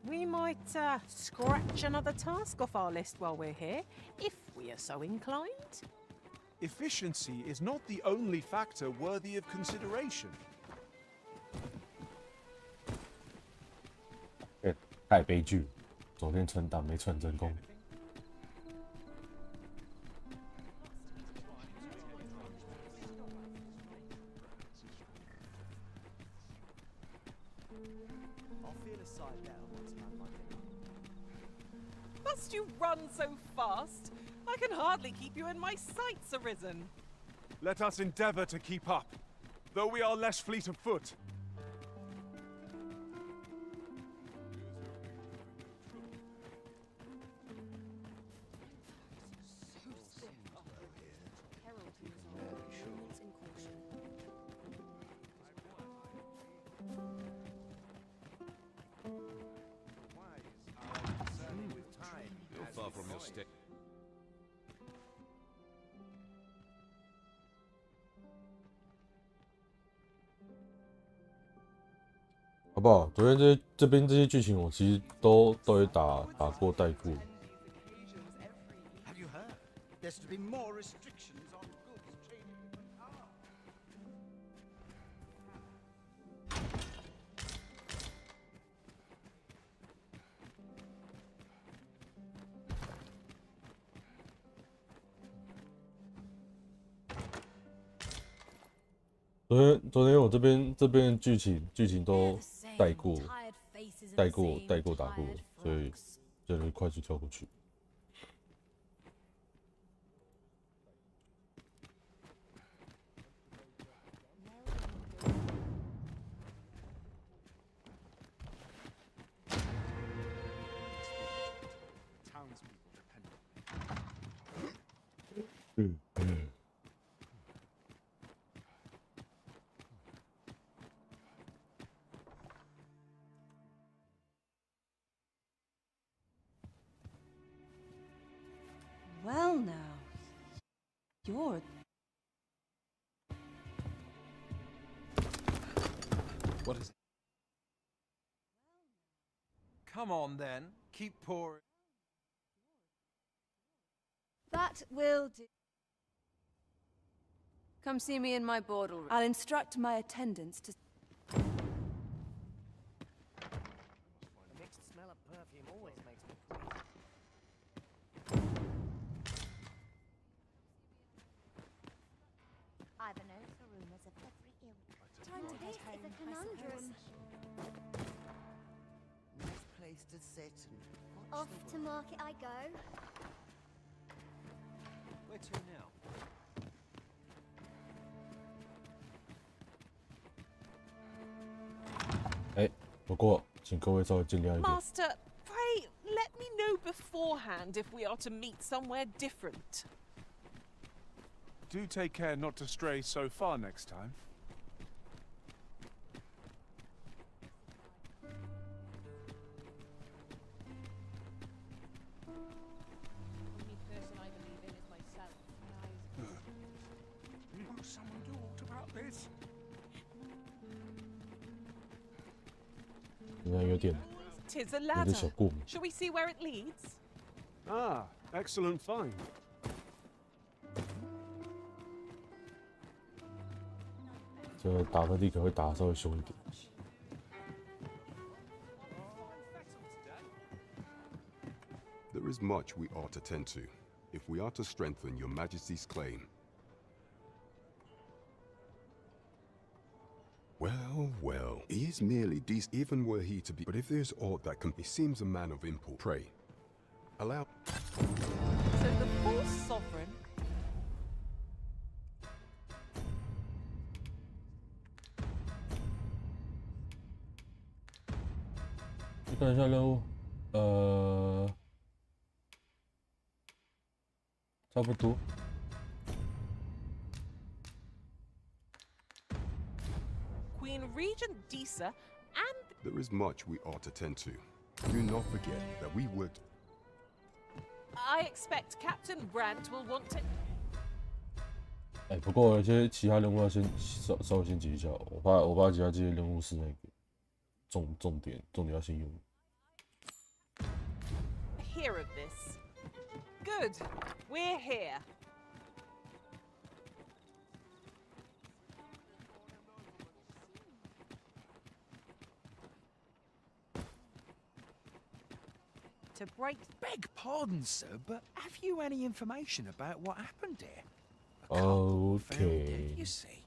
We might scratch another task off our list while we're here, if we are so inclined. Efficiency is not the only factor worthy of consideration. 太悲剧，昨天存档没存成功。Must you run so fast? I can hardly keep you in my sights, Arisen. Let us endeavor to keep up, though we are less fleet of foot. You're far from your stick. 好不好？昨天这边这些剧情我其实都有打过带过。Have you heard? There's to be more restrictions on goods trading with power. 昨天我这边的剧情都带过打过，所以就会快速跳过去。Well now, you're... What is it? Come on then, keep pouring. That will do. Come see me in my bordel room. I'll instruct my attendants to... The mixed smell of perfume always makes me crazy. I've known the rumors of every ill. Time to This get is a home, I conundrum. Nice place to sit and watch Off the to world. market I go. Where to now? Eh, 不过请各位稍微见谅一点。 Master, pray let me know beforehand if we are to meet somewhere different. Do take care not to stray so far next time. Will someone do aught about this? 现在有点 'Tis a 有点 ladder. 小过敏。 Shall we see where it leads? Ah, excellent find. 这打个地可能会打得稍微凶一点。 There is much we ought to tend to, if we are to strengthen your Majesty's claim. Well, well, he is merely even were he to be. But if there's aught that can, he seems a man of import. Pray, allow. So the false sovereign.去看一下任务，差不多。 Queen Regent Disa and There is much we ought to tend to. Do not forget that we would. I expect Captain Brandt will want to. 哎，不过有些其他任务要稍微先解一下，我怕其他这些任务是那个重点要先用。this. Good. We're here. To break. Beg pardon, sir, but have you any information about what happened here? A couple fell dead, you see.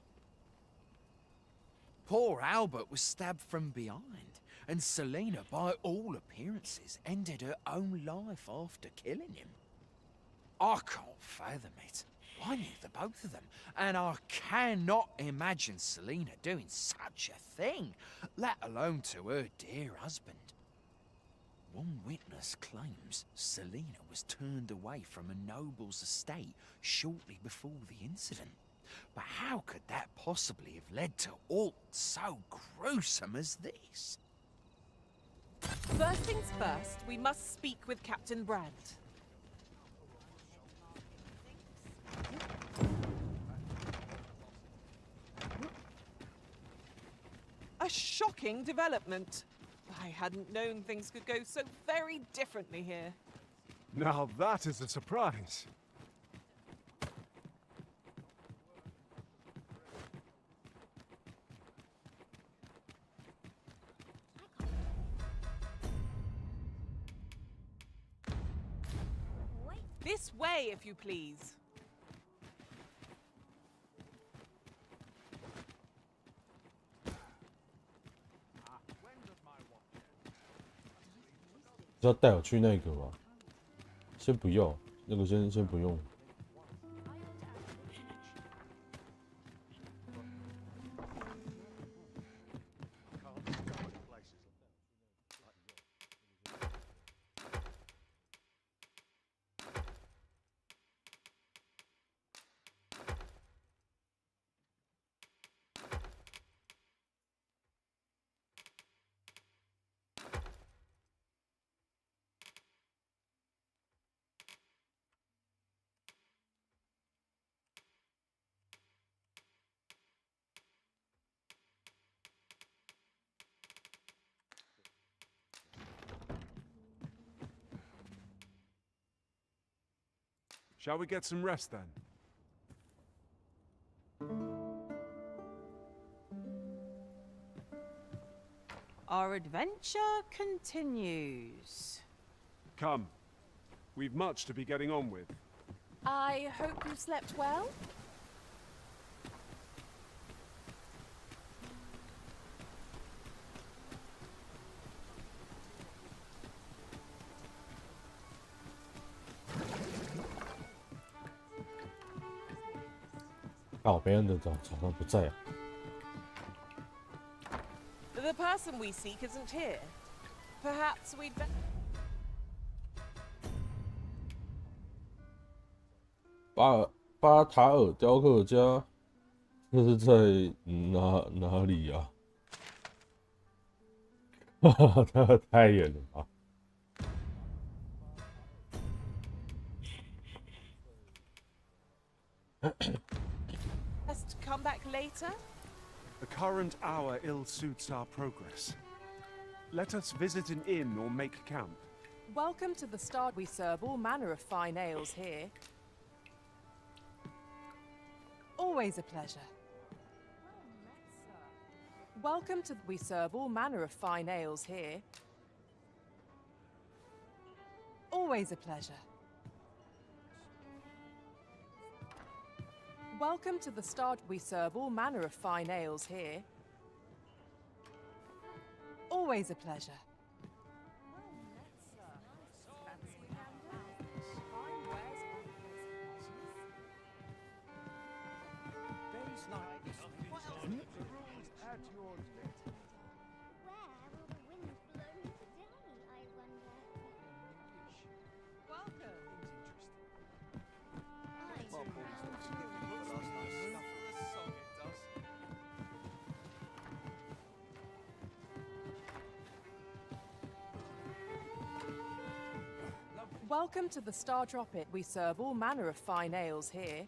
Poor Albert was stabbed from behind, and Selena, by all appearances, ended her own life after killing him. I can't fathom it. I knew the both of them, and I cannot imagine Selena doing such a thing, let alone to her dear husband. One witness claims Selena was turned away from a noble's estate shortly before the incident. But how could that possibly have led to aught so gruesome as this? First things first, we must speak with Captain Brandt. A shocking development. I hadn't known things could go so very differently here. Now that is a surprise. This way, if you please. When does my watch end? 是要带我去那个吗？先不要，那个先不用。Shall we get some rest then? Our adventure continues. Come. We've much to be getting on with. I hope you slept well. Oh, 别人的早上不在啊。The person we seek isn't here. Perhaps we'd better. 巴塔尔雕刻家，这是在哪里呀？哈哈，太远了吧！ Best come back later? The current hour ill suits our progress. Let us visit an inn or make camp. Welcome to the Star. We serve all manner of fine ales here. Always a pleasure. Welcome to. We serve all manner of fine ales here. Always a pleasure. Welcome to the Star. We serve all manner of fine ales here. Always a pleasure. Days like this, what else? The rules at your disposal. Where will the wind blow me today, I wonder? Welcome. I Well, don't boys, know. don't forget the last night's stuff. Welcome to the Star Drop It. We serve all manner of fine ales here.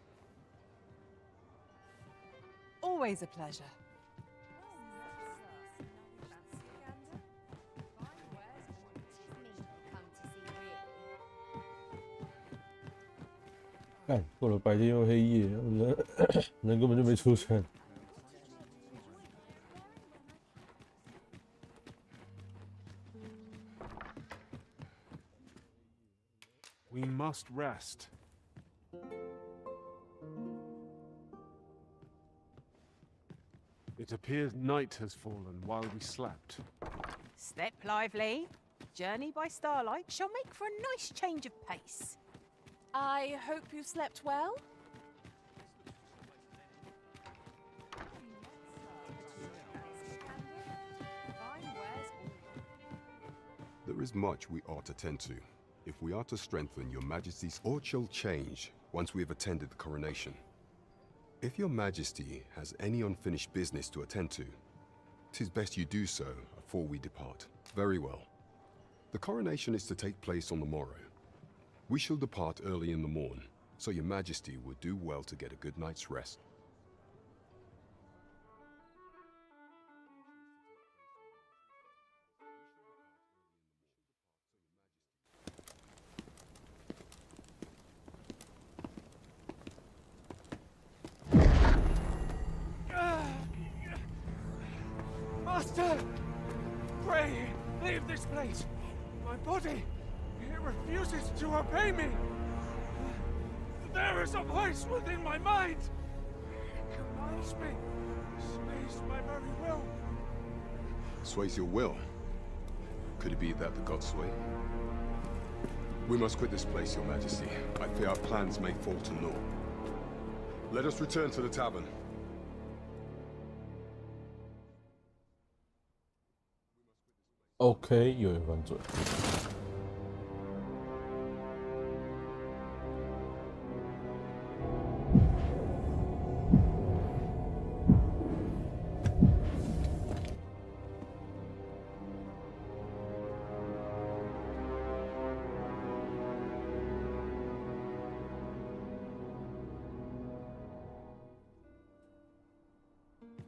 Always a pleasure. 干，过了白天又黑夜，人根本就没出现。We must rest. It appears night has fallen while we slept. Step lively. Journey by starlight shall make for a nice change of pace. I hope you slept well. There is much we ought to tend to, if we are to strengthen your Majesty's or shall change once we have attended the coronation. If your Majesty has any unfinished business to attend to, 'tis best you do so before we depart. Very well. The coronation is to take place on the morrow. We shall depart early in the morn, so your Majesty would do well to get a good night's rest. Master! Pray, leave this place. My body, it refuses to obey me. There is a voice within my mind. It commands me, sways my very will. Sways your will? Could it be that the gods sway? We must quit this place, your Majesty. I fear our plans may fall to naught. Let us return to the tavern. OK， 有人犯罪。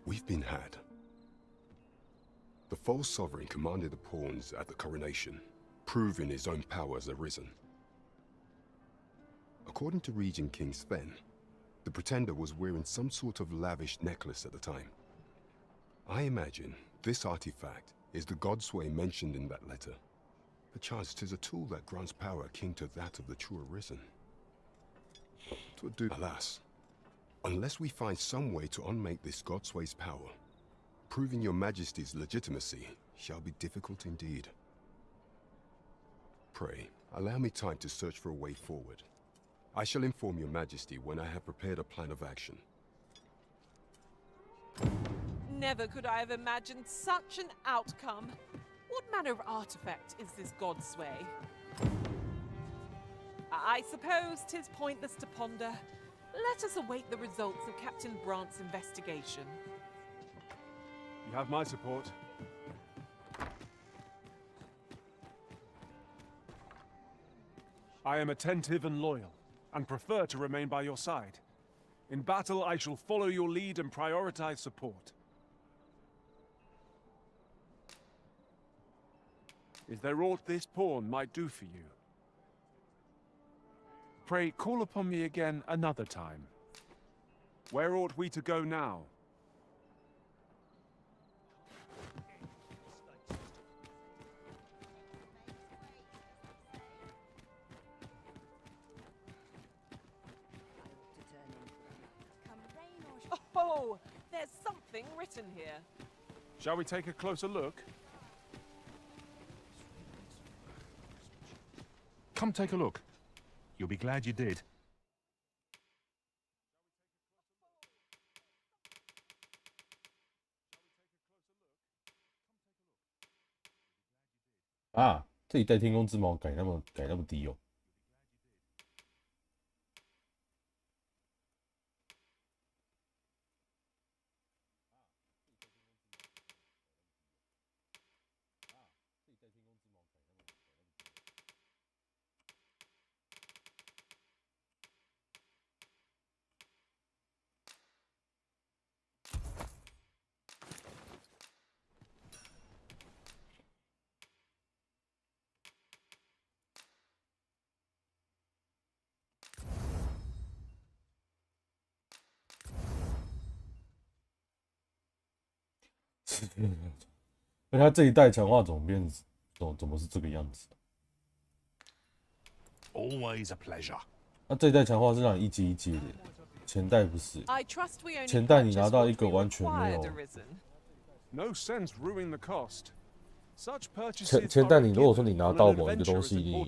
We've been had. The false sovereign commanded the pawns at the coronation, proving his own power has arisen. According to Regent King Sven, the pretender was wearing some sort of lavish necklace at the time. I imagine this artifact is the Godsway mentioned in that letter. Perchance 'tis a tool that grants power akin to that of the true arisen. 'Twould do, alas. Unless we find some way to unmake this Godsway's power, proving your Majesty's legitimacy shall be difficult indeed. Pray, allow me time to search for a way forward. I shall inform your Majesty when I have prepared a plan of action. Never could I have imagined such an outcome. What manner of artifact is this Godsway? I suppose 'tis pointless to ponder. Let us await the results of Captain Brant's investigation. You have my support. I am attentive and loyal, and prefer to remain by your side. In battle, I shall follow your lead and prioritize support. Is there aught this pawn might do for you? Pray, call upon me again another time. Where ought we to go now? Oh, there's something written here. Shall we take a closer look? Come take a look. You'll be glad you did.啊，这里带天空之矛改那么低哦。而他这一代强化怎么变，怎么是这个样子？ Always a pleasure. 那这一代强化是让你一阶一阶的，前代不是。前代你拿到一个完全没有。No sense ruining the cost. 前代你如果说你拿到某一个东西，你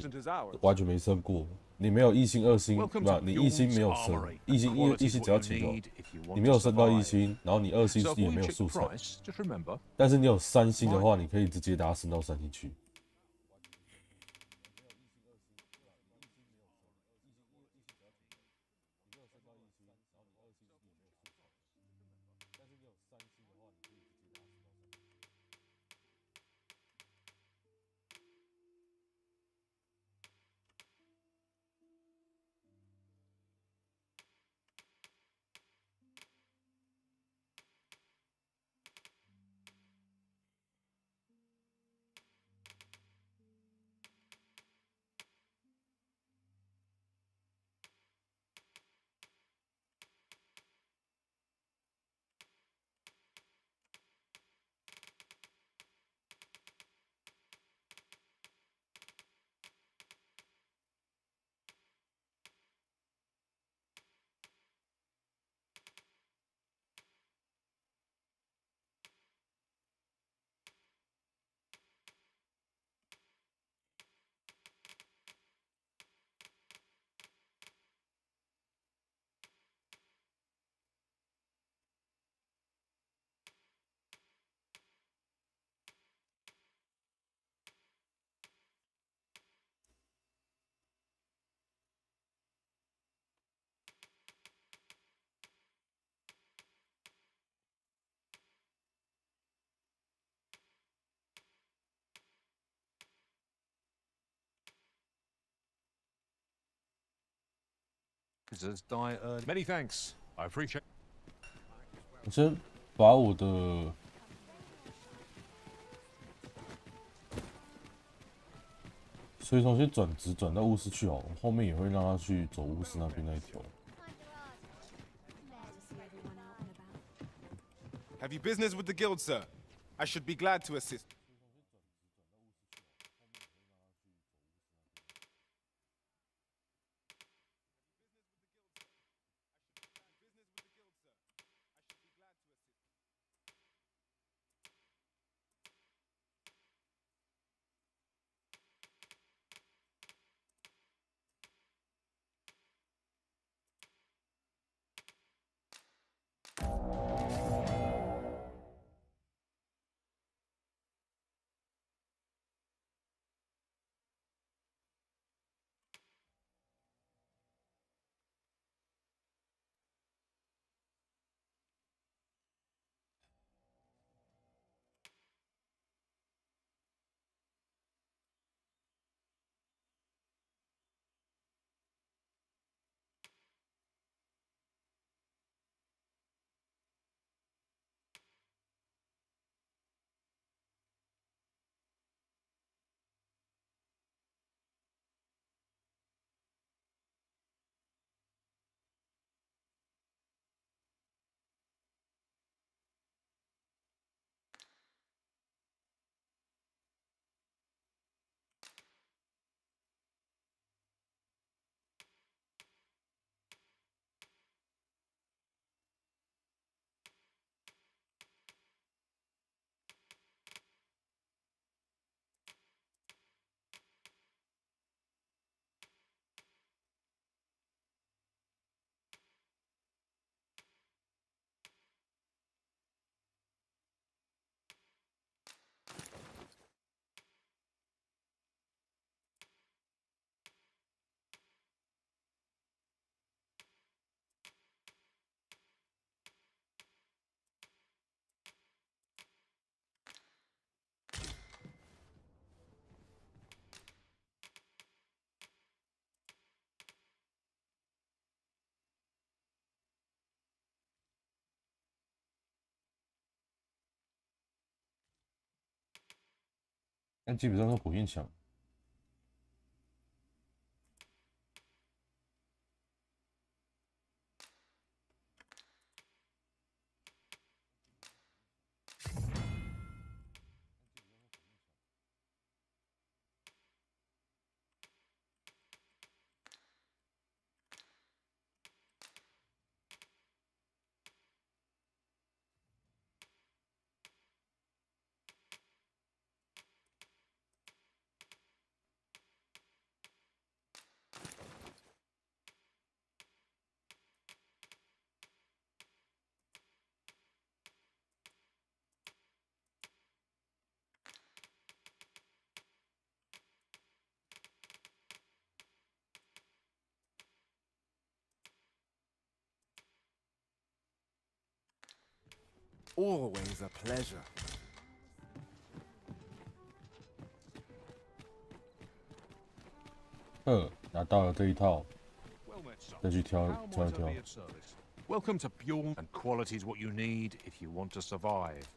完全没升过，你没有一星、二星，不，你一星没有升，一星只要钱就好，你没有升到一星，然后你二星也没有速成，但是你有三星的话，你可以直接把它升到三星去。 Many thanks. I appreciate. 我先把我的随从先转到巫师去好了，后面也会让他去走巫师那边那一条。Have you business with the guild, sir? I should be glad to assist.但基本上都火焰强。Always a pleasure. 拿到了这一套， Well met, son. 再去挑 How 挑一 might I 挑 be。of service? Welcome to Bjorn, and quality's what you need if you want to survive.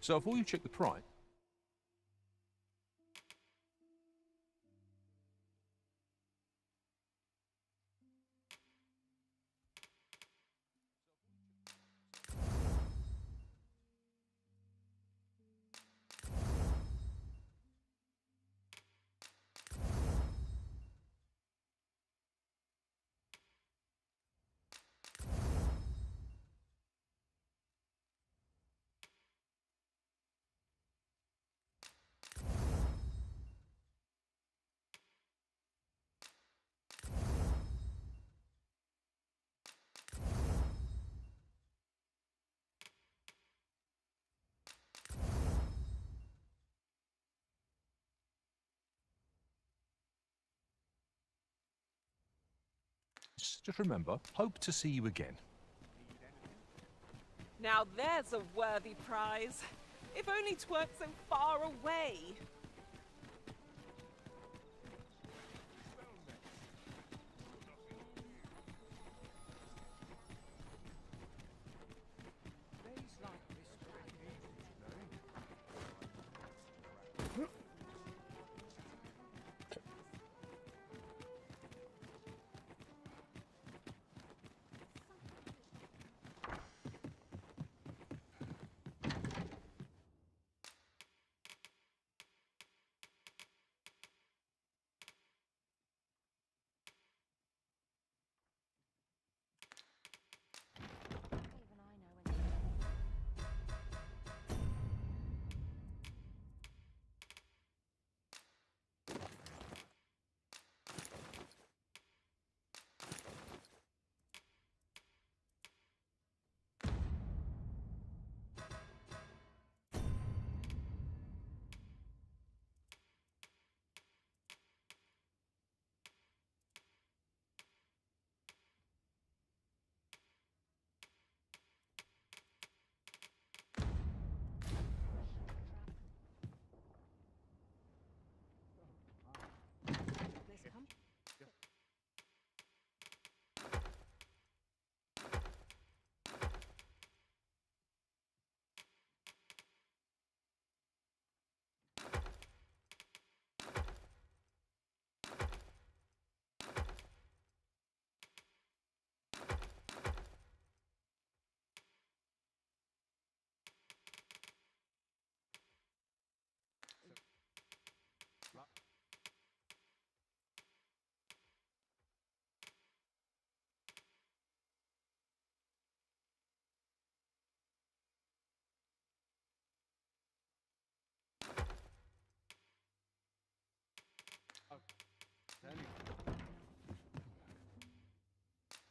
So before you check the price, just remember, hope to see you again. Now there's a worthy prize. If only 't weren't so far away.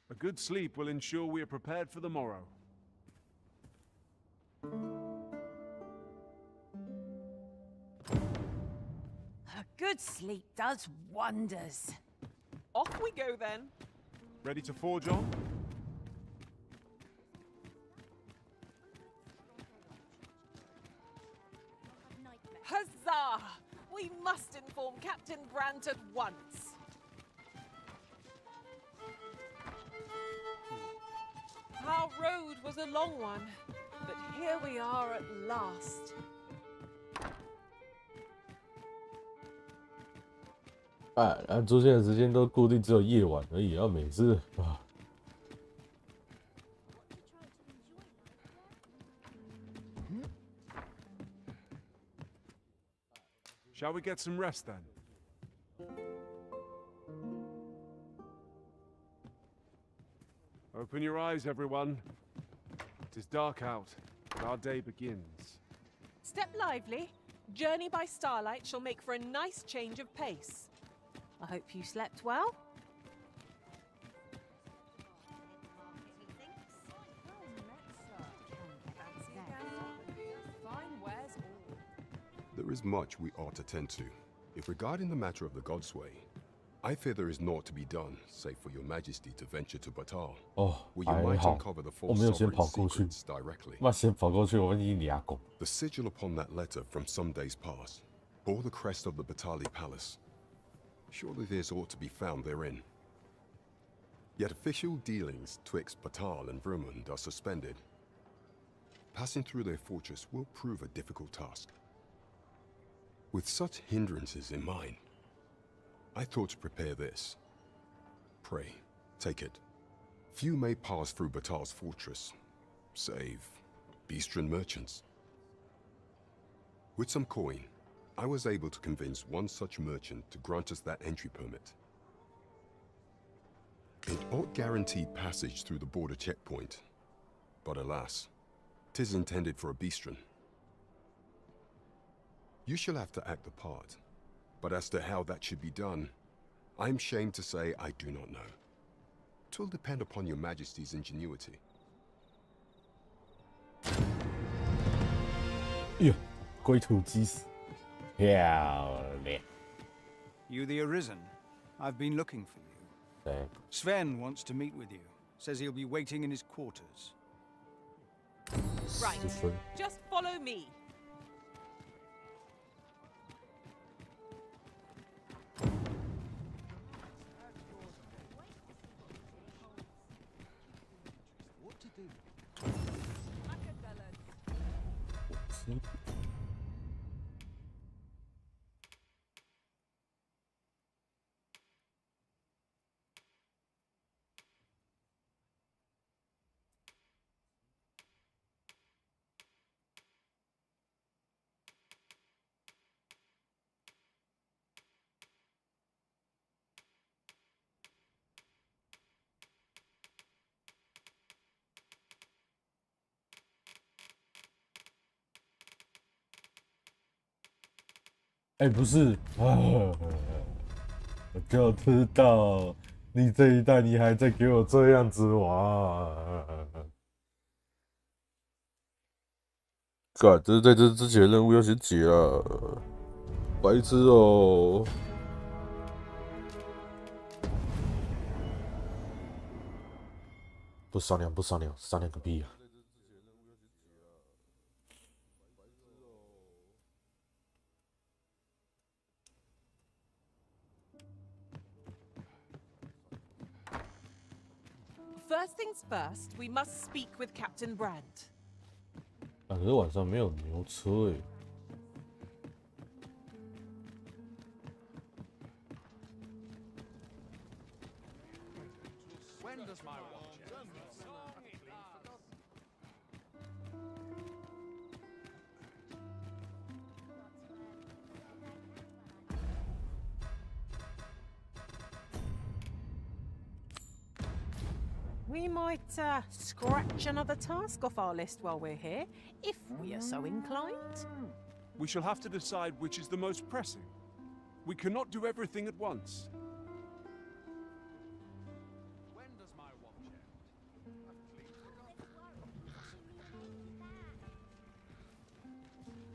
A good sleep will ensure we are prepared for the morrow. A good sleep does wonders. Off we go then. Ready to forge on? We must inform Captain Brandt at once. Our road was a long one, but here we are at last. 出现的时间都固定，只有夜晚而已，然后每次啊。Shall we get some rest then? Open your eyes, everyone. It is dark out, but our day begins. Step lively. Journey by starlight shall make for a nice change of pace. I hope you slept well. There is much we ought to tend to. If regarding the matter of the Godsway, I fear there is naught to be done, save for your Majesty to venture to Batal, where you might uncover the false sovereign's secrets directly. The sigil upon that letter from some days past bore the crest of the Batali Palace. Surely this ought to be found therein. Yet official dealings twixt Batal and Vermund are suspended. Passing through their fortress will prove a difficult task. With such hindrances in mind, I thought to prepare this. Pray, take it. Few may pass through Batal's fortress, save Beastren merchants. With some coin, I was able to convince one such merchant to grant us that entry permit. It ought guaranteed passage through the border checkpoint, but alas, 'tis intended for a Beastren. You shall have to act the part, but as to how that should be done, I'm shamed to say I do not know. 'Twill depend upon your Majesty's ingenuity. You the Arisen? I've been looking for you. Sven wants to meet with you. Says he'll be waiting in his quarters. Right. Just follow me. What to do?不是我就知道你这一代你还在给我这样子玩。这是在这之前的任务要先解了，白痴哦！不商量，商量个屁啊！ First things first, we must speak with Captain Brandt. 可是晚上没有牛车哎。We might scratch another task off our list while we're here, if we are so inclined. We shall have to decide which is the most pressing. We cannot do everything at once. When does my watch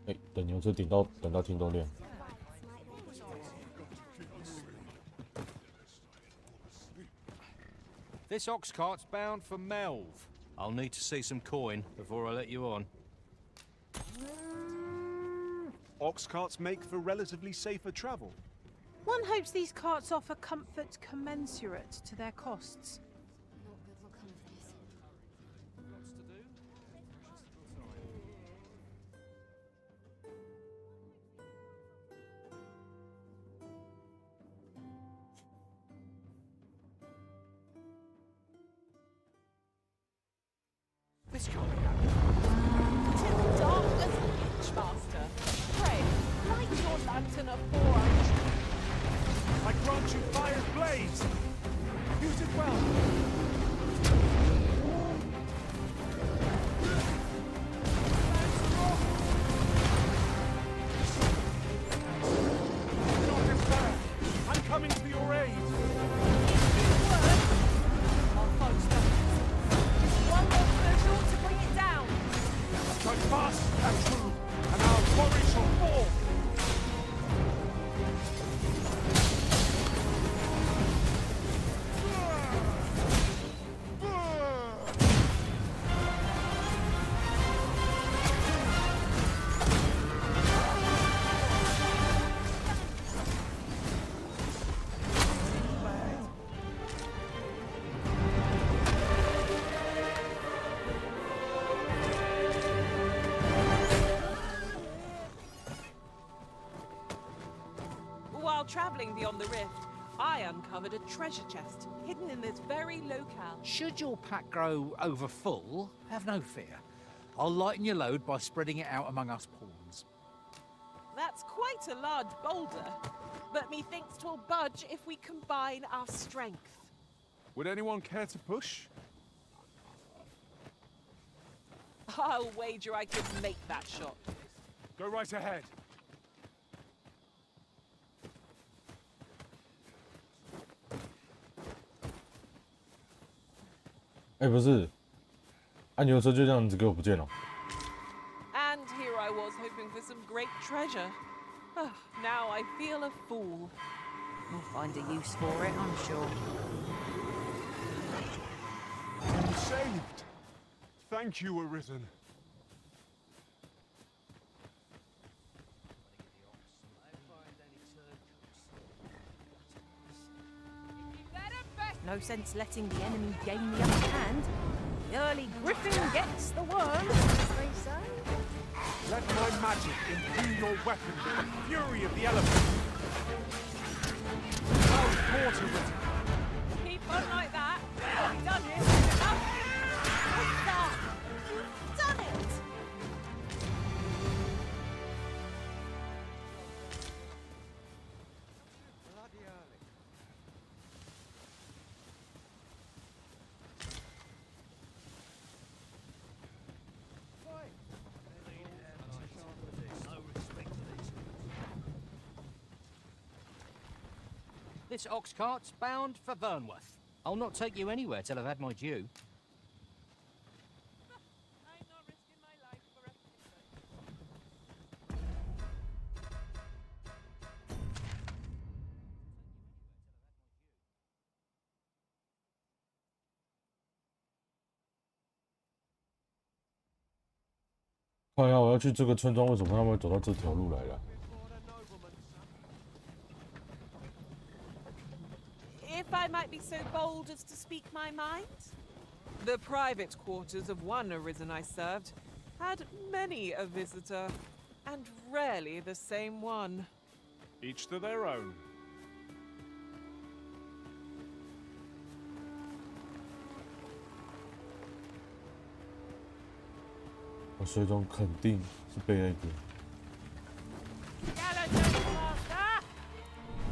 end? 等牛车等到天都亮。 This ox cart's bound for Melv. I'll need to see some coin before I let you on. Ox carts make for relatively safer travel. One hopes these carts offer comfort commensurate to their costs. This can't be happening. Tis dark as pitch, master. Pray, light your lantern afore I grant you fire's blaze! Use it well! Not despair! I'm coming to your aid! Our foes don't. Just one more push to bring it down. Strike fast and true, and our quarry shall fall! While traveling beyond the rift, I uncovered a treasure chest hidden in this very locale. Should your pack grow over full, have no fear. I'll lighten your load by spreading it out among us pawns. That's quite a large boulder, but methinks 'twill budge if we combine our strength. Would anyone care to push? I'll wager I could make that shot. Go right ahead.不是，牛车就这样子给我不见了。And here I was hoping for some great treasure. Now I feel a fool. We'll find a use for it, I'm sure. Saved! Thank you, Arisen. No sense letting the enemy gain the upper hand. The early griffin gets the worm, as they say. Let my magic imbue your weapon with the fury of the elements. Proud quarter with Keep on like that. You've done it. What's that? You've done it. This ox cart's bound for Vernworth. I'll not take you anywhere till I've had my due. I'm not risking my life for a picture. 靠呀！我要去这个村庄，为什么他们会走到这条路来了？ If I might be so bold as to speak my mind? The private quarters of one Arisen I served had many a visitor, and rarely the same one. Each to their own. 我水中肯定是被那个。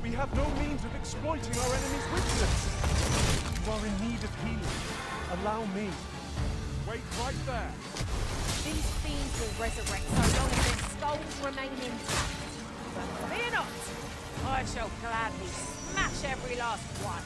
We have no means of exploiting our enemy's weakness. You are in need of healing. Allow me. Wait right there. These fiends will resurrect so long as their skulls remain intact. But fear not, I shall gladly smash every last one.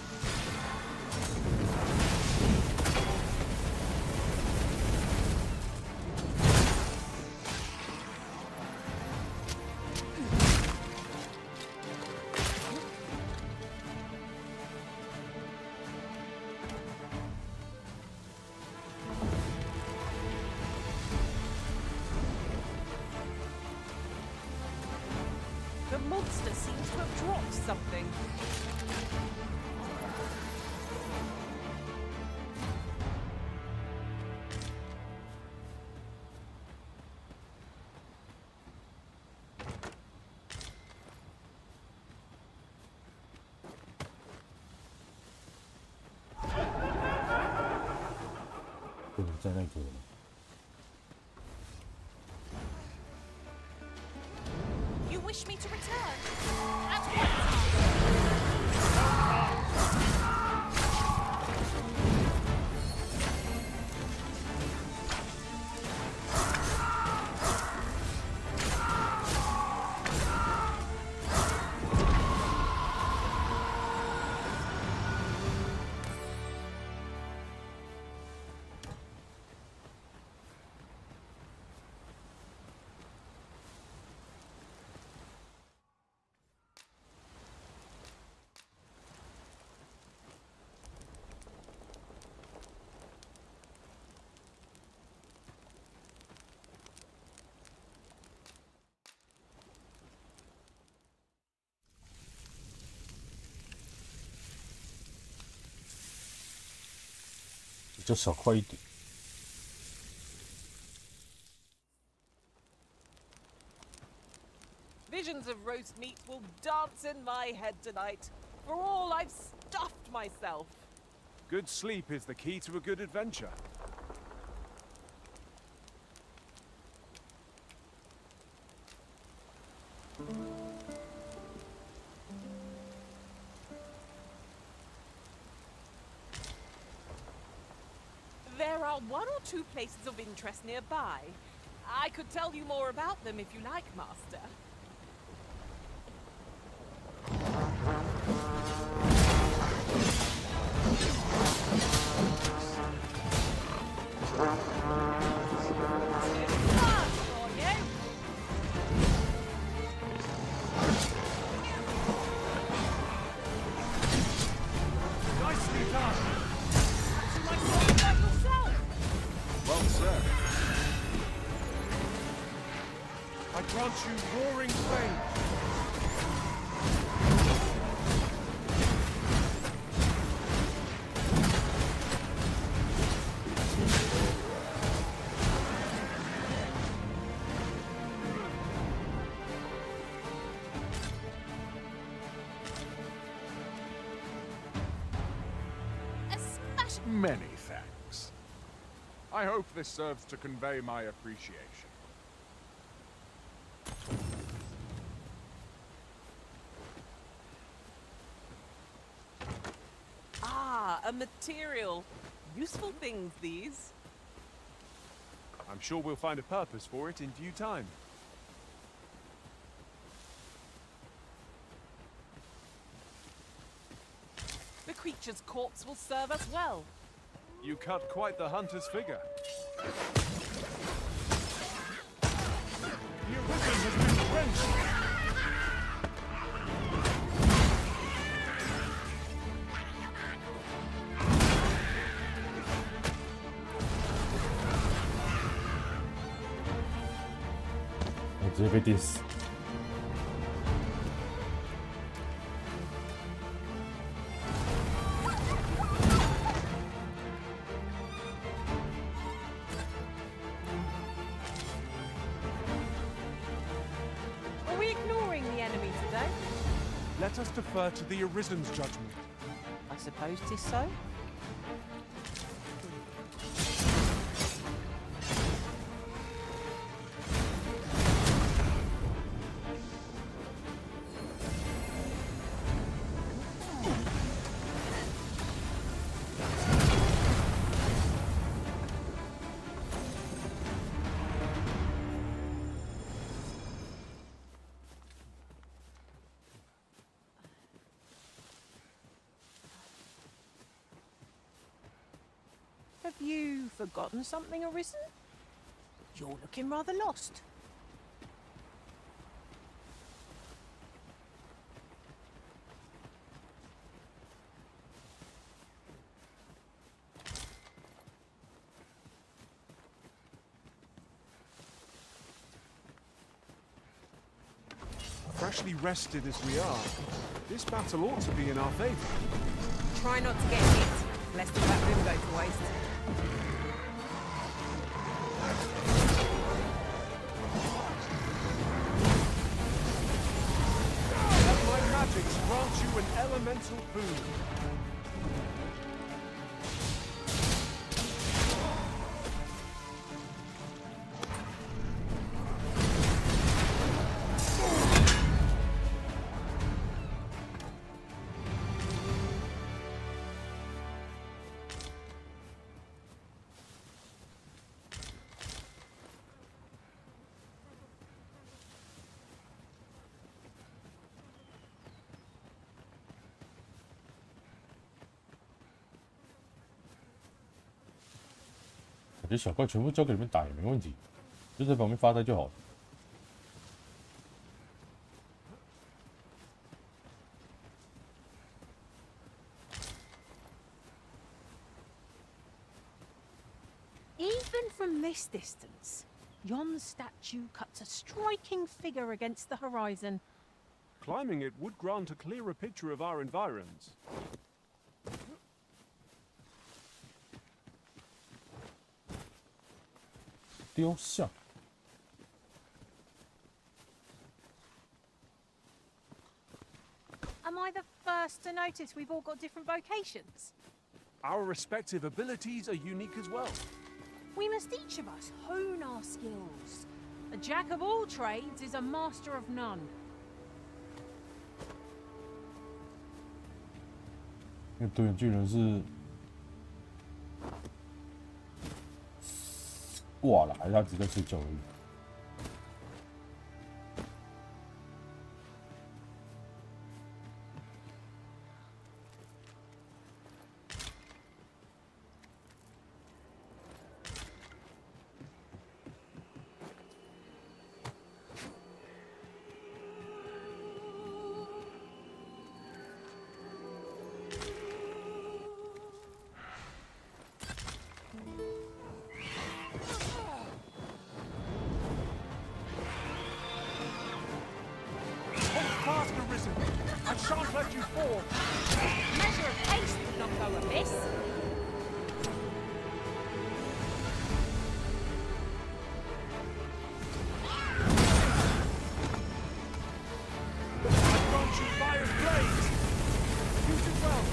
monster seems to have dropped something. You wish me to return? At what Visions of roast meat will dance in my head tonight. For all I've stuffed myself. Good sleep is the key to a good adventure. There are one or two places of interest nearby. I could tell you more about them if you like, Master. Many thanks. I hope this serves to convey my appreciation. Ah, a material. Useful things, these. I'm sure we'll find a purpose for it in due time. The creature's corpse will serve us well. You cut quite the hunter's figure. The arisen has been quenched! Exhibit this. Let us defer to the Arisen's judgment. I suppose 'tis so. Have you forgotten something, Arisen? You're looking rather lost. Actually rested as we are, this battle ought to be in our favor. Try not to get hit, lest all that room go to waste. Let my magics grant you an elemental boon.感觉小怪全部交给你们打也没问题，就在旁边发呆就好了。Even from this distance, yon statue cuts a striking figure against the horizon. Climbing it would grant a clearer picture of our environs. 雕像。Am I the first to notice we've all got different vocations? Our respective abilities are unique as well. We must each of us hone our skills. A jack of all trades is a master of none. 那个独眼巨人是挂了，还是他只在睡觉而已？ I shan't let you fall. Measure of haste would not go amiss. I grant you fire's blaze. Use it well.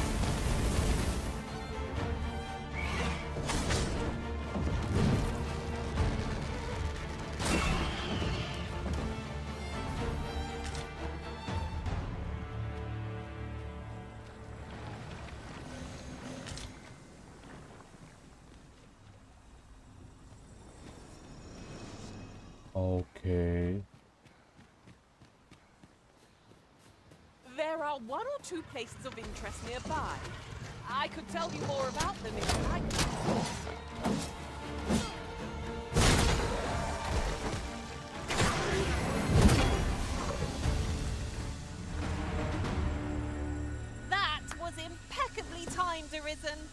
Okay. There are one or two places of interest nearby. I could tell you more about them if you like. That was impeccably timed, Arisen.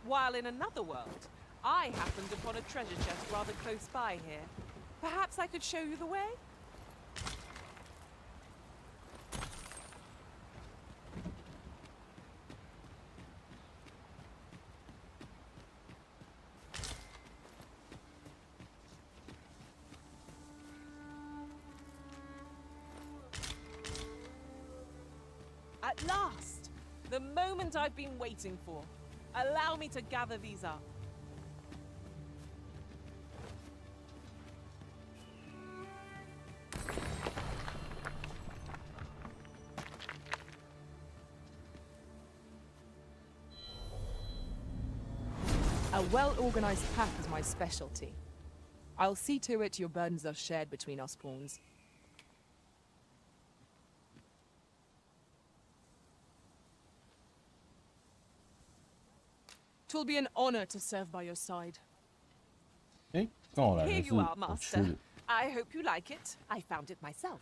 While in another world, I happened upon a treasure chest rather close by here. Perhaps I could show you the way? At last! The moment I've been waiting for. Allow me to gather these up. A well-organized path is my specialty. I'll see to it your burdens are shared between us pawns. 'Twill be an honor to serve by your side. 哎，刚好来的 Here 是 you are, 我吃的 Master. I hope you like it. I found it myself.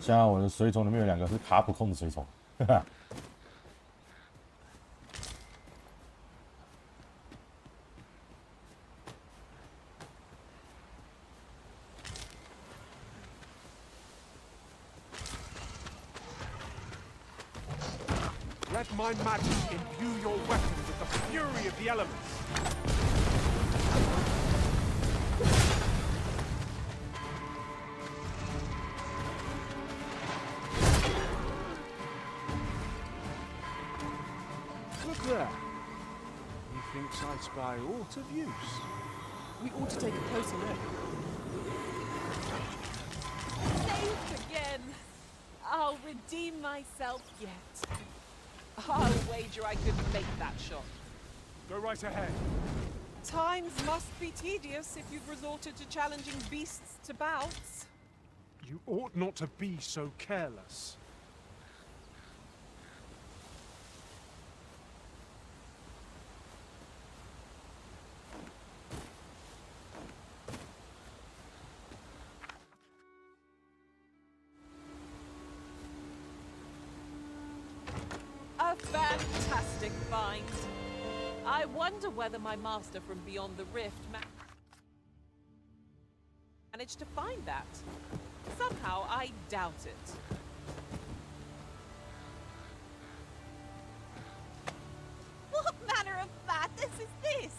现在我的随从里面有2个是卡普控的随从，哈哈。Let my magic imbue your weapon with the fury of the elements. Look there. Methinks I spy aught of use. We ought to take a closer look. Saved again. I'll redeem myself yet. I'll wager I could make that shot. Go right ahead. Times must be tedious if you've resorted to challenging beasts to bouts. You ought not to be so careless. A fantastic find. I wonder whether my master from beyond the rift managed to find that. Somehow I doubt it. What manner of madness is this?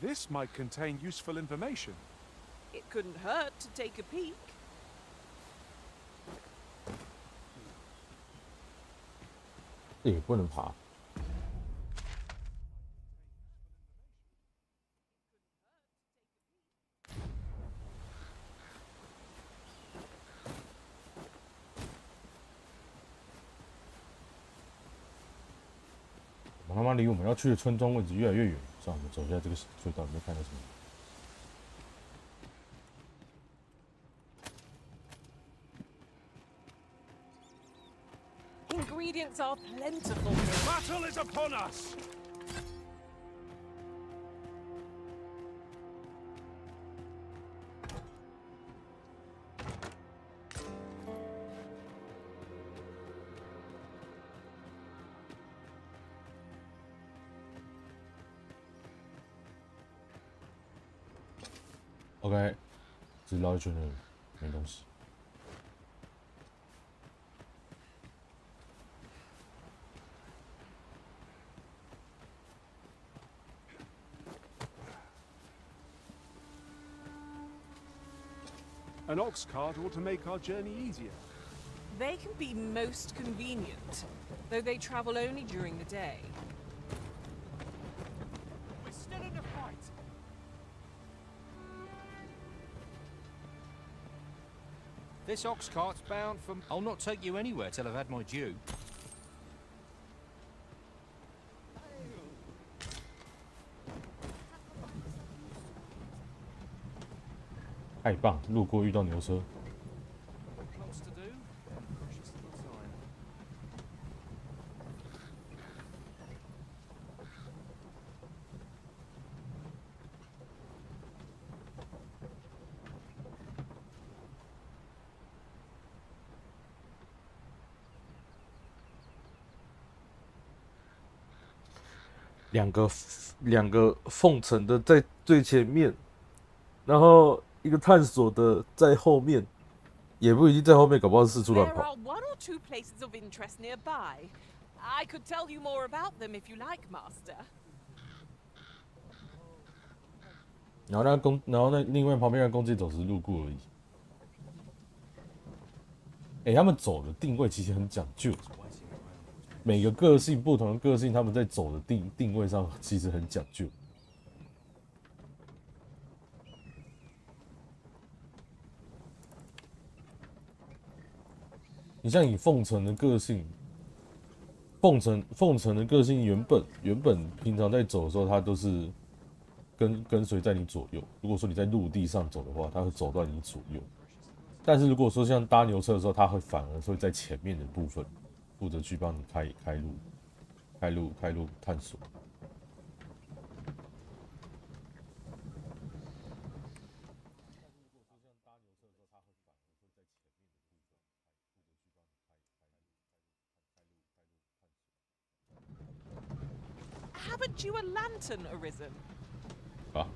This might contain useful information. It couldn't hurt to take a peek. 也不能爬。我他妈离我们要去的村庄位置越来越远。算了，我们走一下这个隧道，里面看到什么。 Ingredients are plentiful. Battle is upon us! OK， 只绕一圈而已，没东西。 An ox cart ought to make our journey easier. They can be most convenient, though they travel only during the day. We're still in a fight. This ox cart's bound for... I'll not take you anywhere till I've had my due. 太棒！路过遇到牛车。两个奉承的在最前面，然后。 一个探索的在后面，也不一定在后面，搞不好是四处乱跑。 There are one or two places of interest nearby. I could tell you more about them if you like, Master. 然后那另外旁边的弓箭手只是路过而已。哎，他们走的定位其实很讲究，每个个性不同的个性，他们在走的定位上其实很讲究。 你像以凤城的个性，凤城的个性原本平常在走的时候，它都是跟随在你左右。如果说你在陆地上走的话，它会走到你左右。但是如果说像搭牛车的时候，它会反而会在前面的部分负责去帮你开路探索。Haven't you a lantern arisen? 啊。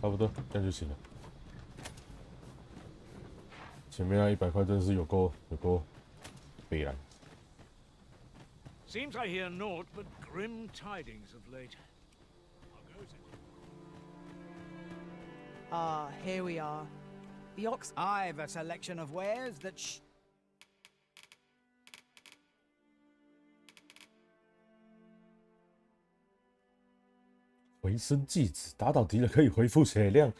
差不多，这样就行了。前面那100块真是有够悲然。Seems I hear naught but grim tidings of late. Ah, here we are. The ox. I've a selection of wares that回声继子，打倒敌人可以恢复血量。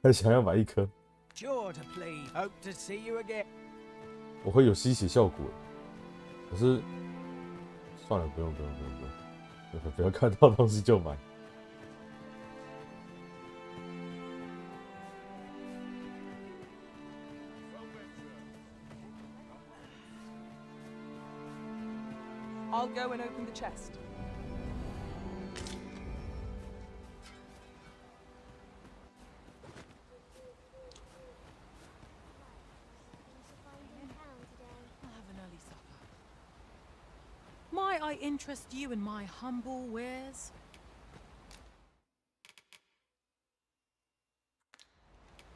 还想要买一颗。Sure to please. Hope to see you again. 我会有吸血效果，可是算了，不用，不要看到东西就买。I'll go and open the chest. I'll have an early supper. Might I interest you in my humble wares?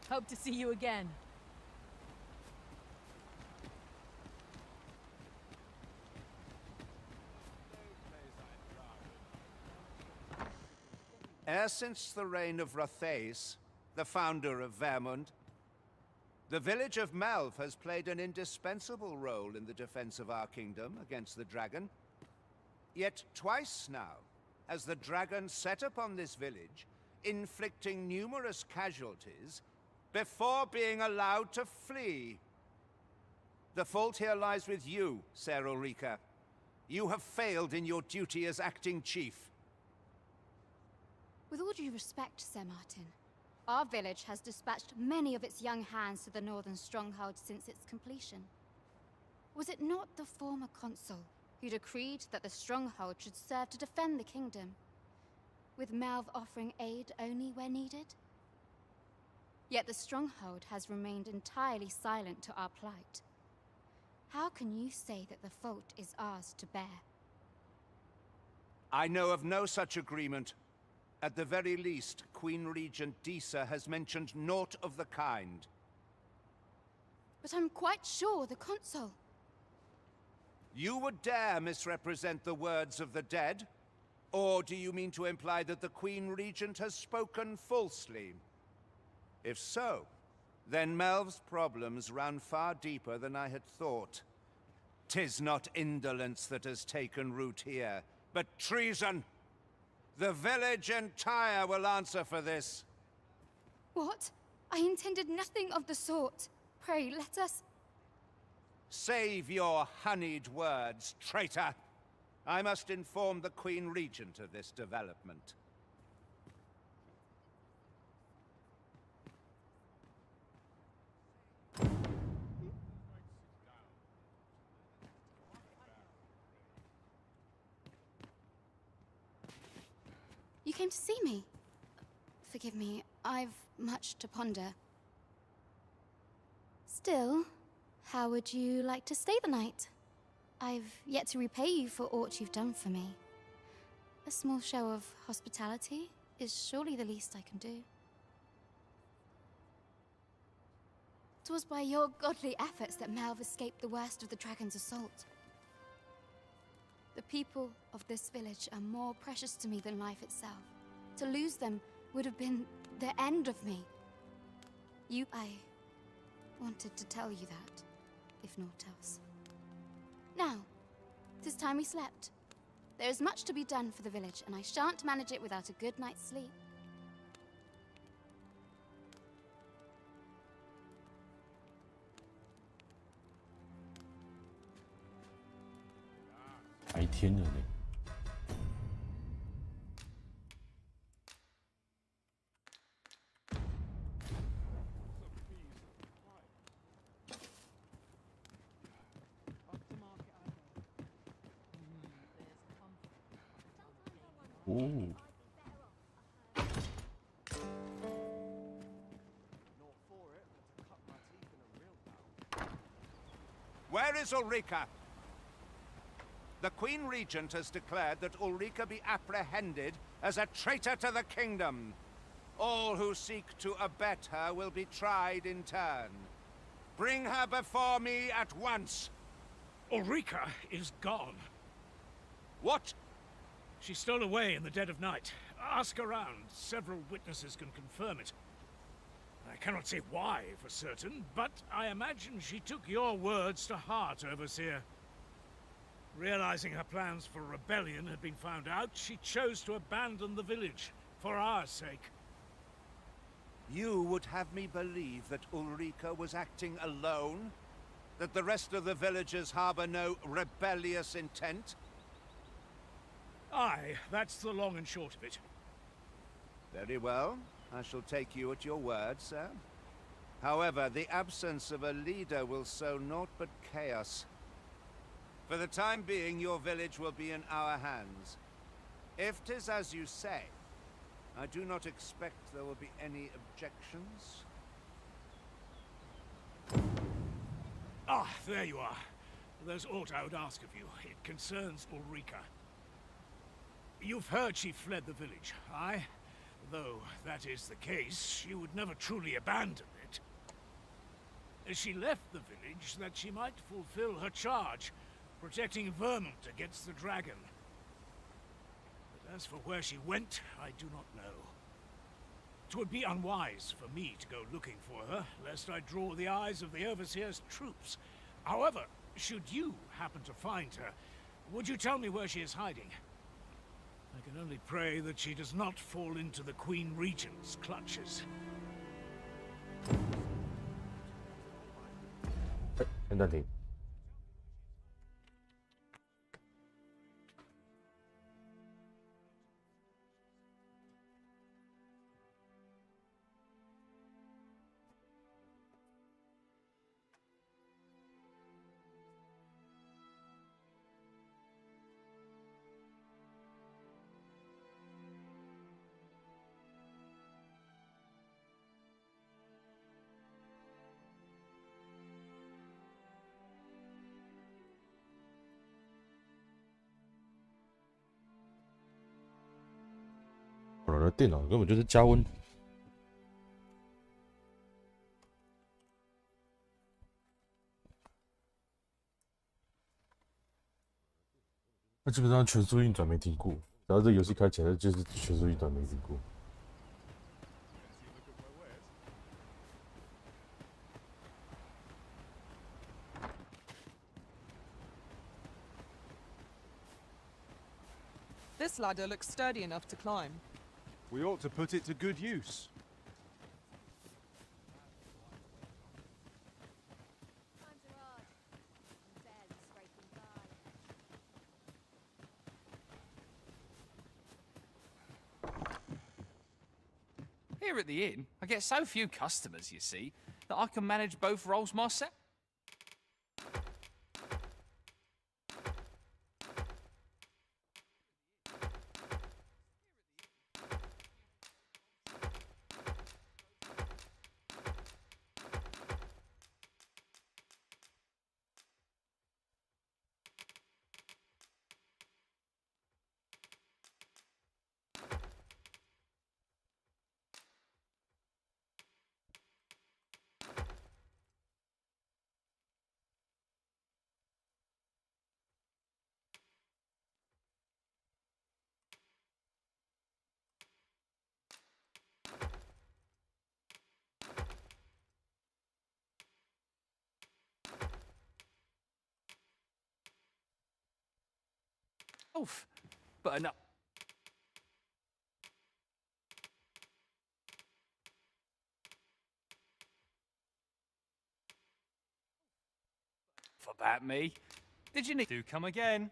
Hope to see you again. E'er since the reign of Rothaeus, the founder of Vermund, the village of Malv has played an indispensable role in the defense of our kingdom against the dragon. Yet twice now has the dragon set upon this village, inflicting numerous casualties before being allowed to flee. The fault here lies with you, Ser Ulrika. You have failed in your duty as acting chief. With all due respect, Sir Martin, our village has dispatched many of its young hands to the northern stronghold since its completion. Was it not the former consul who decreed that the stronghold should serve to defend the kingdom, with Malv offering aid only where needed? Yet the stronghold has remained entirely silent to our plight. How can you say that the fault is ours to bear? I know of no such agreement. At the very least, Queen Regent Disa has mentioned naught of the kind. But I'm quite sure the consul... You would dare misrepresent the words of the dead? Or do you mean to imply that the Queen Regent has spoken falsely? If so, then Melv's problems run far deeper than I had thought. 'Tis not indolence that has taken root here, but treason! The village entire will answer for this. What? I intended nothing of the sort. Pray, let us... Save your honeyed words, traitor! I must inform the Queen Regent of this development. You came to see me? Forgive me, I've much to ponder. Still, how would you like to stay the night? I've yet to repay you for aught you've done for me. A small show of hospitality is surely the least I can do. 'Twas by your godly efforts that Malv escaped the worst of the dragon's assault. The people of this village are more precious to me than life itself. To lose them would have been the end of me. I wanted to tell you that, if naught else. Now, 'tis time we slept. There is much to be done for the village, and I shan't manage it without a good night's sleep. 白天了呢。哦。 Where is Ulrika? The Queen Regent has declared that Ulrika be apprehended as a traitor to the kingdom. All who seek to abet her will be tried in turn. Bring her before me at once. Ulrika is gone. What? She stole away in the dead of night. Ask around. Several witnesses can confirm it. I cannot say why for certain, but I imagine she took your words to heart, Overseer. Realizing her plans for rebellion had been found out, she chose to abandon the village, for our sake. You would have me believe that Ulrika was acting alone? That the rest of the villagers harbor no rebellious intent? Aye, that's the long and short of it. Very well. I shall take you at your word, sir. However, the absence of a leader will sow naught but chaos. For the time being, your village will be in our hands. If 'tis as you say, I do not expect there will be any objections. Ah, there you are. There's aught I would ask of you. It concerns Ulrika. You've heard she fled the village, aye? Though that is the case, she would never truly abandon it. She left the village that she might fulfill her charge, protecting Vermont against the dragon. But as for where she went, I do not know. 'Twould be unwise for me to go looking for her, lest I draw the eyes of the Overseer's troops. However, should you happen to find her, would you tell me where she is hiding? I can only pray that she does not fall into the Queen Regent's clutches. 先暂停。我的电脑根本就是加温。那基本上全速运转没听过，然后这游戏开起来就是全速运转没听过。This ladder looks sturdy enough to climb. We ought to put it to good use. Here at the inn, I get so few customers, you see, that I can manage both roles myself. but enough. About me. Did you need to come again?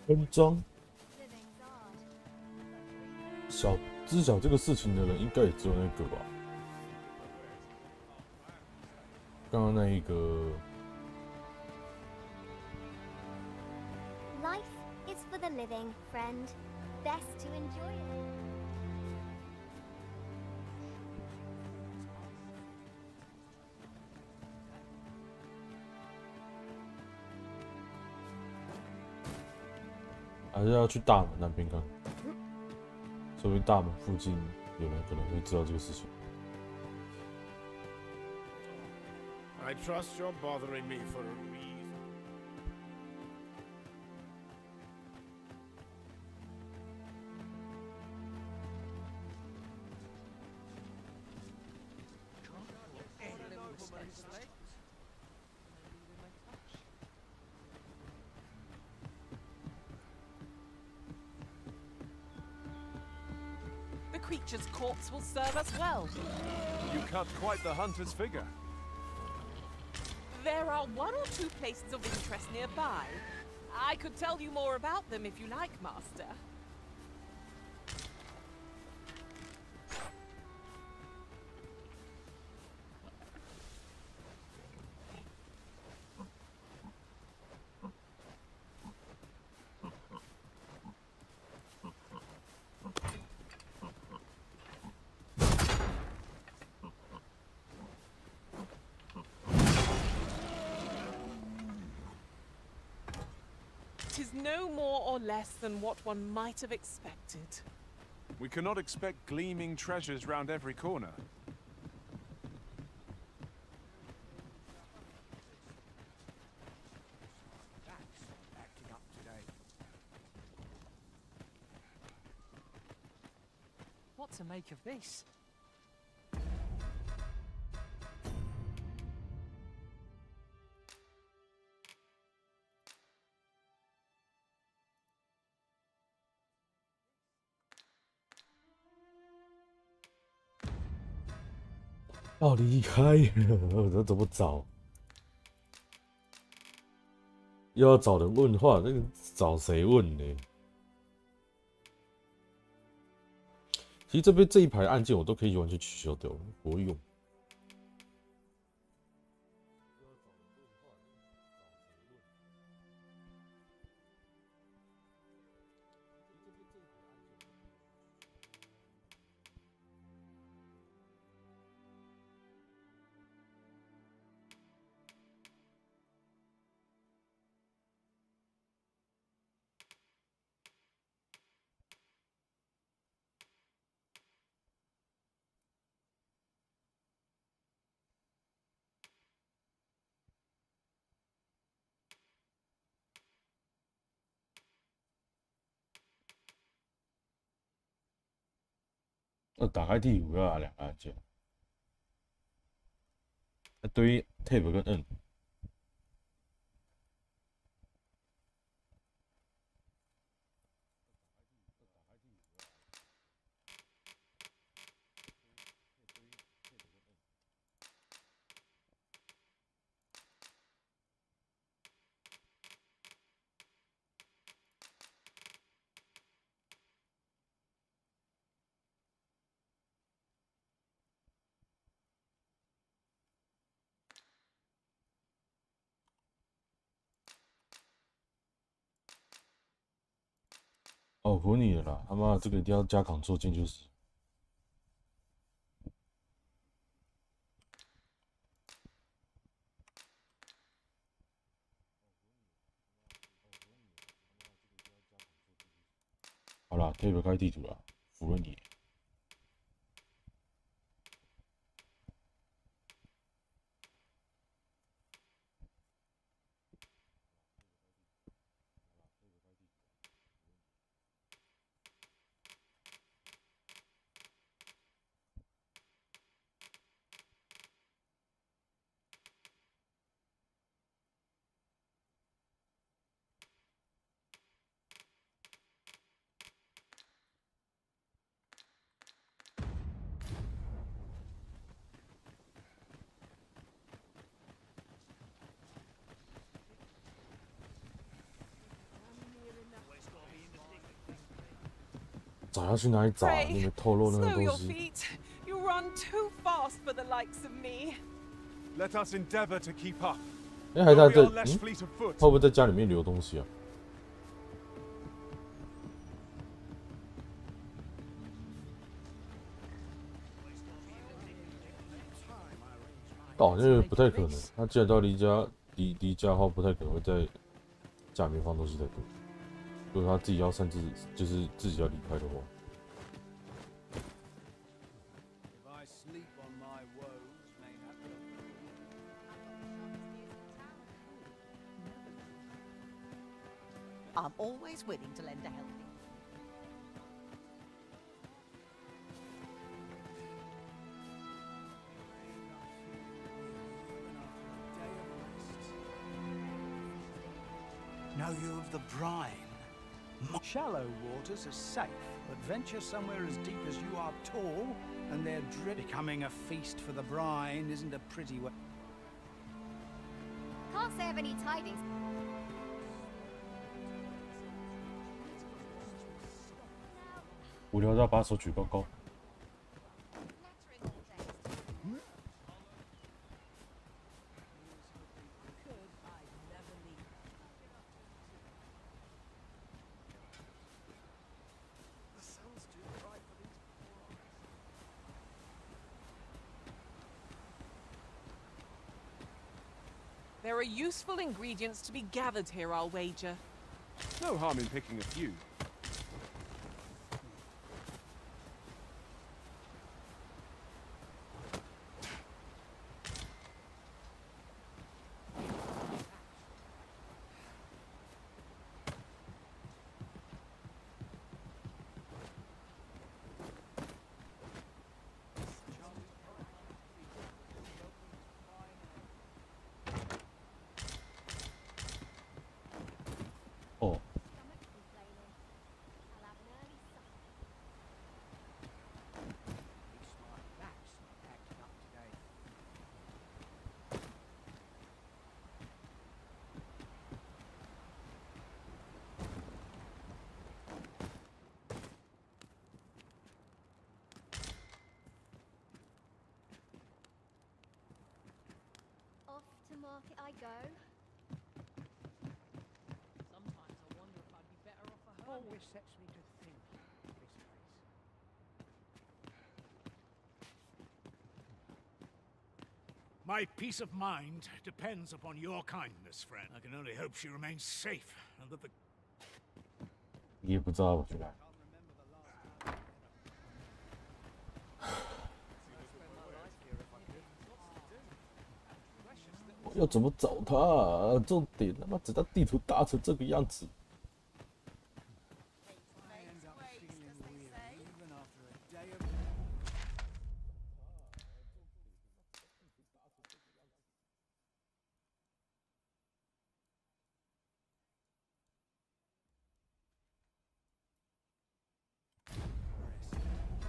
村庄，知晓这个事情的人，应该也只有那个吧。刚刚那一个。Life is for the living, friend. Best to enjoy it. 还是要去大门那边看，说明大门附近有人可能会知道这个事情。I trust you're bothering me for a reason. The creature's corpse will serve us well. You cut quite the hunter's figure. There are one or two places of interest nearby. I could tell you more about them if you like, Master. Is no more or less than what one might have expected. We cannot expect gleaming treasures round every corner. Acting up today. What to make of this? 要离开了，这怎么找？又要找人问话，那个找谁问呢？其实这边这一排按键我都可以完全取消掉，不会用。打开地图要按两个按键，对于 Tab 跟 N。哦，混你了啦！他妈这个一定要加Ctrl键就是。好啦 ，Tab 开地图了，服了你。找要去哪里找？你们透露那个 Slow 东 your 西。 feet. You run too fast for the likes of me. Let us endeavor to keep up. 哎，还在这， Though we are less fleet of foot. 会不会在家里面留东西啊？好像不太可能。他既然到离家的话，不太可能会在家里面放东西太多。如果他自己要擅自就是自己要离开的话。 I'm always willing to lend a helping. Know you of the brine? Shallow waters are safe, but venture somewhere as deep as you are tall, and they're becoming a feast for the brine isn't a pretty way. Can't say of any tidings. 无聊到把手举高高。 There are useful ingredients to be gathered here, I'll wager. No harm in picking a few. To market I go. Sometimes I wonder if I'd be better off a hermit. Always sets me to think, this place. My peace of mind depends upon your kindness, friend. I can only hope she remains safe and that the... 你也不知道我去哪。 要怎么找他啊？重点他妈整张地图大成这个样子。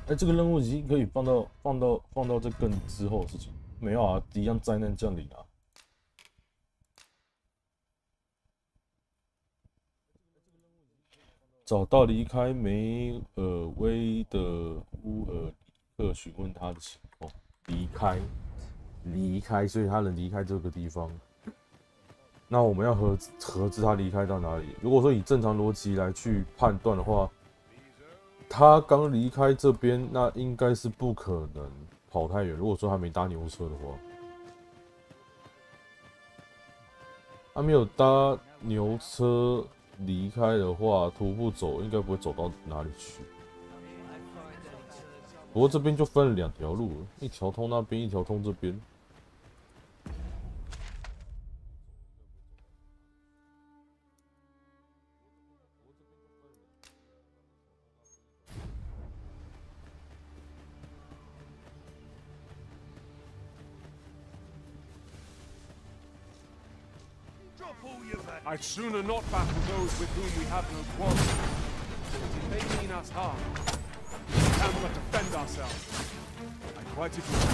哎，这个任务已经可以放到这更之后的事情。没有啊，一样灾难降临啊。 找到离开梅尔威的乌尔里克，询问他的情况。离开，所以他能离开这个地方。那我们要核知他离开到哪里。如果说以正常逻辑来去判断的话，他刚离开这边，那应该是不可能跑太远。如果说他没搭牛车的话，他没有搭牛车。 离开的话，徒步走应该不会走到哪里去。不过这边就分了2条路，一条通那边，一条通这边。I'd sooner not battle those with whom we have no quarrel. If they mean us harm, we can but defend ourselves. I quite agree.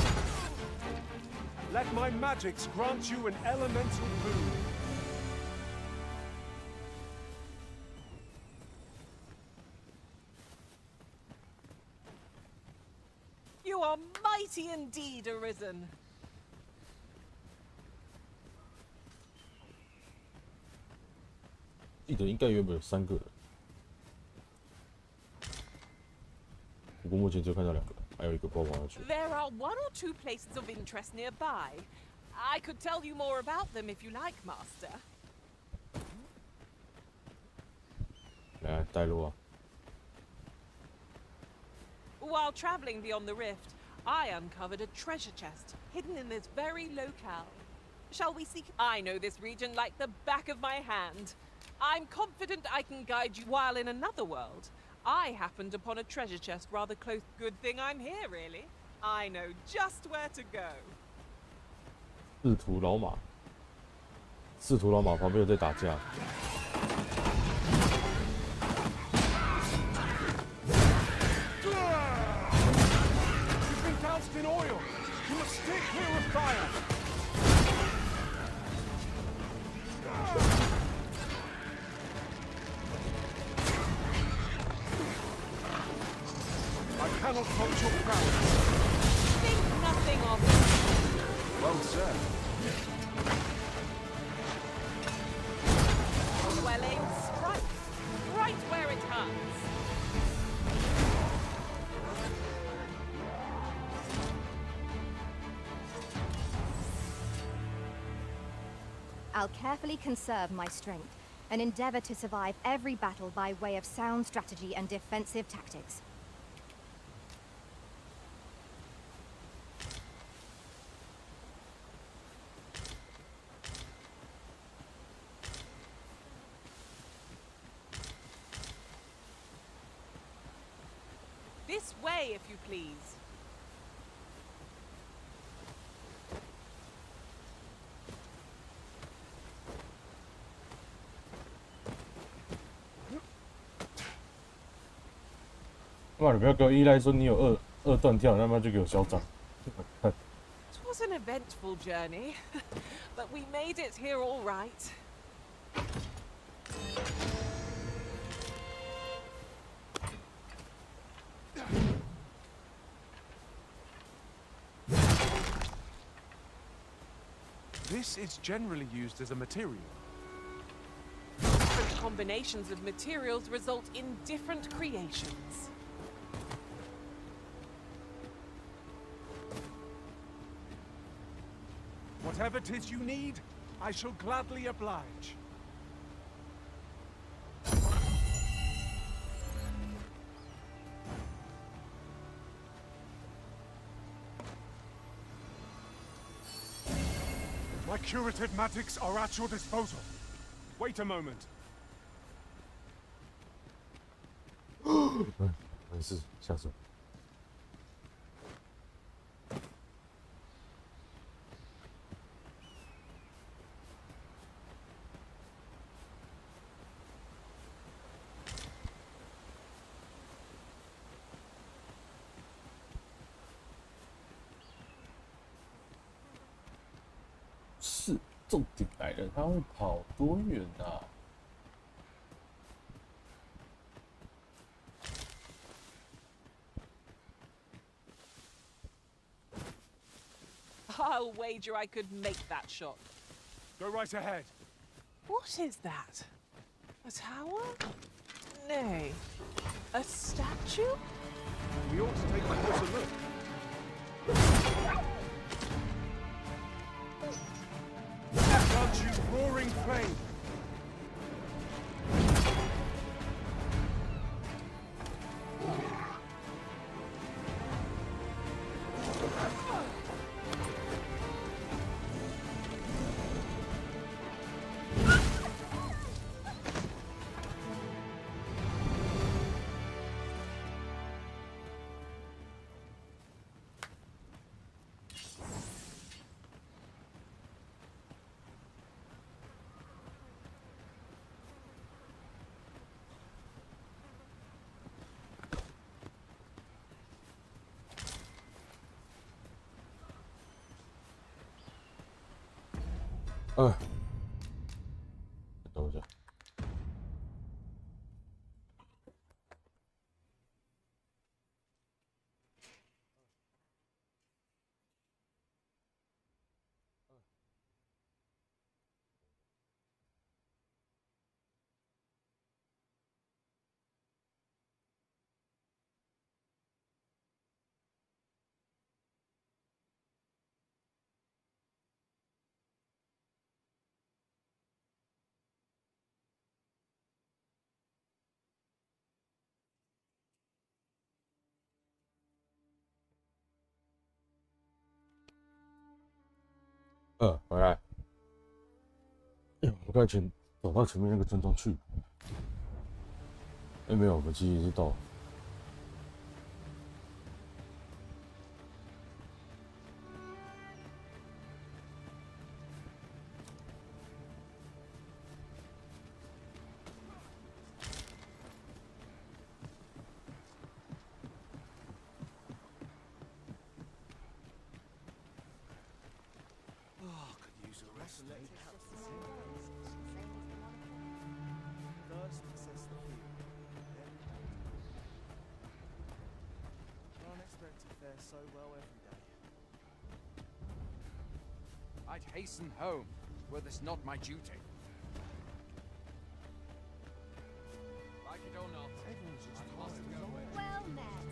Let my magics grant you an elemental boon. You are mighty indeed, Arisen. 记得应该原本有3个人，不过目前只有看到2个，还有一个不知道往哪去。There are 1 or 2 places of interest nearby. I could tell you more about them if you like, Master. 来带路啊！ While traveling beyond the rift, I uncovered a treasure chest hidden in this very locale. Shall we seek? I know this region like the back of my hand. I'm confident I can guide you while in another world. I happened upon a treasure chest rather close. Good thing I'm here, really. I know just where to go. 仕途老马，仕途老马旁边有在打架。 In oil. You must stay clear of fire. I cannot hold your crown. Think nothing of it. Well said. Well aimed strike, right where it hurts. I'll carefully conserve my strength and endeavor to survive every battle by way of sound strategy and defensive tactics. This way, if you please. 妈，你不要给我依赖说你有二段跳，他妈就给我嚣张。It was an eventful journey, but we made it here all right. This is generally used as a material. Different combinations of materials result in different creations. Whatever 'tis you need, I shall gladly oblige. My curative magics are at your disposal. Wait a moment. 没事，下手。是，重点来了，他会跑多远啊？ I'll wager I could make that shot. Go right ahead. What is that? A tower? Nay. A statue? We ought to take a closer look. Aren't you roaring flame?等一下，回来。我刚才走到前面那个村庄去。没有，我们其实已经到了。So well every day. I'd hasten home, were this not my duty. Like it or not, everyone's just must go away. Well met.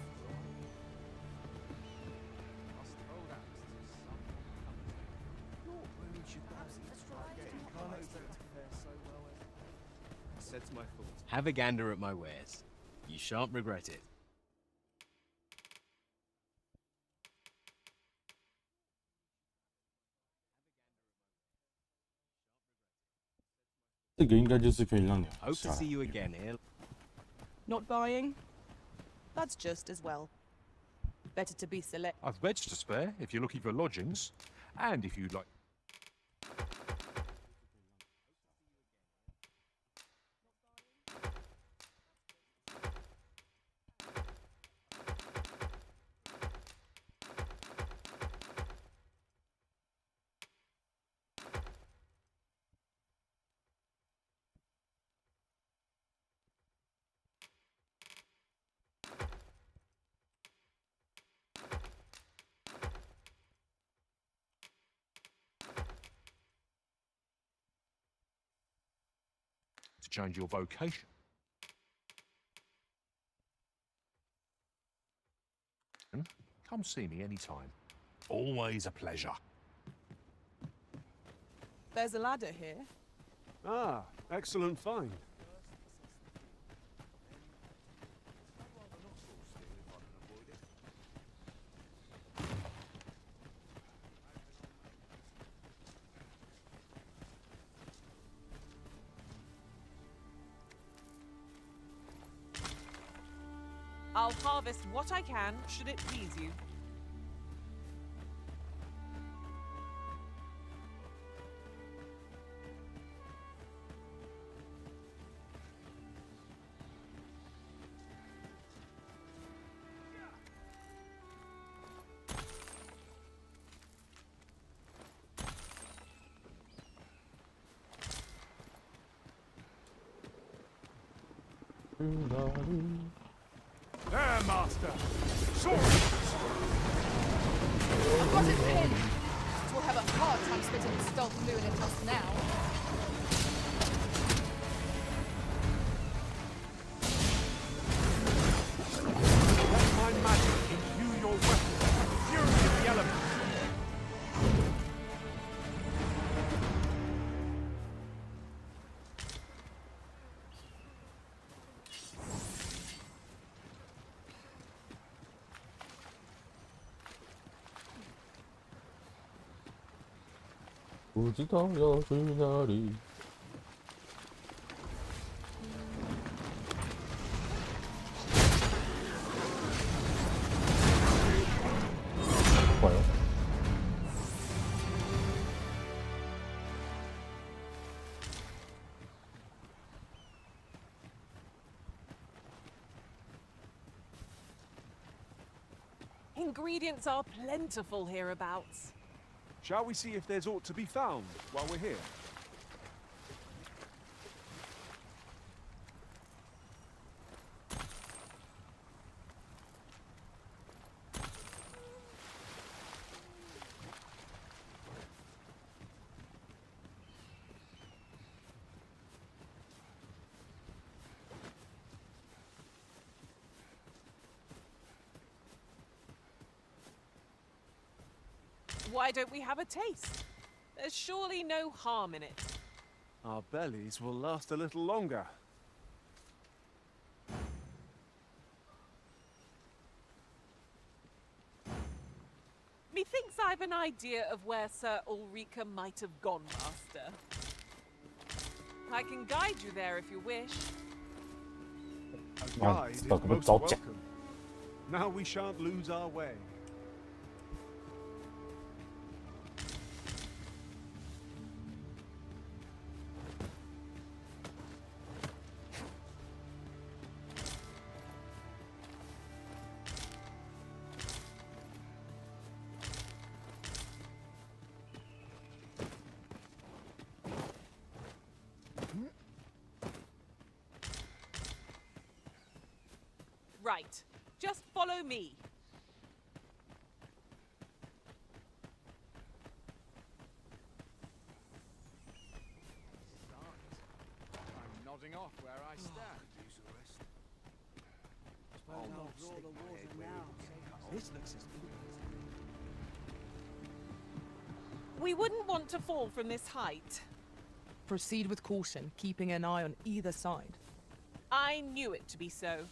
Must hold out to some Not really should can't expect to fare so well every day. Sets my thoughts. Have a gander at my wares. You shan't regret it. 这个应该就是可以让你 Hope to see you again here. Not buying? That's just as well. Better to be select. I've beds to spare if you're looking for lodgings, and if you'd like. To change your vocation. Come see me anytime. Always a pleasure. There's a ladder here. Ah, excellent find. I'll harvest what I can, should it please you. There, master! Sword! I've got it pinned! We'll have a hard time spitting the stealth moon at us now. Let my magic imbue your weapon with the fury of the elements!不知道要去哪里。坏了。Ingredients are plentiful hereabouts. Shall we see if there's aught to be found while we're here? Why don't we have a taste? There's surely no harm in it. Our bellies will last a little longer. Methinks I've an idea of where Sir Ulrika might have gone, Master. I can guide you there if you wish. A guide is most welcome. Now we shan't lose our way. Right. Just follow me. I'm nodding off where I stand. I'll not draw the water now. This looks as good. We wouldn't want to fall from this height. Proceed with caution, keeping an eye on either side. I knew it to be so.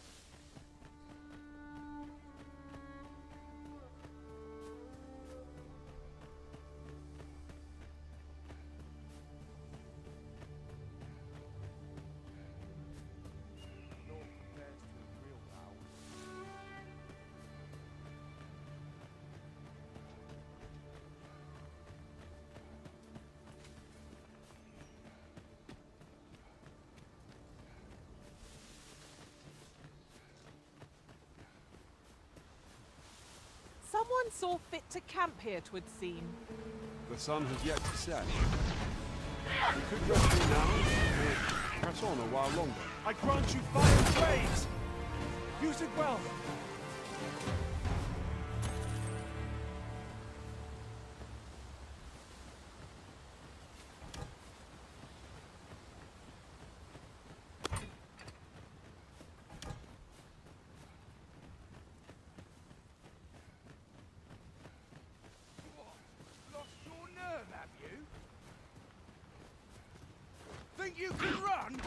Someone saw fit to camp here, 'twould seem. The sun has yet to set. We could rest here now, or press on a while longer. I grant you fire and praise! Use it well! Think you can run?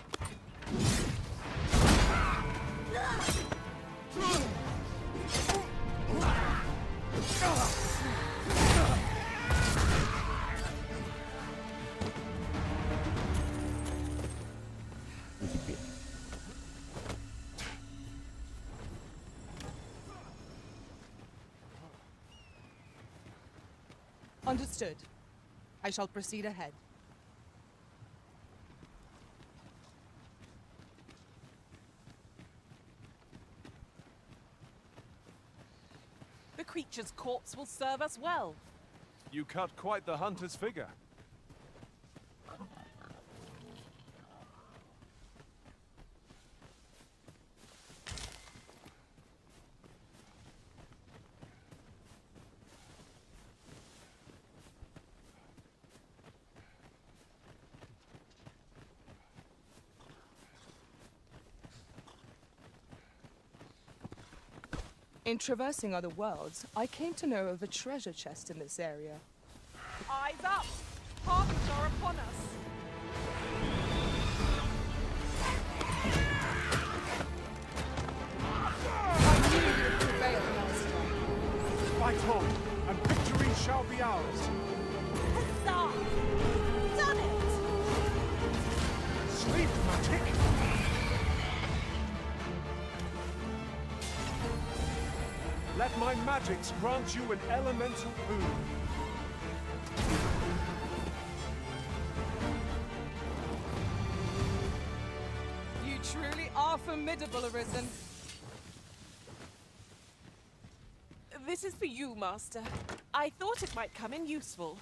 Understood. I shall proceed ahead. The creature's corpse will serve us well. You cut quite the hunter's figure. In traversing other worlds, I came to know of a treasure chest in this area. Eyes up! Parties are upon us! I knew you would prevail, Master. Fight on, and victory shall be ours. Huzzah! Done it! Sleep, magic! Let my magics grant you an elemental boon. You truly are formidable, Arisen. This is for you, Master. I thought it might come in useful.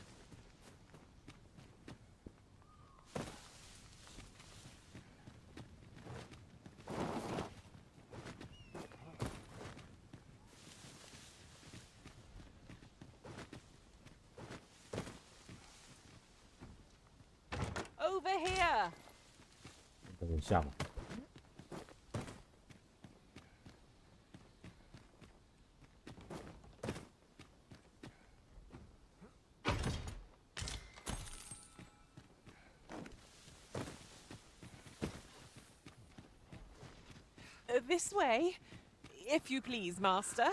Over here. 等一下嘛。This way, if you please, Master.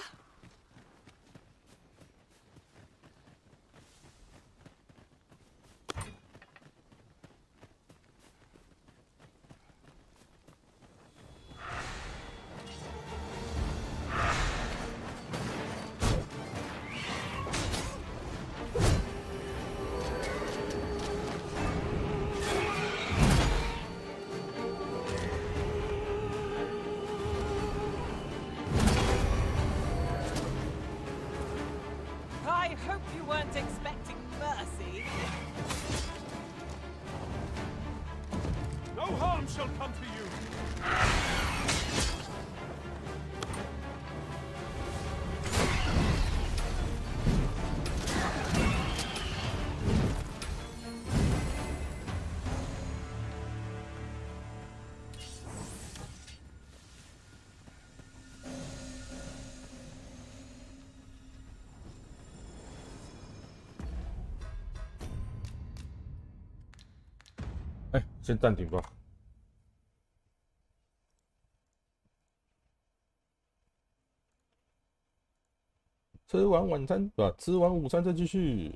hope you weren't expecting mercy. No harm shall come to you. 哎，先暂停吧。吃完晚餐吧，吃完午餐再继续。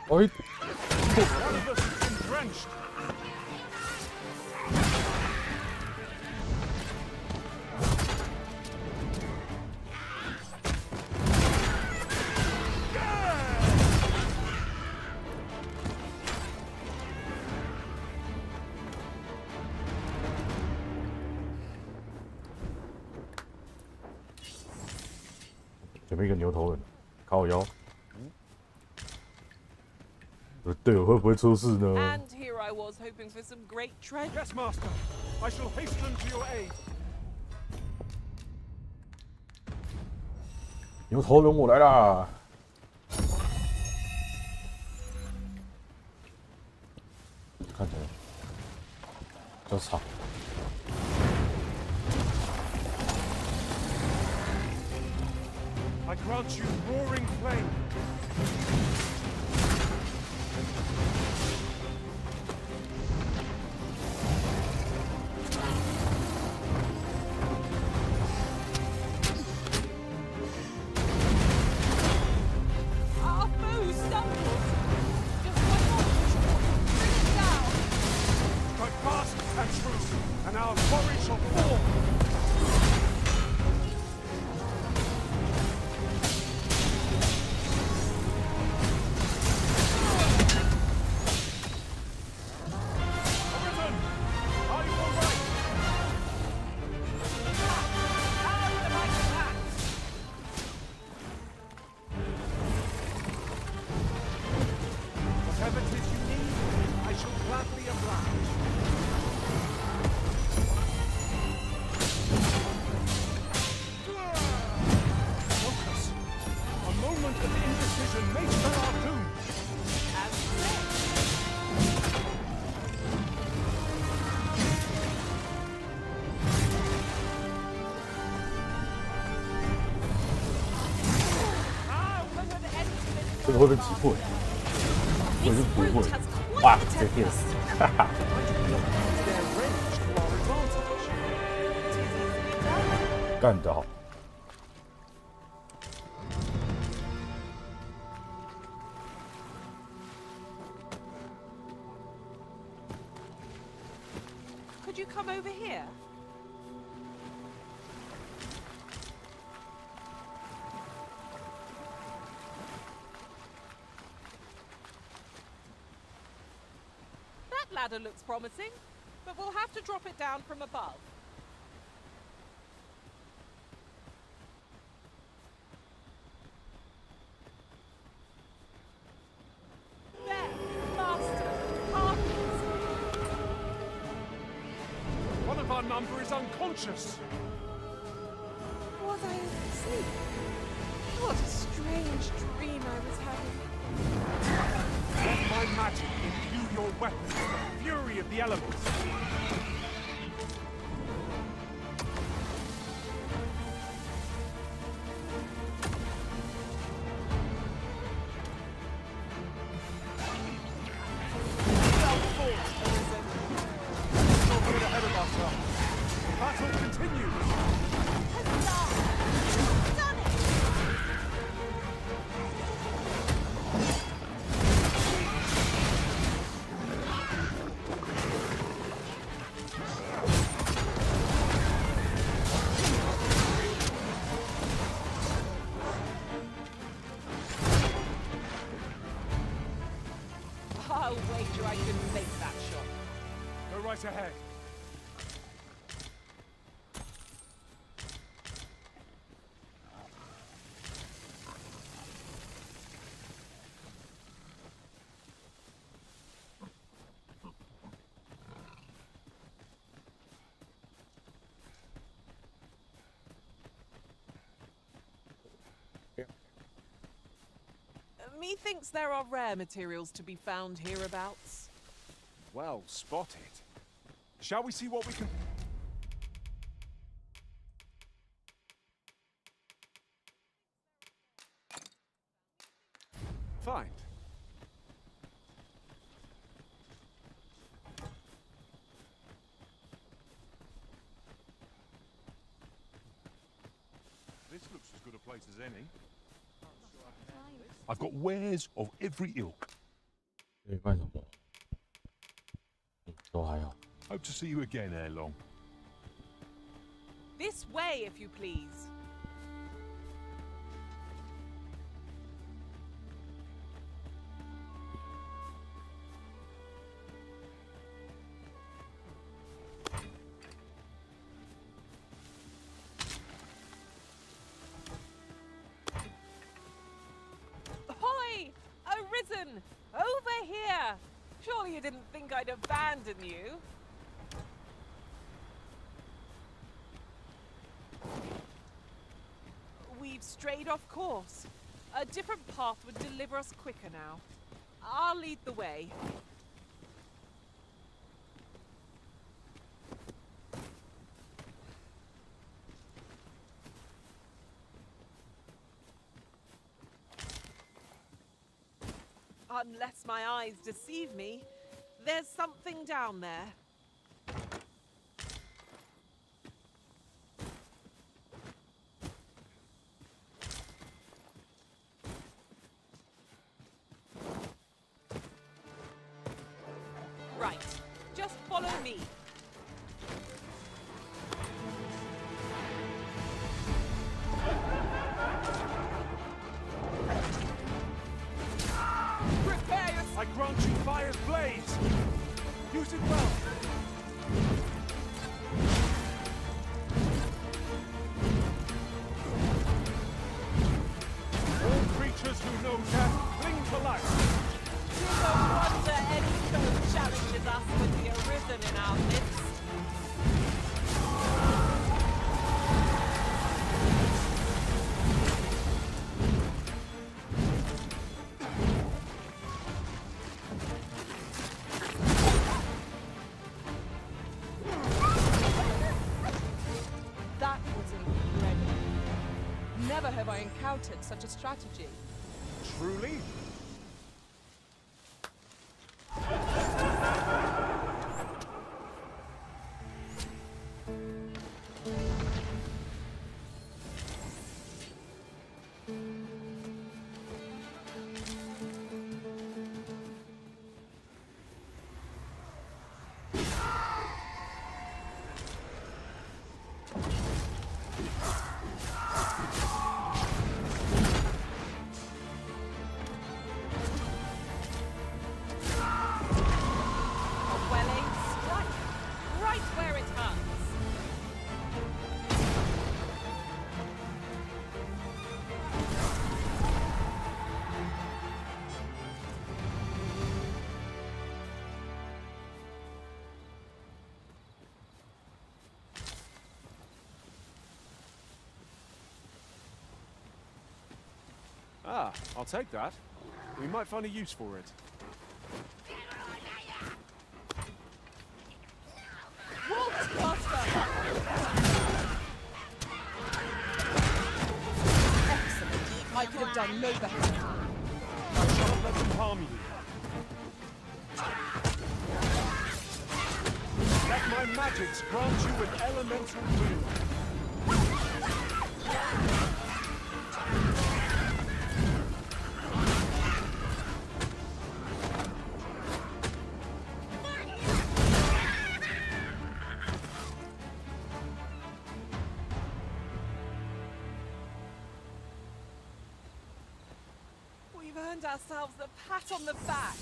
One of us has been drenched.前面一个牛头人，靠我腰。队友会不会出事呢 And here I was hoping for some great treasure. Yes, master. I shall hasten to your aid. 牛头人，我来啦！看起来比较长。 I grant you roaring flame. Our foe stumbles. Just one more push. Bring it down. Strike fast and true, and our quarry shall fall. This 这个会被击破，我是不会。哇，这电死！哈哈。干得好。 Could you come over here? That ladder looks promising, but we'll have to drop it down from above. There, Master, Harkins. One of our number is unconscious. Was I asleep? What a strange dream I was having. Let my magic imbue your weapons with the fury of the elements. Well fought, Arisen. No good ahead of ourselves. The battle continues. Huzzah! Done it! I'll wager I couldn't make that shot. Go right ahead. Methinks there are rare materials to be found hereabouts. Well spotted. Shall we see what we can... find? This looks as good a place as any. I've got wares of every ilk. 可以卖什么？都还好。 Hope to see you again ere long. This way, if you please. Ahoy! Arisen! Over here! Surely you didn't think I'd abandon you? We've strayed off course. A different path would deliver us quicker now. I'll lead the way. Unless my eyes deceive me, there's something down there. Right, just follow me. I grant you fire's blaze! Use it well! All creatures who know death cling to life! No wonder any foe challenges us with the Arisen in our midst. Never have I encountered such a strategy. Truly? Ah, I'll take that. We might find a use for it. Excellent. I could have done no better. I shan't let them harm you. Let my magics grant you an elemental boon. Earned ourselves a pat on the back.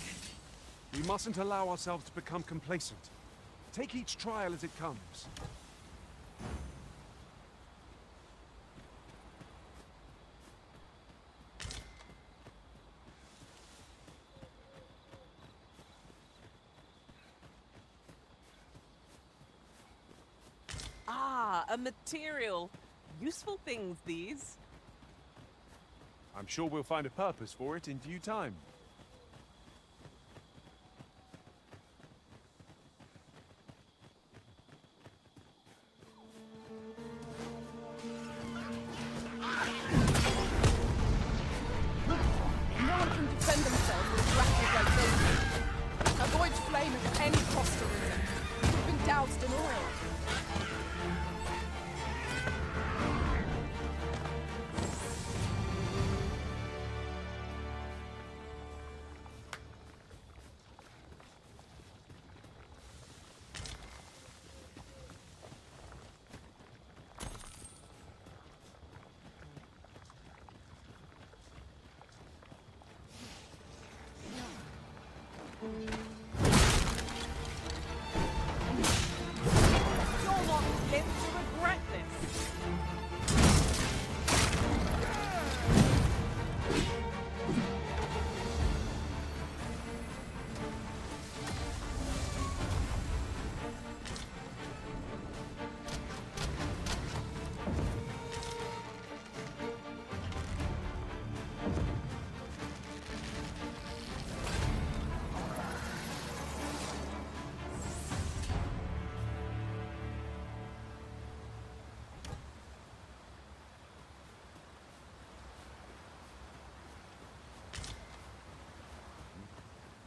We mustn't allow ourselves to become complacent. Take each trial as it comes. Ah, a material. Useful things, these. I'm sure we'll find a purpose for it in due time. No one can defend themselves with grappled like those. Avoid flame at any cost, Arisen. You've been doused in oil.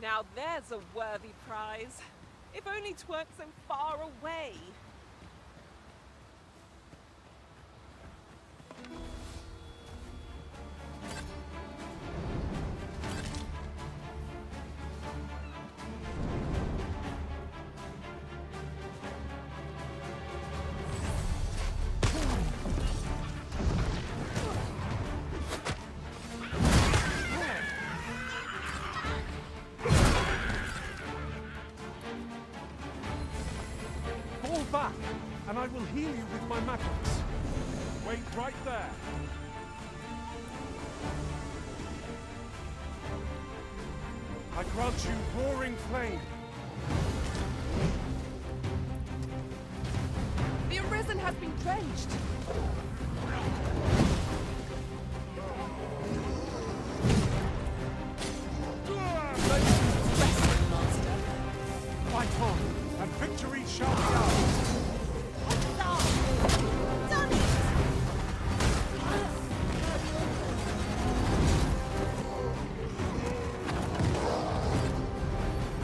Now there's a worthy prize. If only 'tweren't so far away. Back, and I will heal you with my magics. Wait right there. I grant you roaring flame. The Arisen has been drenched. Fight on, and victory shall be ours.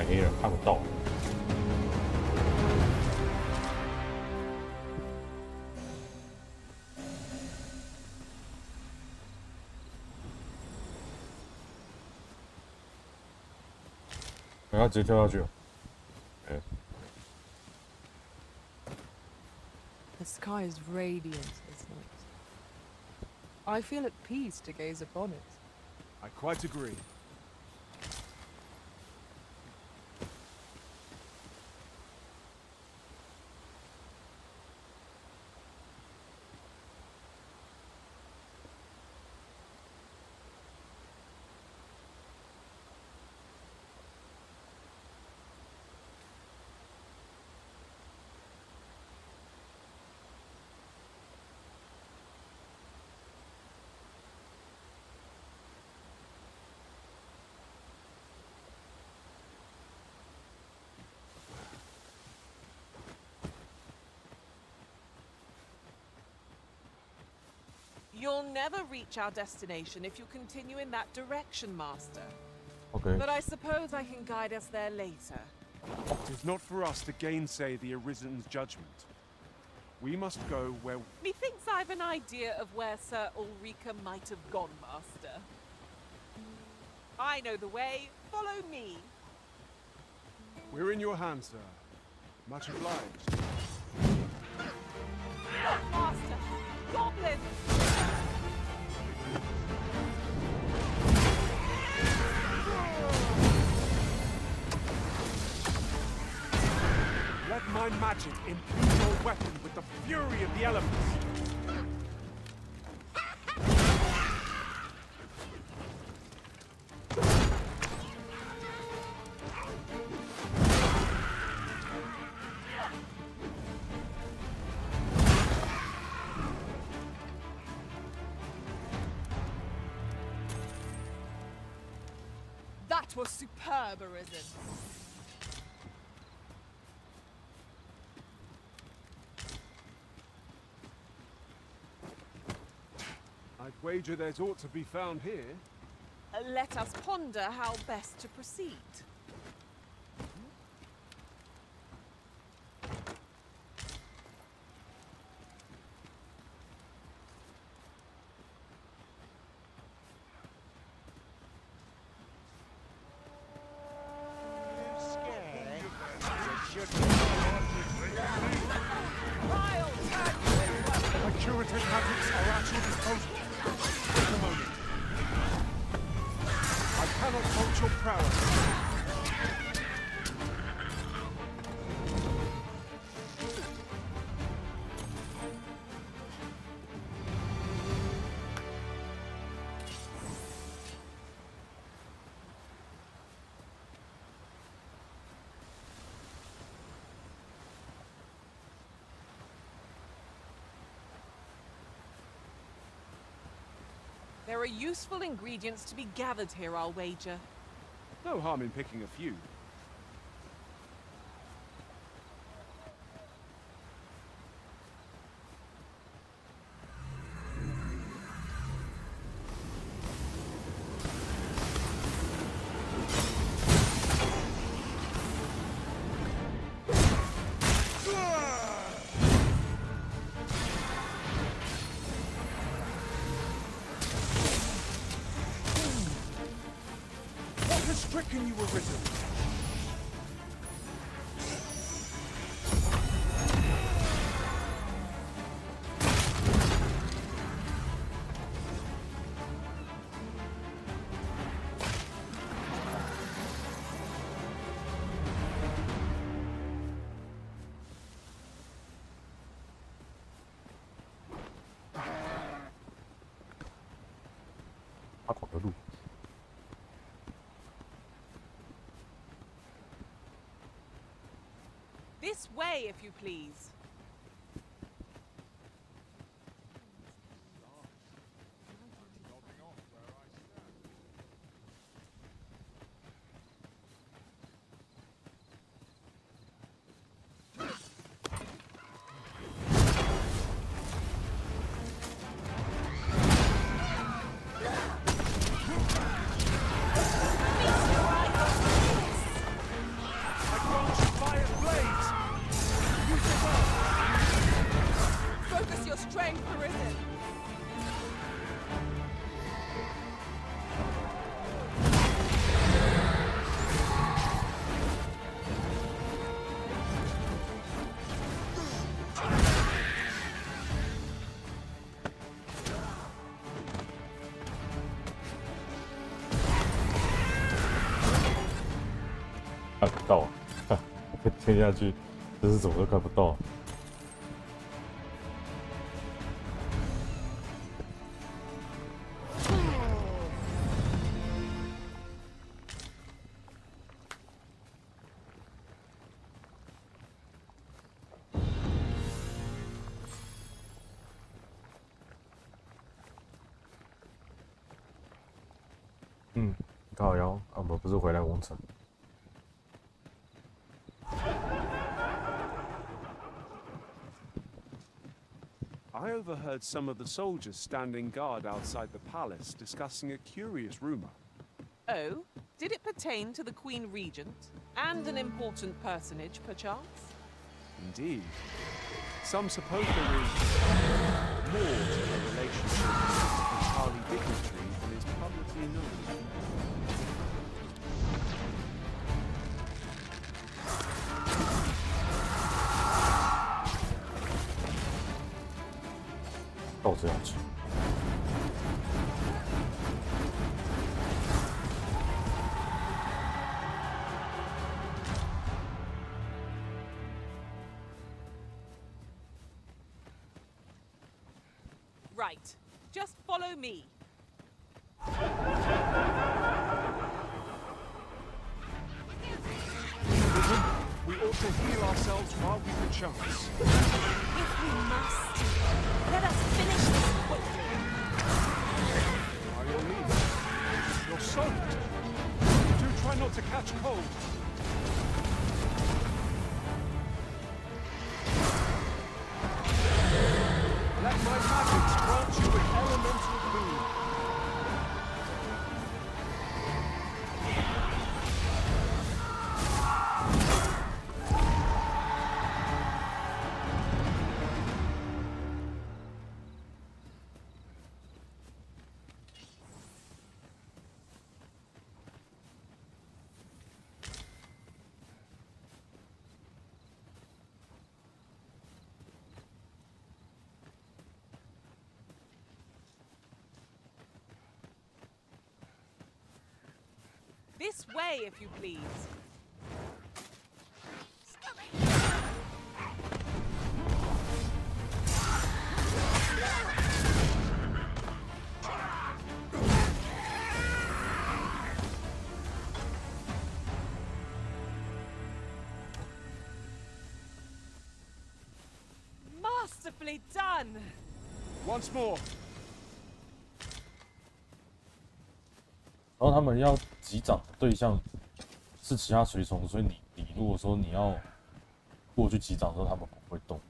黑人看不到。然后直接跳下去了。哎。The sky is radiant this night. I feel at peace to gaze upon it. I quite agree. You'll never reach our destination if you continue in that direction, Master. Okay. But I suppose I can guide us there later. It is not for us to gainsay the Arisen's judgment. We must go where... Methinks I've an idea of where Sir Ulrika might have gone, Master. I know the way. Follow me. We're in your hands, sir. Much obliged. Master! Goblin! Let my magic imbue your weapon with the fury of the elements. That was superb, Arisen. I'd wager there's aught to be found here. Let us ponder how best to proceed. My curative magics are at your disposal. Wait a moment. I cannot fault your prowess. There are useful ingredients to be gathered here, I'll wager. No harm in picking a few. were written. This way, if you please.看不到，贴下去，这是怎么都看不到。靠腰啊，我们不是回来王城。 I overheard some of the soldiers standing guard outside the palace discussing a curious rumor. Oh? Did it pertain to the Queen Regent? And an important personage, perchance? Indeed. Some suppose there is more to the relationship with Charlie dignitary than is publicly known. 到这样去。Right. Just follow me. We ought to heal ourselves while we have a chance. If we must, let us finish this quickly. By your leave. You're soaked. Do try not to catch cold. Let my magics grant you an elemental boon. This way, if you please. Masterfully done! Once more. 然后他们要击掌的对象是其他随从，所以你如果说你要过去击掌的时候，他们不会动。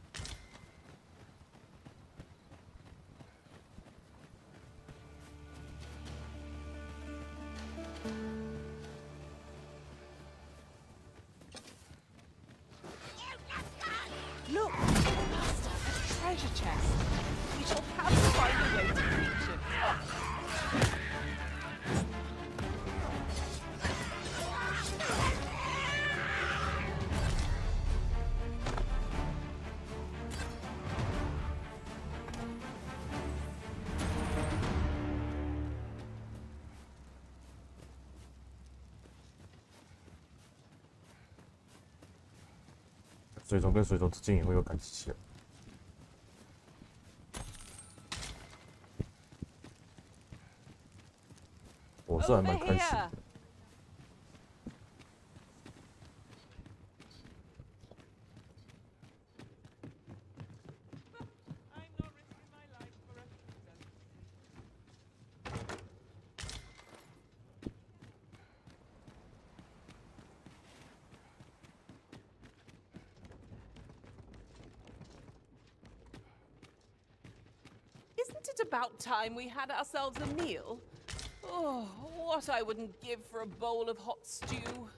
Look, Master, a treasure chest. We shall have to find a way to reach it. 水虫跟水虫之间也会有感情起来。我是还蛮开心的。Isn't it about time we had ourselves a meal? Oh, what I wouldn't give for a bowl of hot stew.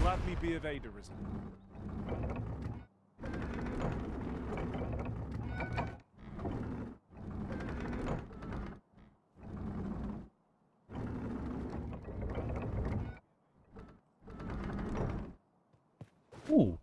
Gladly be of aid, Arisen. Ooh.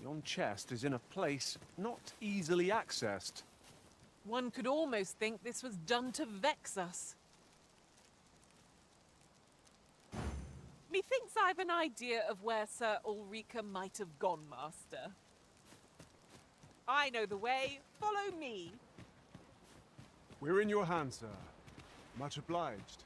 Yon chest is in a place not easily accessed. One could almost think this was done to vex us. Methinks I've an idea of where Sir Ulrika might have gone, Master. I know the way. Follow me. We're in your hands, sir. Much obliged.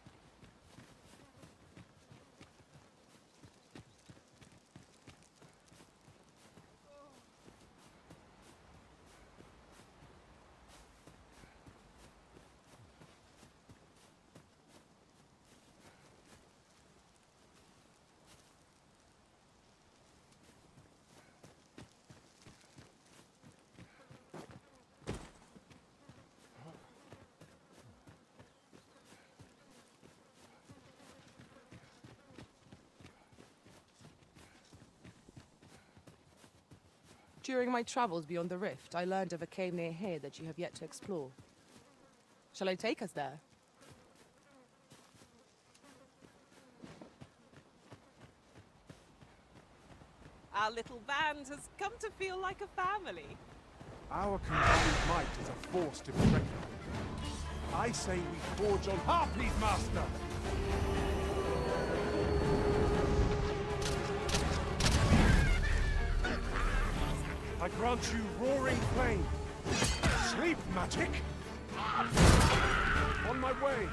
During my travels beyond the rift, I learned of a cave near here that you have yet to explore. Shall I take us there? Our little band has come to feel like a family. Our combined might is a force to be reckoned with. I say we forge on. Please, Master! I grant you roaring flame. Sleep, magic! On my way!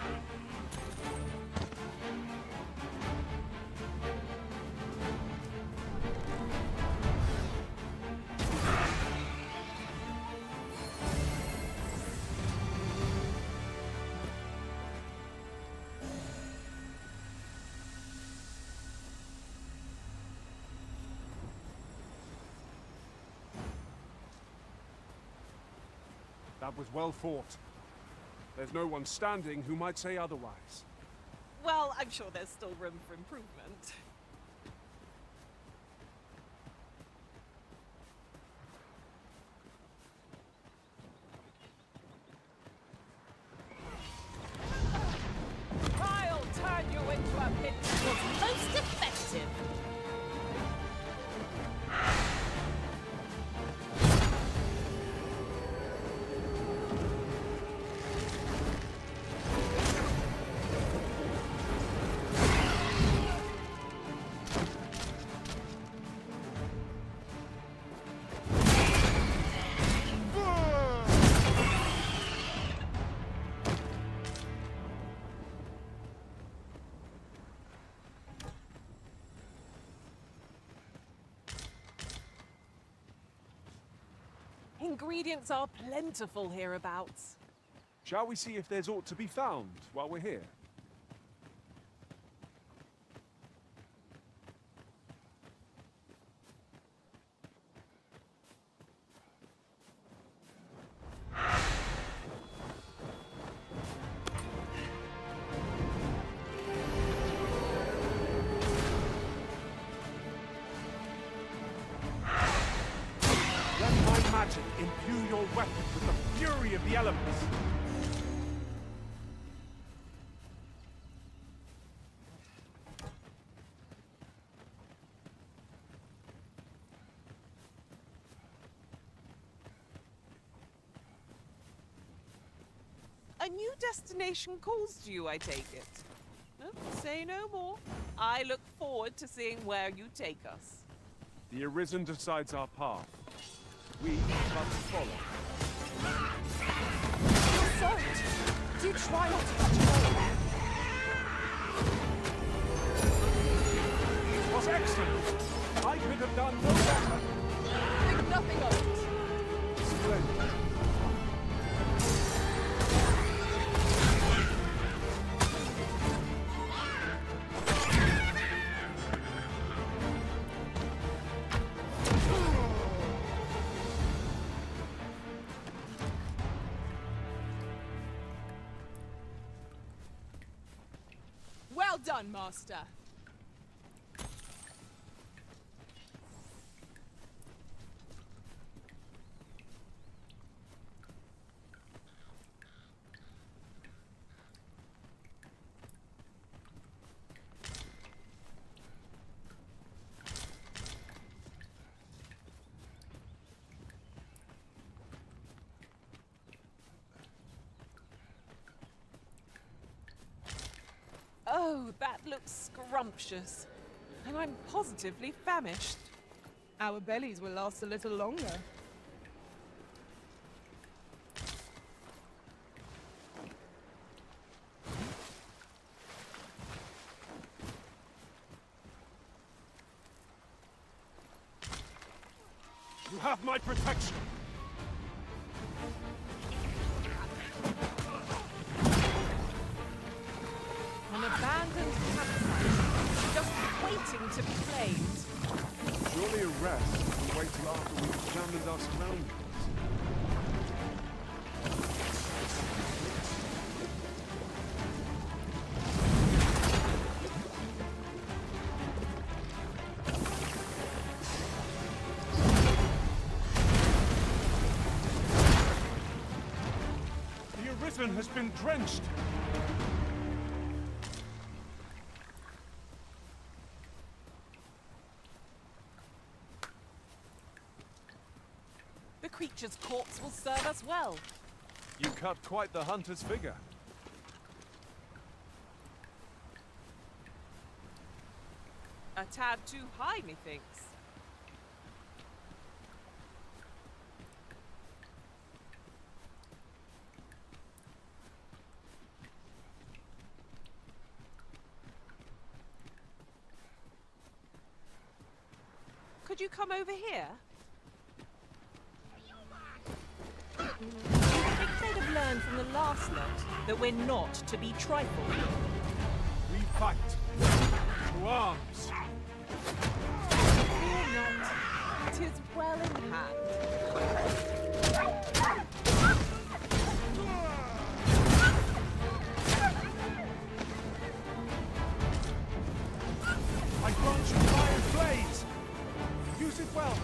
That was well fought. There's no one standing who might say otherwise. Well, I'm sure there's still room for improvement. ingredients are plentiful hereabouts. Shall we see if there's aught to be found while we're here? Imbue your weapon with the fury of the elements! A new destination calls to you, I take it. Oh, say no more. I look forward to seeing where you take us. The Arisen decides our path. We must follow. You're soaked. Do try not to touch cold. It was excellent. I could have done no better. Think nothing of it. Splendid. Well done, Master. Oh, that looks scrumptious. And I'm positively famished. Our bellies will last a little longer. You have my protection! An abandoned campsite, just waiting to be claimed. Surely a rest will wait till after we've examined our surroundings. The Arisen has been drenched! The creature's corpse will serve us well. You cut quite the hunter's figure. A tad too high, methinks. Could you come over here? I think they'd have learned from the last lot that we're not to be trifled. We fight. To arms. Fear not. 'Tis well in hand. I grant you fire blades. Use it well.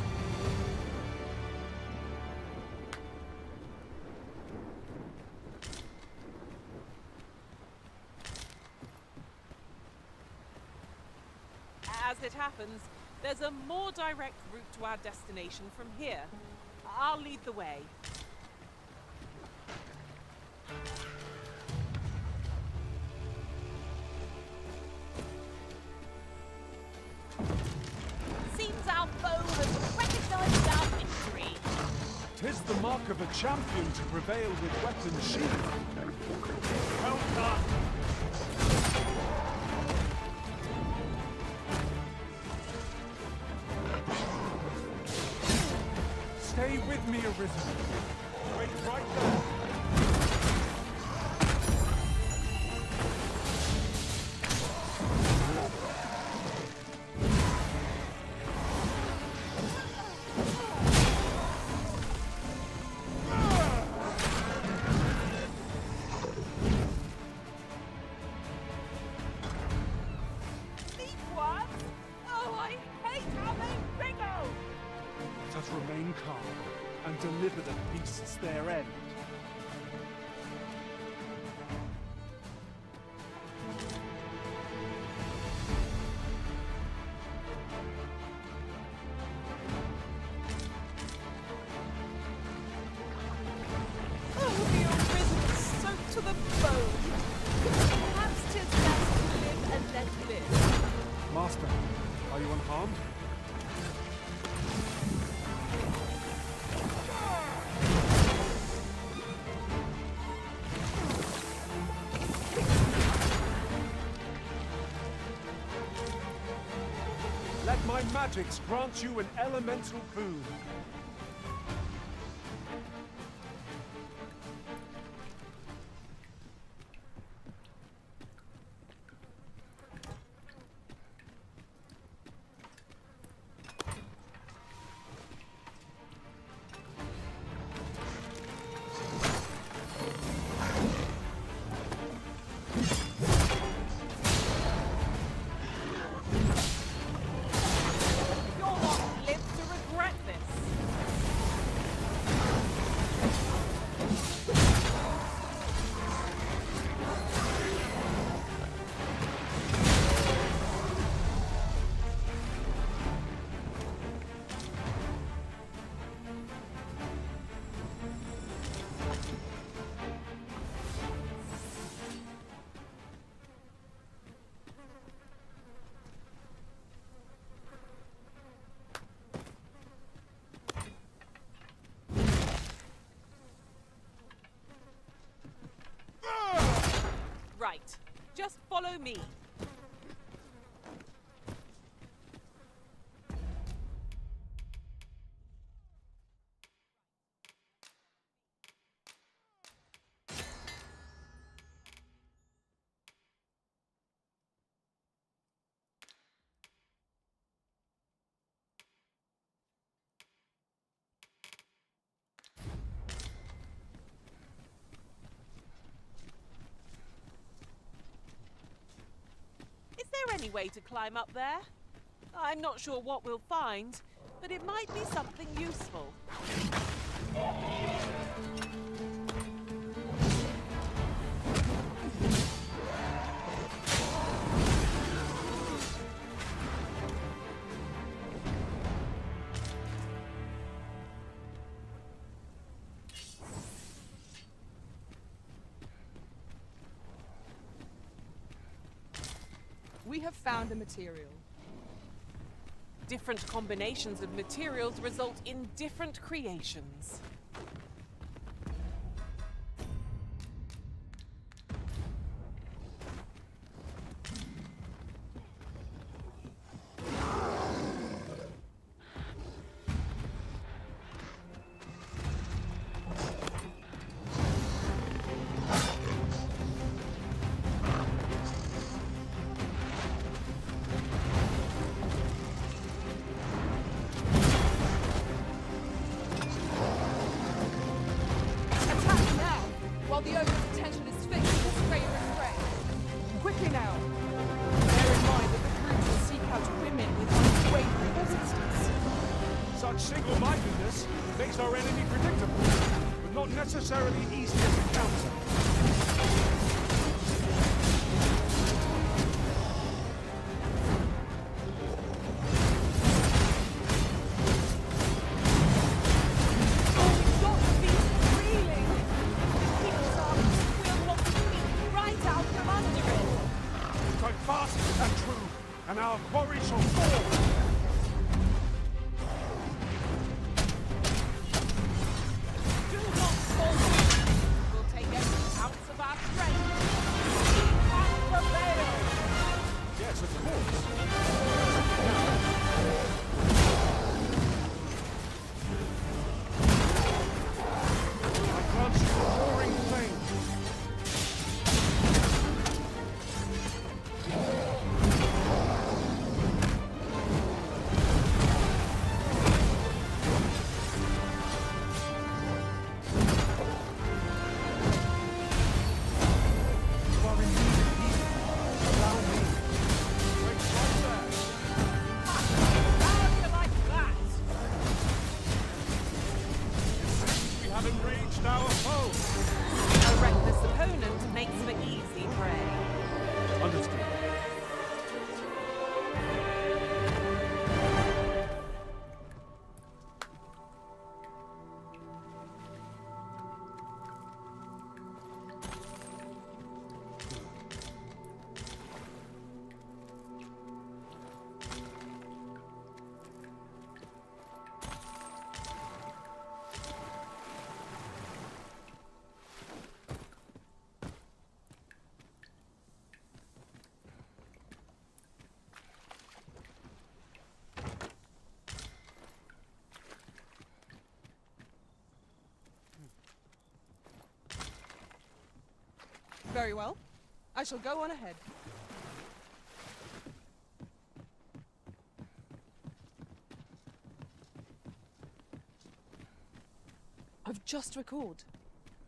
As it happens, there's a more direct route to our destination from here. I'll lead the way. Seems our foe has recognized our victory. 'Tis the mark of a champion to prevail with weapons sheathed. Well done. Stay with me, Arisen. deliver the beasts their end. Master, are you unharmed? Let my magics grant you an elemental boon. Right. Just follow me. Is there any way to climb up there? I'm not sure what we'll find, but it might be something useful. We have found a material. Different combinations of materials result in different creations. The ogre's attention is fixed on this prey and prey. Quickly now! Bear in mind that the group will seek out women with unwavering resistance. Such single-mindedness makes our enemy predictable, but not necessarily easy to encounter. And our quarry shall fall! Do not fall! We'll take every ounce of our strength and prevail! Yes, of course. I grant you a roaring flame. Very well. I shall go on ahead. I've just recalled.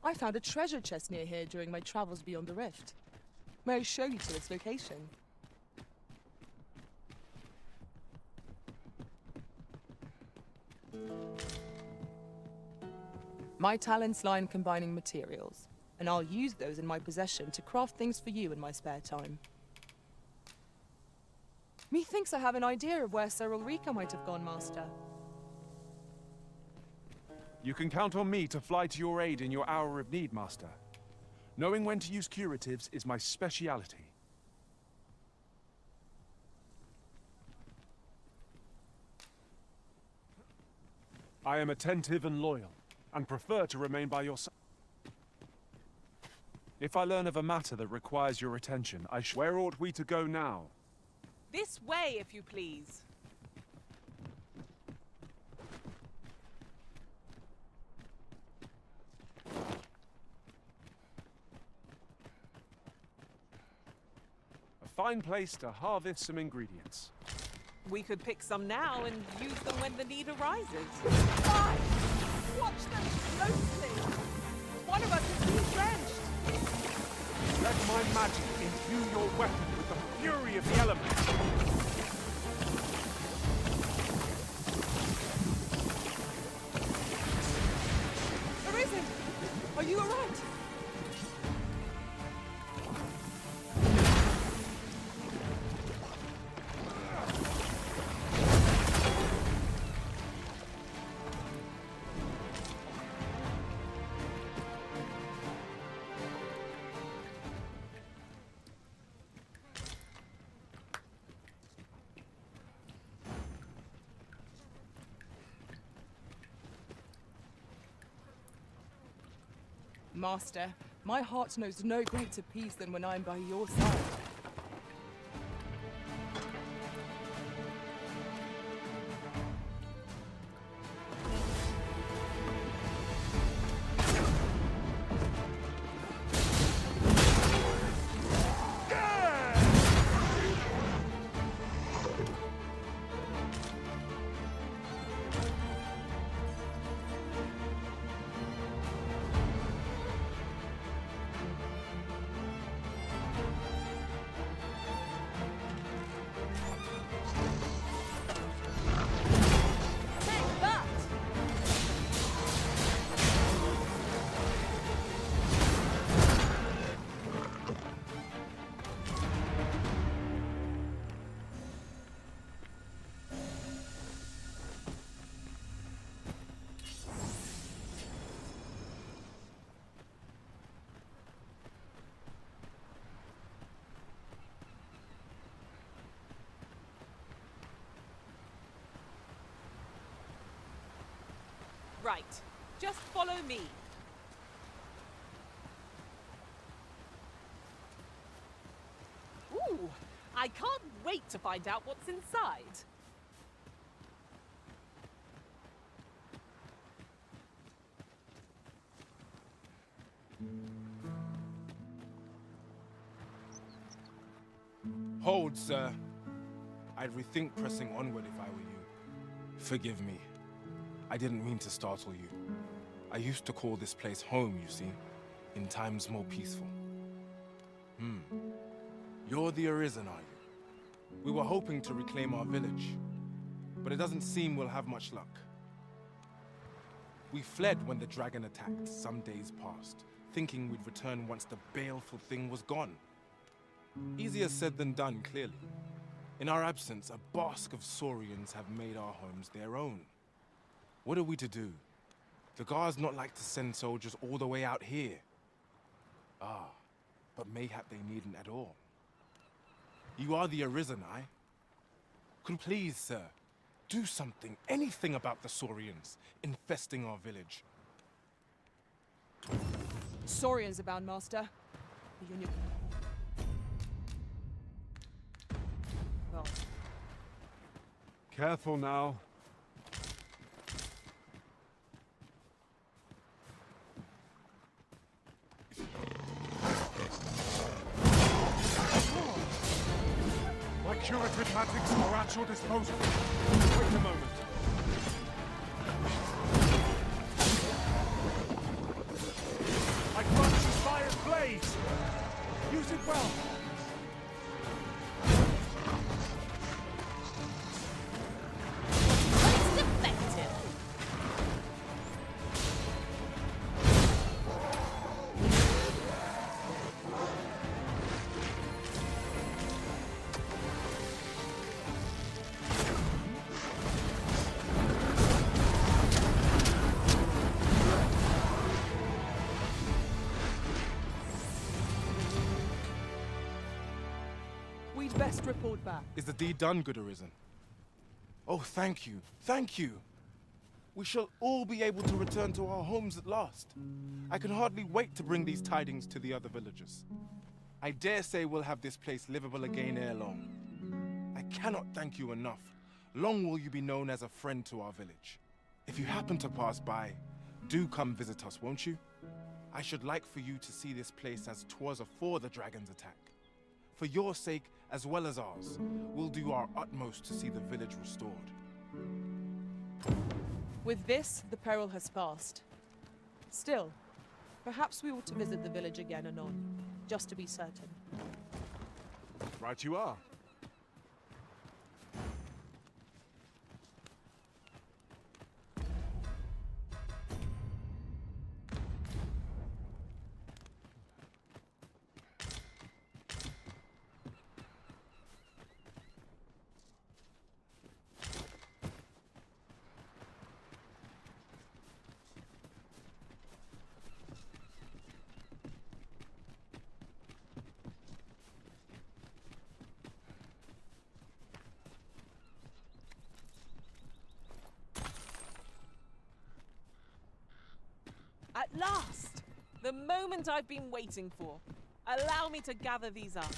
I found a treasure chest near here during my travels beyond the rift. May I show you to its location? My talents lie in combining materials, and I'll use those in my possession to craft things for you in my spare time. Methinks I have an idea of where Sir Ulrika might have gone, Master. You can count on me to fly to your aid in your hour of need, Master. Knowing when to use curatives is my speciality. I am attentive and loyal, and prefer to remain by your side. If I learn of a matter that requires your attention, Where ought we to go now? This way, if you please. A fine place to harvest some ingredients. We could pick some now and use them when the need arises. Fine! Watch them closely! One of us is being drenched! Let my magic imbue your weapon with the fury of the elements. Arisen! Are you alright? Master, my heart knows no greater peace than when I'm by your side. Right. Just follow me. Ooh, I can't wait to find out what's inside. Hold, sir. I'd rethink pressing onward if I were you. Forgive me. I didn't mean to startle you. I used to call this place home, you see, in times more peaceful. You're the Arisen, are you? We were hoping to reclaim our village, but it doesn't seem we'll have much luck. We fled when the dragon attacked some days past, thinking we'd return once the baleful thing was gone. Easier said than done, clearly. In our absence, a bask of Saurians have made our homes their own. What are we to do? The guards not like to send soldiers all the way out here. Ah, but mayhap they needn't at all. You are the Arisen, aye? Could please, sir, do something, anything about the Saurians infesting our village. Saurians abound, Master. Well. Careful now. Pragmatics are at your disposal. Wait a moment. I grant you fire's blades. Use it well. It's effective. We'd best report back. Is the deed done, good Arisen? Oh, thank you. Thank you. We shall all be able to return to our homes at last. I can hardly wait to bring these tidings to the other villagers. I dare say we'll have this place livable again ere long. I cannot thank you enough. Long will you be known as a friend to our village. If you happen to pass by, do come visit us, won't you? I should like for you to see this place as 'twas afore the dragon's attack. For your sake, as well as ours, we'll do our utmost to see the village restored. With this, the peril has passed. Still, perhaps we ought to visit the village again anon, just to be certain. Right you are. At last! The moment I've been waiting for. Allow me to gather these up.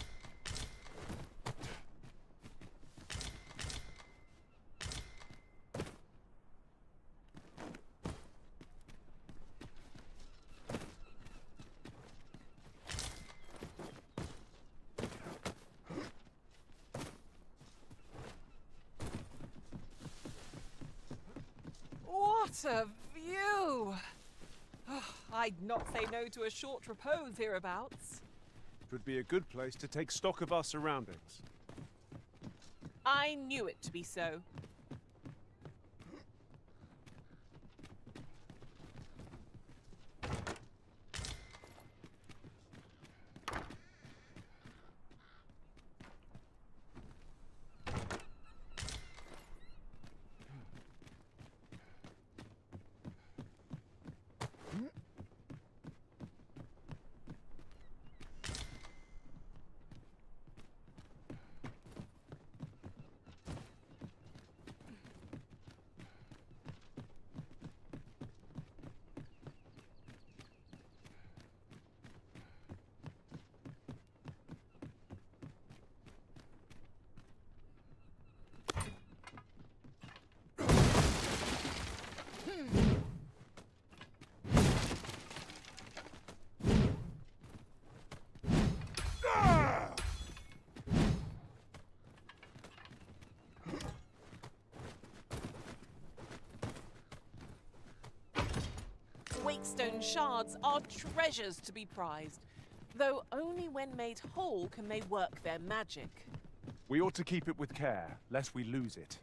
What a view! I'd not say no to a short repose hereabouts. It would be a good place to take stock of our surroundings. I knew it to be so. Wakestone shards are treasures to be prized, though only when made whole can they work their magic. We ought to keep it with care, lest we lose it.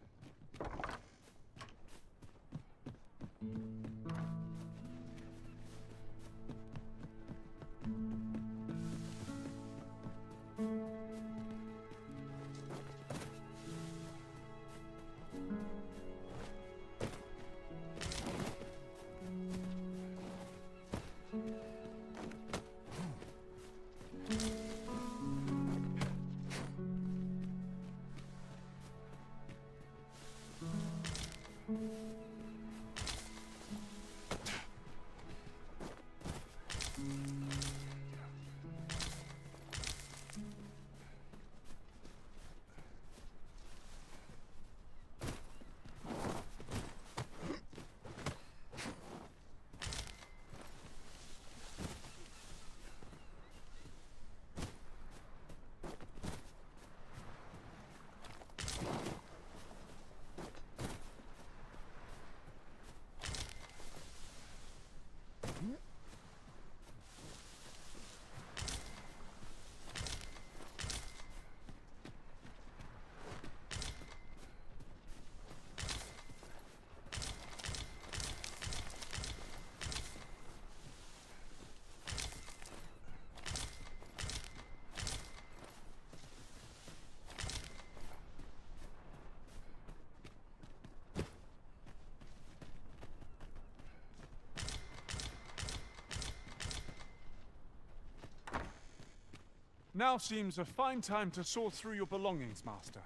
Now seems a fine time to sort through your belongings, Master.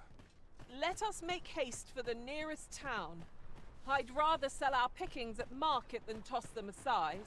Let us make haste for the nearest town. I'd rather sell our pickings at market than toss them aside.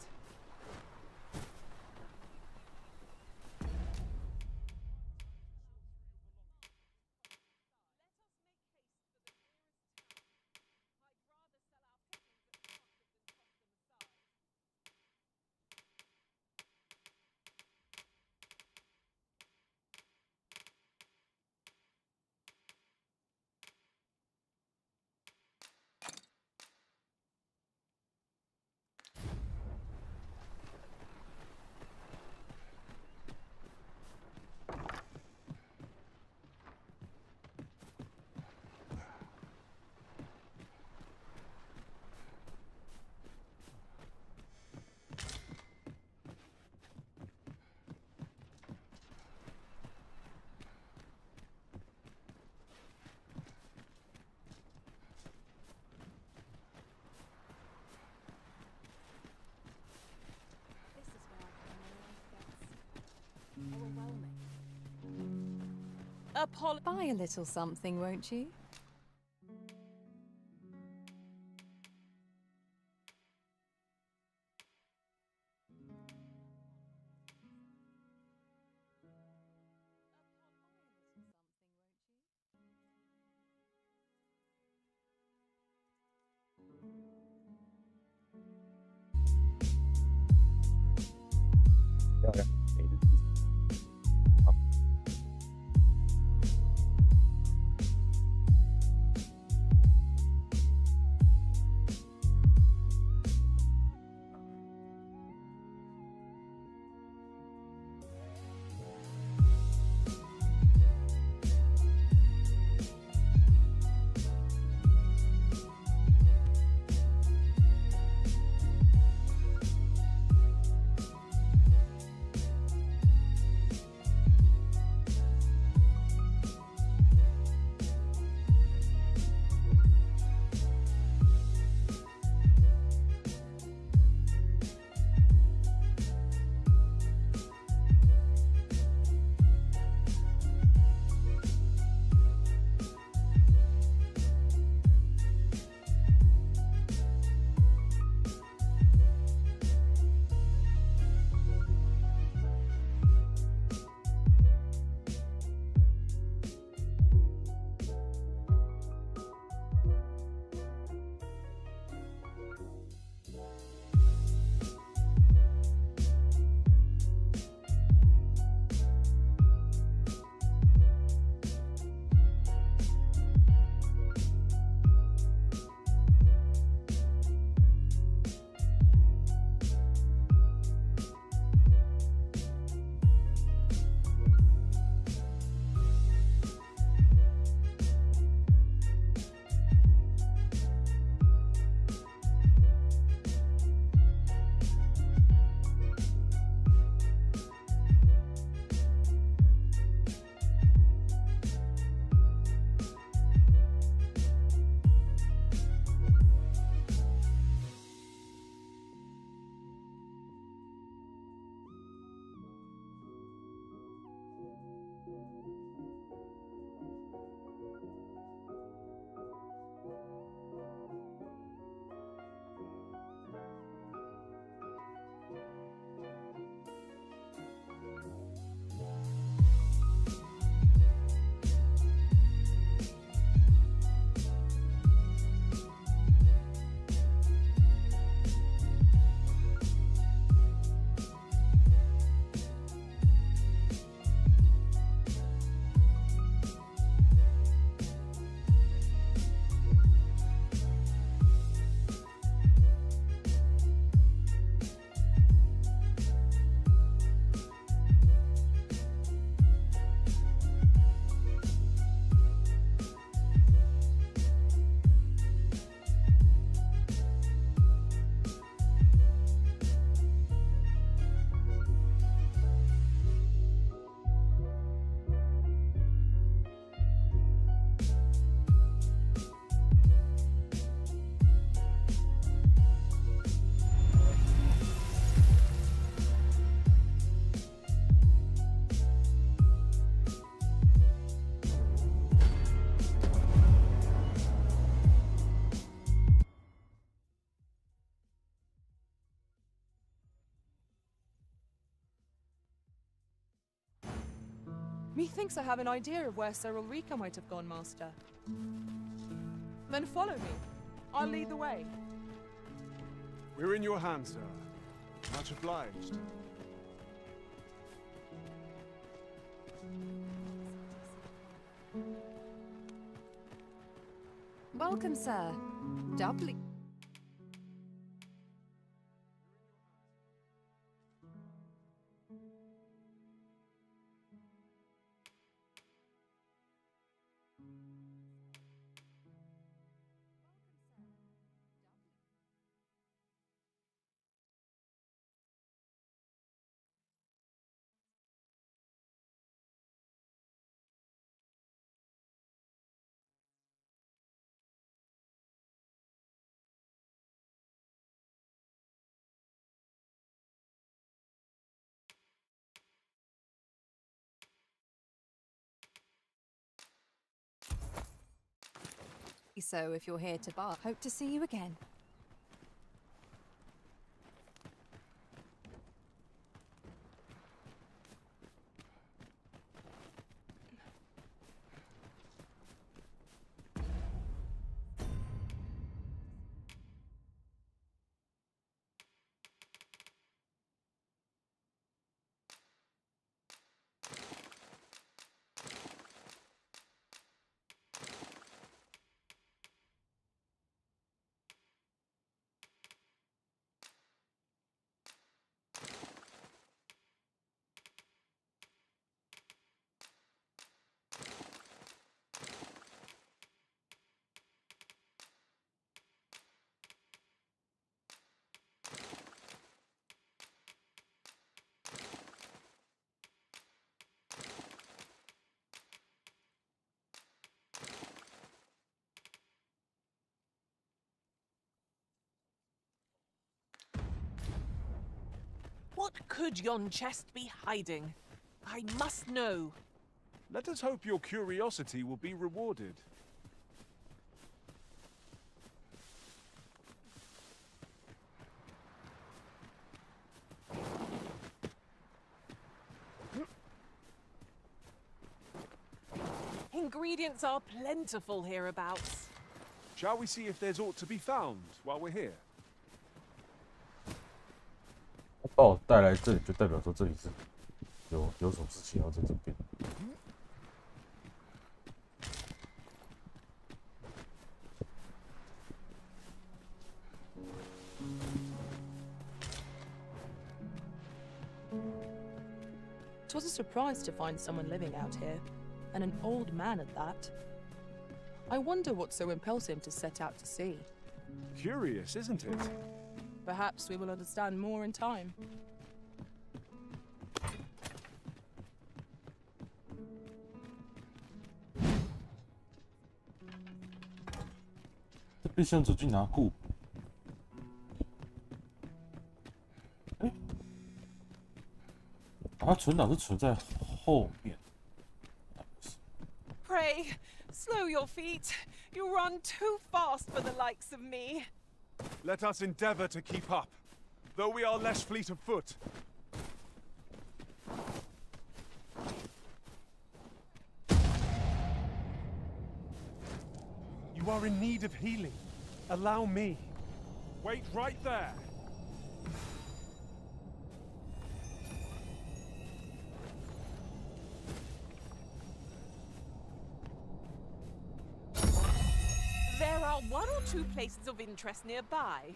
Buy a little something, won't you? Methinks I have an idea of where Sir Ulrika might have gone, Master. Then follow me. I'll lead the way. We're in your hands, sir. Much obliged. Welcome, sir. Doubly. So if you're here to bar, hope to see you again. What could yon chest be hiding? I must know. Let us hope your curiosity will be rewarded. Ingredients are plentiful hereabouts. Shall we see if there's aught to be found while we're here? 把我带来这里，就代表说这里是有什么事情要在这边。'Twas a surprise to find someone living out here, and an old man at that. I wonder what so impels him to set out to sea. Curious, isn't it? Perhaps we will understand more in time. 这边想走进哪库？哎，它存档是存在后面。Pray, slow your feet. You run too fast for the likes of me. Let us endeavor to keep up, though we are less fleet of foot. You are in need of healing. Allow me. Wait right there. There are one or two places of interest nearby.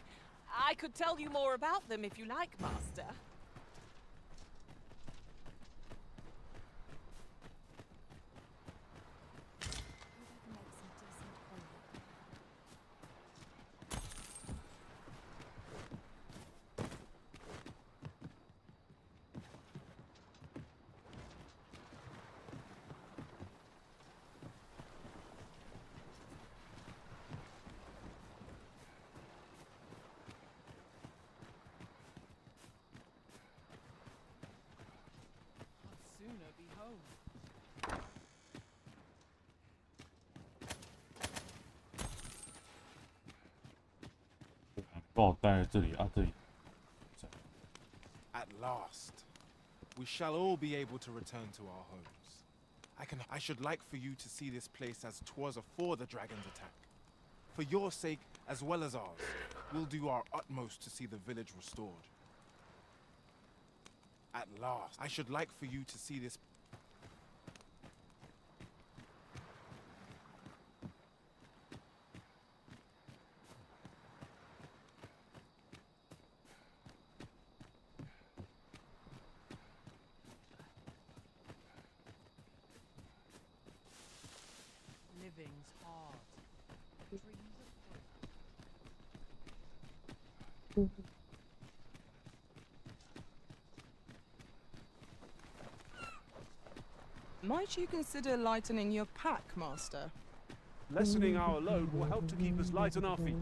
I could tell you more about them if you like, Master. home. 把我带来这里啊，这里。At last, we shall all be able to return to our homes. I should like for you to see this place as 'twas afore the dragon's attack. For your sake, as well as ours, we'll do our utmost to see the village restored. At last, I should like for you to see this. Living's hard. Dreams of Might you consider lightening your pack, Master? Lessening our load will help to keep us light on our feet.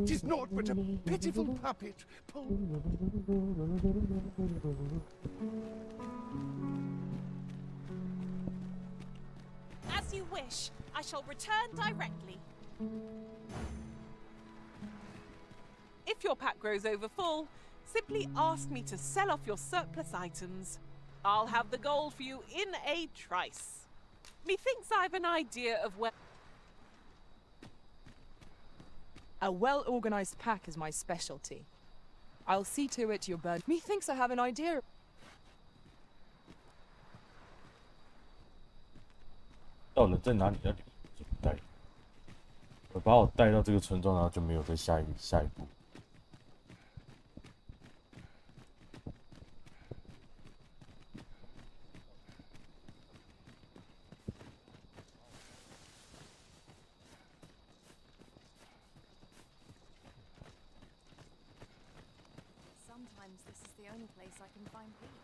Tis naught but a pitiful puppet. As you wish. I shall return directly. If your pack grows over full, simply ask me to sell off your surplus items. I'll have the gold for you in a trice. Methinks I've an idea of where... A well-organized pack is my specialty. I'll see to it you're burnt. Methinks I have an idea.到人在哪里要怎么带？把我带到这个村庄，然后就没有再下一步。Sometimes this is the only place I can find peace.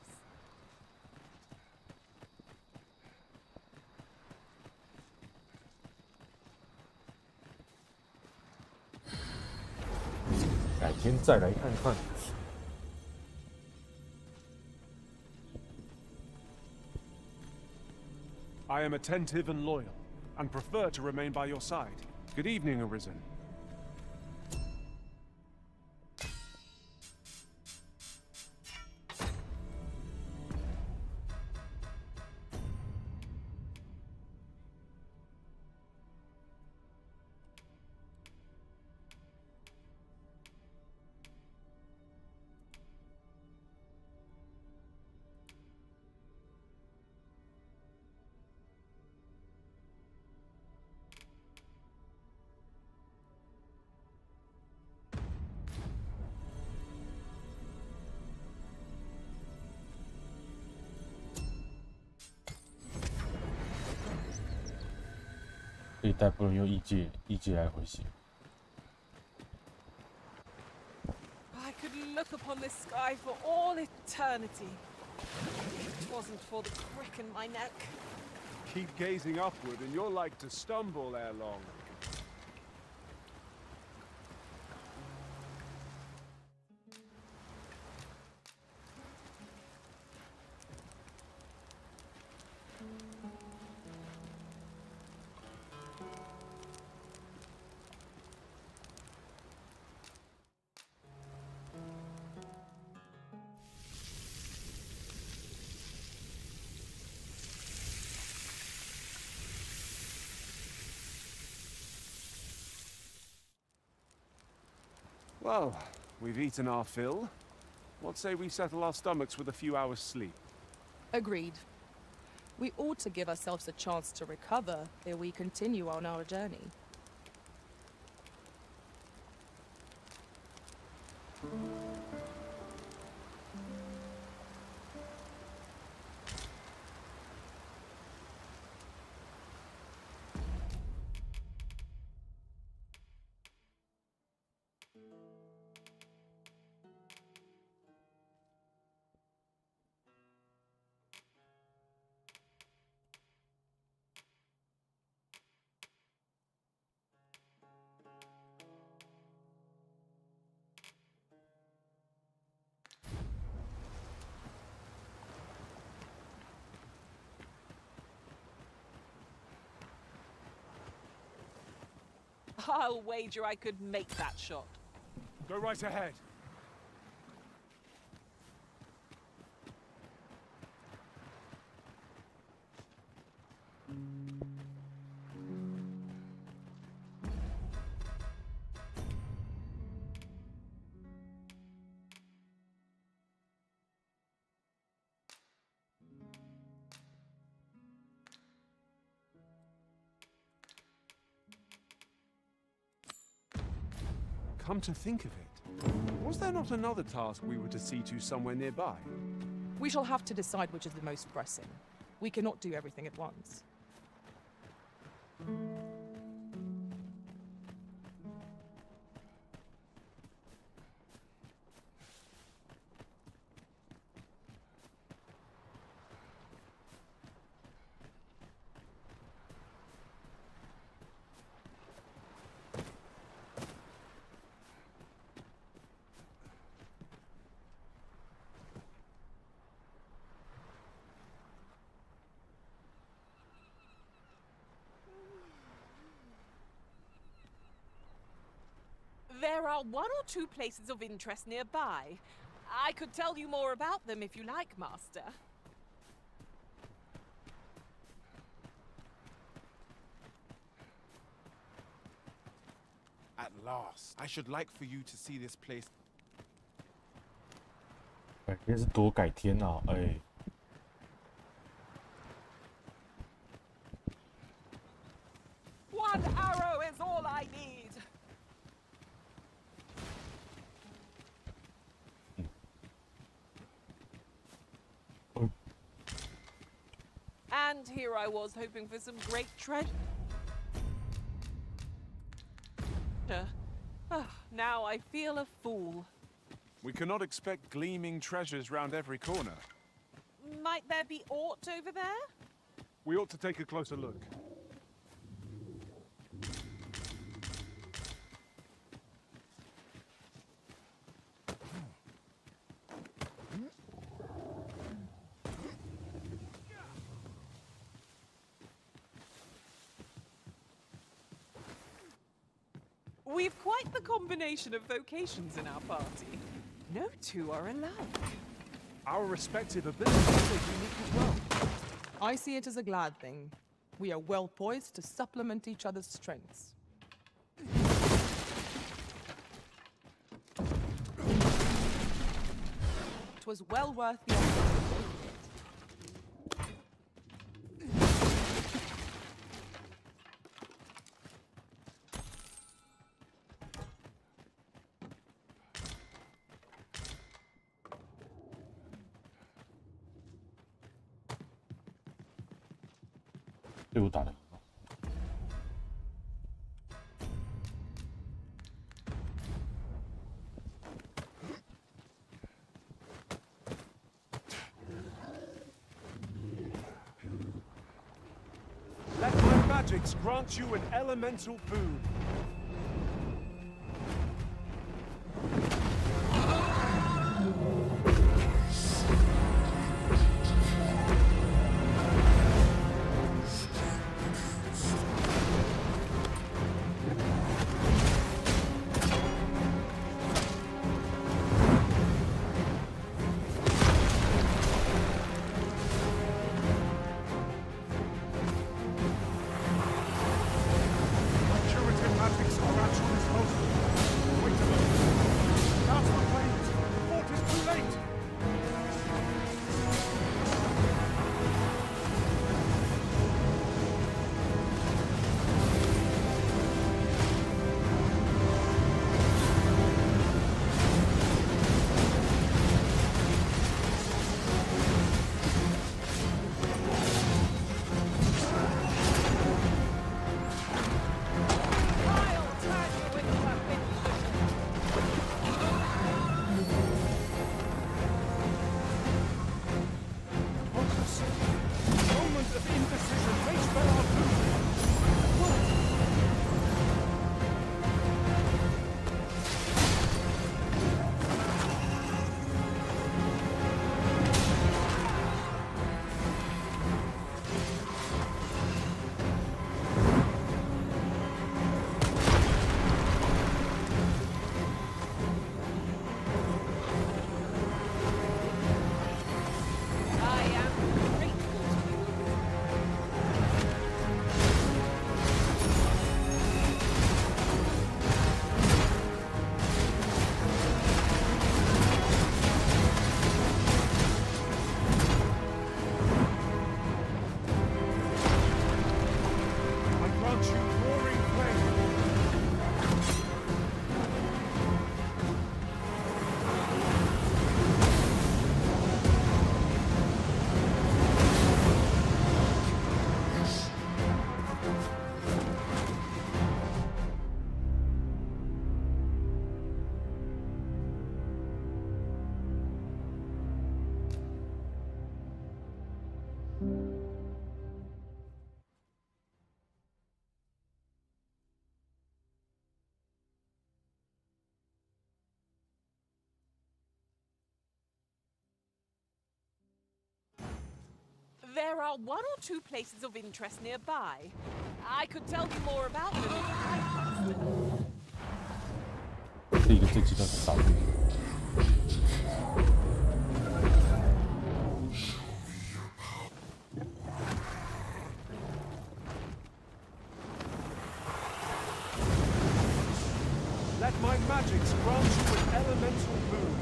I am attentive and loyal, and prefer to remain by your side. Good evening, Arisen.这一代不能用异界来回形。I could look upon this sky for all eternity. If it wasn't for the crick in my neck. Keep gazing upward and you're like to stumble ere long. Well, we've eaten our fill. What say we settle our stomachs with a few hours' sleep? Agreed. We ought to give ourselves a chance to recover ere we continue on our journey. I'll wager I could make that shot. Go right ahead. Come to think of it, was there not another task we were to see to somewhere nearby? We shall have to decide which is the most pressing. We cannot do everything at once. There are one or two places of interest nearby. I could tell you more about them if you like, Master. At last. I should like for you to see this place. 改天是多改天啊，哎。One arrow is all I need. And here I was hoping for some great treasure. Now I feel a fool. We cannot expect gleaming treasures round every corner. Might there be aught over there? We ought to take a closer look. We've quite the combination of vocations in our party. No two are alike. Our respective abilities are unique as well. I see it as a glad thing. We are well poised to supplement each other's strengths. It was well worth the effort. Let my magics grant you an elemental boon. are one or two places of interest nearby. I could tell you more about them if I pressed them. 第一个最极端是啥？ Let my magics grant you an elemental boon.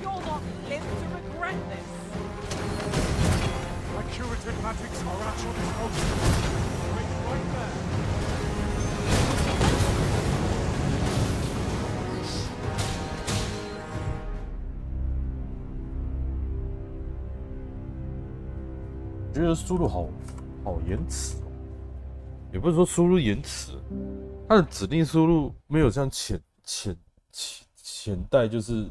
You'll not live to regret this. My curative magics are at your disposal. Right there. 觉得输入好延迟哦，也不是说输入延迟，它的指令输入没有像前代，就是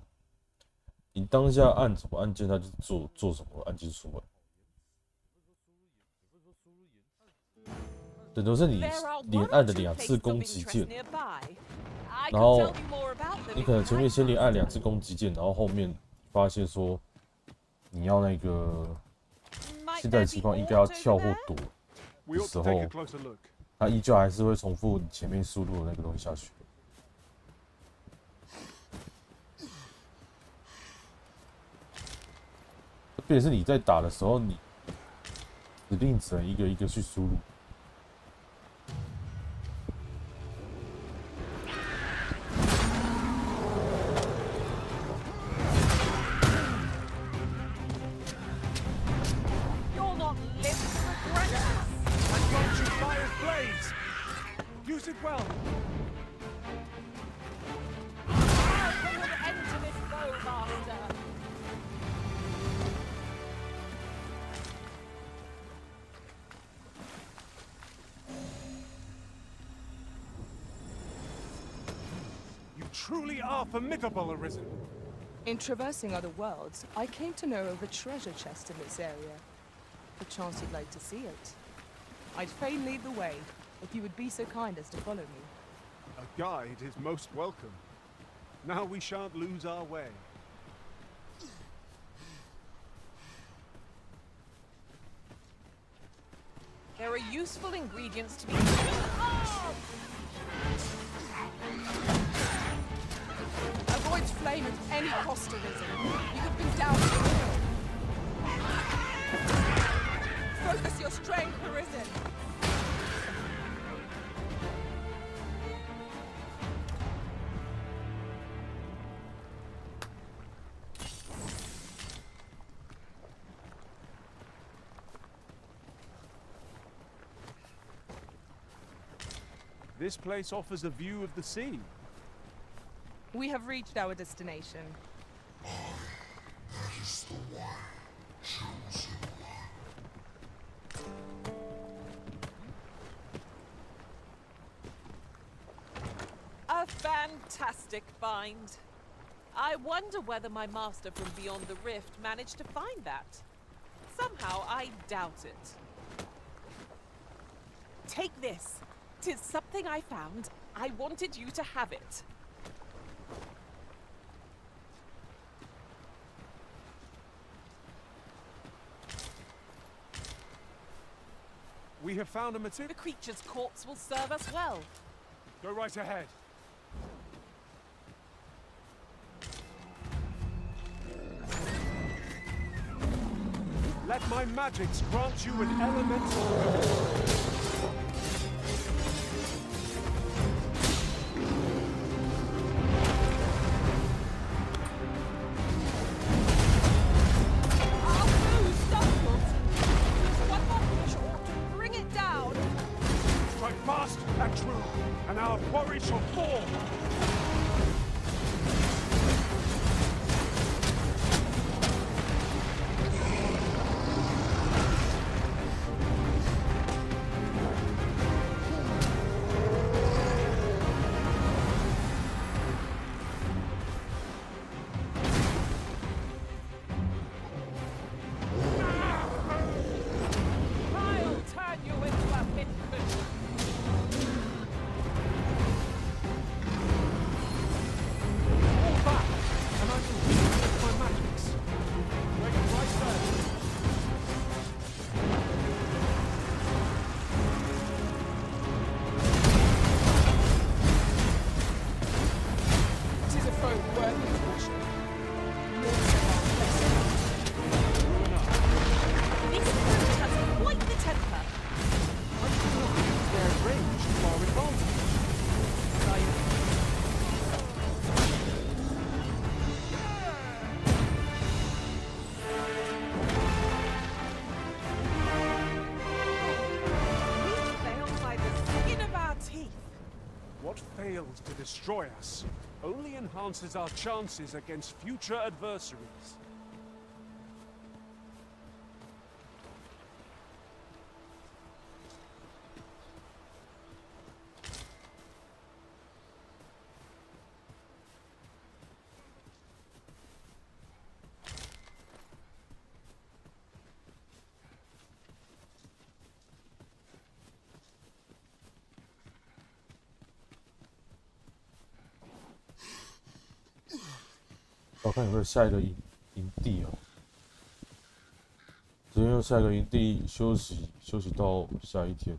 你当下按什么按键，它就做什么按键出来。等于是你连按了2次攻击键，然后你可能前面先连按2次攻击键，然后后面发现说你要那个。 现在的情况应该要跳或躲的时候，它依旧还是会重复你前面输入的那个东西下去。特别是你在打的时候，你指令只能一个一个去输入。 Use it well. You truly are formidable, Arisen. In traversing other worlds, I came to know of a treasure chest in this area. Perchance you'd like to see it. I'd fain lead the way, if you would be so kind as to follow me. A guide is most welcome. Now we shan't lose our way. There are useful ingredients to be... Avoid flame at any cost, Arisen. You have been down to the hill. Focus your strength, Arisen. This place offers a view of the sea. We have reached our destination. That is the one chosen one. A fantastic find. I wonder whether my master from beyond the rift managed to find that. Somehow I doubt it. Take this. 'Tis something I found. I wanted you to have it. We have found a material. The creature's corpse will serve us well. Go right ahead. Let my magics grant you an elemental. Fast and true, and our quarry shall fall. not failed to destroy us, only enhances our chances against future adversaries.我看有没有下一个营地哦。直接用下一个营地休息到下一天。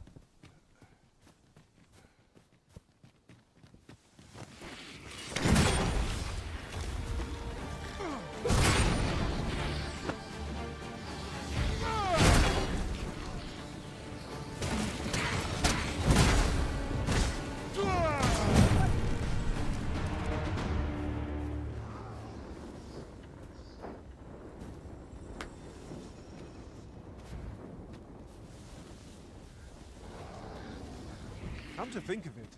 Come to think of it,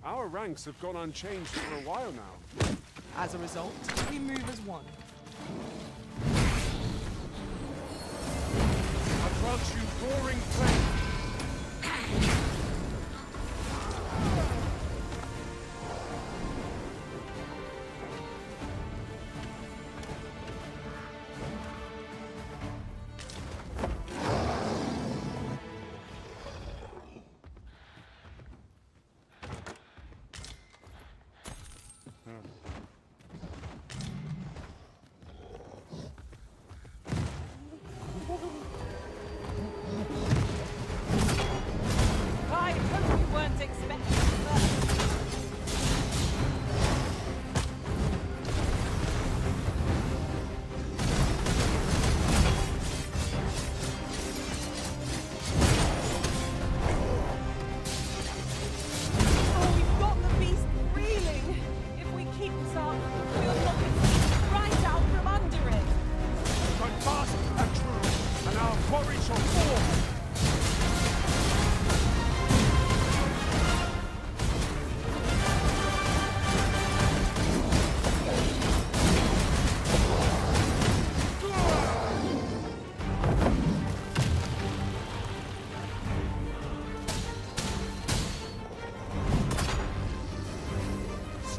our ranks have gone unchanged for a while now. As a result, we move as one. I grant you roaring flame.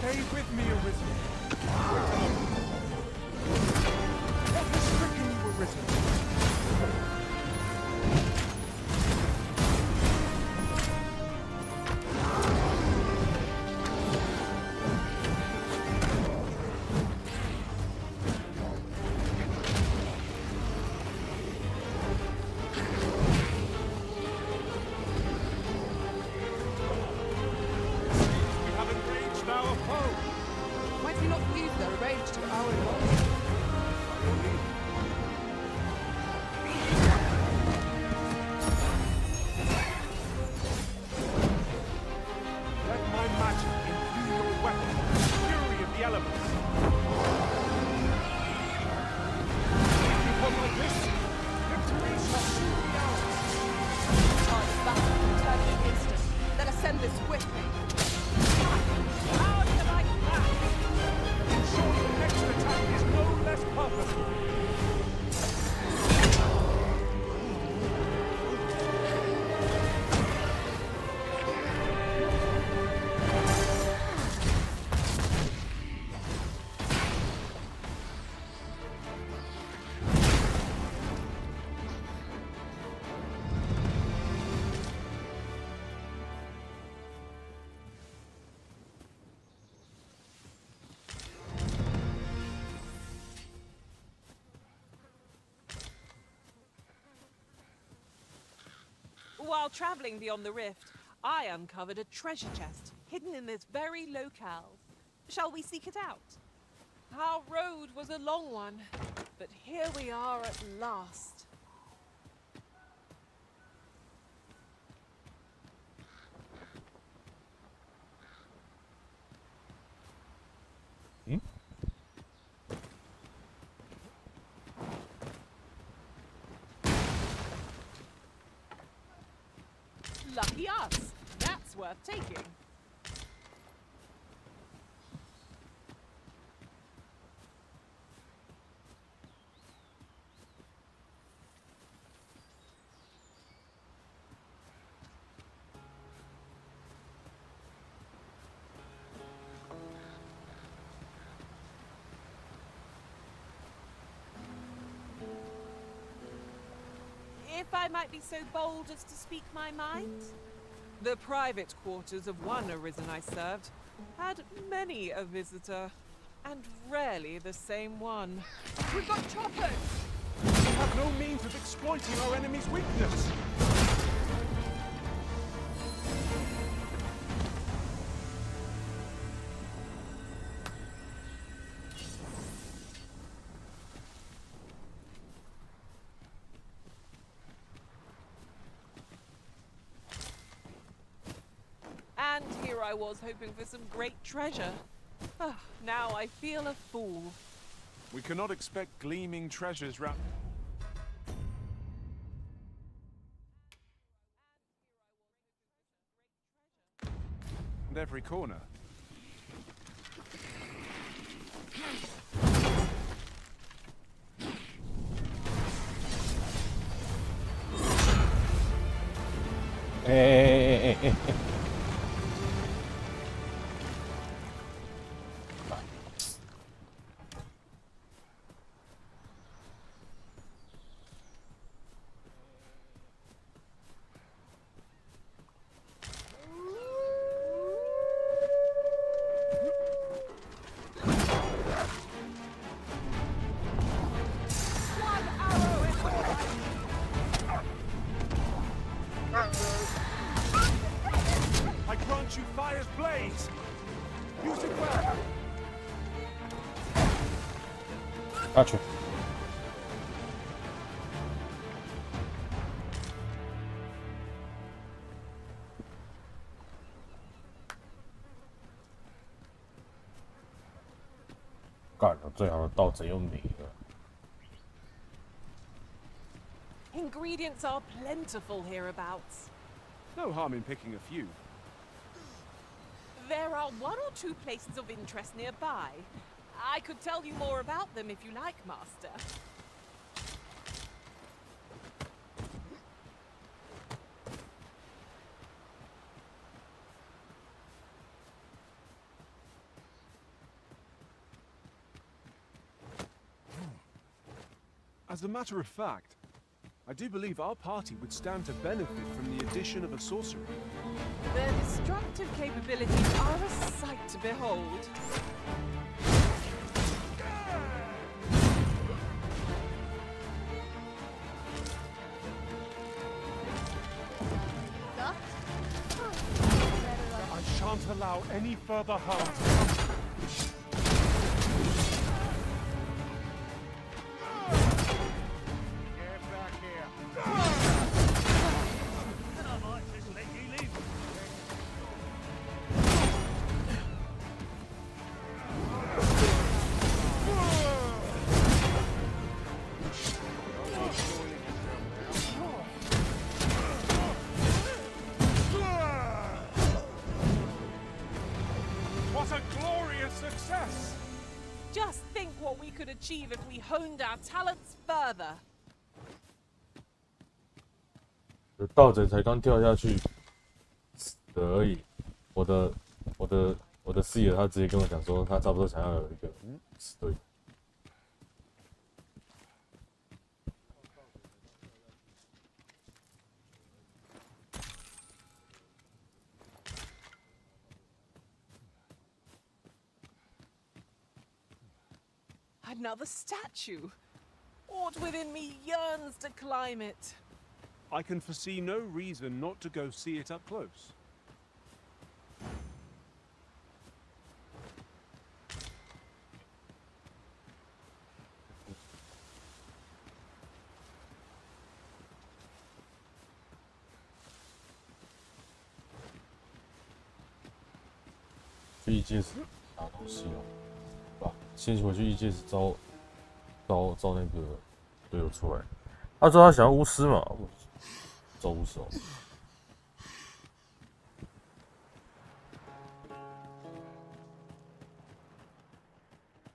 Stay with me, Arisen. What has stricken you, Arisen? While traveling beyond the rift, I uncovered a treasure chest hidden in this very locale. Shall we seek it out? Our road was a long one, but here we are at last. Lucky us. That's worth taking. If I might be so bold as to speak my mind, the private quarters of one arisen I served had many a visitor, and rarely the same one. We've got choppers! We have no means of exploiting our enemy's weakness. And here I was hoping for some great treasure. Ah, now I feel a fool. We cannot expect gleaming treasures round every corner. Hey. 下去。干了，最好的盗贼又没了。 Ingredients are plentiful hereabouts. No harm in picking a few. There are one or two places of interest nearby. I could tell you more about them if you like, Master. As a matter of fact, I do believe our party would stand to benefit from the addition of a sorcerer. Their destructive capabilities are a sight to behold. I shan't allow any further harm to come. Just think what we could achieve if we honed our talents further. 盗贼才刚跳下去死的而已，我的视野他直接跟我讲说，他差不多想要有一个死对。 Another statue. Aught within me yearns to climb it. I can foresee no reason not to go see it up close.去异界室拿东西哦。 先回去异界室招那个队友出来。他说他想要巫师嘛，招巫师哦。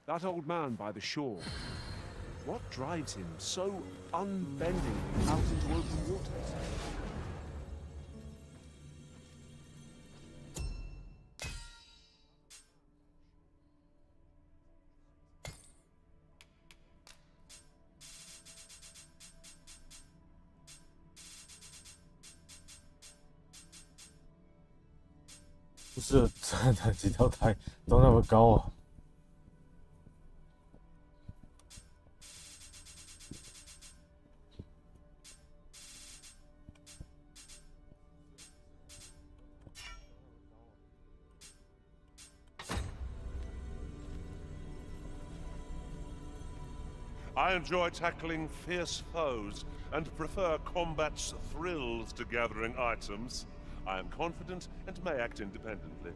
That old man by the shore. What drives him so unbendingly out into open waters? 不是，真的几条台都那么高啊！I enjoy tackling fierce foes and prefer combat's thrills to gathering items. I am confident and may act independently.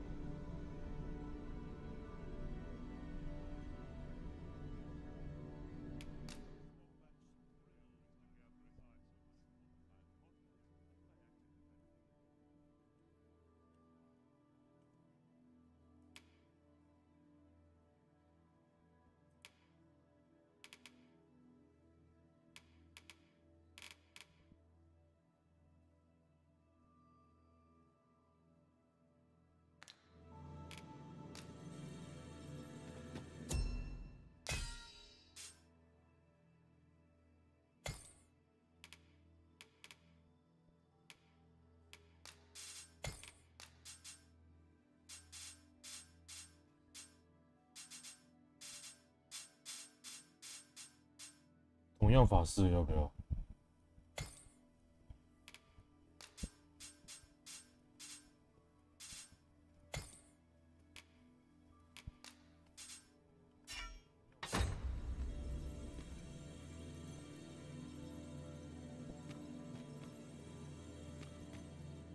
同样法式要不要？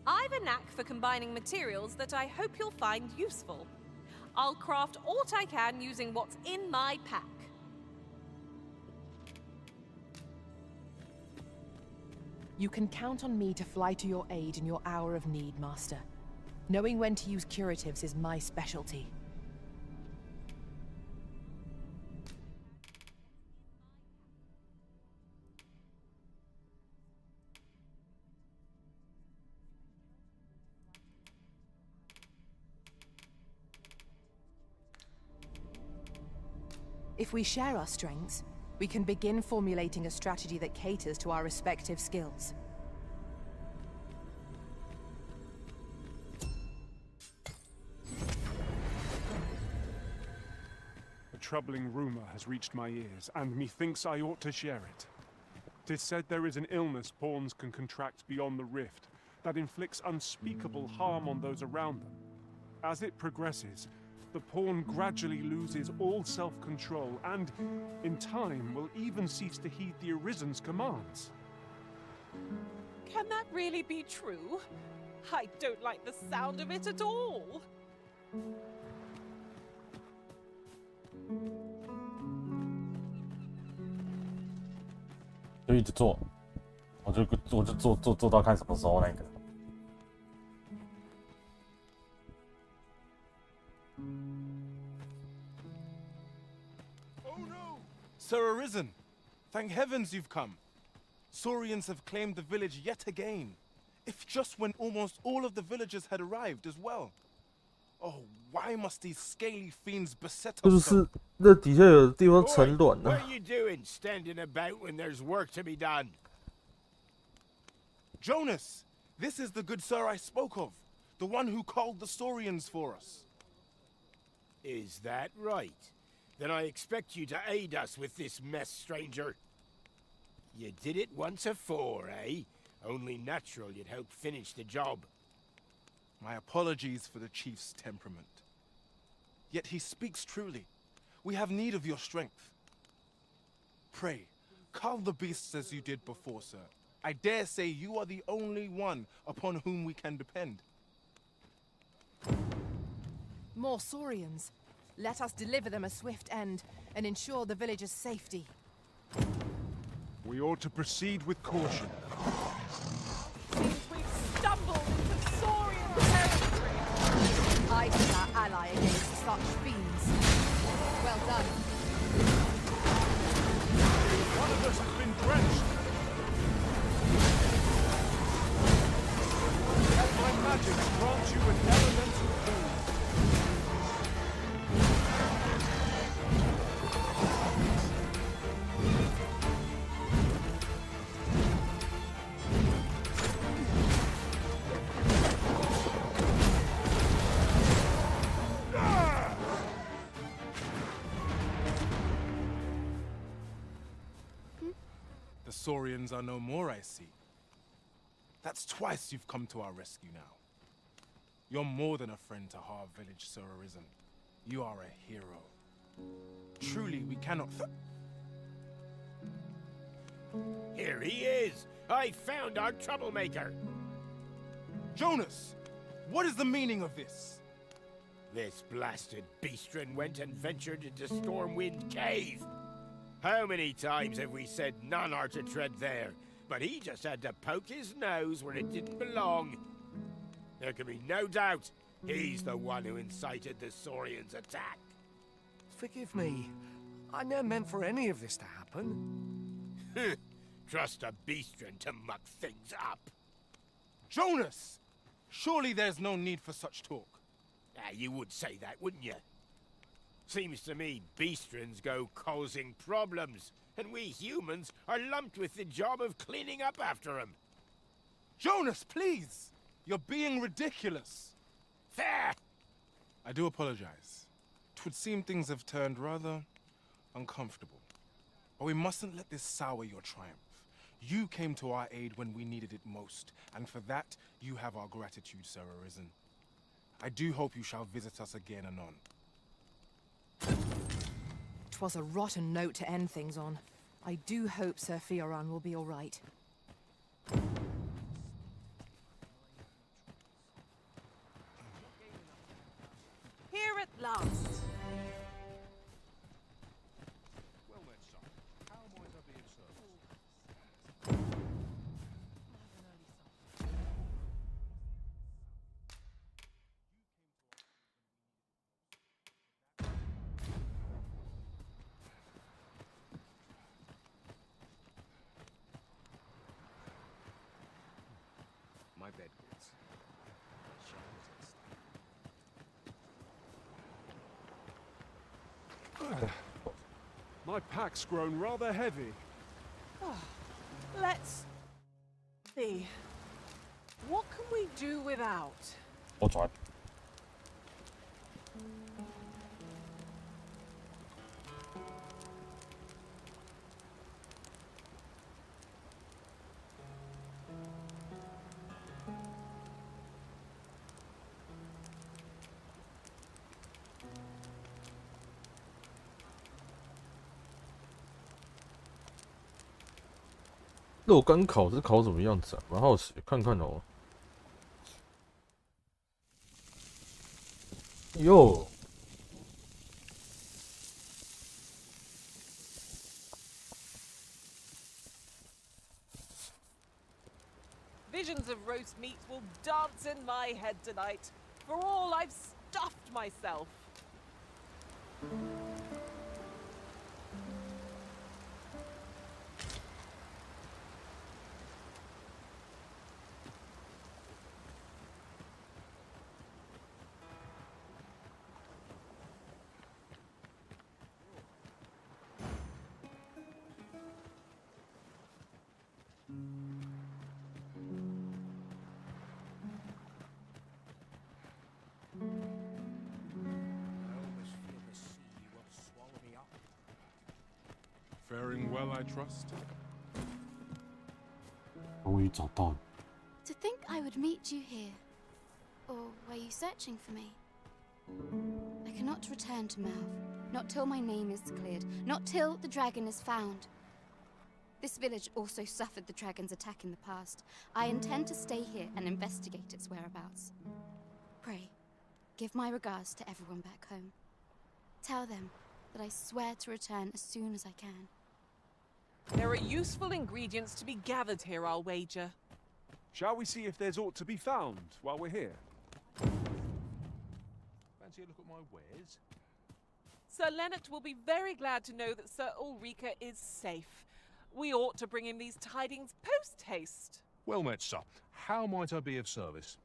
I've a knack for combining materials that I hope you'll find useful. I'll craft aught I can using what's in my pack. You can count on me to fly to your aid in your hour of need, Master. Knowing when to use curatives is my specialty. If we share our strengths, we can begin formulating a strategy that caters to our respective skills. A troubling rumor has reached my ears, and methinks I ought to share it. 'Tis said there is an illness pawns can contract beyond the rift that inflicts unspeakable harm on those around them. As it progresses, the pawn gradually loses all self-control and, in time, will even cease to heed the Arisen's commands. Can that really be true? I don't like the sound of it at all. 就一直做，我就做到看什么时候那个。 Sir Arisen, thank heavens you've come. Saurians have claimed the village yet again. If just when almost all of the villagers had arrived as well. Oh, why must these scaly fiends beset us? 就是那底下有地方产卵呢。 What are you doing standing about when there's work to be done? Jonas, this is the good sir I spoke of, the one who called the Saurians for us. Is that right? Then I expect you to aid us with this mess, stranger. You did it once afore, eh? Only natural you'd help finish the job. My apologies for the chief's temperament. Yet he speaks truly. We have need of your strength. Pray, cull the beasts as you did before, sir. I dare say you are the only one upon whom we can depend. More Saurians. Let us deliver them a swift end and ensure the villagers' safety. We ought to proceed with caution. Seems we've stumbled into Saurian territory. I am our ally against such fiends. Well done. One of us has been drenched. Let my magic grant you an elemental pool. Saurians are no more, I see. That's twice you've come to our rescue now. You're more than a friend to Har Village, Sir Arisen. You are a hero. Truly, we cannot Here he is! I found our troublemaker! Jonas! What is the meaning of this? This blasted beastren went and ventured into Stormwind Cave. How many times have we said none are to tread there? But he just had to poke his nose where it didn't belong. There can be no doubt he's the one who incited the Saurians' attack. Forgive me. I never meant for any of this to happen. Trust a beastren to muck things up. Jonas! Surely there's no need for such talk. You would say that, wouldn't you? Seems to me beastrens go causing problems, and we humans are lumped with the job of cleaning up after them. Jonas, please! You're being ridiculous. There! I do apologize. It would seem things have turned rather uncomfortable. But we mustn't let this sour your triumph. You came to our aid when we needed it most, and for that, you have our gratitude, Sir Arisen. I do hope you shall visit us again anon. 'Twas a rotten note to end things on. I do hope Sir Fioran will be all right. Here at last. Well met, son. How might I be of service? My bed goods. My pack's grown rather heavy. Let's see. What can we do without? 我转。肉干烤是烤什么样子啊？蛮好奇，看看哦。哟， Visions of roast meat will dance in my head tonight. For all I've stuffed myself. Faring well, I trust. 终于找到了。 To think I would meet you here. Or were you searching for me? I cannot return to Malv. Not till my name is cleared. Not till the dragon is found. This village also suffered the dragon's attack in the past. I intend to stay here and investigate its whereabouts. Pray, give my regards to everyone back home. Tell them that I swear to return as soon as I can. There are useful ingredients to be gathered here, I'll wager. Shall we see if there's aught to be found while we're here? Fancy a look at my wares? Sir Leonard will be very glad to know that Sir Ulrika is safe. We ought to bring him these tidings post-haste. Well met, sir. How might I be of service?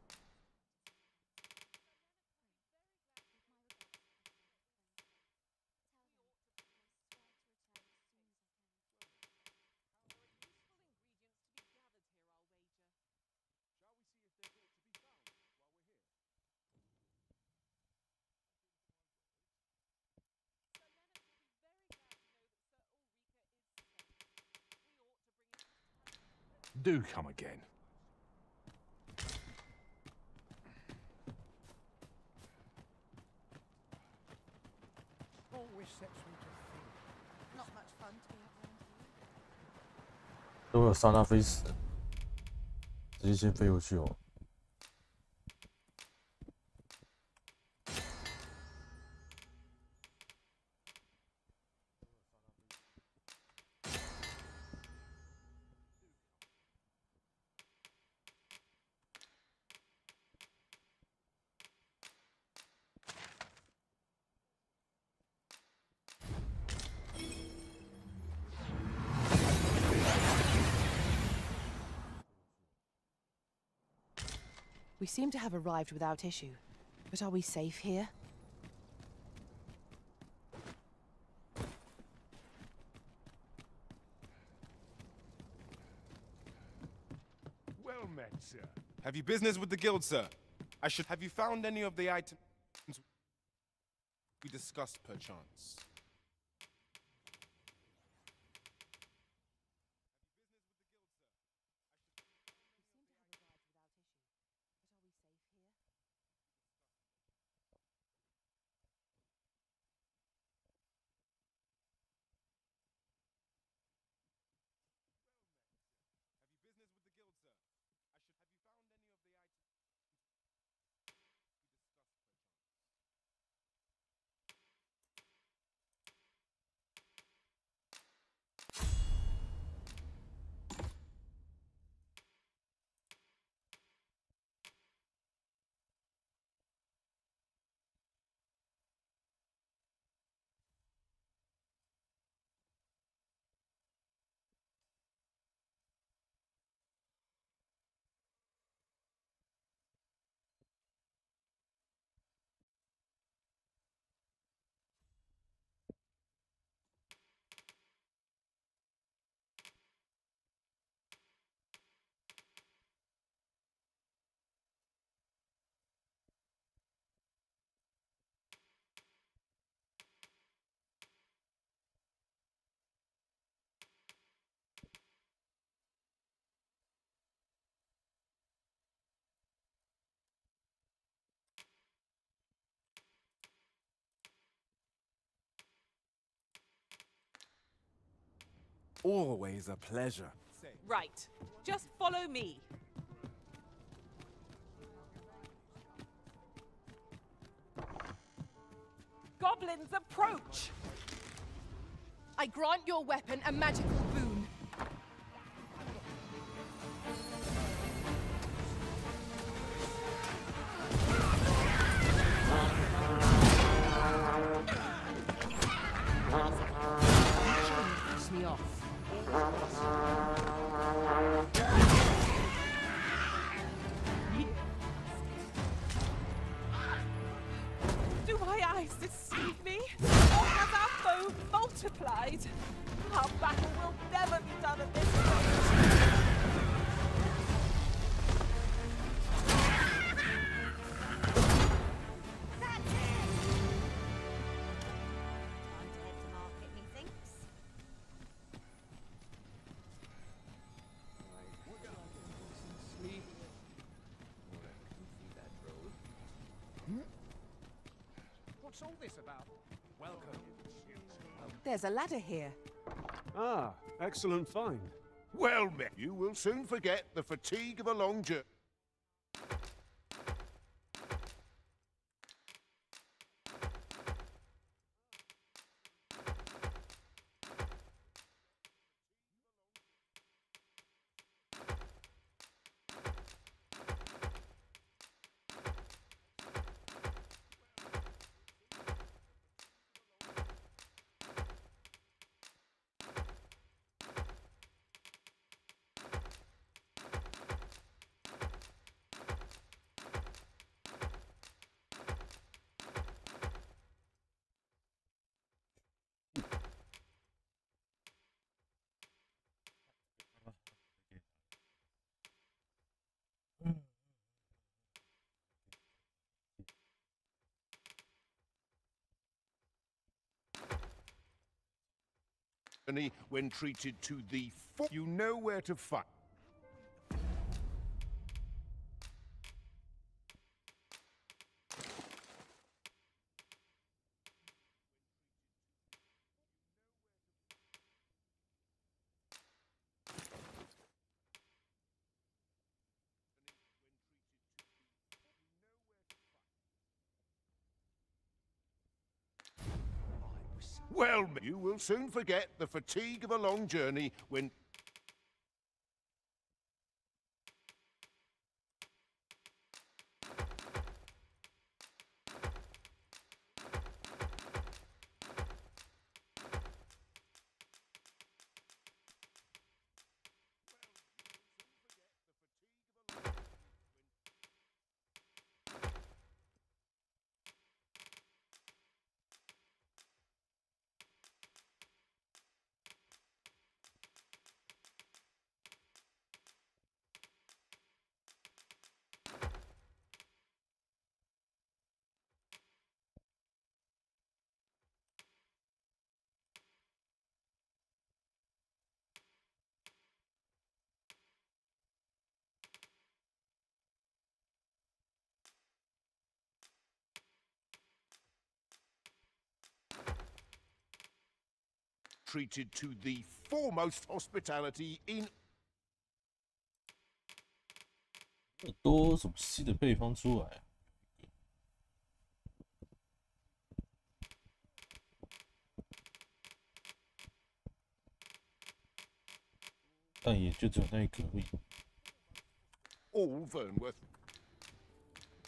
Do come again. Always sets me to think. Not much fun to be around here. 都有刹那飞死，直接先飞回去哦。We seem to have arrived without issue. But are we safe here? Well met, sir. Have you business with the guild, sir? Have you found any of the items we discussed, perchance? Always a pleasure. Right. Just follow me. Goblins approach! I grant your weapon a magical boon. Piss me off. Do my eyes deceive me? Or has our foe multiplied? Our battle will never be done at this rate. What's all this about? Welcome. There's a ladder here. Ah, excellent find. Well met. You will soon forget the fatigue of a long journey. When treated to the you know where to find. Well, you will soon forget the fatigue of a long journey when... treated to the foremost hospitality in... 多什么新的配方出来啊？但也就只有那一个而已。All Vernworth.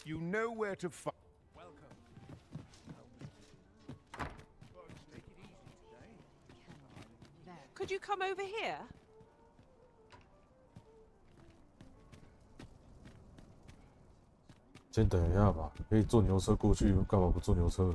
You know where to find... Could you come over here? 先等一下吧，可以坐牛车过去，干嘛不坐牛车？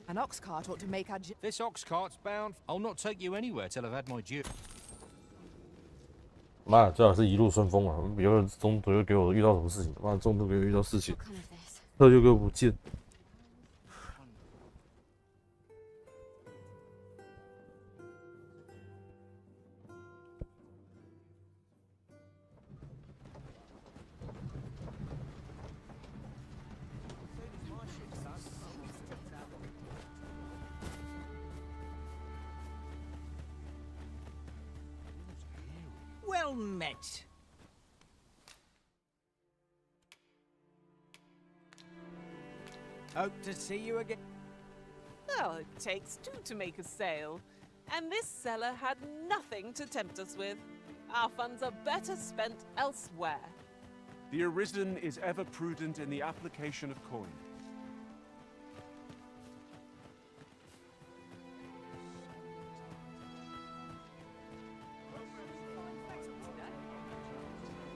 An ox cart ought to make our... This ox cart's bound. I'll not take you anywhere till I've had my due. 妈的，最好是一路顺风啊！别人中途又给我遇到什么事情，妈的中途给我遇到事情，车就给我不见。 Well met. Hope to see you again. Well, it takes two to make a sale. And this seller had nothing to tempt us with. Our funds are better spent elsewhere. The Arisen is ever prudent in the application of coin.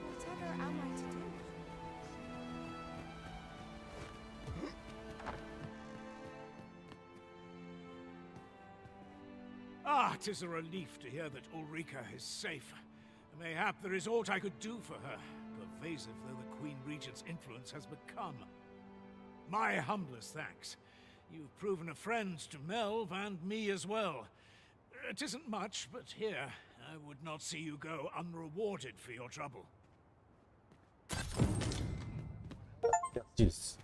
Whatever am I to do? Ah, 'tis a relief to hear that Ulrika is safe. Mayhap there is aught I could do for her, pervasive though the Queen Regent's influence has become. My humblest thanks. You've proven a friend to Melv and me as well. It isn't much, but here, I would not see you go unrewarded for your trouble. Yes.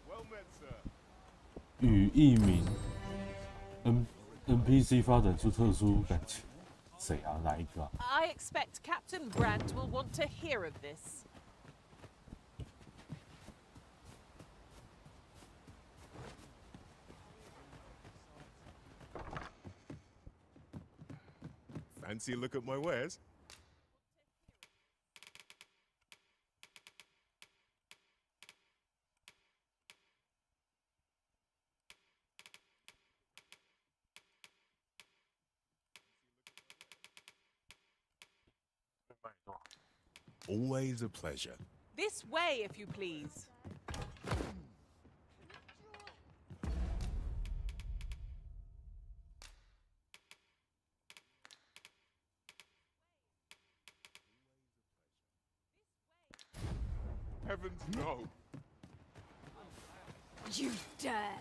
Well met, sir. 与一名 NPC 发展出特殊感情，谁啊？哪一个啊？ I expect Captain Brandt will want to hear of this. Fancy a look at my wares? Always a pleasure. This way, if you please. Heavens no. You dare!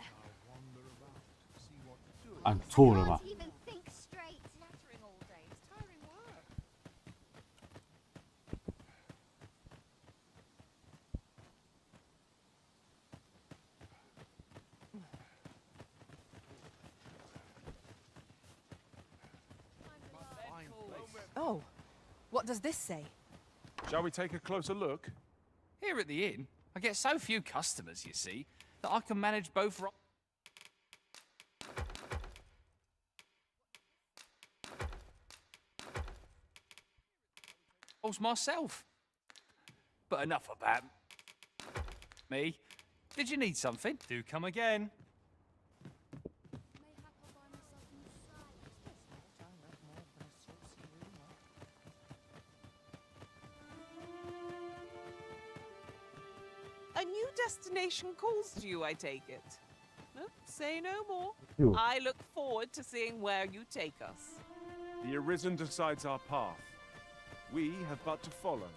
按错了吧？ Even think straight. Nattering all day. It's tiring work. Oh, what does this say? Shall we take a closer look? Here at the inn, I get so few customers, you see, that I can manage both roles myself. But enough about me. Did you need something? Do come again. A new destination calls to you, I take it. No, say no more. Ew. I look forward to seeing where you take us. The Arisen decides our path. We have but to follow.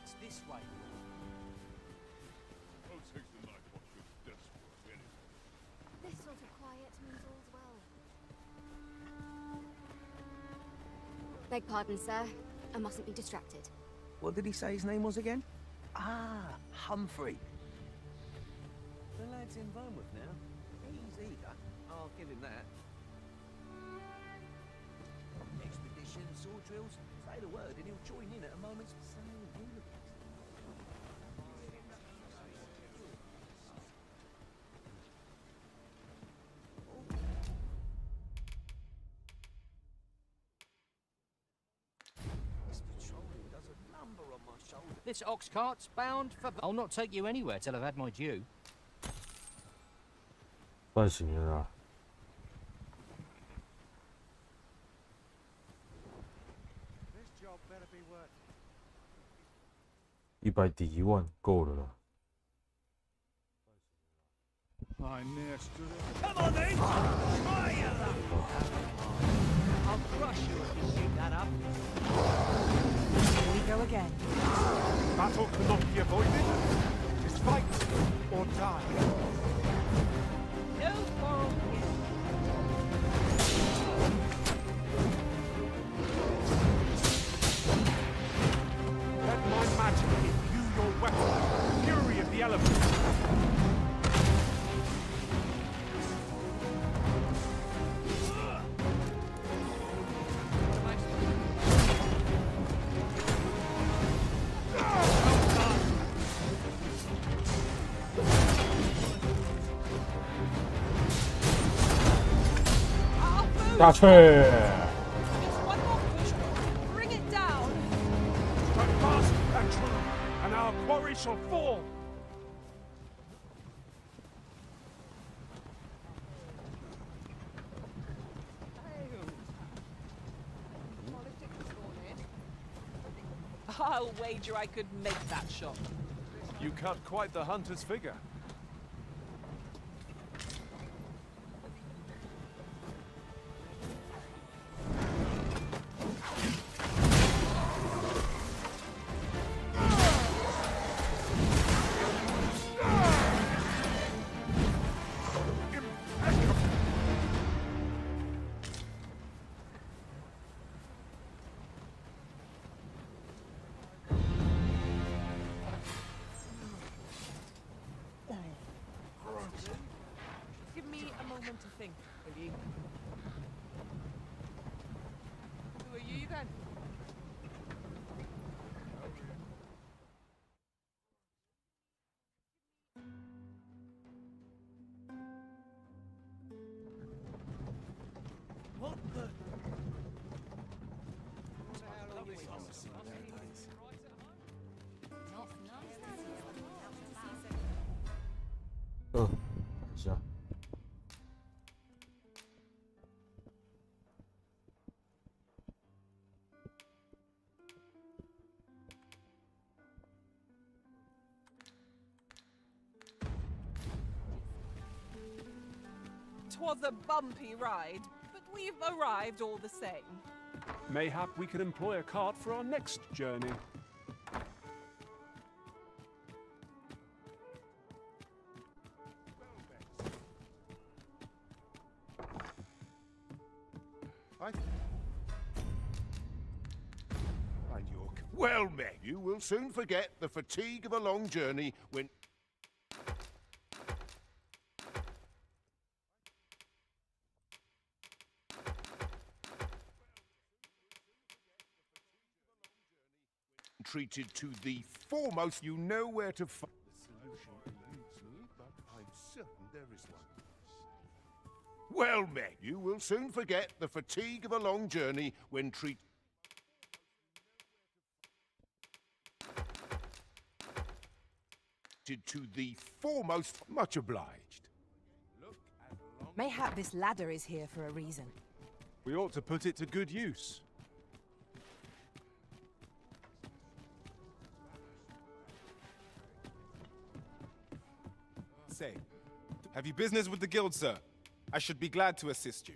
It's this way. This sort of quiet means all's well. Beg pardon, sir. I mustn't be distracted. What did he say his name was again? Ah, Humphrey. The lad's in Bournemouth now. He's eager. I'll give him that. Expedition, sword drills. Say the word and he'll join in at a moment's This ox cart's bound for... I'll not take you anywhere till I've had my due. 半醒了啊！100抵1万够了啦。 I near stood it. Come on then! Try your luck! I'll crush you if you keep that up. Here we go again. Battle cannot be avoided. It's fight or die. No quarrel here. Let my magic imbue your weapon. Fury of the elements.下去。 Bring it down. Stand fast and true, and our quarry shall fall. I'll wager I could make that shot. You cut quite the hunter's figure. Give me a moment to think, will you? Who are you then? What the?等一下。 'Twas a bumpy ride, but we've arrived all the same. Mayhap we could employ a cart for our next journey. And York. Well met. You will soon forget the fatigue of a long journey when... treated to the foremost. You know where to find. The solution eludes me, but I'm certain there is one. Well met. You will soon forget the fatigue of a long journey when treated to the foremost. Much obliged. Mayhap this ladder is here for a reason. We ought to put it to good use. Say, have you business with the guild, sir? I should be glad to assist you.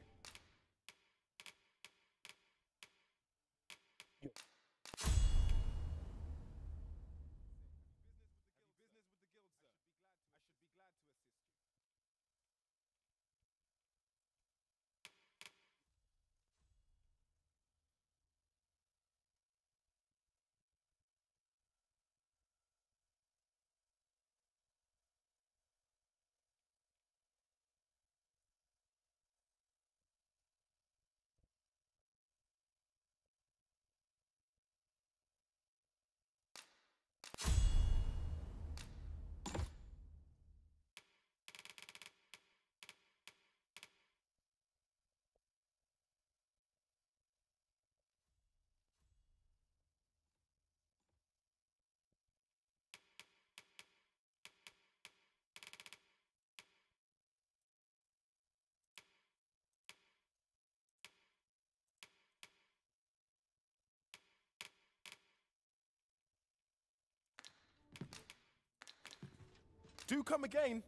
Do come again.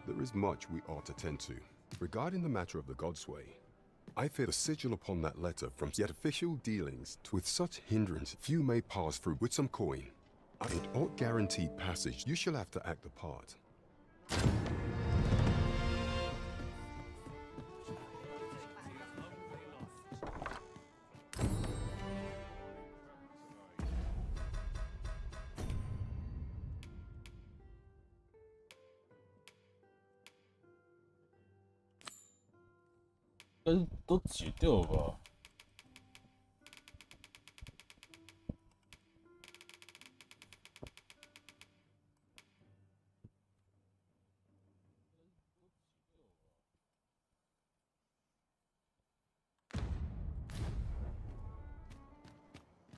There is much we ought to tend to. Regarding the matter of the Godsway, I fear the sigil upon that letter from yet official dealings with such hindrance few may pass through with some coin. It ought guaranteed passage. You shall have to act the part.都解掉了吧。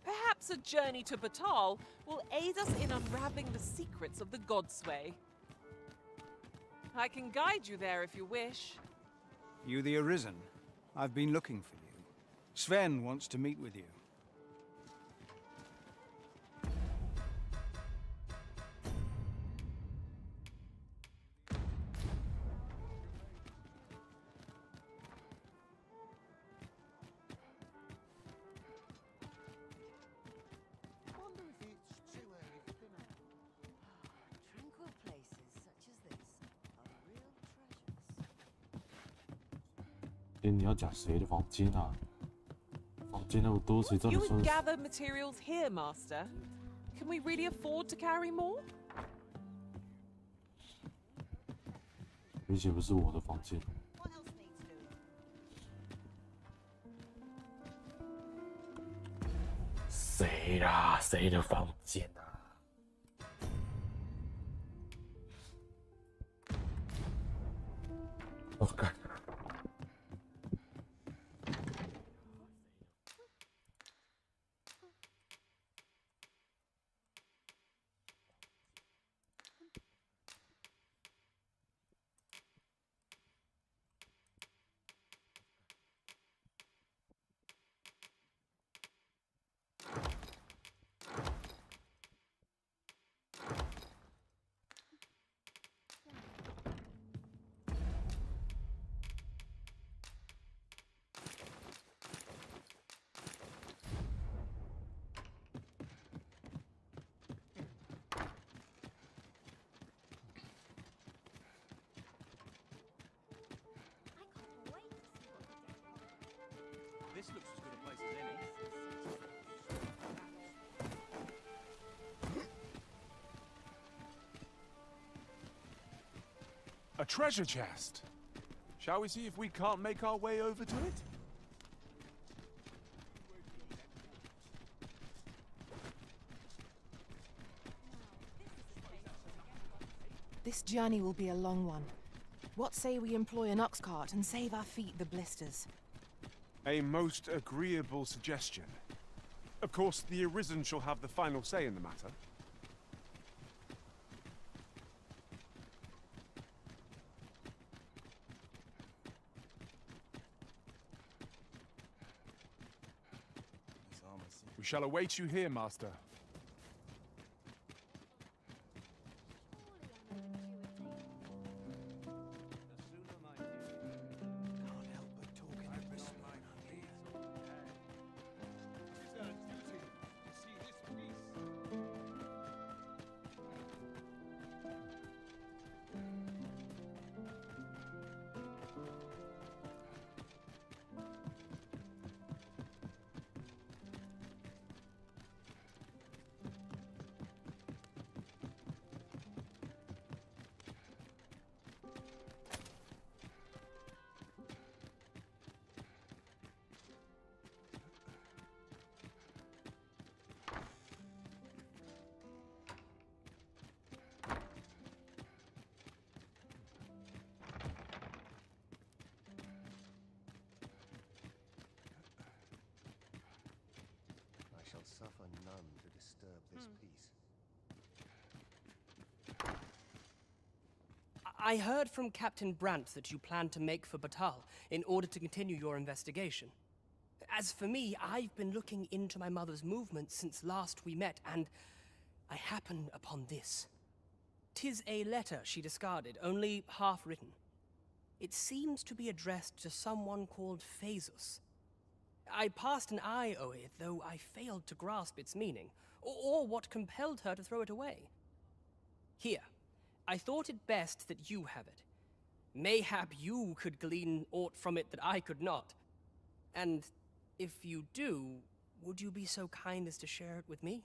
Perhaps a journey to Batal will aid us in unraveling the secrets of the Godsway. I can guide you there if you wish. You the Arisen? I've been looking for you. Sven wants to meet with you. Tranquil places such as this are real treasures. 你要讲谁的房间啊？房间那么多，谁知道你 You 说 would gather materials here, Master. Can we really afford to carry more? 明显不是我的房间。谁啦？谁的房间啊？我干。A treasure chest. Shall we see if we can't make our way over to it? This journey will be a long one. What say we employ an ox cart and save our feet the blisters? A most agreeable suggestion. Of course, the Arisen shall have the final say in the matter. We shall await you here, Master. Suffer none to disturb this peace. I heard from Captain Brandt that you plan to make for Batal in order to continue your investigation. As for me, I've been looking into my mother's movements since last we met, and I happened upon this. 'Tis a letter she discarded, only half written. It seems to be addressed to someone called Phaesus. I passed an eye over it, though I failed to grasp its meaning, or what compelled her to throw it away. Here, I thought it best that you have it. Mayhap you could glean aught from it that I could not. And if you do, would you be so kind as to share it with me?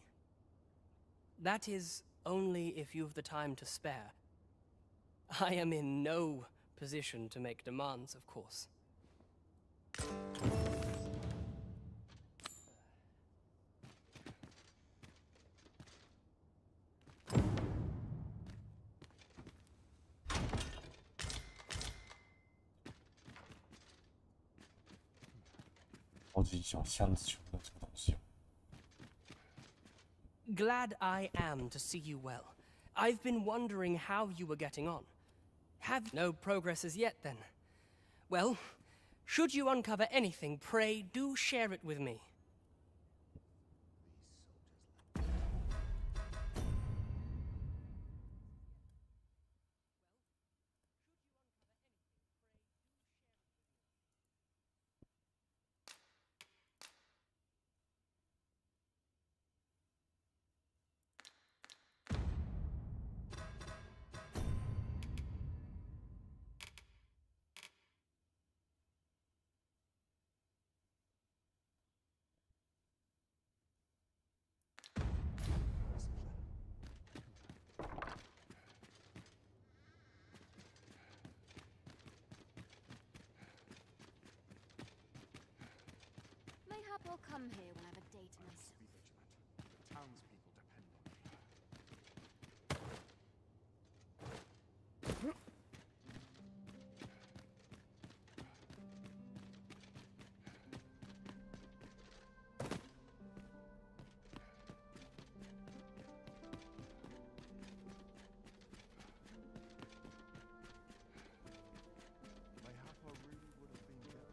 That is, only if you've the time to spare. I am in no position to make demands, of course. 超级小箱子全部都这个东西。Glad I am to see you well. I've been wondering how you were getting on. Have no progress as yet, then? Well, should you uncover anything, pray do share it with me. Mayhap I'll come here when I've a day to myself. Be vigilant. The townspeople depend on you. Mayhap I really would have been better.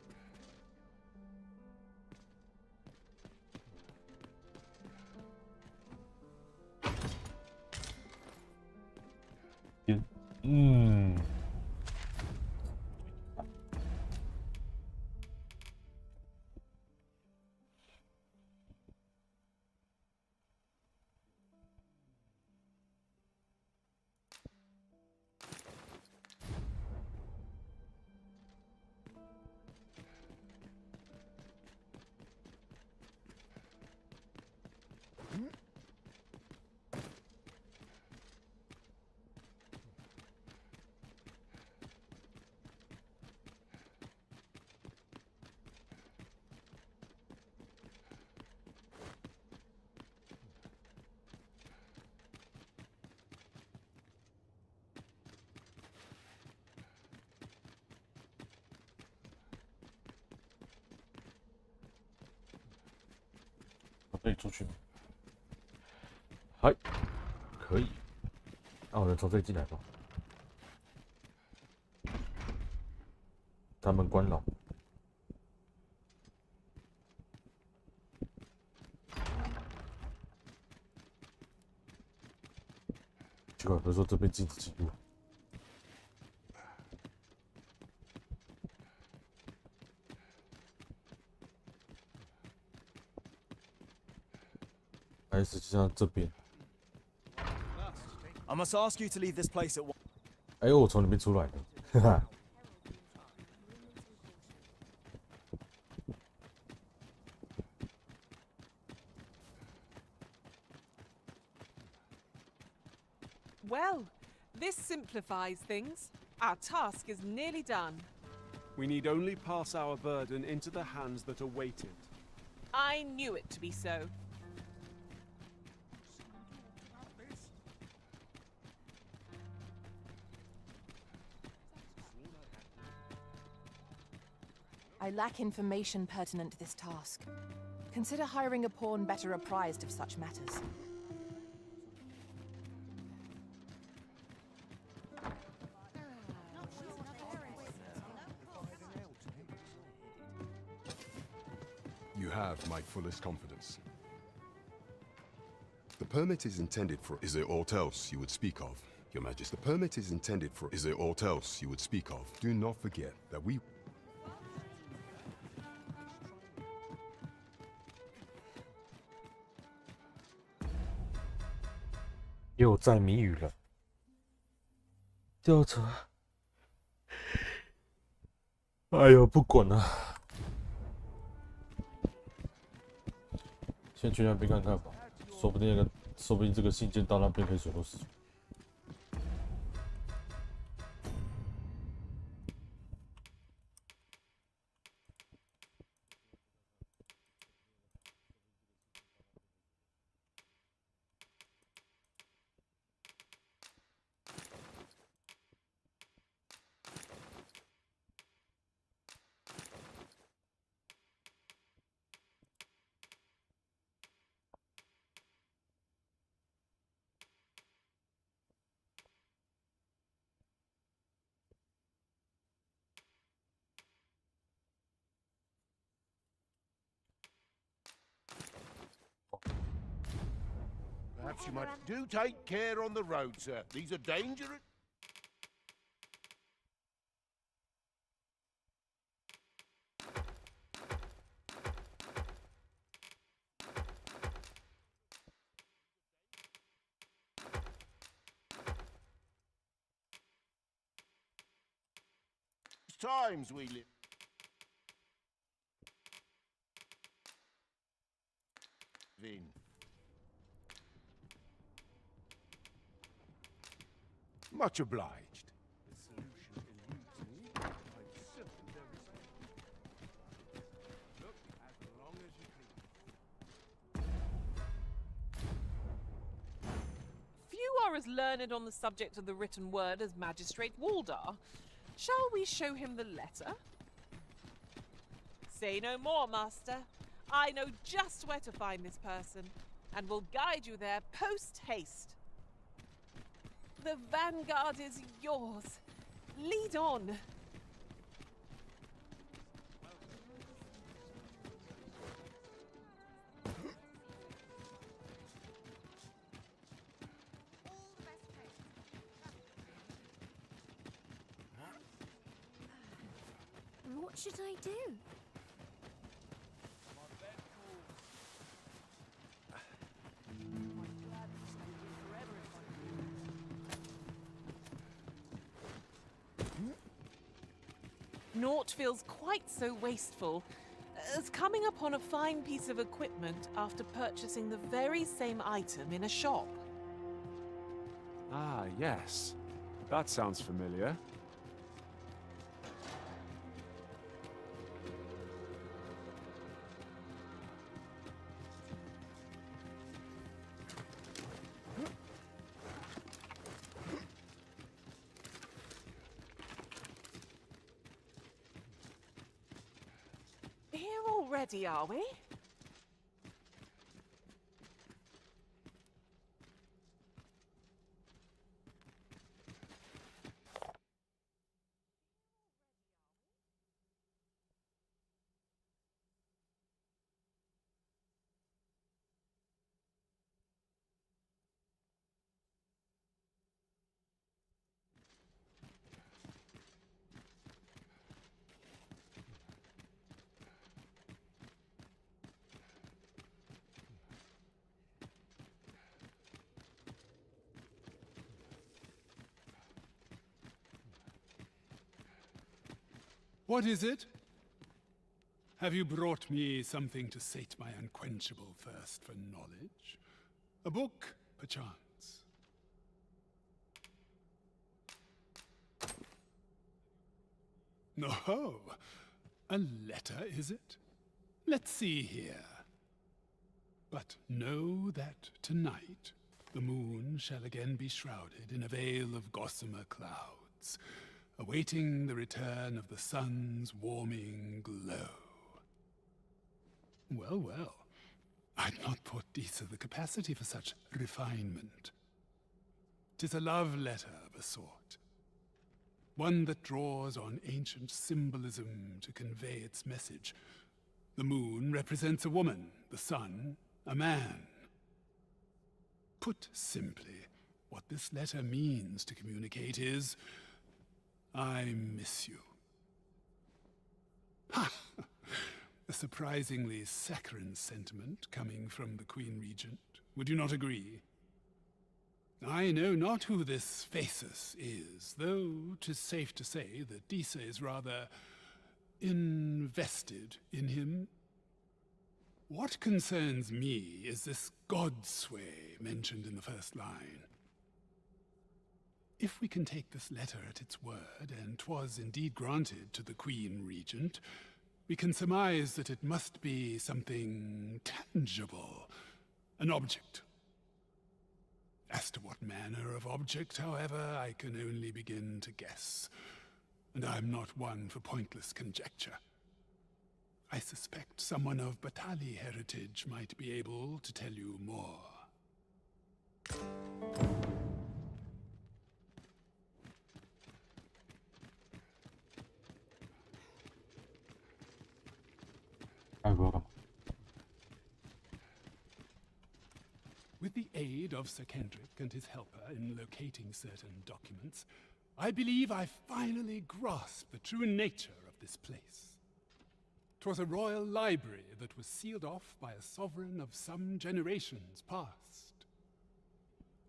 可以出去吗？嗨，可以。那我能从这里进来吗？他们关了。奇怪，不是说这边禁止进入？还是实际上这边？ I must ask you to leave this place at once. 哎呦，我从里面出来了，哈哈。Well, this simplifies things. Our task is nearly done. We need only pass our burden into the hands that await it. I knew it to be so. I lack information pertinent to this task. Consider hiring a pawn better apprised of such matters. You have my fullest confidence. The permit is intended for... Is there aught else you would speak of, Your Majesty? The permit is intended for... Is there aught else you would speak of? Do not forget that we... 又在谜语了。调查。哎呦，不管了。先去那边看看吧，说不定这个信件到那边可以水落石出。Perhaps you might do take care on the road, sir. These are dangerous. Times we live. In. Much obliged. Few are as learned on the subject of the written word as Magistrate Waldar. Shall we show him the letter? Say no more, Master. I know just where to find this person, and will guide you there post-haste. The vanguard is yours. Lead on. What should I do? Naught feels quite so wasteful as coming upon a fine piece of equipment after purchasing the very same item in a shop. Ah, yes. That sounds familiar. Here already, are we? What is it? Have you brought me something to sate my unquenchable thirst for knowledge? A book, perchance? No, a letter, is it? Let's see here. But know that tonight the moon shall again be shrouded in a veil of gossamer clouds, awaiting the return of the sun's warming glow. Well, well, I'd not thought Disa the capacity for such refinement. 'Tis a love letter of a sort, one that draws on ancient symbolism to convey its message. The moon represents a woman, the sun, a man. Put simply, what this letter means to communicate is, I miss you. Ha! A surprisingly saccharine sentiment coming from the Queen Regent. Would you not agree? I know not who this Phasus is, though 'tis safe to say that Disa is rather invested in him. What concerns me is this godsway mentioned in the first line. If we can take this letter at its word, and 'twas indeed granted to the Queen Regent, we can surmise that it must be something tangible, an object. As to what manner of object, however, I can only begin to guess, and I'm not one for pointless conjecture. I suspect someone of Batali heritage might be able to tell you more. With the aid of Sir Kendrick and his helper in locating certain documents, I believe I finally grasped the true nature of this place. 'Twas a royal library that was sealed off by a sovereign of some generations past.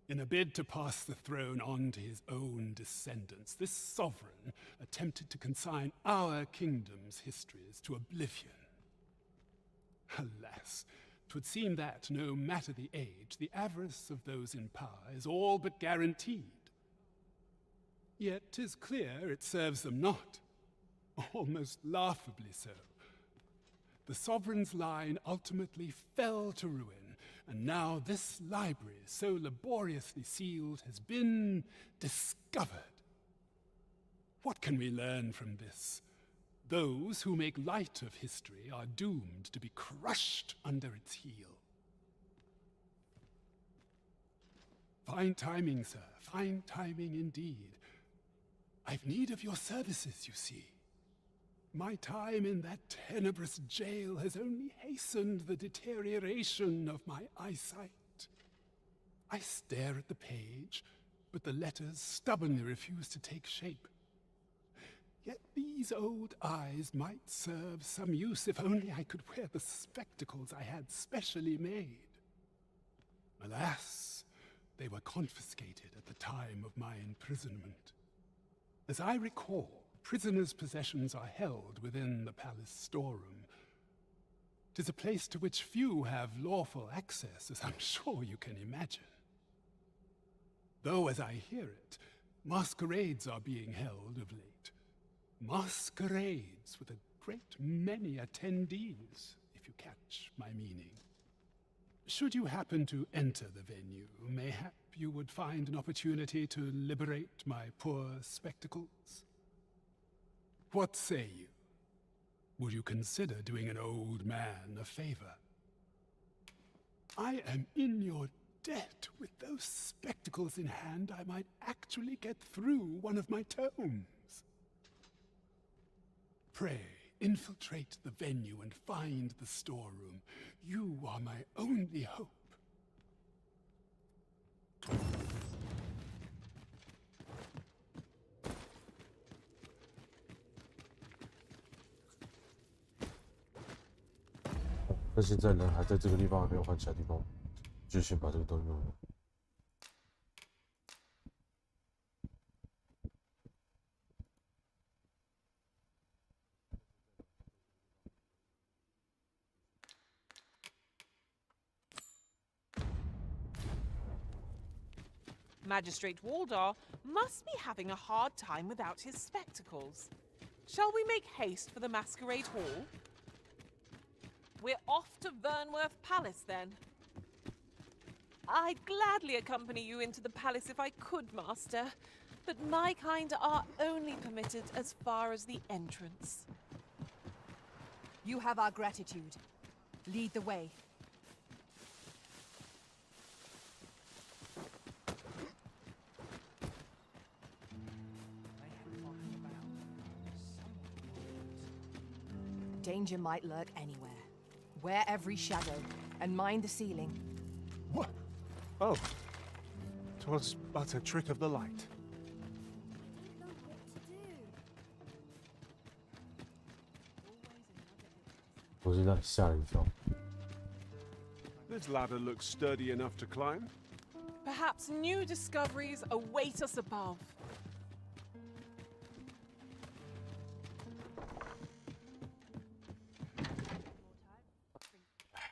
In a bid to pass the throne on to his own descendants, this sovereign attempted to consign our kingdom's histories to oblivion. Alas, 'twould seem that, no matter the age, the avarice of those in power is all but guaranteed. Yet 'tis clear it serves them not, almost laughably so. The sovereign's line ultimately fell to ruin, and now this library, so laboriously sealed, has been discovered. What can we learn from this? Those who make light of history are doomed to be crushed under its heel. Fine timing, sir. Fine timing indeed. I've need of your services, you see. My time in that tenebrous jail has only hastened the deterioration of my eyesight. I stare at the page, but the letters stubbornly refuse to take shape. Yet these old eyes might serve some use if only I could wear the spectacles I had specially made. Alas, they were confiscated at the time of my imprisonment. As I recall, prisoners' possessions are held within the palace storeroom. 'Tis a place to which few have lawful access, as I'm sure you can imagine. Though, as I hear it, masquerades are being held of late. Masquerades with a great many attendees, if you catch my meaning. Should you happen to enter the venue, mayhap you would find an opportunity to liberate my poor spectacles. What say you? Would you consider doing an old man a favor? I am in your debt. With those spectacles in hand, I might actually get through one of my tomes. Pray, infiltrate the venue and find the storeroom. You are my only hope.那现在人还在这个地方，还没有换其他地方，就先把这个都用了。Magistrate Waldar must be having a hard time without his spectacles. Shall we make haste for the Masquerade Hall? We're off to Vernworth Palace, then. I'd gladly accompany you into the palace if I could, Master, but my kind are only permitted as far as the entrance. You have our gratitude. Lead the way. Danger might lurk anywhere. Wear every shadow, and mind the ceiling. What? Oh. 'Twas but a trick of the light. This ladder looks sturdy enough to climb. Perhaps new discoveries await us above.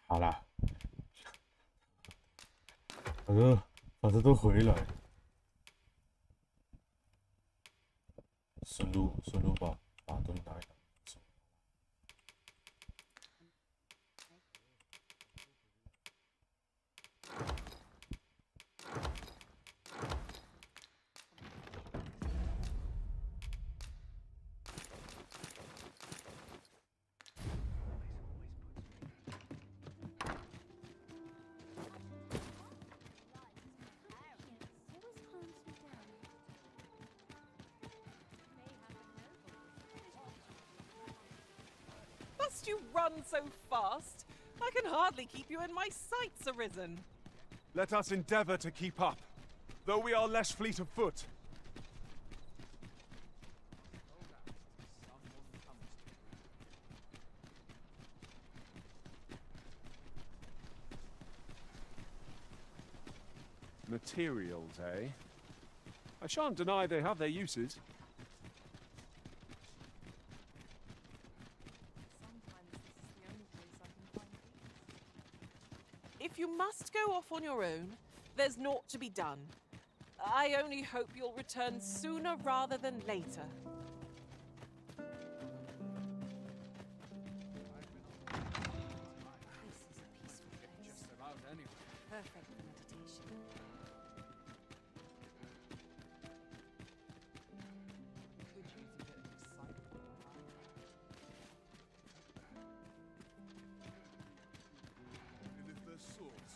好啦，反正都回来，顺路把东西拿一拿。Must you run so fast? I can hardly keep you in my sights, Arisen. Let us endeavor to keep up, though we are less fleet of foot. Materials, eh? I shan't deny they have their uses. If you must go off on your own, there's naught to be done. I only hope you'll return sooner rather than later. Just about anywhere. Perfect for meditation. And if there's swords.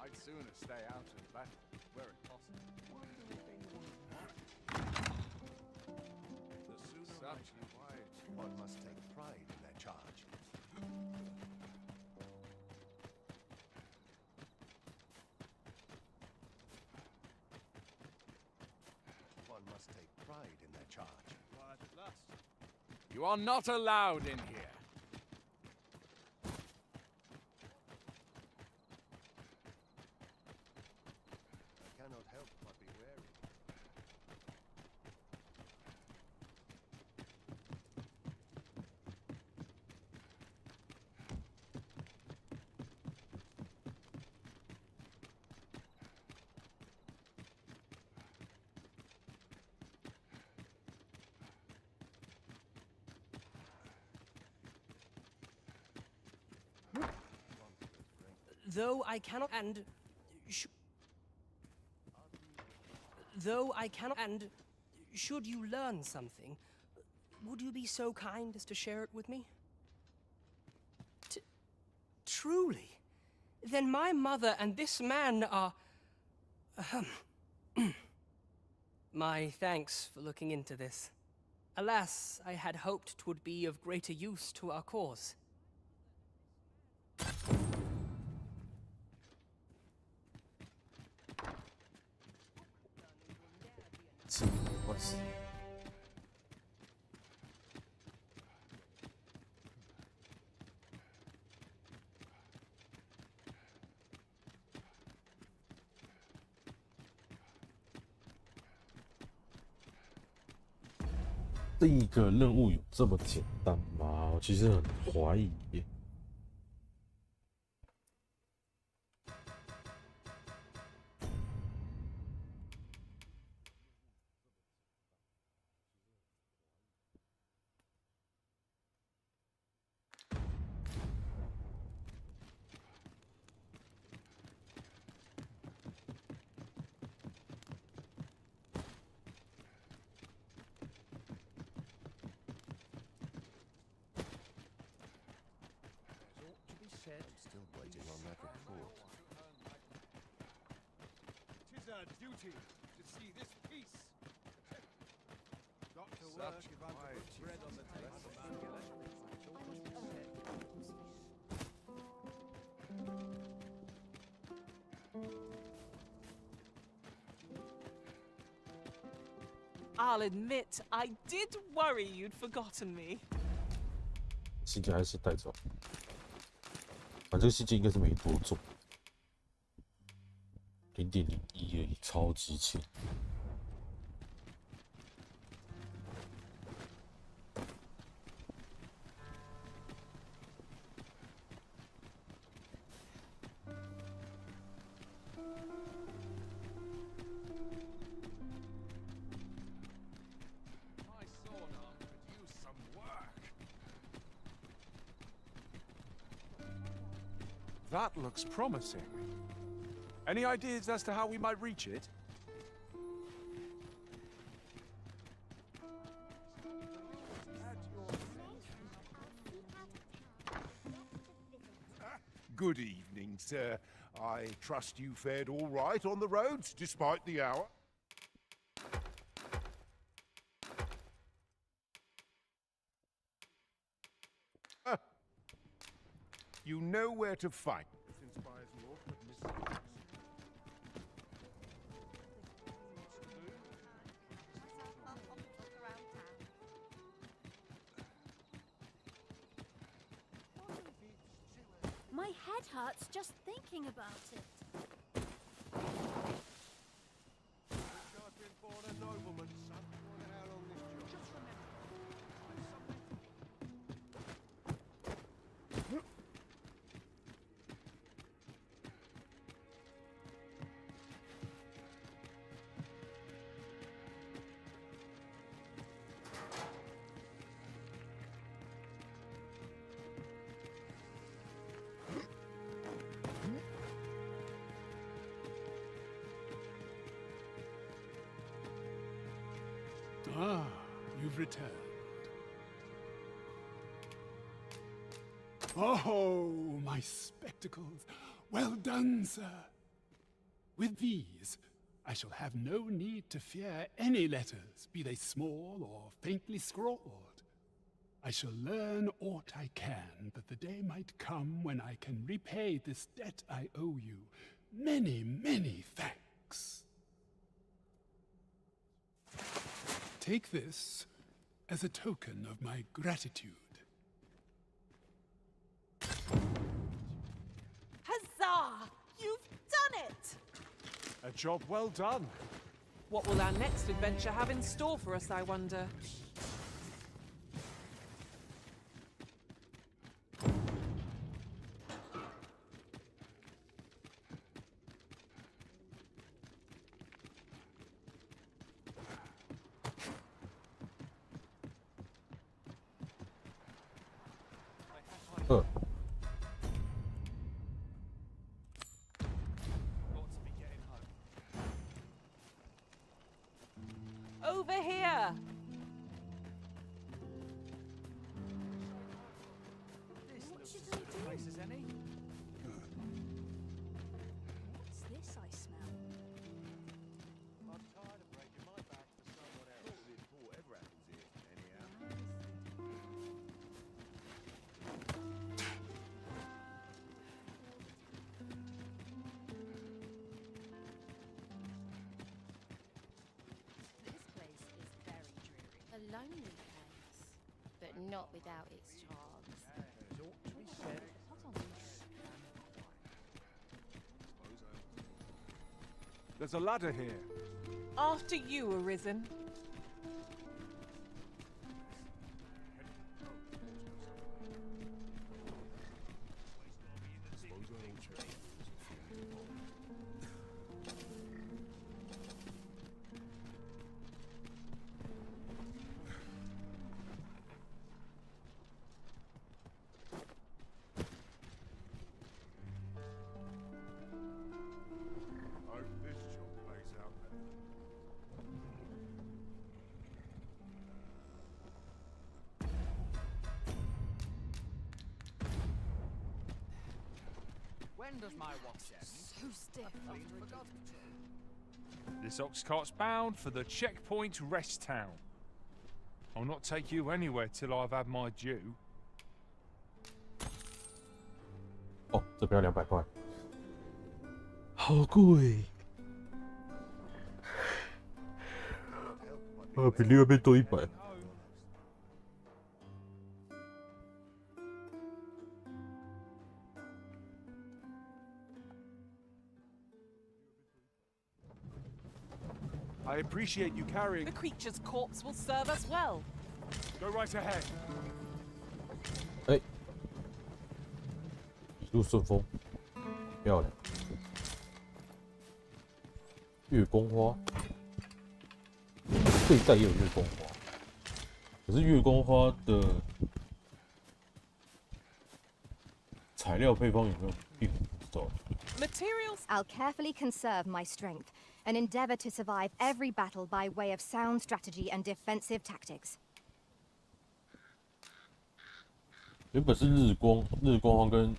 I'd sooner stay out of battle, where it possible. The sooner such quiet, one must take pride in their charge. One must take pride in their charge. Quiet at last. You are not allowed in here. I cannot help but be wary. Though I cannot and should you learn something, would you be so kind as to share it with me? Truly? Then my mother and this man are... My thanks for looking into this. Alas, I had hoped 'twould be of greater use to our cause. What's... 这一个任务有这么简单吗？我其实很怀疑耶。Still waiting on that report. 'Tis our duty to see this peace. Got to work if I'm to put bread on the table. I'll admit, I did worry you'd forgotten me. 细节还是带走，反正这个细节应该是没多重，0.01而已，超级轻。That looks promising. Any ideas as to how we might reach it? Good evening, sir. I trust you fared all right on the roads, despite the hour. You know where to find. My head hurts just thinking about it. Ah, you've returned. Oh, my spectacles. Well done, sir. With these, I shall have no need to fear any letters, be they small or faintly scrawled. I shall learn aught I can, that the day might come when I can repay this debt I owe you. Many, many thanks. Take this as a token of my gratitude. Huzzah! You've done it! A job well done. What will our next adventure have in store for us, I wonder? Over here! This looks as good a place as any. What's this I smell? I'm tired of breaking my back for someone else. Thought the report ever happens here, anyhow. This place is very dreary. A lonely place, but not without its charms. There's ought to be said. There's a ladder here. After you, Arisen. When does my watch end? So stiff. This ox cart's bound for the checkpoint rest town. I'll not take you anywhere till I've had my due. 哦，这边要200块，好贵。比另外一边多100。I appreciate you carrying. The creature's corpse will serve us well. Go right ahead. 哎，一路顺风，漂亮。月光花，这一代也有月光花，可是月光花的材料配方有没有并不知道。Materials. I'll carefully conserve my strength and endeavor to survive every battle by way of sound strategy and defensive tactics. 原本是日光花跟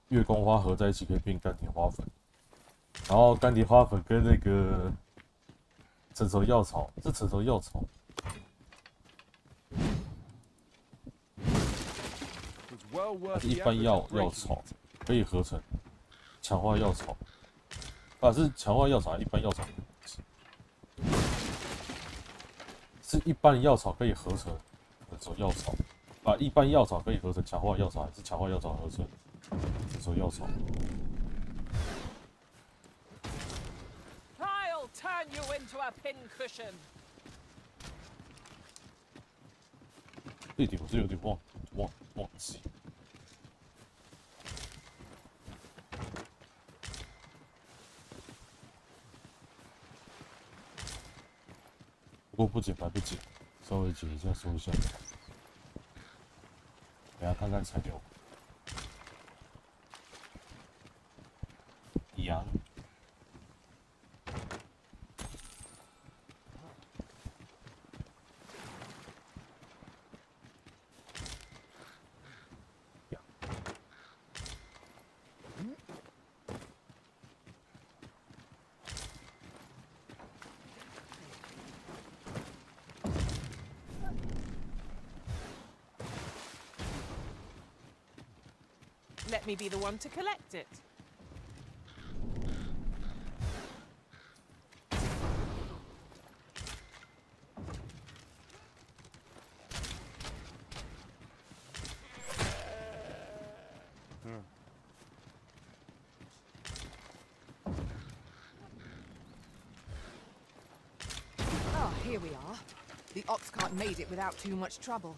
月光花合在一起可以变干铁花粉，然后干铁花粉跟那个成熟药草，是成熟药草。它是一般药草可以合成强化药草，是强化药草还是一般药草？是一般药草可以合成成熟药草。一般药草可以合成强化药草，还是强化药草合成成熟药草？ I'll turn you into a pincushion. 这一点我是有点忘记。不过不剪白不剪，稍微剪一下收一下。 等下看看材料。羊。Let me be the one to collect it. Oh, here we are. The ox cart made it without too much trouble.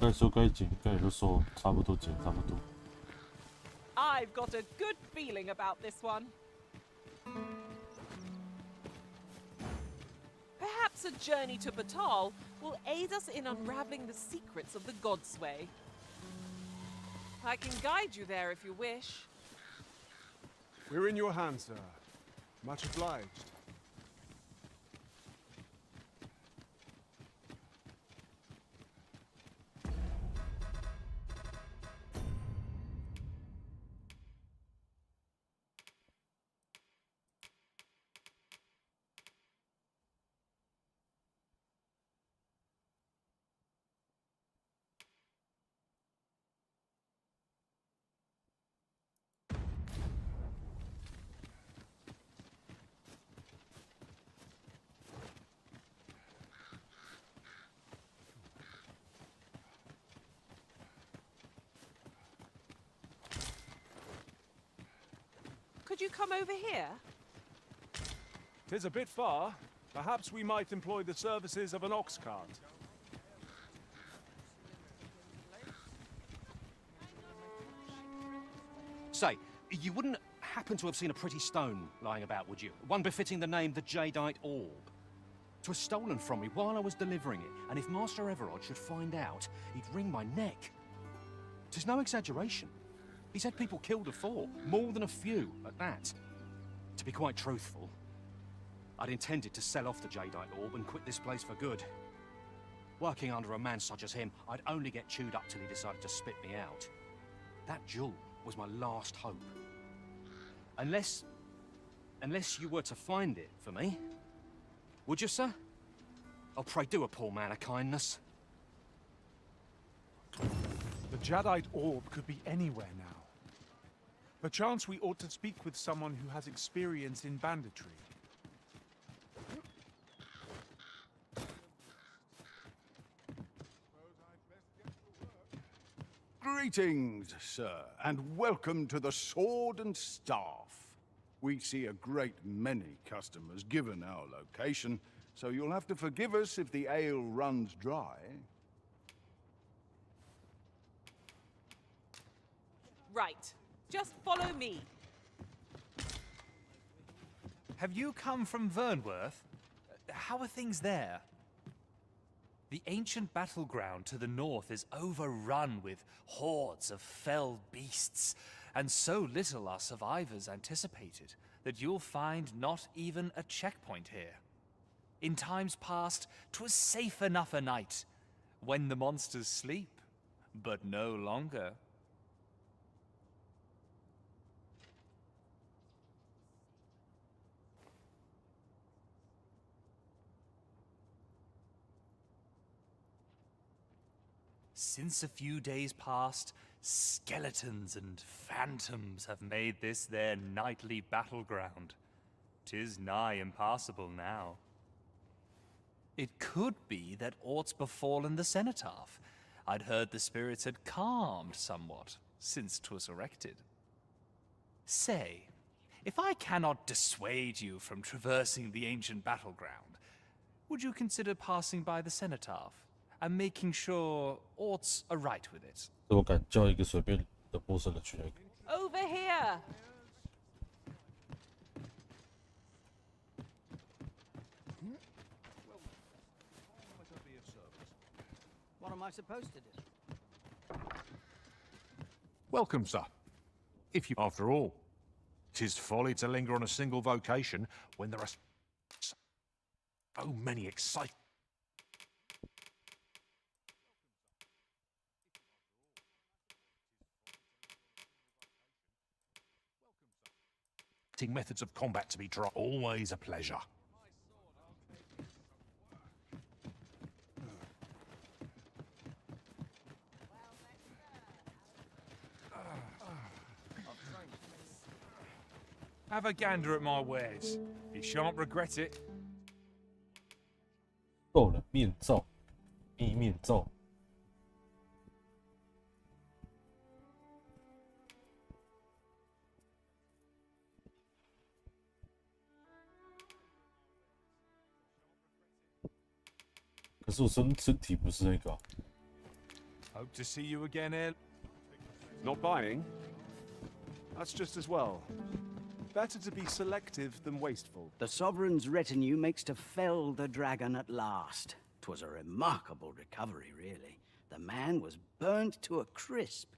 该收该剪，该也都收，差不多剪差不多。I've got a good feeling about this one. Perhaps a journey to Batal will aid us in unraveling the secrets of the Godsway. I can guide you there if you wish. We're in your hands, sir. Much obliged. Could you come over here? 'Tis a bit far. Perhaps we might employ the services of an ox cart. Say, you wouldn't happen to have seen a pretty stone lying about, would you? One befitting the name the Jadeite Orb. 'Twas stolen from me while I was delivering it, and if Master Everard should find out, he'd wring my neck. 'Tis no exaggeration. He's had people killed before, more than a few, at that. To be quite truthful, I'd intended to sell off the Jadeite Orb and quit this place for good. Working under a man such as him, I'd only get chewed up till he decided to spit me out. That jewel was my last hope. Unless you were to find it for me. Would you, sir? Oh, pray do a poor man a kindness. The Jadeite Orb could be anywhere now. Perchance we ought to speak with someone who has experience in banditry. Greetings, sir, and welcome to the Sword and Staff. We see a great many customers given our location, so you'll have to forgive us if the ale runs dry. Right. Just follow me. Have you come from Vernworth? How are things there? The ancient battleground to the north is overrun with hordes of fell beasts, and so little are survivors anticipated that you'll find not even a checkpoint here. In times past, 'twas safe enough a night, when the monsters sleep, but no longer. Since a few days past, skeletons and phantoms have made this their nightly battleground. 'Tis nigh impassable now. It could be that aught's befallen the cenotaph. I'd heard the spirits had calmed somewhat since 'twas erected. Say, if I cannot dissuade you from traversing the ancient battleground, would you consider passing by the cenotaph and making sure aught's aright with it? 我敢叫一个随便的陌生人去那个。 Over here. What am I supposed to do? Welcome, sir. If you, after all, 'tis folly to linger on a single vocation when there are so many exciting. Methods of combat to be tried. Always a pleasure. Have a gander at my wares. You shan't regret it. 够了，面罩，面罩。 可是我身体不是那个、啊。Hope to see you again, El. Not buying? That's just as well. Better to be selective than wasteful. The Sovereign's retinue makes to fell the dragon at last. 'Twas a remarkable recovery, really. The man was burnt to a crisp.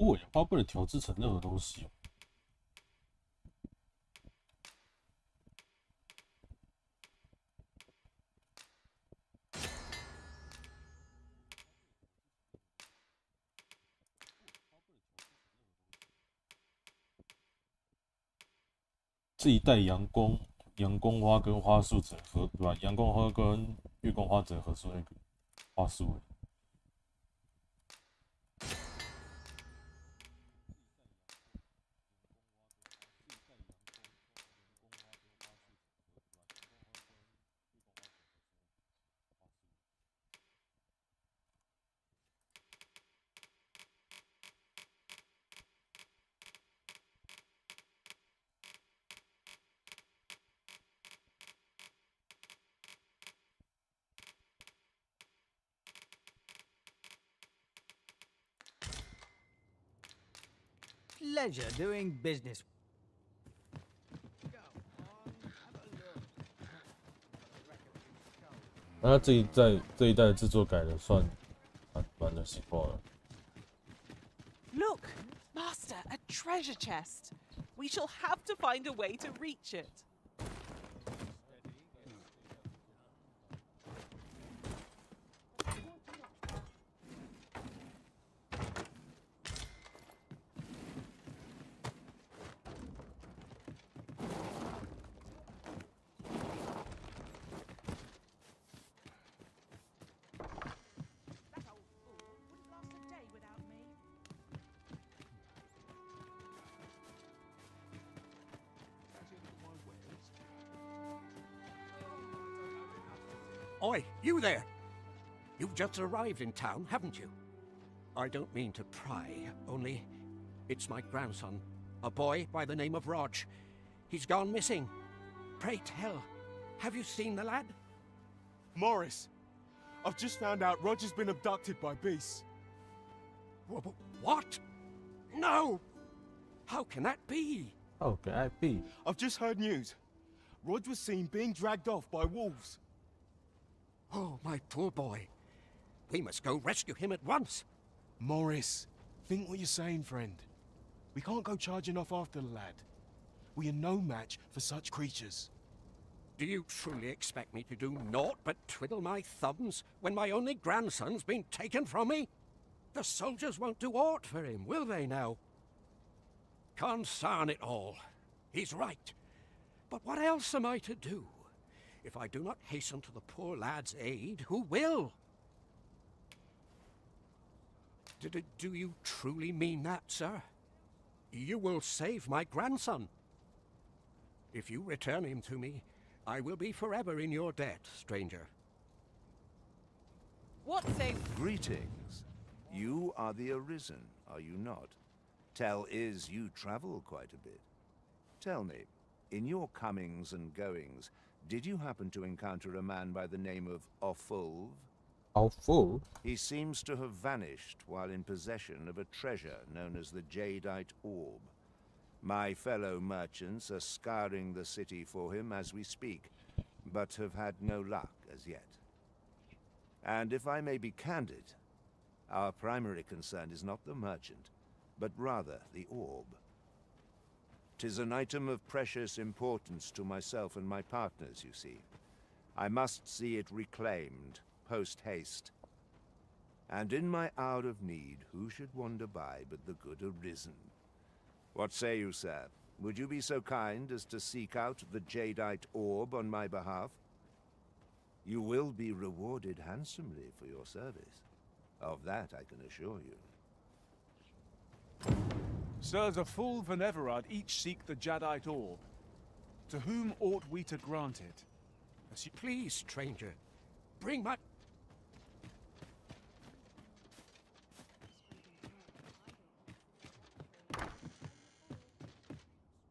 尾花不能调制成任何东西哦。这一带阳光花跟花束整合，对吧？阳光花跟月光花整合出那个花束。Pleasure doing business. 那这一代的制作改的算蛮的细化了。Look, Master, a treasure chest. We shall have to find a way to reach it. Oi, you there! You've just arrived in town, haven't you? I don't mean to pry, only it's my grandson, a boy by the name of Rog. He's gone missing. Pray tell, have you seen the lad? Morris, I've just found out Roger's been abducted by beasts. What? No! How can that be? How can that be? I've just heard news. Rog was seen being dragged off by wolves. Oh, my poor boy. We must go rescue him at once. Morris, think what you're saying, friend. We can't go charging off after the lad. We are no match for such creatures. Do you truly expect me to do naught but twiddle my thumbs when my only grandson's been taken from me? The soldiers won't do aught for him, will they now? Concern it all. He's right. But what else am I to do? If I do not hasten to the poor lad's aid, who will? Do you truly mean that, sir? You will save my grandson. If you return him to me, I will be forever in your debt, stranger. What say? Greetings. You are the Arisen, are you not? Tell is you travel quite a bit. Tell me, in your comings and goings, did you happen to encounter a man by the name of Offulv? Offulv? He seems to have vanished while in possession of a treasure known as the Jadeite Orb. My fellow merchants are scouring the city for him as we speak, but have had no luck as yet. And if I may be candid, our primary concern is not the merchant, but rather the orb. 'Tis an item of precious importance to myself and my partners, you see. I must see it reclaimed, post-haste. And in my hour of need, who should wander by but the good Arisen? What say you, sir? Would you be so kind as to seek out the Jadeite Orb on my behalf? You will be rewarded handsomely for your service. Of that I can assure you. Sirs Offulv and Everard each seek the Jadeite Orb. To whom ought we to grant it? Please, stranger, bring my...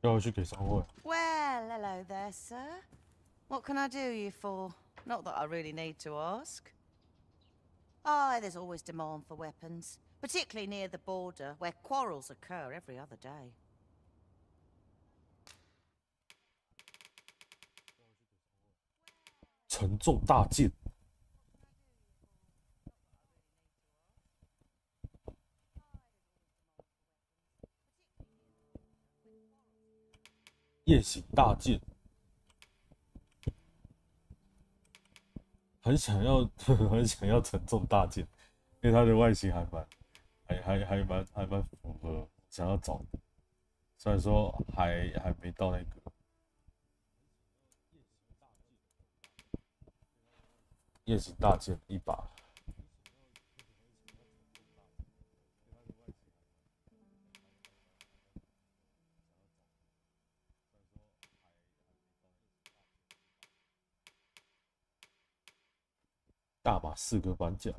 Well, hello there, sir. What can I do you for? Not that I really need to ask. Aye, there's always demand for weapons, particularly near the border, where quarrels occur every other day.很想要沉重大剑，因为它的外形还蛮符合想要找的，虽然说还没到那个雁行大剑一把。大马4个板甲。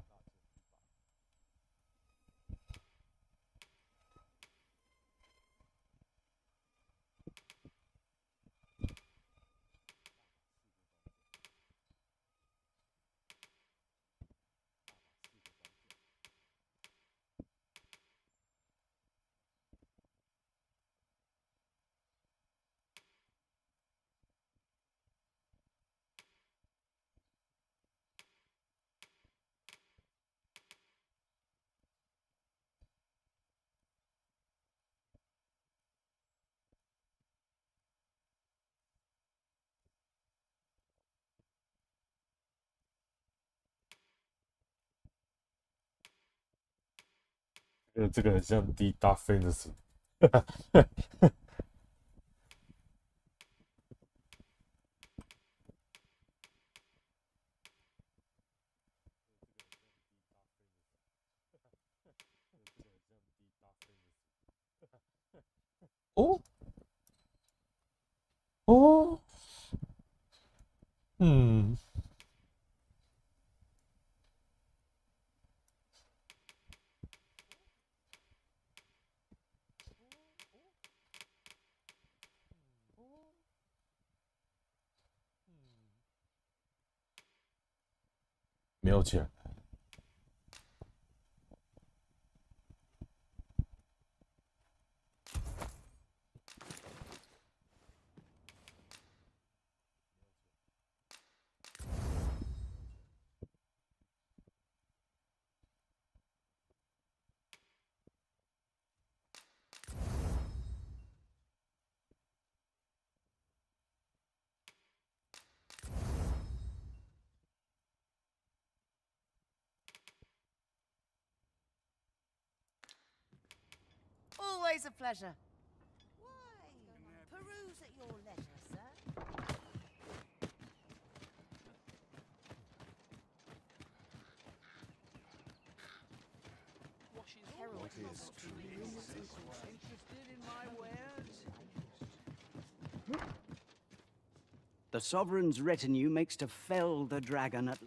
这个很像 Dark Fantasy 。哦哦，嗯。没有钱。Always a pleasure. Why, peruse at your leisure, sir. What is interested in my wares? The Sovereign's retinue makes to fell the dragon at...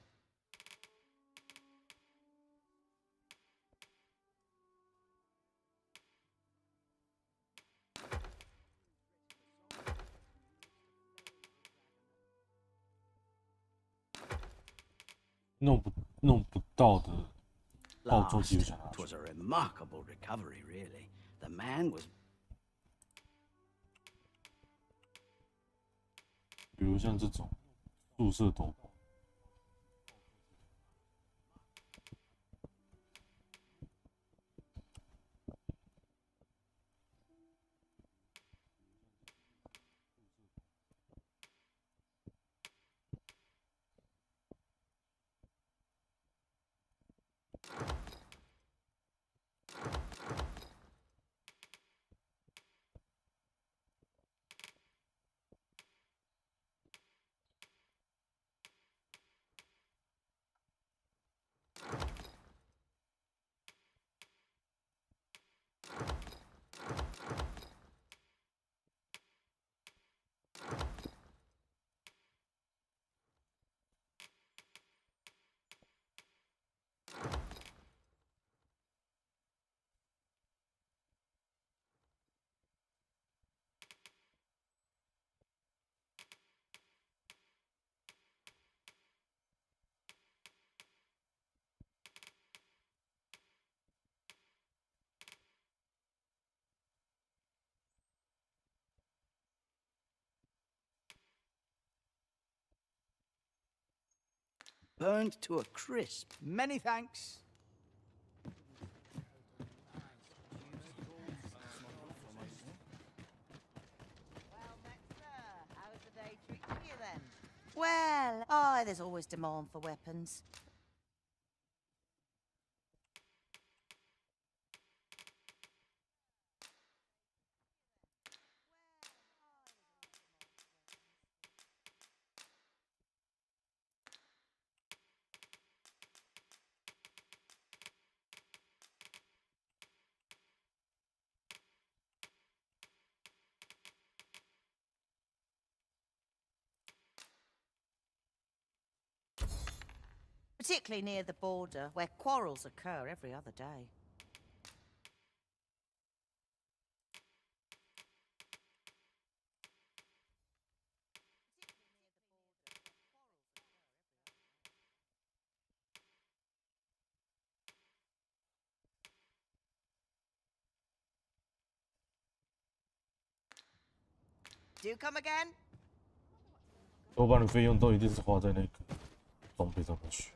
弄不到的暴揍 Last, 机会想拿去。 'twas a remarkable recovery, really. The man was... 比如像这种宿舍斗篷。Burned to a crisp. Many thanks. How's the day treating you then? Well, aye, there's always demand for weapons. particularly near the border, where quarrels occur every other day. Do you come again? 多半的费用都一定是花在那个装备上面去。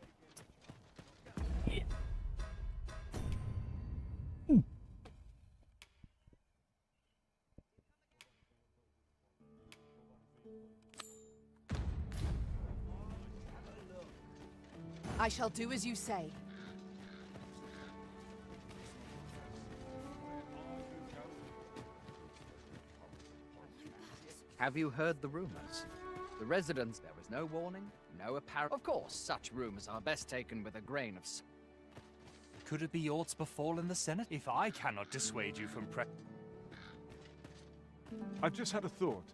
I shall do as you say. Have you heard the rumors? The residents, there was no warning, no apparent. Of course, such rumors are best taken with a grain of salt. Could it be aught befallen the Senate? If I cannot dissuade you from I've just had a thought.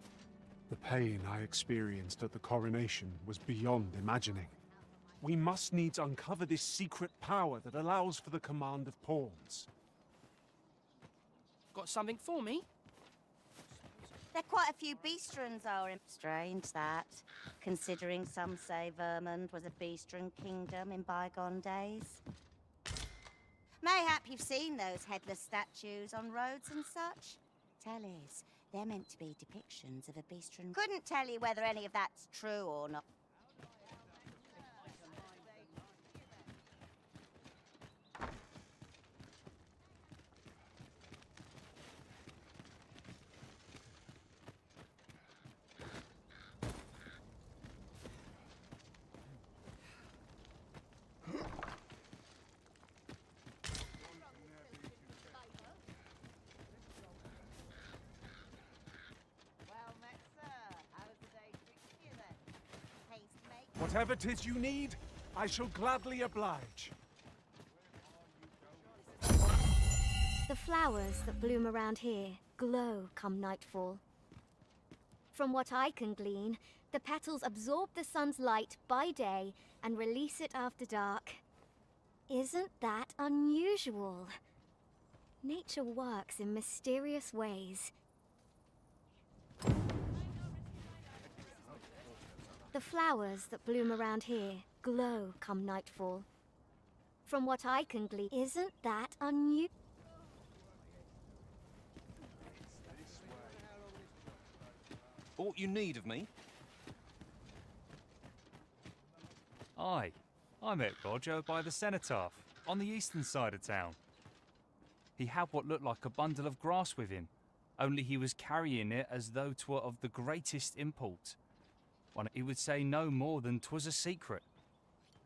The pain I experienced at the coronation was beyond imagining. We must needs uncover this secret power that allows for the command of pawns. Got something for me? There are quite a few beastrons are in. Strange that, considering some say Vermund was a beastron kingdom in bygone days. Mayhap you've seen those headless statues on roads and such? Tellies, they're meant to be depictions of a beastron. Couldn't tell you whether any of that's true or not. Whatever 'tis you need, I shall gladly oblige. The flowers that bloom around here glow come nightfall. From what I can glean, the petals absorb the sun's light by day and release it after dark. Isn't that unusual? Nature works in mysterious ways. The flowers that bloom around here glow come nightfall. From what I can glean, isn't that unusual? Aught you need of me? Aye, I met Roger by the cenotaph, on the eastern side of town. He had what looked like a bundle of grass with him, only he was carrying it as though 'twere of the greatest import. He would say no more than 'twas a secret.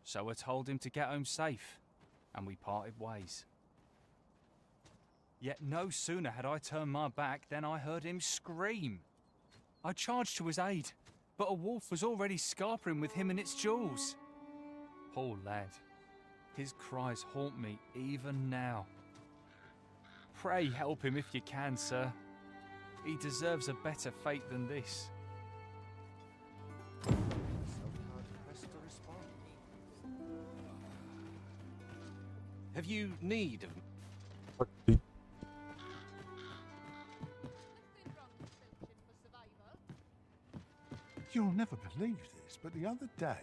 So I told him to get home safe, and we parted ways. Yet no sooner had I turned my back than I heard him scream. I charged to his aid, but a wolf was already scarpering with him and its jewels. Poor lad. His cries haunt me even now. Pray help him if you can, sir. He deserves a better fate than this. Have you need of... You'll never believe this, but the other day,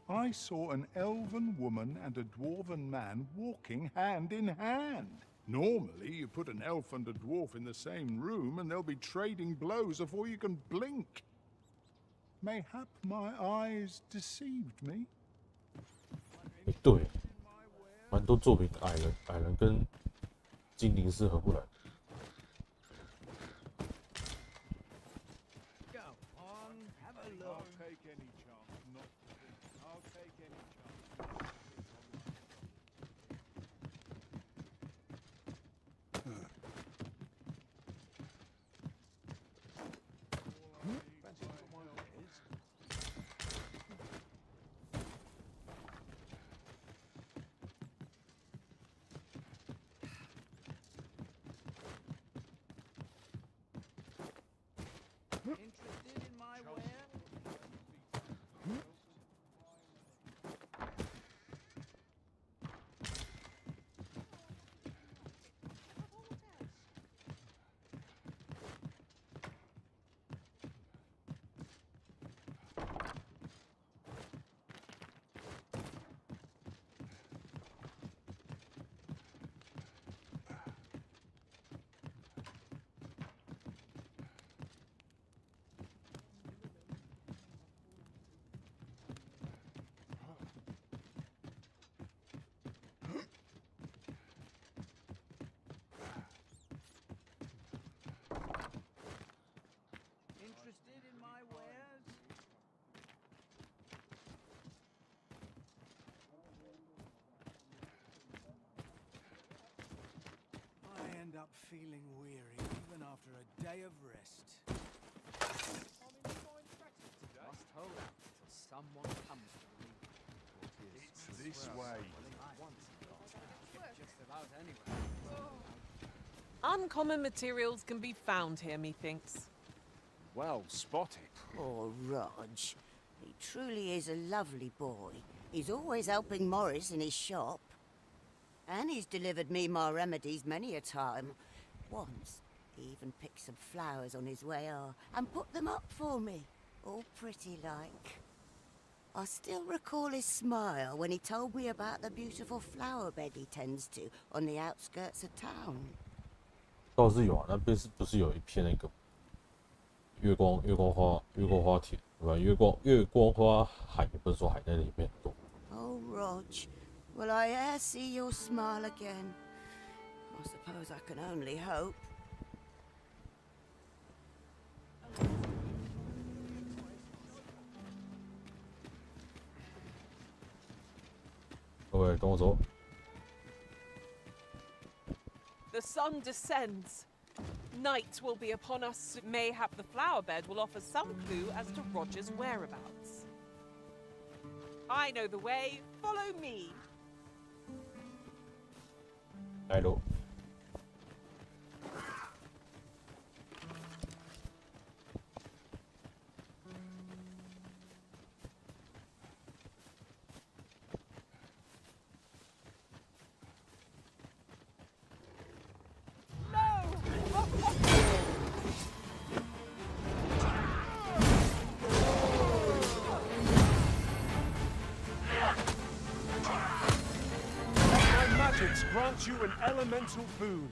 I saw an elven woman and a dwarven man walking hand in hand. Normally, you put an elf and a dwarf in the same room and they'll be trading blows before you can blink. Mayhap my eyes deceived me. 对，蛮多作品矮人跟精灵是合不来的。Interested in my ware? end up feeling weary even after a day of rest. Must hold out till someone comes to relieve me. It's this way. Just about anywhere. Uncommon materials can be found here, methinks. Well spotted. Poor Rog. He truly is a lovely boy. He's always helping Morris in his shop. And he's delivered me my remedies many a time. Once, he even picked some flowers on his way and put them up for me, all pretty like. I still recall his smile when he told me about the beautiful flower bed he tends to on the outskirts of town. 倒是有啊，那边不是有一片那个月光花田，对吧？月光花海，不是说海在里面很多。Oh, Rog, will I e'er see your smile again? I suppose I can only hope. 各位，跟我走。 The sun descends. Night will be upon us. Mayhap the flower bed will offer some clue as to Roger's whereabouts. I know the way. Follow me. 来喽。 Grant you an elemental boon.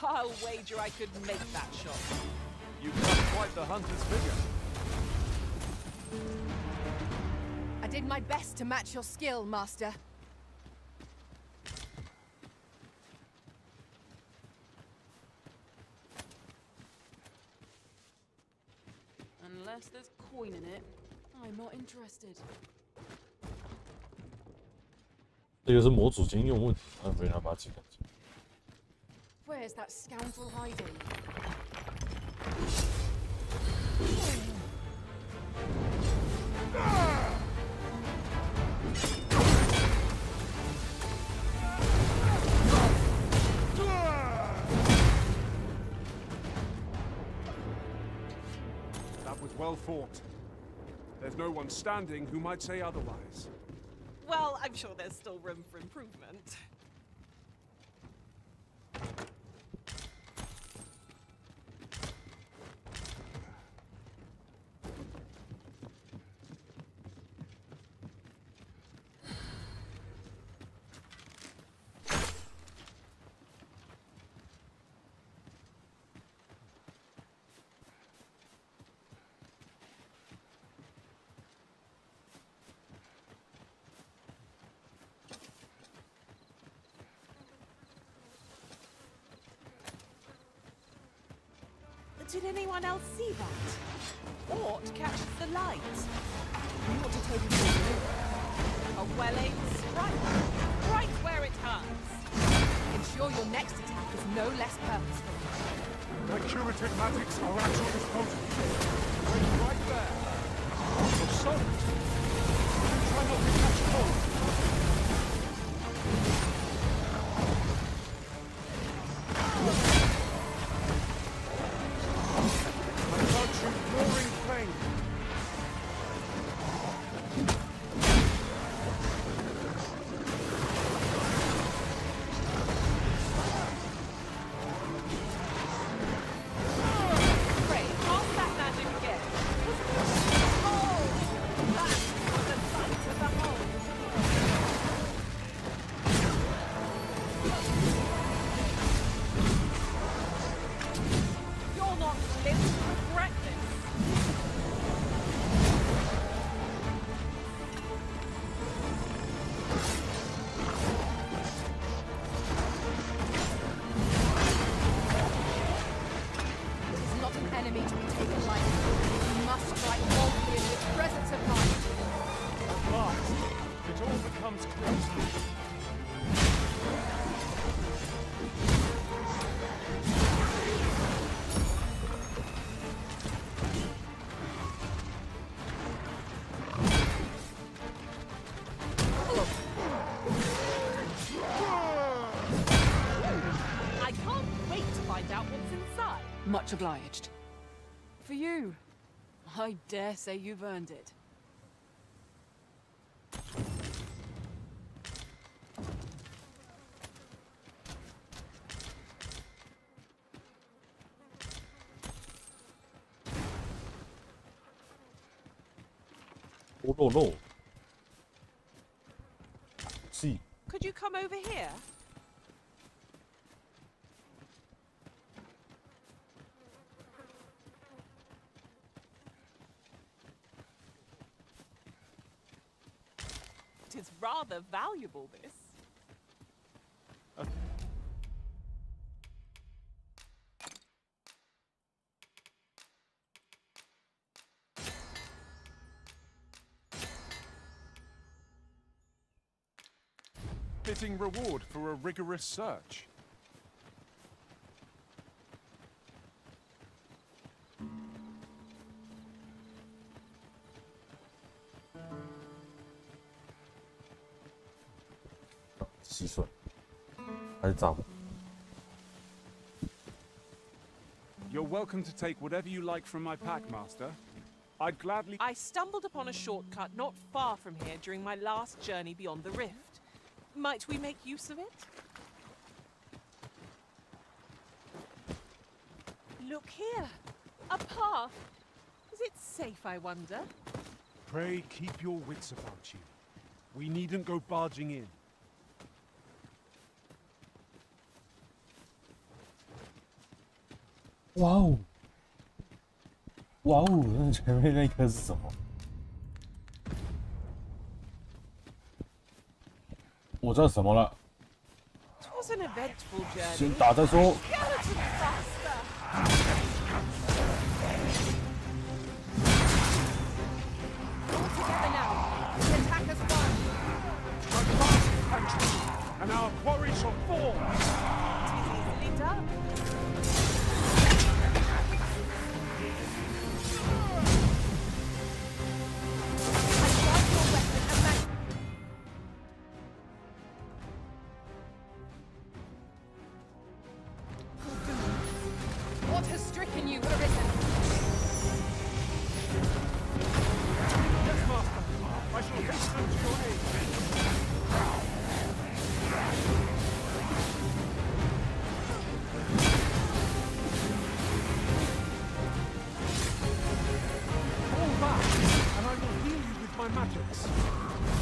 I'll wager I could make that shot. You've got quite the hunter's figure. I did my best to match your skill, Master. Unless there's coin in it, I'm not interested. 这个是模组经用问题，没让把它解开。 Where's that scoundrel hiding? That was well fought. There's no one standing who might say otherwise. Well, I'm sure there's still room for improvement. Did anyone else see that? Aught catches the light. You ought to take it easy. A well-aimed strike. Right where it hurts. Ensure your next attack is no less purposeful. My curative magics are at your disposal. Wait right there. You're soaked. Try not to catch cold. comes close. I can't wait to find out what's inside. Much obliged. For you, I dare say you've earned it. Oh no no. See. Could you come over here? It is rather valuable, this. Fitting reward for a rigorous search. You're welcome to take whatever you like from my pack, Master. I'd gladly... I stumbled upon a shortcut not far from here during my last journey beyond the rift. Might we make use of it? Look here! A path! Is it safe, I wonder? Pray keep your wits about you. We needn't go barging in. Wow! Wow! 那前面那个是什么？我知道什么了。先打再说。And our quarry shall fall. Easily done. What has stricken you, Arisen? Yes, Master. I shall hasten to your aid. Fall back, and I will heal you with my magics.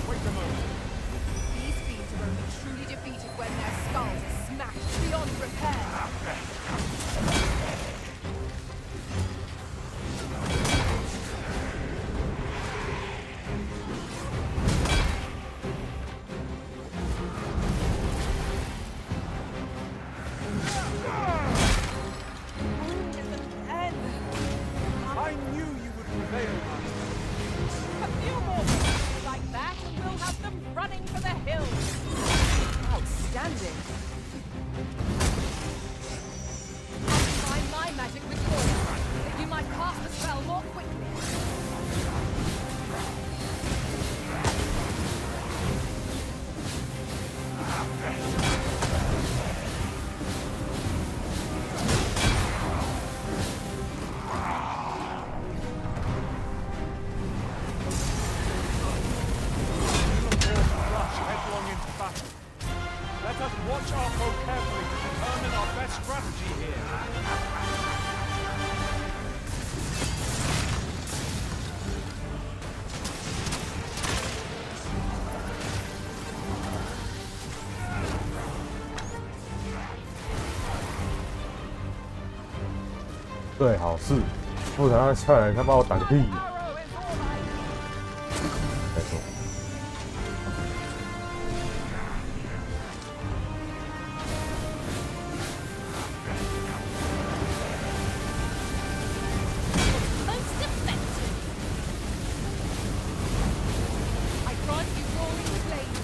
Wait a moment. These fiends are only truly defeated when their skulls are smashed beyond repair. I knew you would prevail, Master. A few more people like that, and we'll have them running for the hills. Outstanding. Combine my magic with yours, that you might cast the spell more quickly. Let us watch our foe carefully to determine our best strategy here. "对，好事，不然他下来他把我打个屁！"没错。I grant you glory with blade,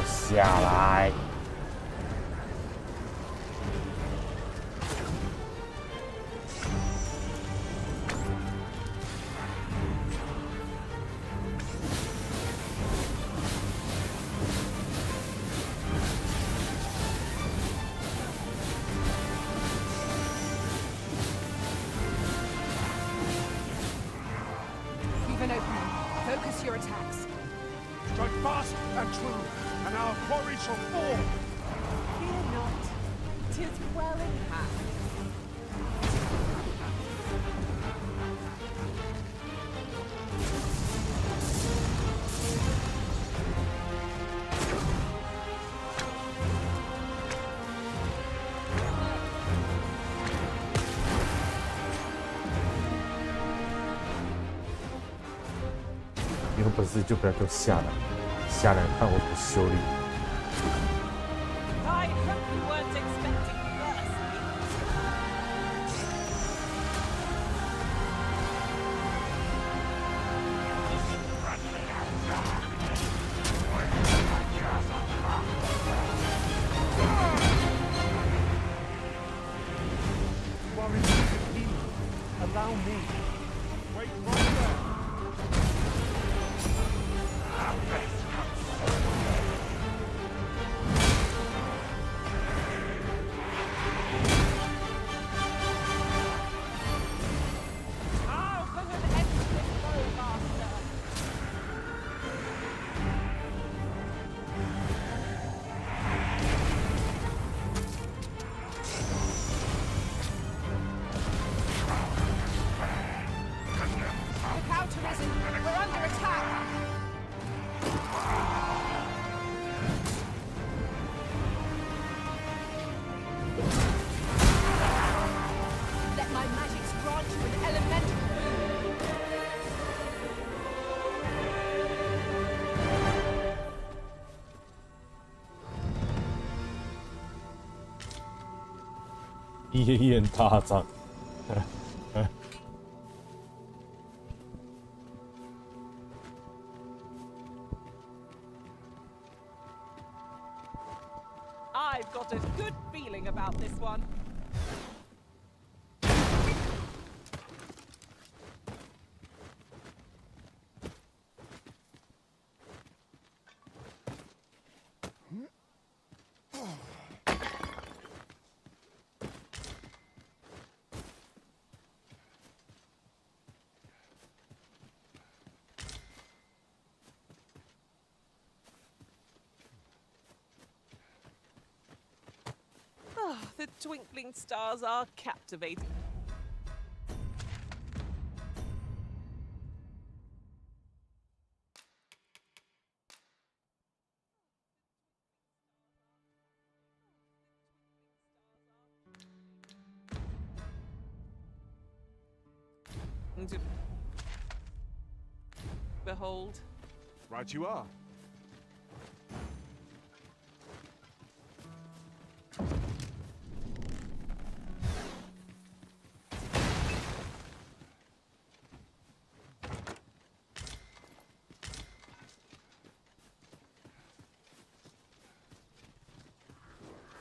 下来。Leave an opening. Focus your attacks. Strike fast and true, and our quarry shall fall. Fear not. 'Tis well in hand.你有本事就不要给我下来，下来看我怎么修理。 I hope you weren't expecting mercy. Worry me. Allow me. Wait right there. I'll put an end to this bowmaster. Look out, Arisen! We're under attack! Let my magics grant you an elemental boon.夜宴大战。I've got a good feeling about this one. Ah, the twinkling stars are captivating. And to behold. Right you are.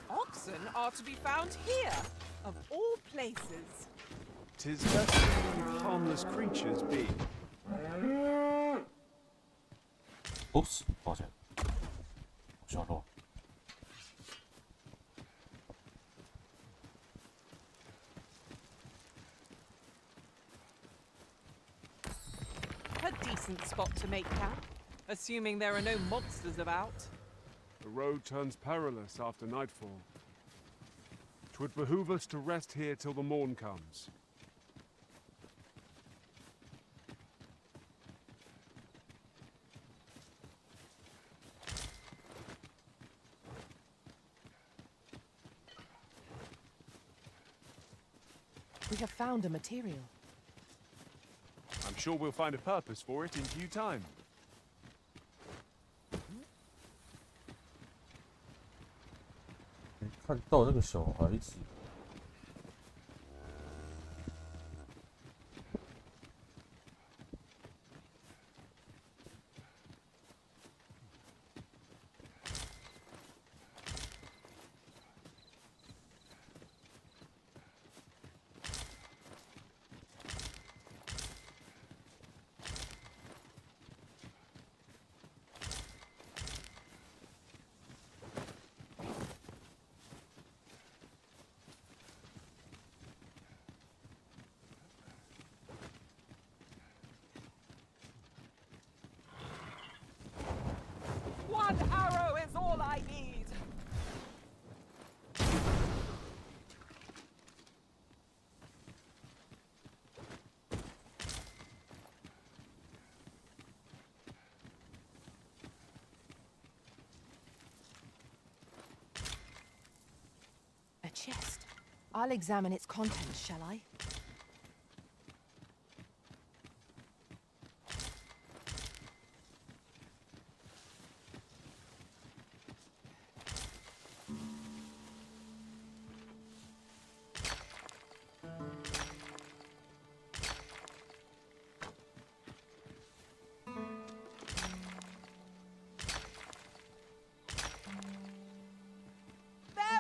Oxen are to be found here, of all places. 'Tis better than harmless creatures be. Oops，抱歉，小肉。 A decent spot to make camp, assuming there are no monsters about. The road turns perilous after nightfall. 'Twould behoove us to rest here till the morn comes. We have found a material. I'm sure we'll find a purpose for it in due time. 看到那个小孩子。I'll examine its contents, shall I?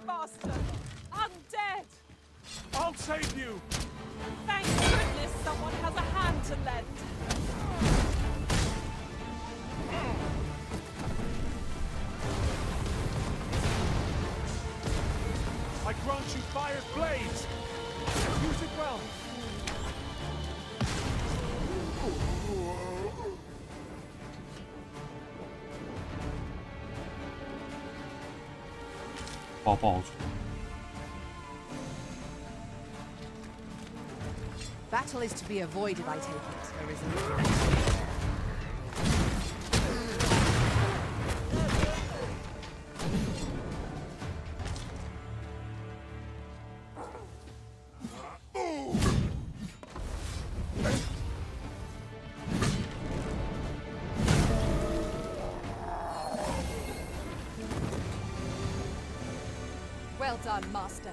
Master! Undead! I'll save you! Thank goodness someone has a hand to lend. I grant you fire's blades! Use it well! Battle is to be avoided, I take it, Arisen. Well done, Master.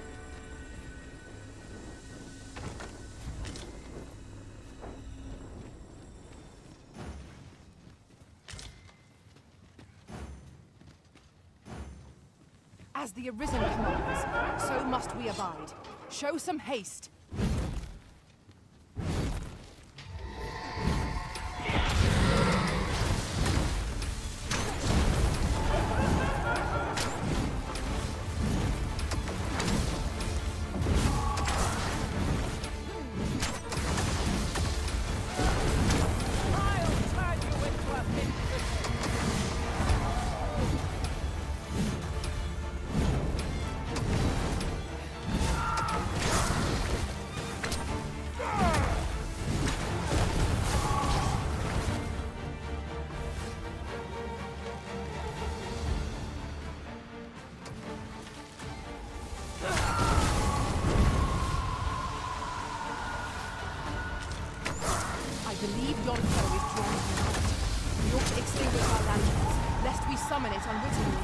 As the Arisen commands, so must we abide. Show some haste. I believe yon foe is drawn to the light. We ought to extinguish our lanterns, lest we summon it unwittingly.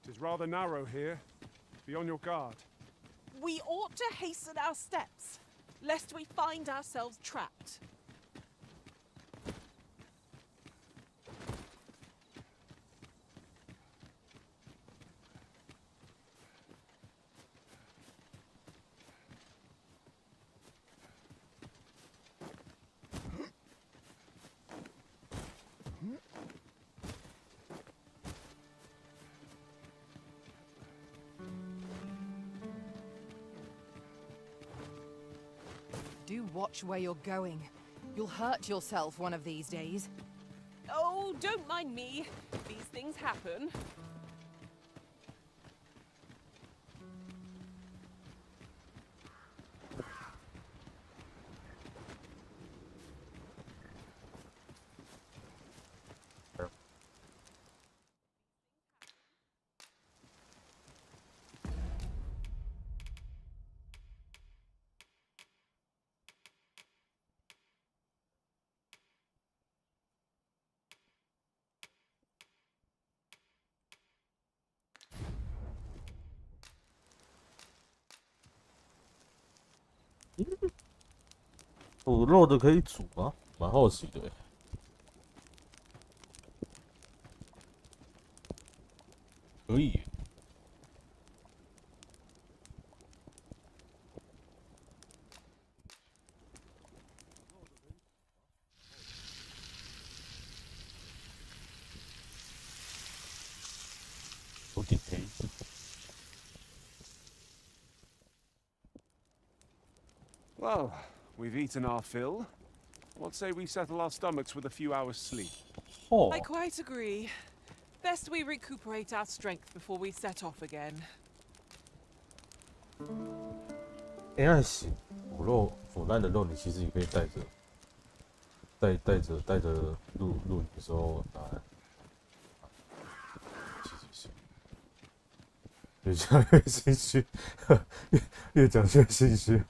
It is rather narrow here. Be on your guard. We ought to hasten our steps, lest we find ourselves trapped. Do watch where you're going. You'll hurt yourself one of these days. Oh, don't mind me. These things happen.煮肉的可以煮吗？蛮好奇的。可以。挺黑。Well, we've eaten our fill. What say we settle our stomachs with a few hours' sleep? Oh. I quite agree. Best we recuperate our strength before we set off again. 那行，腐肉腐烂的肉，你其实也可以带着露营的时候拿来。行，越讲越心虚，越讲越心虚。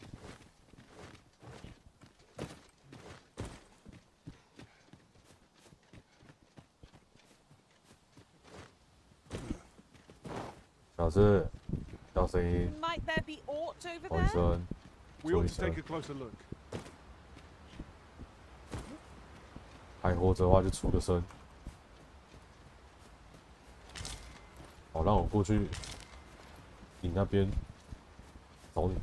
小声，小声音。Might there be aught over 吼一 there? 声， We 说 ought 一 to take 声。 a closer look. 还活着的话就出个声。好，让我过去你那边找你。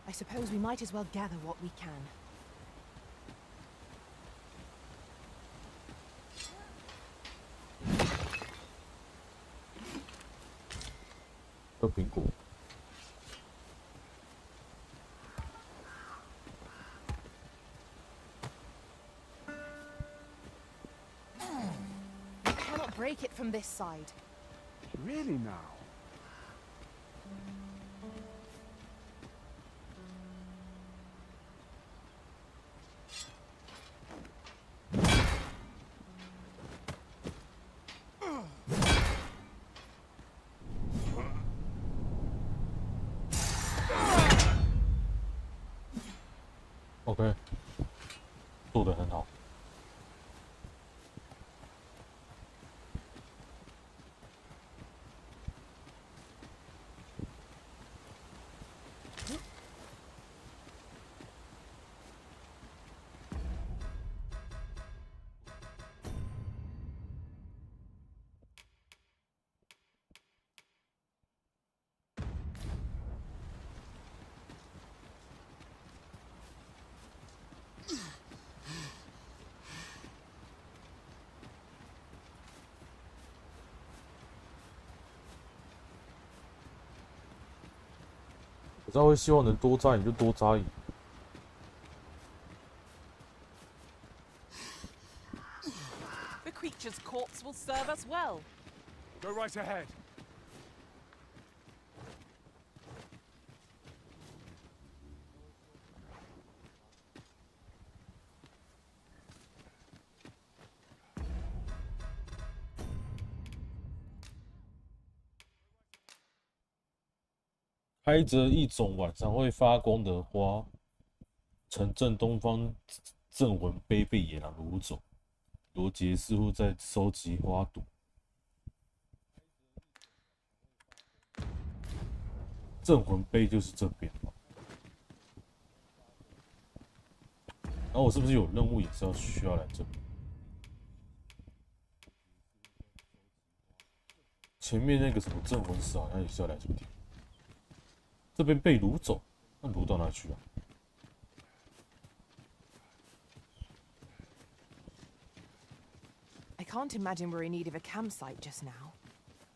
I suppose we might as well gather what we can. You cannot break it from this side. Really now? OK， 做得很好。我知道会希望能多扎你就多扎你。The creature's corpse will serve us well. Go right ahead. 开着一种晚上会发光的花，城镇东方镇魂碑被野狼掳走，罗杰似乎在收集花朵。镇魂碑就是这边嘛。然后我是不是有任务也是需要来这边？前面那个什么镇魂石好像也是要来这边。这边被掳走，那掳到哪去啊？ I can't imagine we're in need of a campsite just now.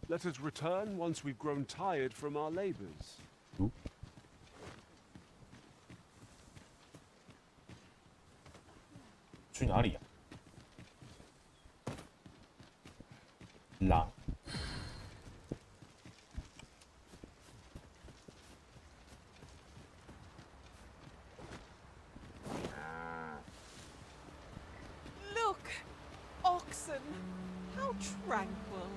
Let us return once we've grown tired from our labors. 去哪里啊？狼。 Oxen, how tranquil.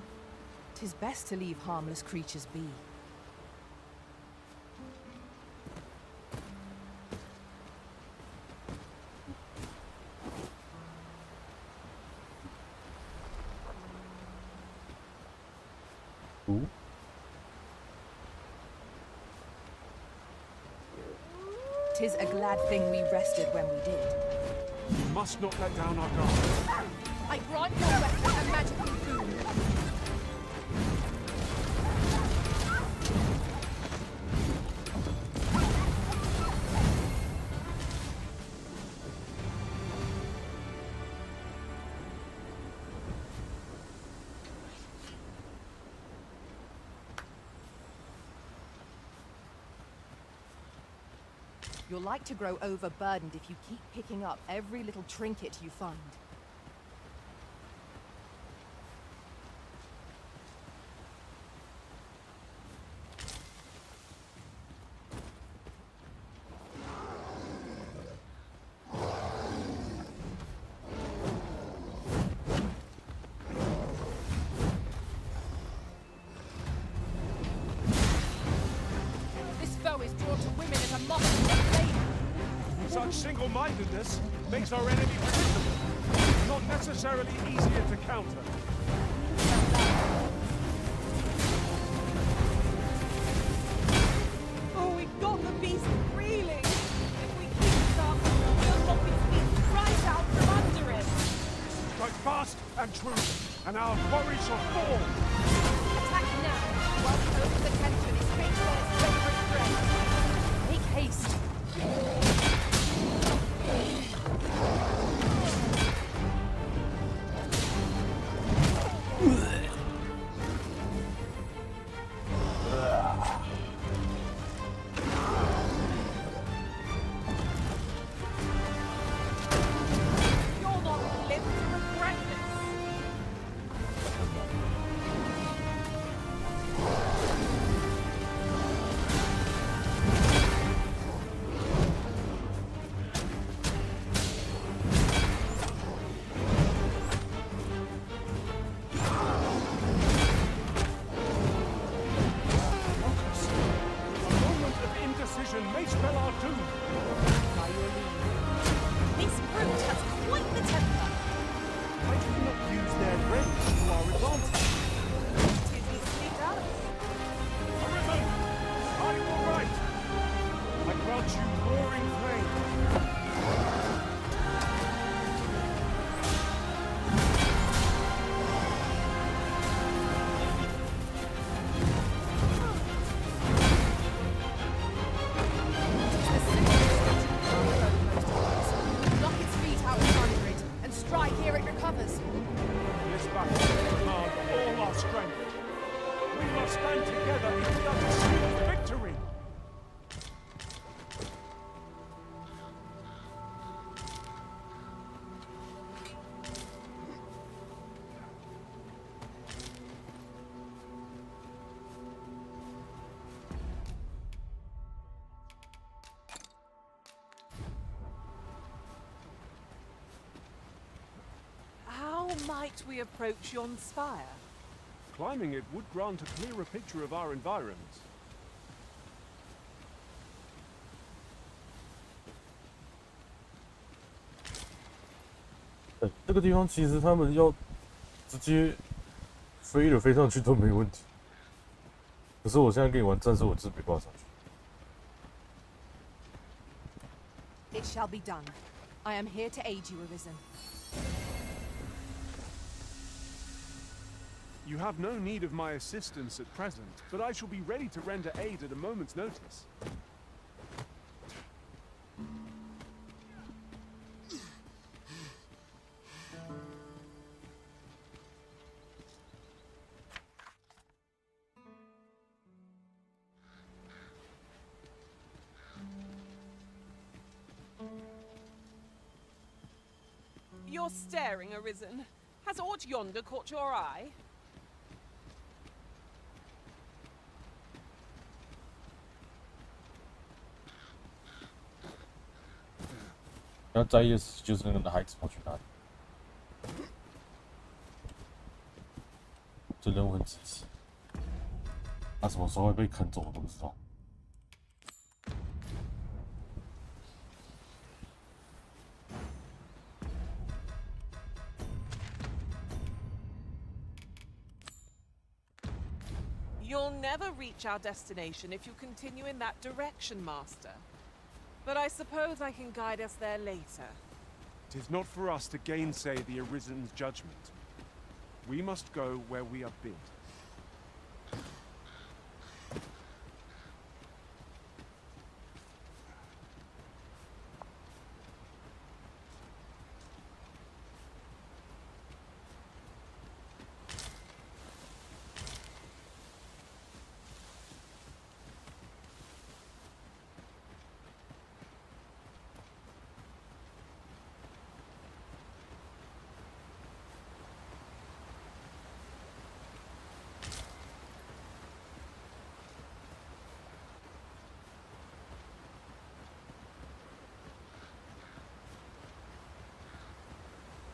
'Tis best to leave harmless creatures be. Ooh. 'Tis a glad thing we rested when we did. We must not let down our guard. I grant your weapon a magical boon. You're like to grow overburdened if you keep picking up every little trinket you find. Such single-mindedness makes our enemy predictable, not necessarily easier to counter. Oh, we got the beast reeling! If we keep this up, we'll knock its feet right out from under it! Strike fast and true, and our quarry shall fall! Attack now, while the owner's attention is fixed on its favorite prey. Make haste! Might we approach yon spire? Climbing it would grant a clearer picture of our environs. 这个地方其实他们要直接飞上去都没问题。可是我现在跟你玩战士，我就是没办法上去。 It shall be done. I am here to aid you, Arisen. You have no need of my assistance at present, but I shall be ready to render aid at a moment's notice. You're staring, Arisen. Has aught yonder caught your eye? 要在意的是，就是那个孩子跑去哪里？这任务很仔细，他什么时候会被啃走，我都不知道。 You'll never reach our destination if you continue in that direction, Master. But I suppose I can guide us there later. 'Tis not for us to gainsay the Arisen's judgment. We must go where we are bid.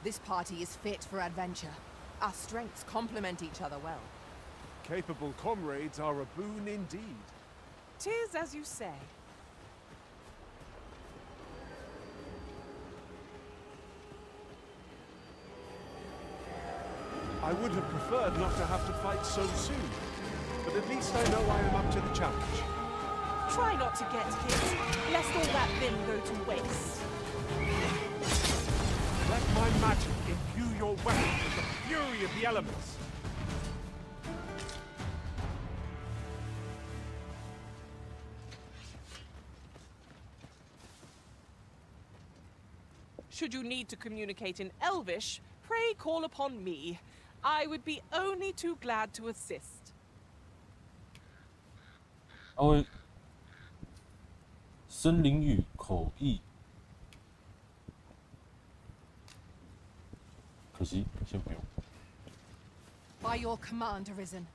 This party is fit for adventure. Our strengths complement each other well. Capable comrades are a boon indeed. 'Tis as you say. I would have preferred not to have to fight so soon, but at least I know I am up to the challenge. Try not to get hit, lest all that vim go to waste. Let my magic imbue your weapon with the fury of the elements. Should you need to communicate in Elvish, pray call upon me. I would be only too glad to assist. 他会森林语口译，可惜先不用。 By your command, Arisen.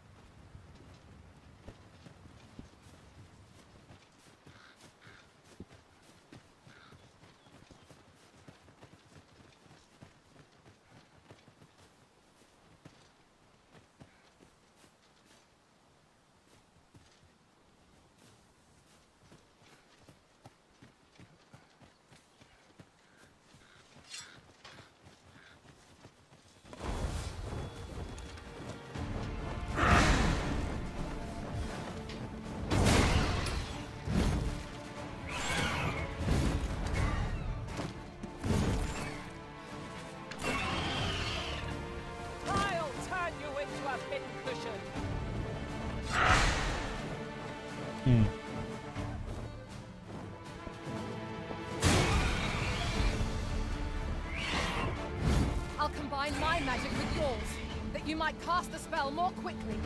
I'll combine my magic with yours, that you might cast the spell more quickly.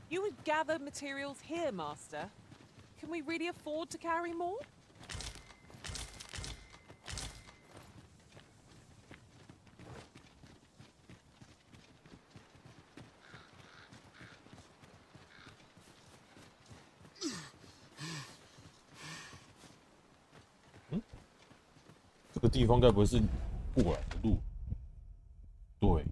You would gather materials here, Master. Can we really afford to carry more? “这个地方该不会是过来的路？对。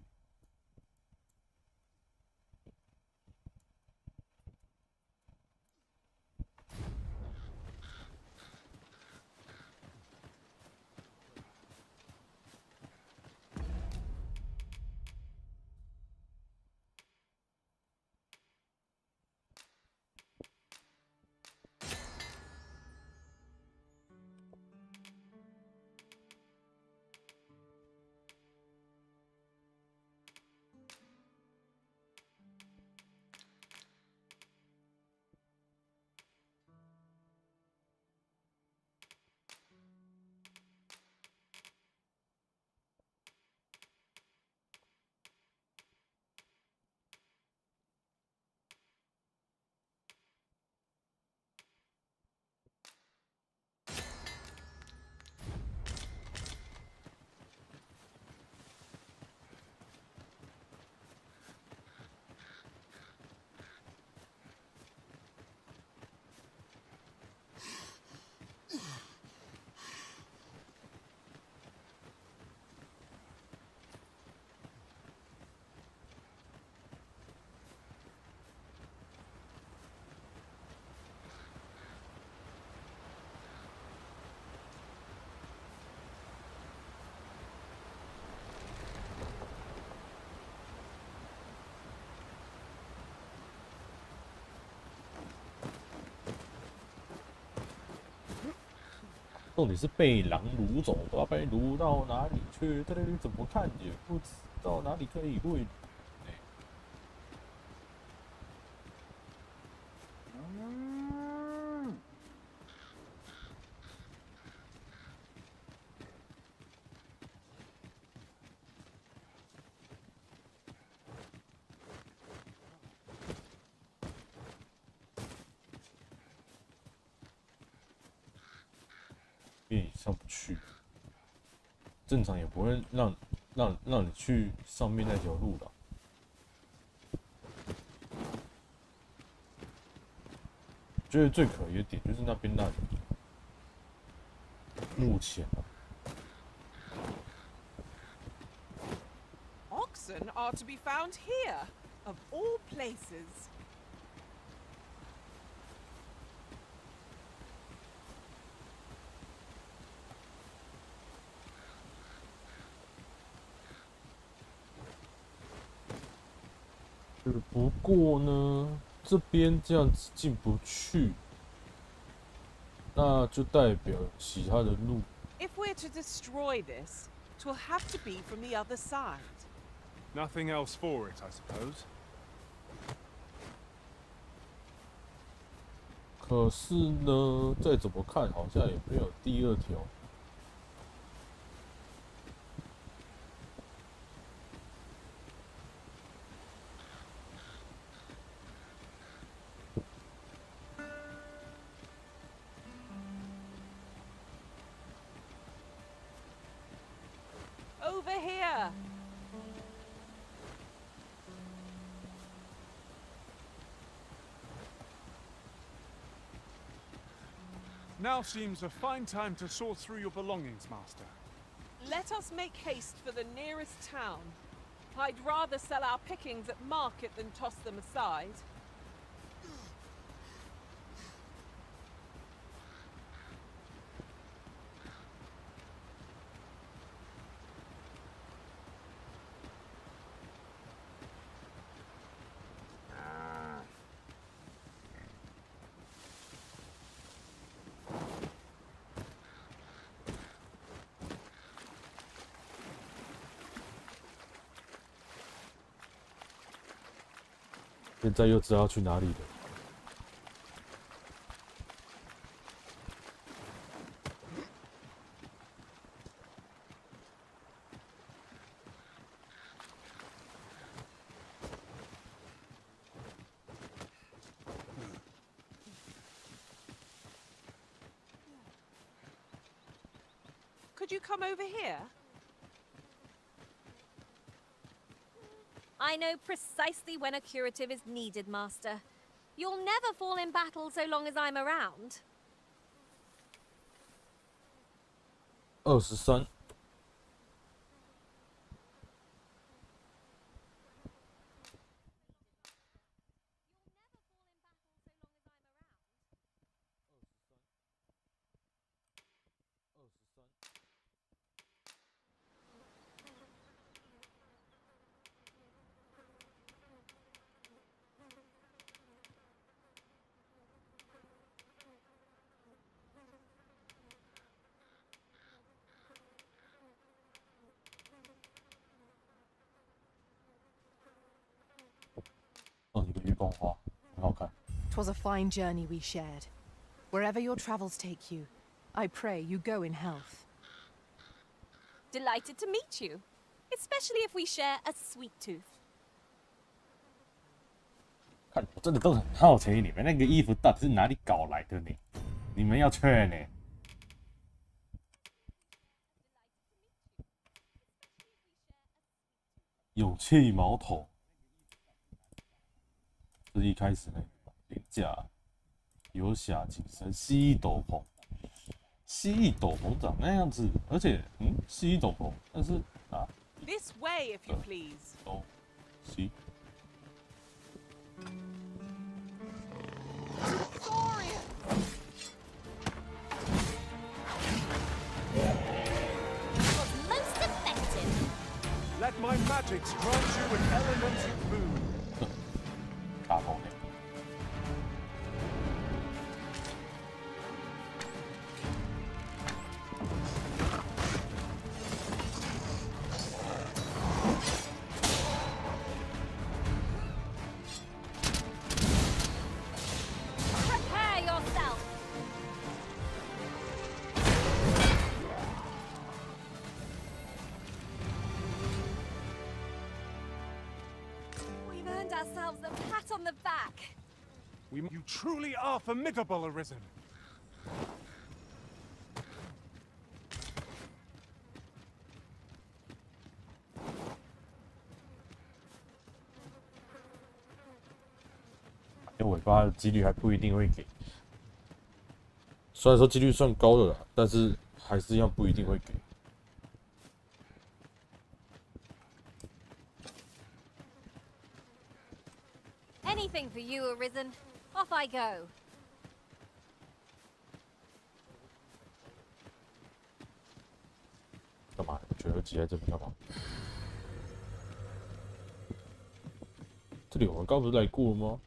重点是被狼掳走，不知道被掳到哪里去，这里怎么看也不知道哪里可以问。也上不去，正常也不会让你去上面那条路的。觉得最可疑的点就是那边那里，目前Oxen are to be found here, of all places. 只不过呢，这边这样子进不去，那就代表其他的路。If we're to destroy this, it will have to be from the other side. Nothing else for it, I suppose. 可是呢，再怎么看，好像也没有第二条。Over here. Now seems a fine time to sort through your belongings, Master. Let us make haste for the nearest town. I'd rather sell our pickings at market than toss them aside. 现在又知道要去哪里了。Could you come over here? I know precisely when a curative is needed, Master. You'll never fall in battle so long as I'm around. 23。'Twas a fine journey we shared. Wherever your travels take you, I pray you go in health. Delighted to meet you, especially if we share a sweet tooth. 看，我真的都很好奇，你们那个衣服到底是哪里搞来的呢？你们要劝呢？勇气矛头，这是一开始那个廉价游侠紧身蜥蜴斗篷，蜥蜴斗篷长那样子，而且蜥蜴斗篷，但是啊 This way, if you please. 哦，行。 Let my magics grant you an elemental boon. 大头脸。the back. You truly are formidable, Arisen. 尾巴的几率还不一定会给，虽然说几率算高的啦，但是还是一样不一定会给。Anything for you, Arisen. Off I go. 干嘛？觉得挤在这边干嘛？这里我们刚不是来过了吗？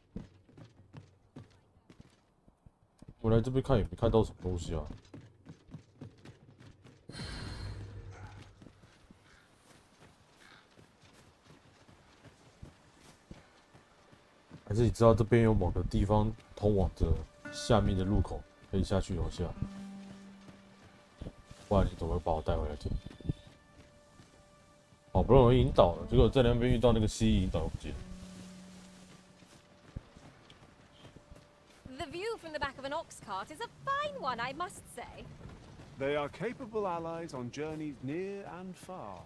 我来这边看也没看到什么东西啊。还是你知道这边有某个地方通往着下面的入口，可以下去楼下？不然你怎么会把我带回来这里？好不容易引导了，结果在那边遇到那个蜥蜴引导不见。 The view from the back of an ox cart is a fine one, I must say. They are capable allies on journeys near and far. .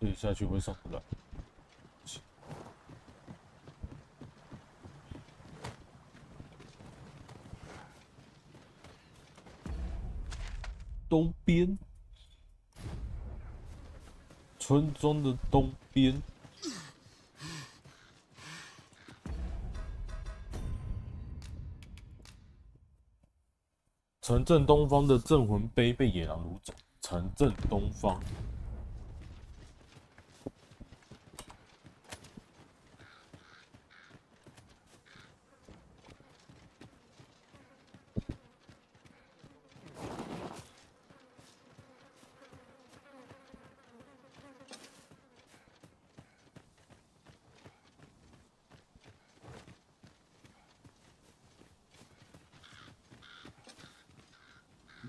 对，下去会上不来。东边，村庄的东边，城镇东方的镇魂碑被野狼掳走。城镇东方。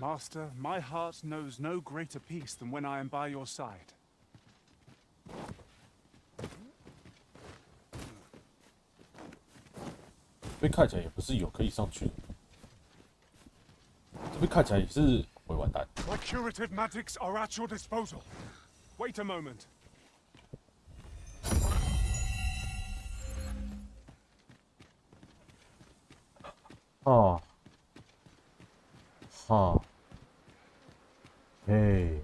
Master, my heart knows no greater peace than when I am by your side. 这边看起来也不是有可以上去的，这边看起来也是会完蛋。My curative magics are at your disposal. Wait a moment. 啊，哈，嘿，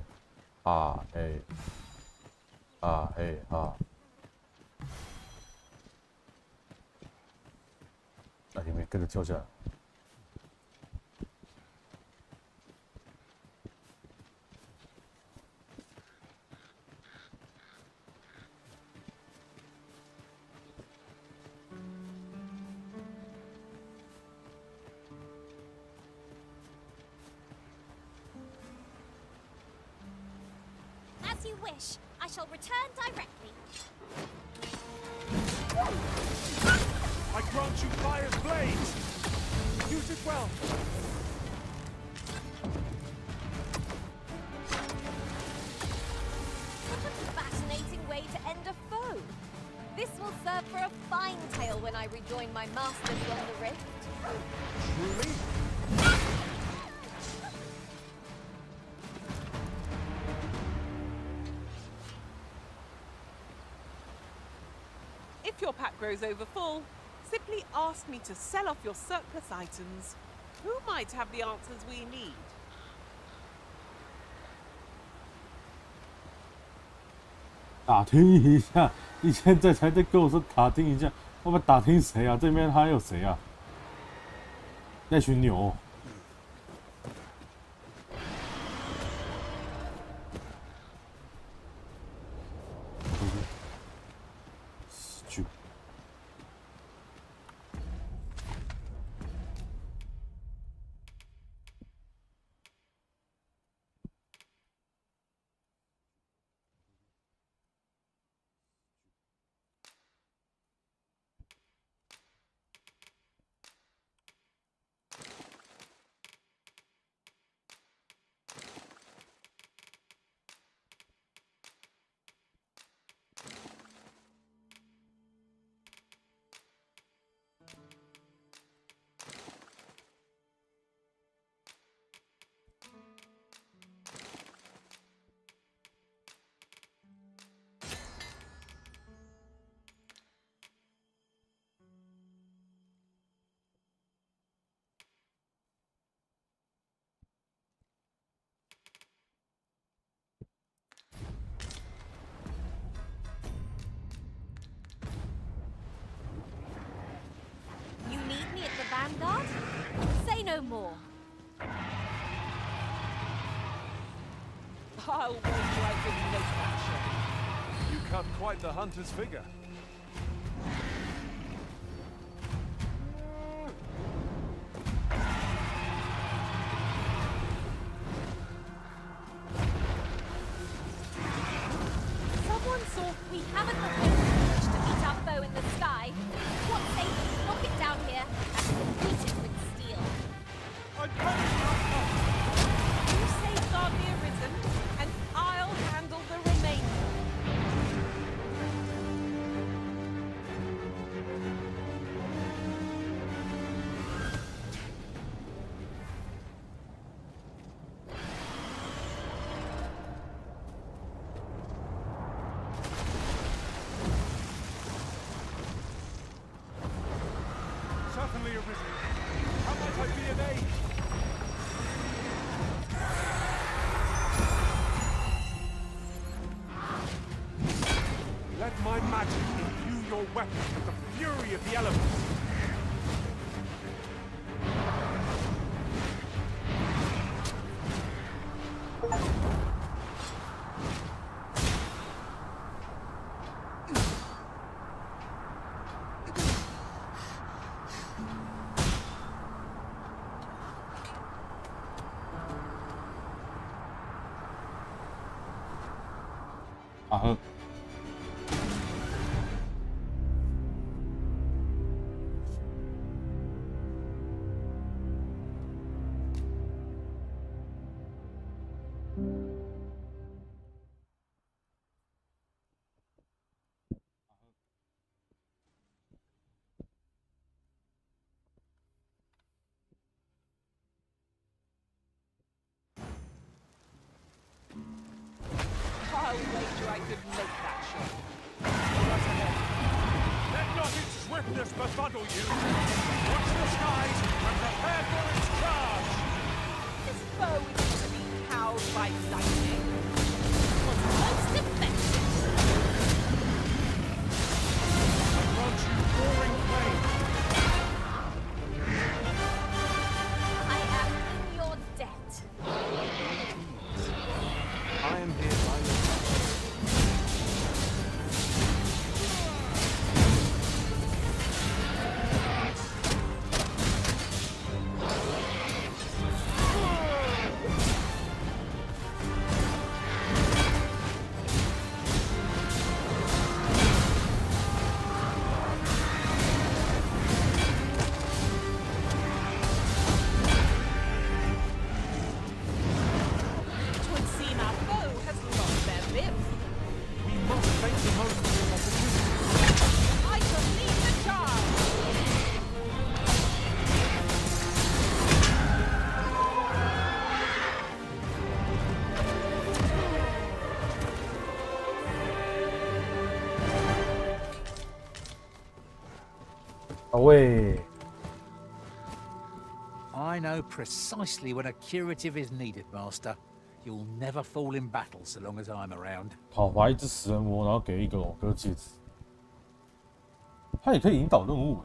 啊嘿，啊嘿啊。 啊！你们跟着跳下来。As you wish, I shall return directly. I grant you fire's blades! Use it well! What a fascinating way to end a foe! This will serve for a fine tale when I rejoin my masters on the rift. Truly? If your pack grows over full, simply ask me to sell off your surplus items. Who might have the answers we need? 打听一下，你现在才在跟我说打听一下，我们打听谁啊？这边还有谁啊？那群牛。I'll wager I could make that shot. You cut quite the hunter's figure. Someone saw we haven't managed to beat our foe in the sky. What say we knock it down here and complete it with steel? You safeguard the Arisen, and I'll handle the remainder. Certainly Arisen. How might I be of aid? Let my magic imbue your weapon with the fury of the elements. I'll wager I could make that shot. Let not its swiftness befuddle you. Watch the skies and prepare for its charge. This bow is to be cowed by lightning. Was most effective. I grant you roaring flame. I am in your debt. I am here by your side. Twould seem our foe has lost their vim. We must make the most of this opportunity. I shall lead the charge. Away. I know precisely when a curative is needed, Master. You'll never fall in battle so long as I'm around. 讨伐一只食人魔，然后给一个耦歌戒指。他也可以引导任务，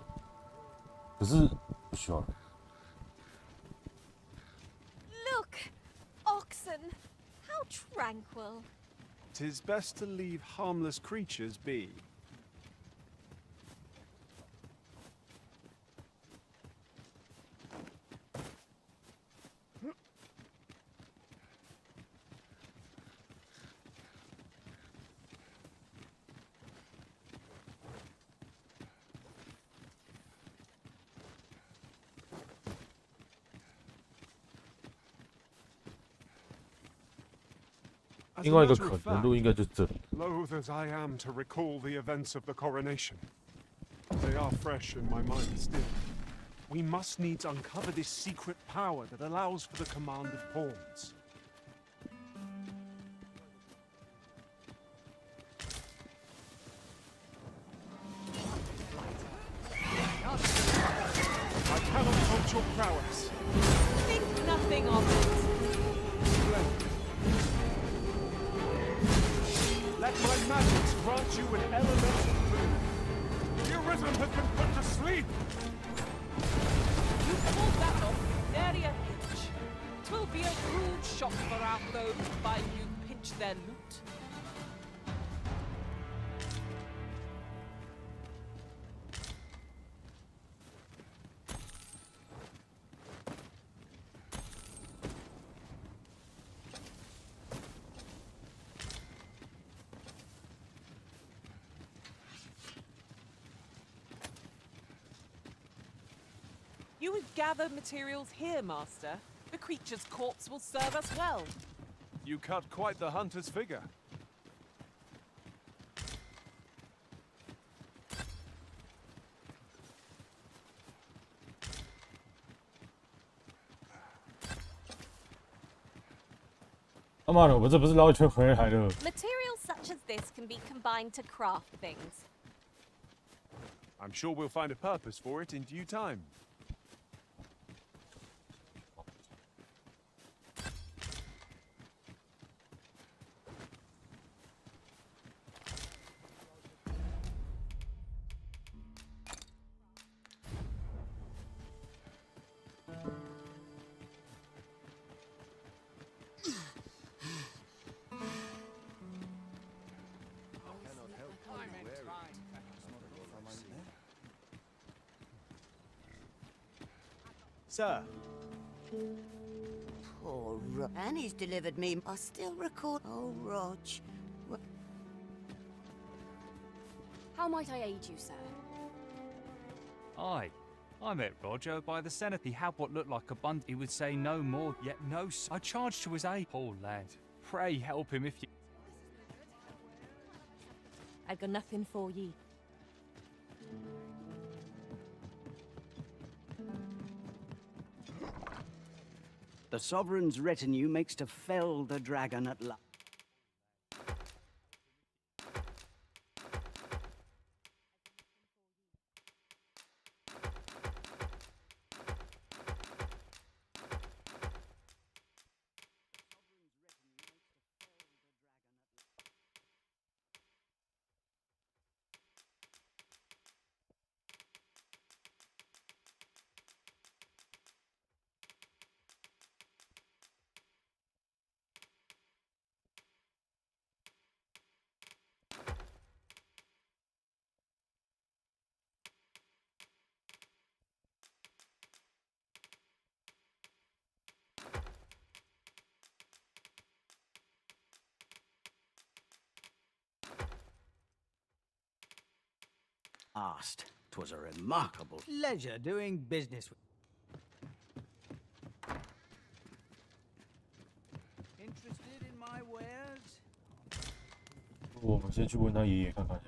可是不需要了。 Look, oxen, how tranquil. 'Tis best to leave harmless creatures be. As a 另外一个 matter 可 of 能 fact, 路应该就是这里。 loath as I am to recall the events of the coronation, they are fresh in my mind still. We must needs uncover this secret power that allows for the command of pawns. I cannot fault your prowess. Think nothing of it. Splendid. Let my magics grant you an elemental boon. The Arisen has been put to sleep! You pulled that off nary a hitch. 'Twill be a rude shock for our foe by you pinch fetch their loot. You would gather materials here, Master. The creature's corpse will serve us well. You cut quite the hunter's figure. Materials such as this can be combined to craft things. I'm sure we'll find a purpose for it in due time. Sir. Poor Annie's delivered me. I still record. Oh, Rog. How might I aid you, sir? Aye. I met Roger by the Senate. He had what looked like a bund. He would say no more, yet no. I charged to his aid. Poor lad. Pray help him if you... I've got nothing for ye. The Sovereign's retinue makes to fell the dragon at last. Asked. 'Twas a remarkable pleasure doing business with. Interested in my wares? 我们先去问他爷爷看看。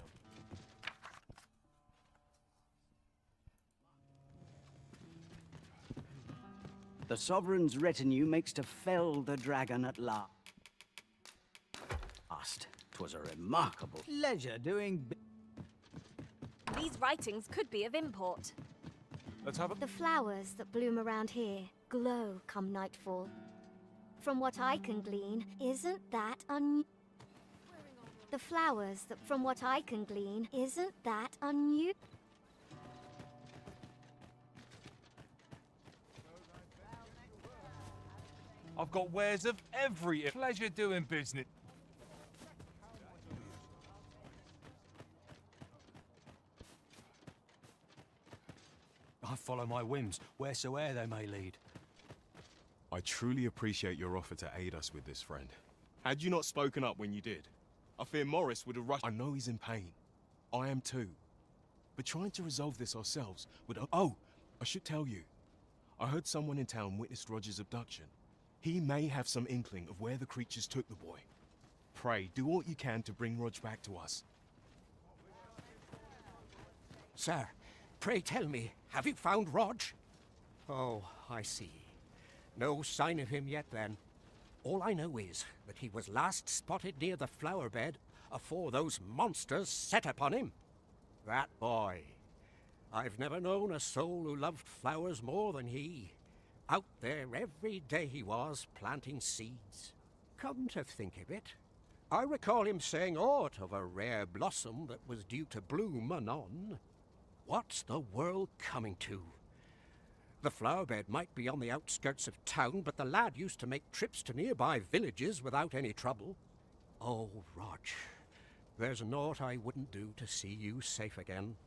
The Sovereign's retinue makes to fell the dragon at last. 'Twas a remarkable pleasure doing. These writings could be of import. Let's have a... The flowers that bloom around here glow come nightfall. From what I can glean, isn't that The flowers that, from what I can glean, isn't that unusual? I've got wares of every pleasure doing business. I follow my whims, wheresoe'er they may lead. I truly appreciate your offer to aid us with this, friend. Had you not spoken up when you did, I fear Morris would have rushed. I know he's in pain. I am too. But trying to resolve this ourselves would... Oh, I should tell you. I heard someone in town witnessed Roger's abduction. He may have some inkling of where the creatures took the boy. Pray, do all you can to bring Rog back to us. Sir, pray tell me, have you found Rog? Oh, I see. No sign of him yet, then. All I know is that he was last spotted near the flower bed afore those monsters set upon him. That boy. I've never known a soul who loved flowers more than he. Out there every day he was, planting seeds. Come to think of it, I recall him saying aught of a rare blossom that was due to bloom anon. What's the world coming to? The flower bed might be on the outskirts of town, but the lad used to make trips to nearby villages without any trouble. Oh, Rog. There's naught I wouldn't do to see you safe again.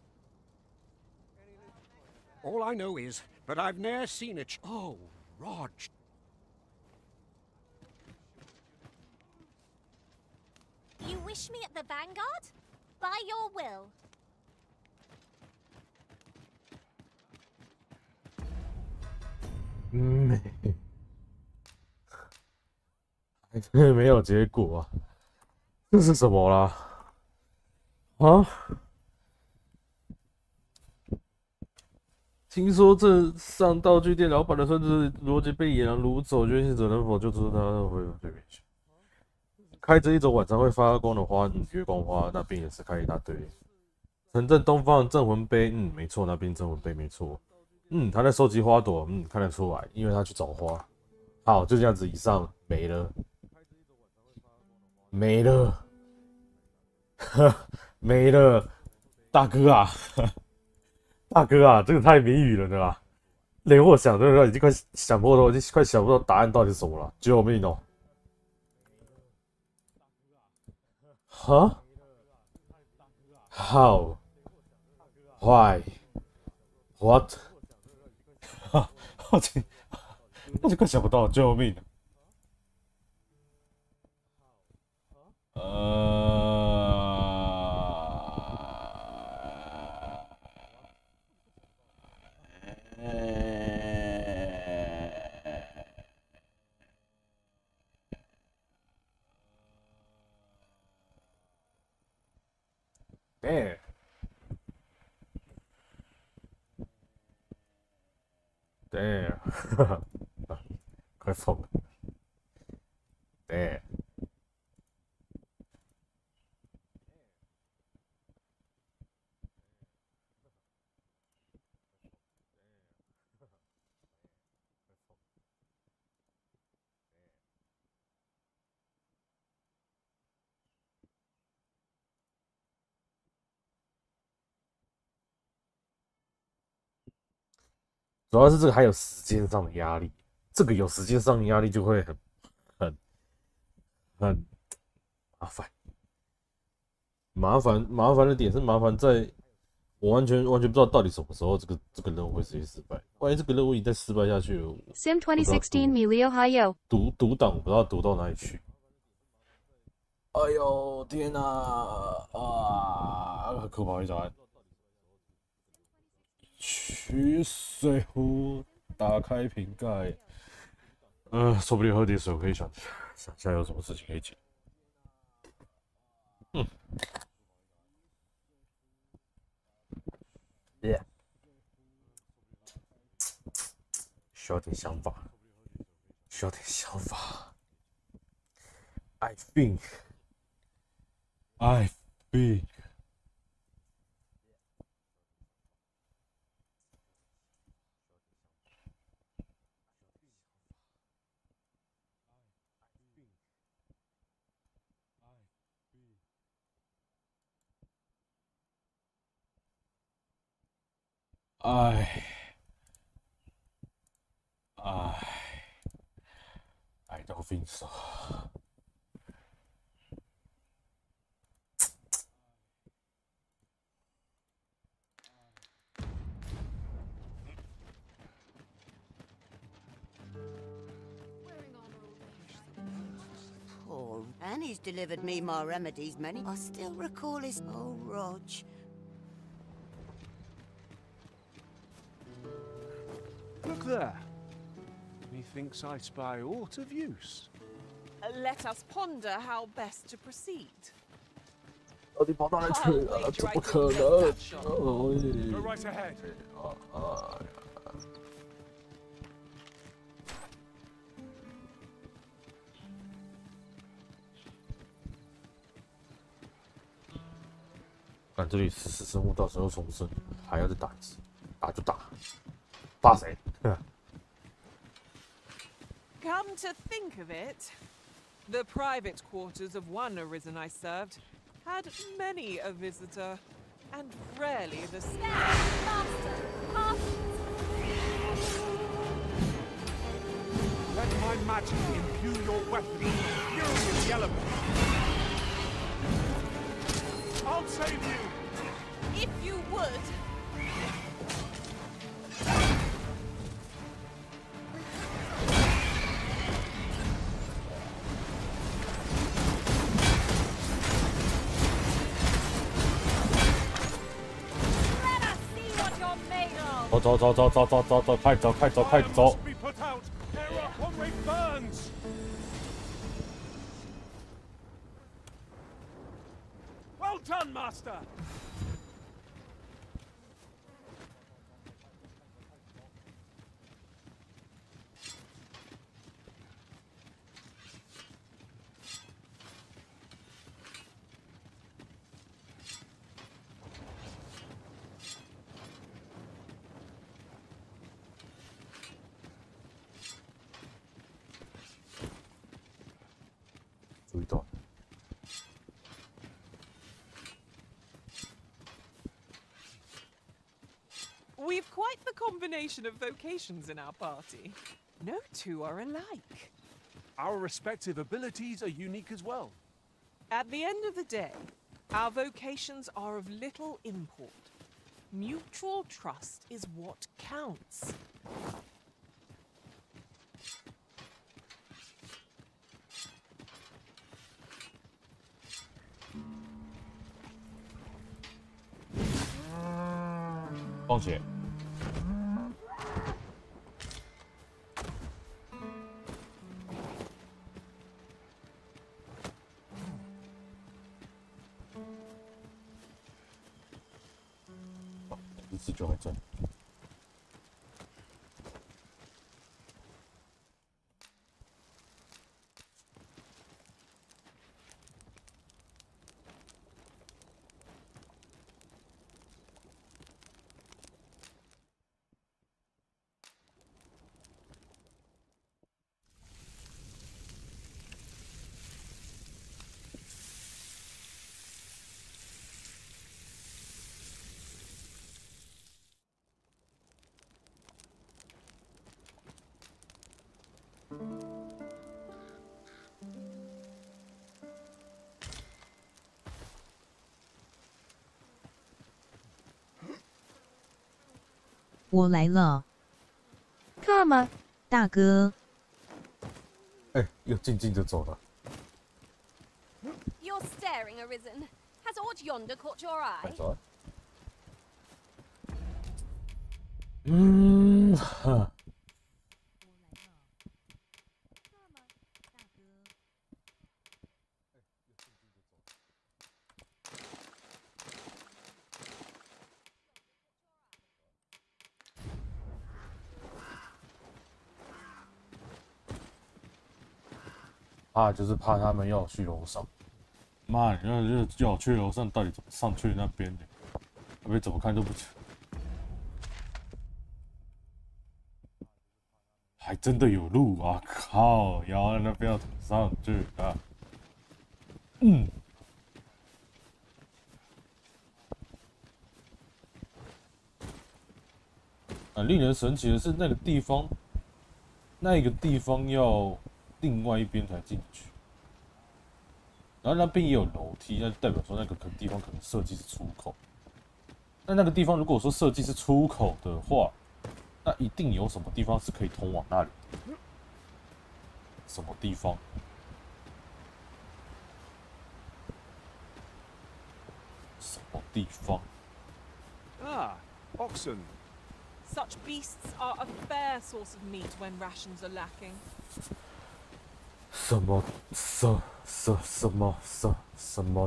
All I know is that I've ne'er seen it. Oh, Rog. You wish me at the Vanguard? By your will. 没有结果啊！这是什么啦？啊？听说这上道具店老板的孙子罗杰被野狼掳走，觉醒者能否救出他回对面去？开着一种晚上会发光的花，月光花那边也是开一大堆。城镇东方的镇魂碑，没错，那边镇魂碑没错。他在收集花朵，看得出来，因为他去找花。好，就这样子，以上没了，没了，没了，大哥啊，大哥啊，这个太谜语了，对吧？连我想这个已经快想破头，已经快想不到答案到底是什么了，救命哦！哈 ？How? Why? What? 我就快想不到，救命！Damn， 快疯了 ！Damn， 主要是这个还有时间上的压力，这个有时间上的压力就会很麻烦。麻烦的点是麻烦在，我完全不知道到底什么时候这个任务会直接失败。万一这个任务一再失败下去 ，Sim 2016 Milio Hayo 读档我不知道读到哪里去。哎呦天哪！可不好意思啊。取水壶，打开瓶盖。说不定喝点水，我可以想下有什么事情可以解。需要点想法，需要点想法。I think。I don't think so. Poor Annie's delivered me my remedies many. I still recall his. Oh, Rog. Look there. Methinks I spy aught of use. Let us ponder how best to proceed. 到底跑哪里去了？怎么可能 Go right ahead. 看这里死死生物到时候重生，还要再打一次，打就打，怕谁？ Come to think of it, the private quarters of one arisen I served had many a visitor, and rarely the same. Let my magic imbue your weapons with the fury of the elements. can't save you! If you would. Let us see what you're made of. 走，快走！ Be put out ere our comrade burns! Well done, Master! We've quite the combination of vocations in our party. No two are alike. Our respective abilities are unique as well. At the end of the day, our vocations are of little import. Mutual trust is what counts.放血。一次就还在。我来了 ，Come， 大哥。哎，又静静的走了。You're staring, Arisen. Has aught yonder caught your eye? 走。哈。怕就是怕他们要去楼上，妈，你就叫我去楼上，到底怎么上去那边的？那边怎么看都不清，还真的有路啊！靠，然后那边要怎么上去啊？令人神奇的是那个地方要另外一边才进去，然后那边也有楼梯，那就代表说那个地方可能设计是出口。那个地方如果说设计是出口的话，那一定有什么地方是可以通往那里的。什么地方？什么地方？ Ah, oxen. Such beasts are a fair source of meat when rations are lacking. 什么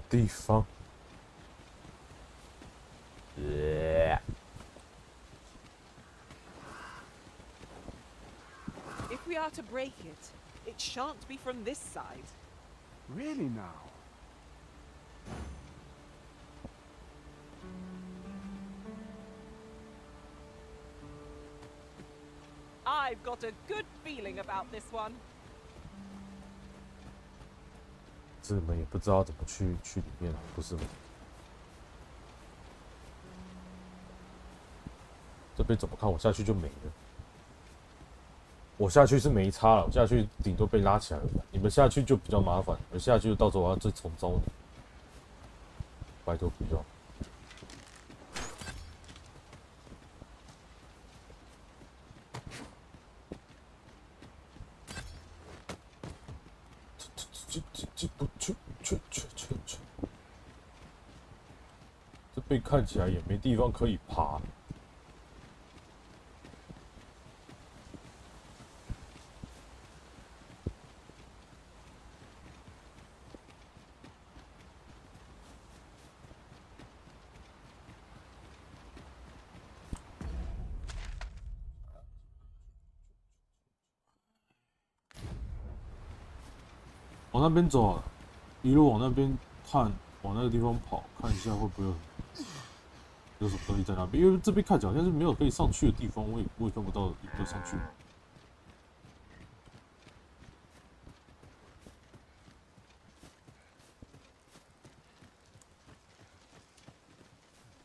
地方？If we are to break it, it shan't be from this side. Really now? I've got a good feeling about this one. 这你们也不知道怎么去里面，不是吗？这边怎么看？我下去就没了。我下去是没差了，我下去顶多被拉起来了。你们下去就比较麻烦，我下去到时候我要再重招你。拜托不要。这边看起来也没地方可以爬。往那边走啊，一路往那边看，往那个地方跑，看一下会不会有什么东西在那边。因为这边看起来好像是没有可以上去的地方，我也看不到有没有上去。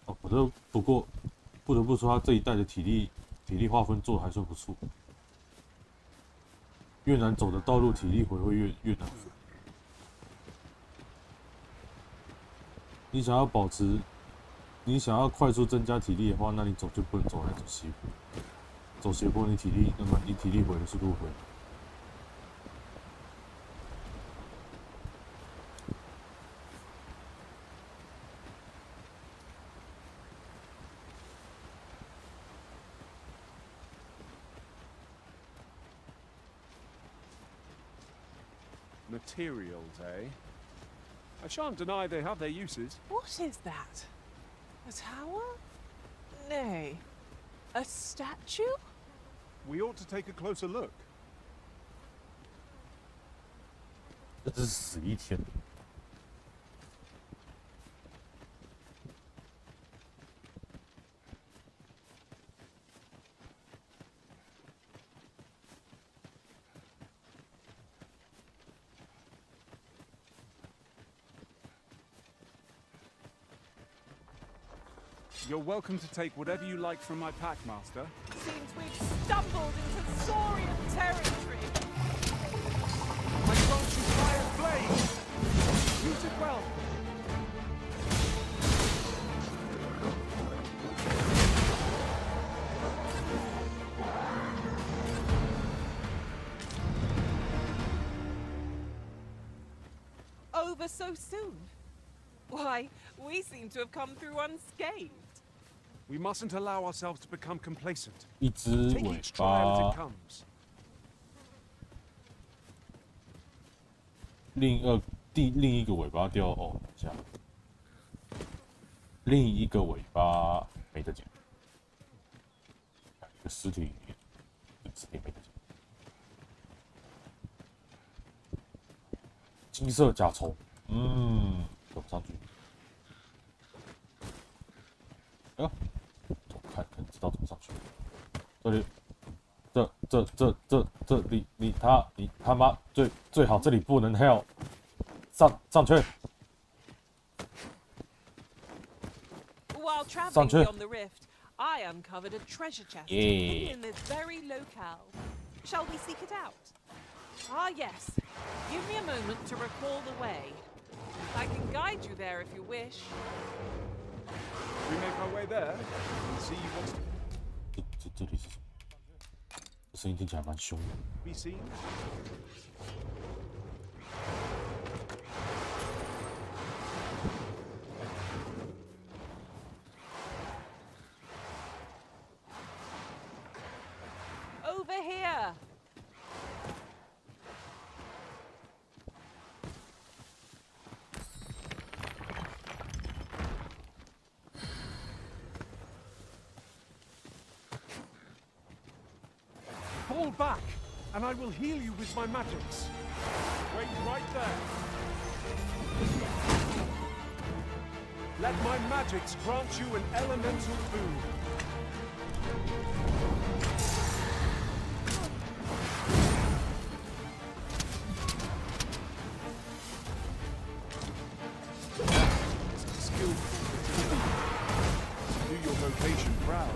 哦，不过不得不说，他这一代的体力划分做的还算不错。越难走的道路，体力回会越难。你想要快速增加体力的话，那你就不能走那种斜坡。走斜坡，你体力回的速度回。Materials, eh? I shan't deny they have their uses. What is that? A tower? Nay. A statue? We ought to take a closer look. 这是死一天。You're welcome to take whatever you like from my pack, Master. Seems we've stumbled into Saurian territory. My branching fire blade! Use it well. Over so soon? Why, we seem to have come through unscathed. We mustn't allow ourselves to become complacent. 一只 Take 尾 each trial as 巴 it，comes. 另一个尾巴掉哦，等一下，另一个尾巴没得捡，一个尸体没得捡。金色甲虫，走不上去。哎呦，看知道怎么上去。这里，这里，你他妈最好这里不能 help， 上去。While traveling beyond the rift, I uncovered a treasure chest hidden in this very locale. Shall we seek it out? Ah, yes. Give me a moment to recall the way. I can guide you there if you wish. We make our way there and see what's. 这里是什么？这声音听起来蛮凶的。 Be seen. Over here. Fall back, and I will heal you with my magics. Wait right there. Let my magics grant you an elemental boon. Skillful. Do your vocation proud.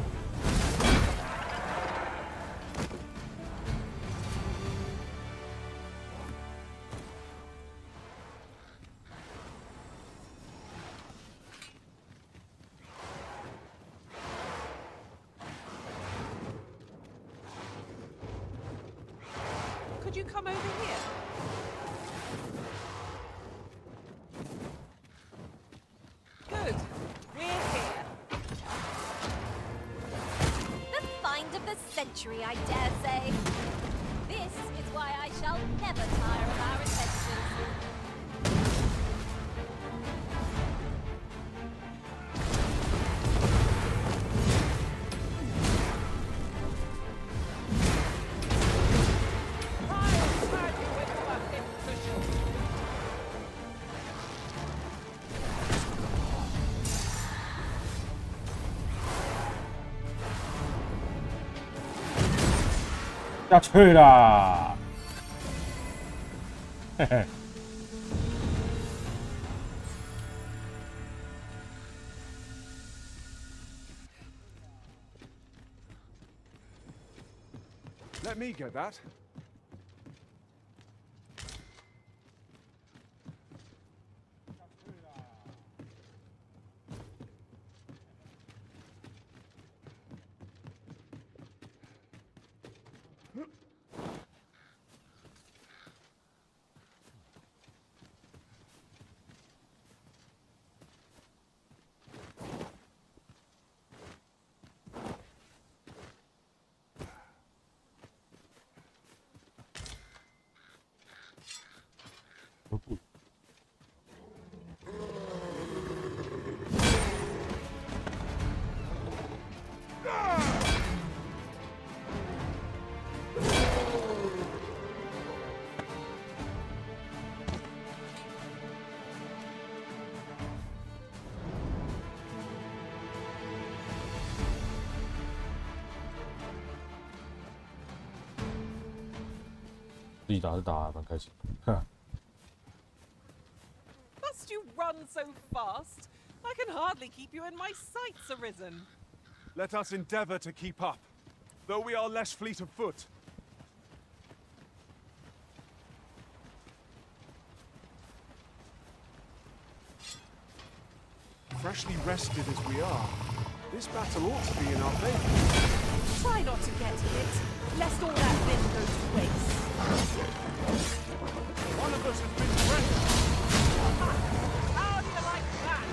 Could you come over here? Good. We're here. The find of the century, I dare say. This is why I shall never tire of our adventures. Let me get that. Must you run so fast? I can hardly keep you in my sights, Arisen. Let us endeavor to keep up, though we are less fleet of foot. Freshly rested as we are, this battle ought to be in our favor. Try not to get hit, lest all that vim go to waste. One of us has been threatened. How do you like that?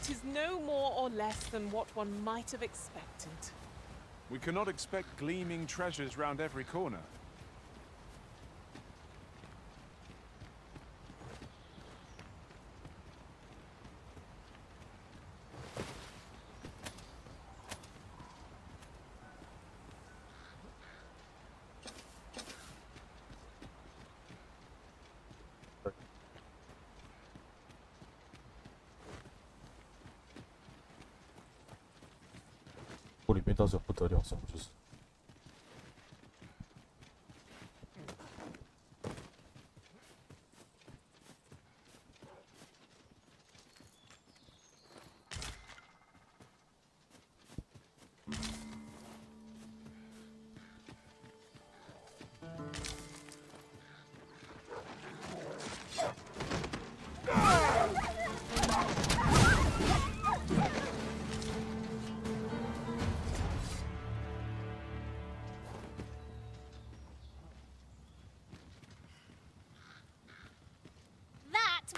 Tis no more or less than what one might have expected. We cannot expect gleaming treasures round every corner.里面倒是有不得了什么，就是。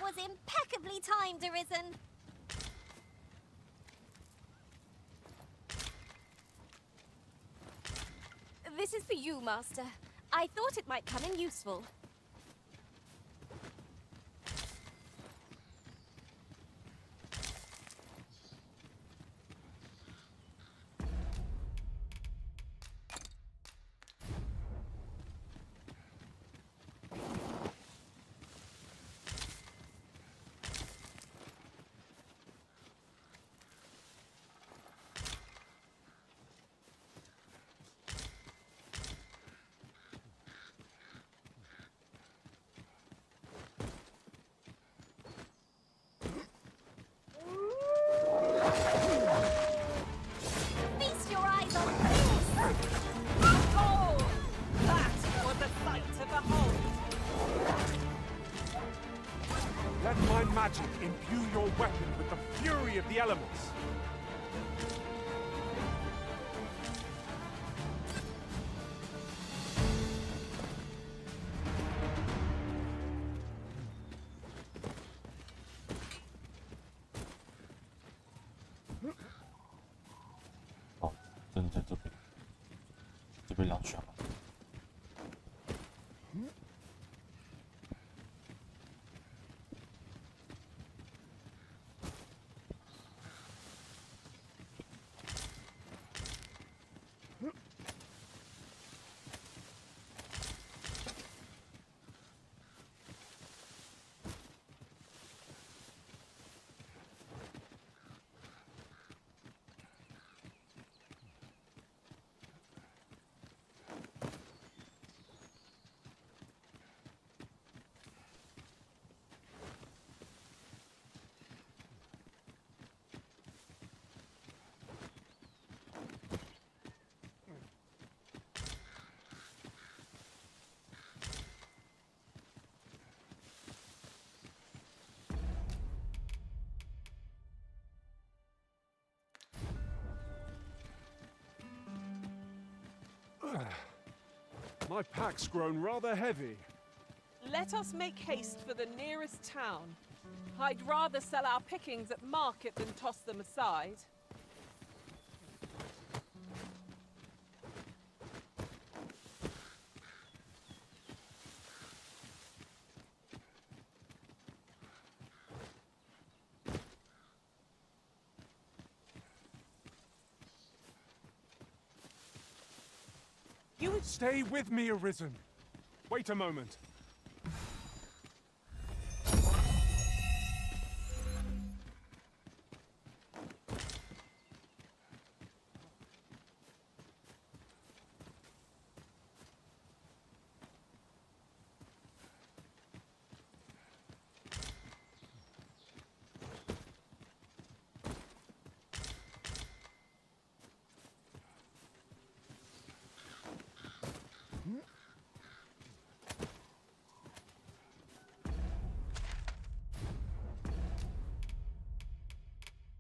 Was impeccably timed, Arisen. This is for you, Master. I thought it might come in useful. Let my magic imbue your weapon with the fury of the elements. Oh, 真的这边两选了。My pack's grown rather heavy. Let us make haste for the nearest town. I'd rather sell our pickings at market than toss them aside. Stay with me, Arisen. Wait a moment.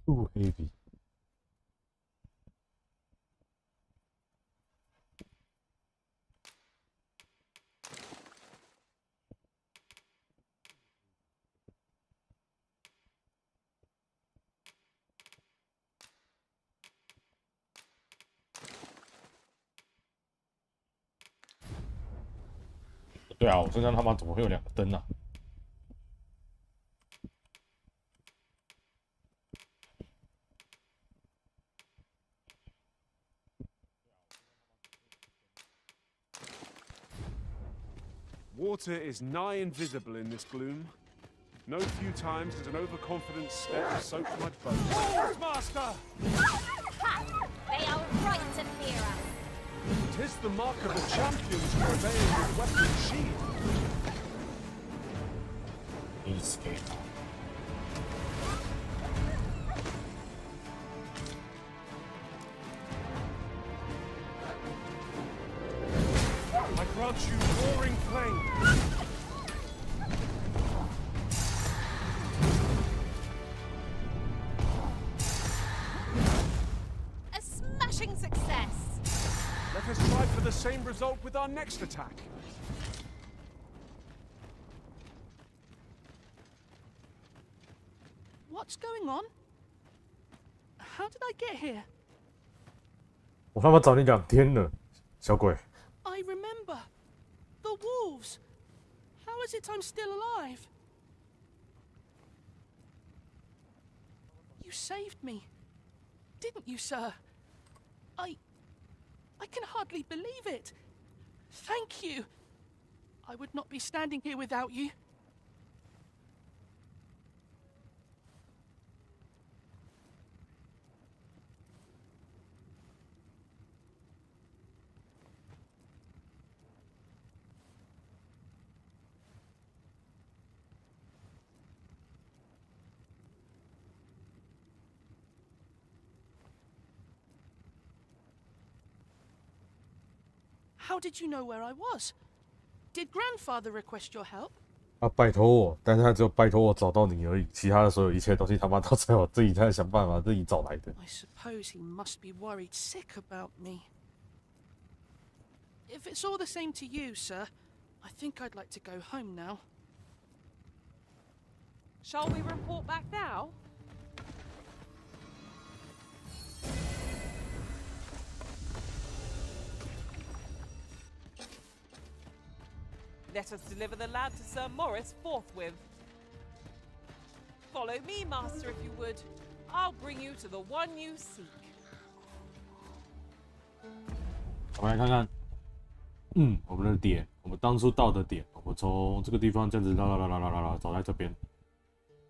Too heavy. "对啊，我身上他妈怎么会有2个灯啊？" Water is nigh invisible in this gloom. No few times has an overconfident step soaked my boat. Balls, Master! They are right to fear us. 'Tis the mark of a champion to obey with weapon sheathed. Escape. I grant you roaring flame. A smashing success. Let us try for the same result with our next attack. What's going on? How did I get here? 我他妈找你2天了，小鬼。 I remember. The wolves. How is it I'm still alive? You saved me. Didn't you, sir? I can hardly believe it. Thank you. I would not be standing here without you. How did you know where I was? Did Grandfather request your help? 他拜托我，但是他只有拜托我找到你而已，其他的所有一切东西他妈到最后自己在想办法自己找来的。I suppose he must be worried sick about me. If it's all the same to you, sir, I think I'd like to go home now. Shall we report back now? Let us deliver the lad to Sir Morris forthwith. Follow me, Master, if you would. I'll bring you to the one you seek. 我们来看看，我们的点，我们当初到的点，我们从这个地方这样子拉走在这边，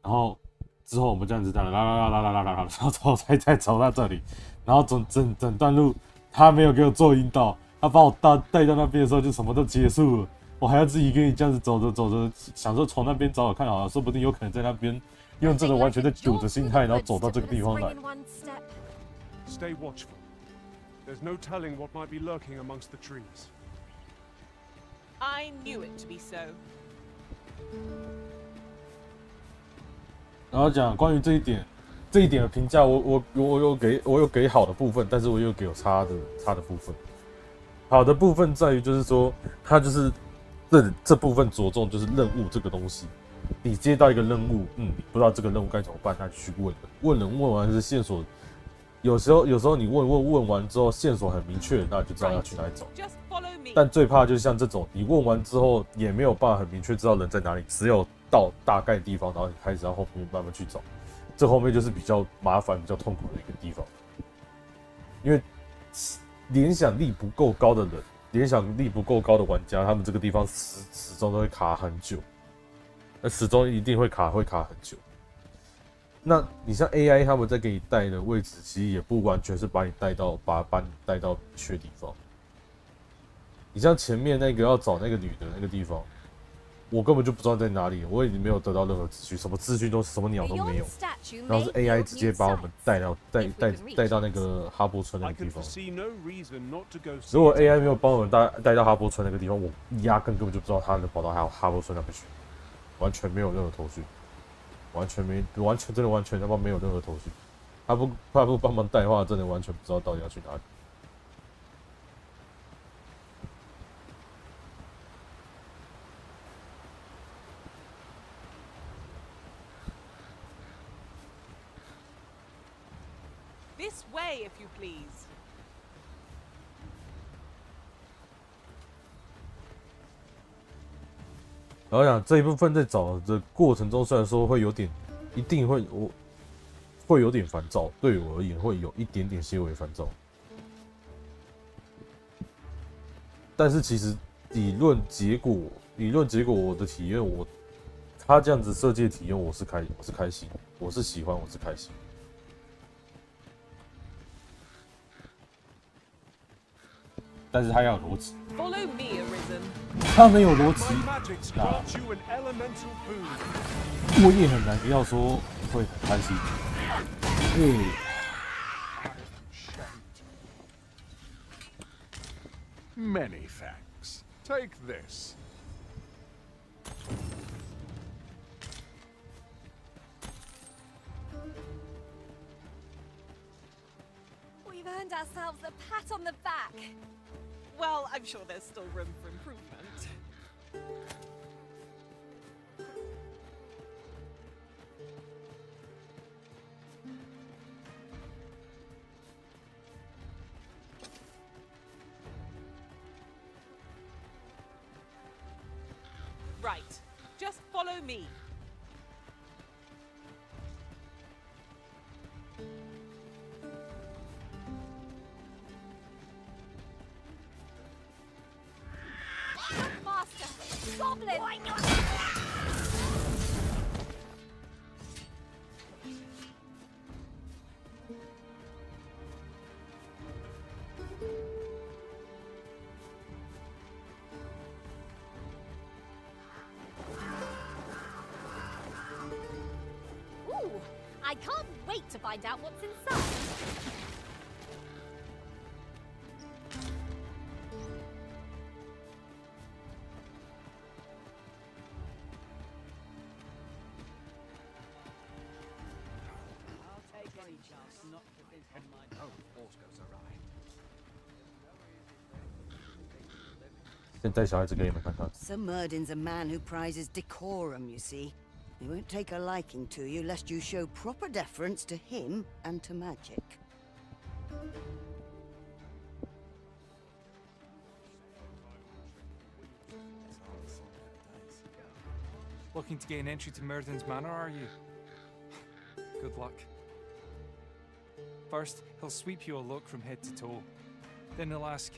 然后之后我们这样子拉，然后之后再走到这里，然后整段路他没有给我做引导，他把我带到那边的时候就什么都结束了。我还要自己跟你这样子走着，想说从那边找看好了，说不定有可能在那边用这个完全在赌的心态，然后走到这个地方来。Stay watchful. There's no telling what might be lurking amongst the trees. I knew it to be so. 然后讲关于这一点的评价，我有给好的部分，但是我又给有差的部分。好的部分在于就是说，它就是这部分着重就是任务这个东西。你接到一个任务，你不知道这个任务该怎么办，那就去问人，问完是线索。有时候你问完之后，线索很明确，那就知道要去哪里走。但最怕就是像这种，你问完之后也没有办法很明确知道人在哪里，只有到大概地方，然后你开始要后面慢慢去找。这后面就是比较麻烦、比较痛苦的一个地方，因为联想力不够高的人，联想力不够高的玩家，他们这个地方始终都会卡很久，始终一定会卡很久。那你像 AI 他们在给你带的位置，其实也不完全是把你带到缺地方。你像前面那个要找那个女的那个地方，我根本就不知道在哪里，我已经没有得到任何资讯，什么资讯都什么鸟都没有，然后是 AI 直接把我们带到那个哈波村那个地方。如果 AI 没有帮我们带到哈波村那个地方，我压根本就不知道他能跑到哈波村那边去，完全没有任何头绪。完全真的完全他妈没有任何头绪，他不帮忙带的话，真的完全不知道到底要去哪里。This way, if you please. 然后讲这一部分在找的过程中，虽然说一定会有点烦躁，对我而言会有一点点些微烦躁。但是其实理论结果我的体验，他这样子设计的体验，我是开心，我是喜欢，我是开心。但是他要有逻辑。他没有逻辑，我也很难要说会很开心。Many thanks. Take this. We've earned ourselves a pat on the back. Well, I'm sure there's still room for improvement. Right. Just follow me. Master! Goblin! Ooh, I can't wait to find out what's inside. 先带小孩子给你们看看。 Sir Murden's a man who prizes decorum, you see. He won't take a liking to you lest you show proper deference to him and to magic. Looking to gain entry to Murden's manor, are you? Good luck. First, he'll sweep you a look from head to toe. Then he'll ask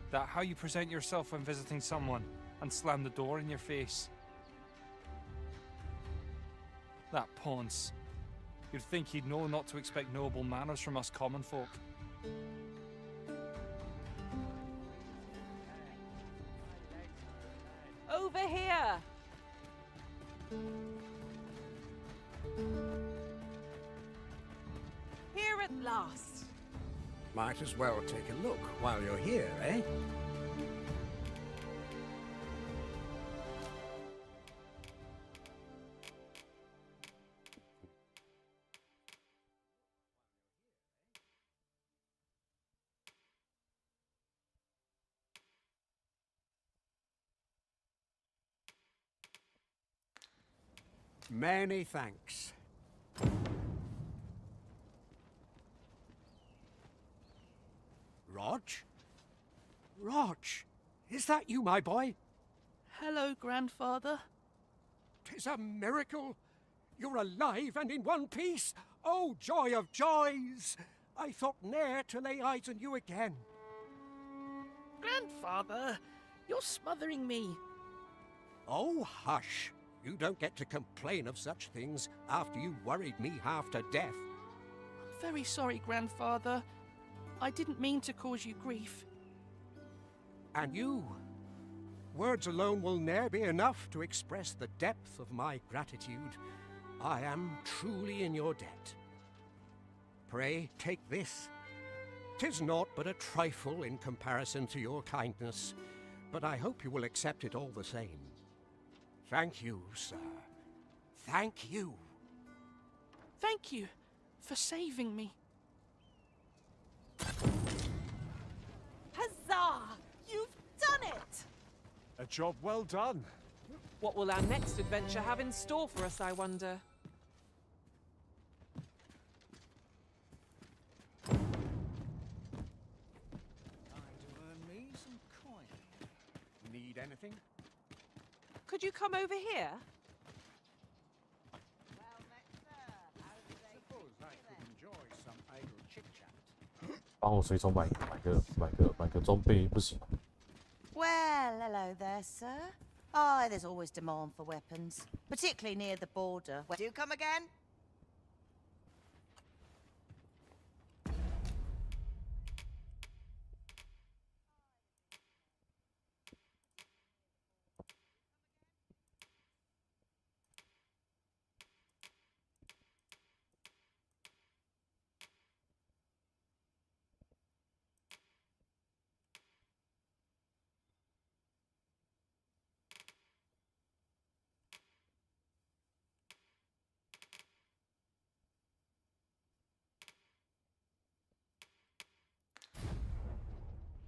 that how you present yourself when visiting someone, and slam the door in your face. That Ponce. You'd think he'd know not to expect noble manners from us common folk. Over here! Here at last. Might as well take a look while you're here, eh? Many thanks. Rog? Rog, is that you, my boy? Hello, grandfather. 'Tis a miracle. You're alive and in one piece. Oh, joy of joys! I thought ne'er to lay eyes on you again. Grandfather, you're smothering me. Oh, hush. You don't get to complain of such things after you worried me half to death. I'm very sorry, grandfather. I didn't mean to cause you grief. And you? Words alone will ne'er be enough to express the depth of my gratitude. I am truly in your debt. Pray, take this. 'Tis naught but a trifle in comparison to your kindness, but I hope you will accept it all the same. Thank you, sir. Thank you. Thank you for saving me. Huzzah! You've done it! A job well done. What will our next adventure have in store for us, I wonder? Time to earn me some coin. Need anything? Could you come over here? Suppose I could enjoy some idle chit-chat. 帮我随从买个装备不行。 Well, hello there, sir. Oh, there's always demand for weapons, particularly near the border. Do you come again?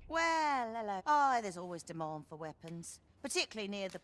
Well, hello. Oh, there's always demand for weapons, particularly near the...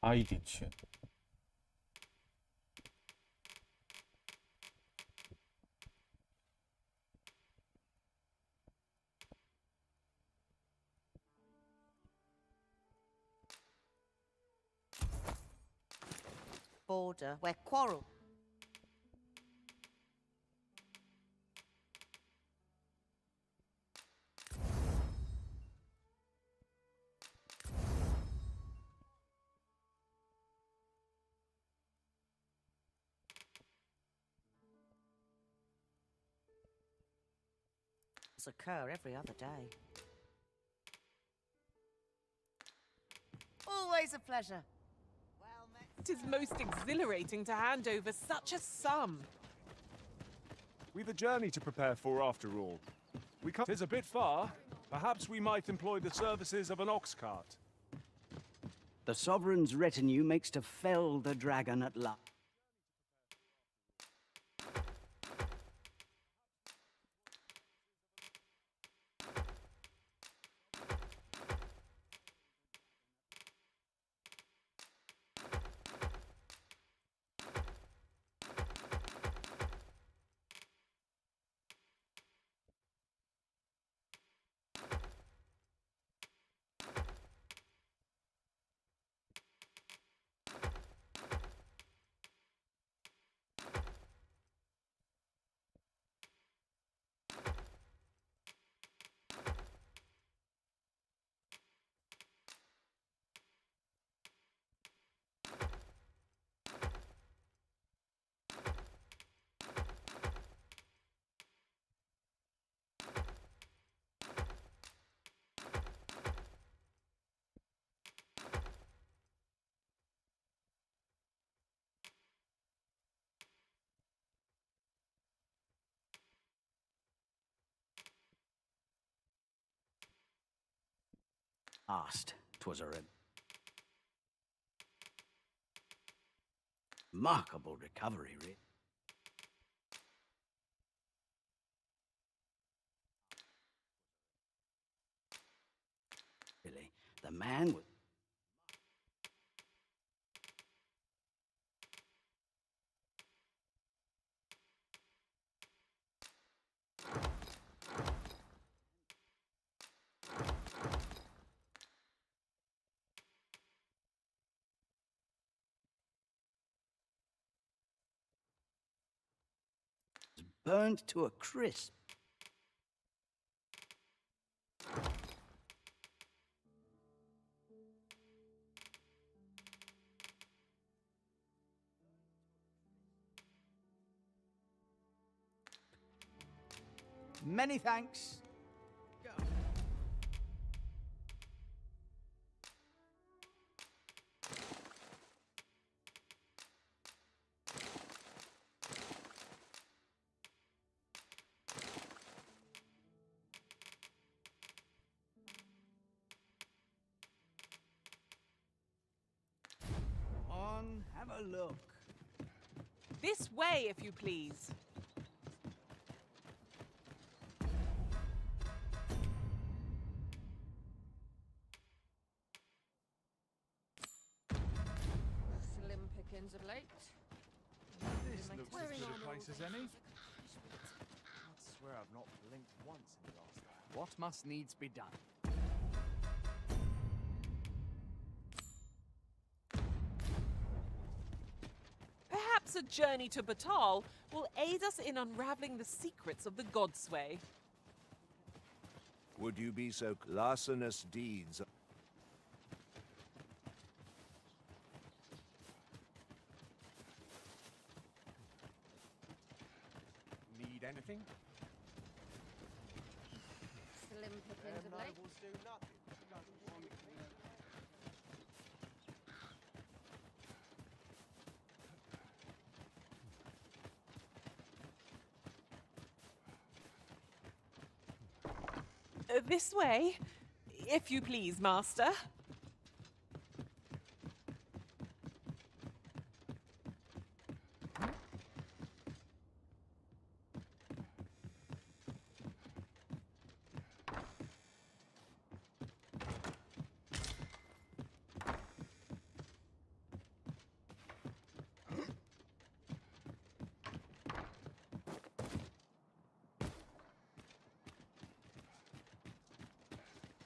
差一点钱。border where quarrel... Battles occur every other day. Always a pleasure. It is most exhilarating to hand over such a sum. We've a journey to prepare for after all. We can't... 'Tis a bit far. Perhaps we might employ the services of an ox cart. The Sovereign's retinue makes to fell the dragon at last. Last, 'twas a remarkable recovery, really. The man was... burned to a crisp. Many thanks. Go. Have a look. This way, if you please. Slim pickings of late. This looks as good a place as any. I swear I've not blinked once in the last hour. What must needs be done? Perhaps a journey to Batal will aid us in unraveling the secrets of the Godsway. Would you be so larcenous deeds? Need anything? Slim pickings of late. This way, if you please, Master.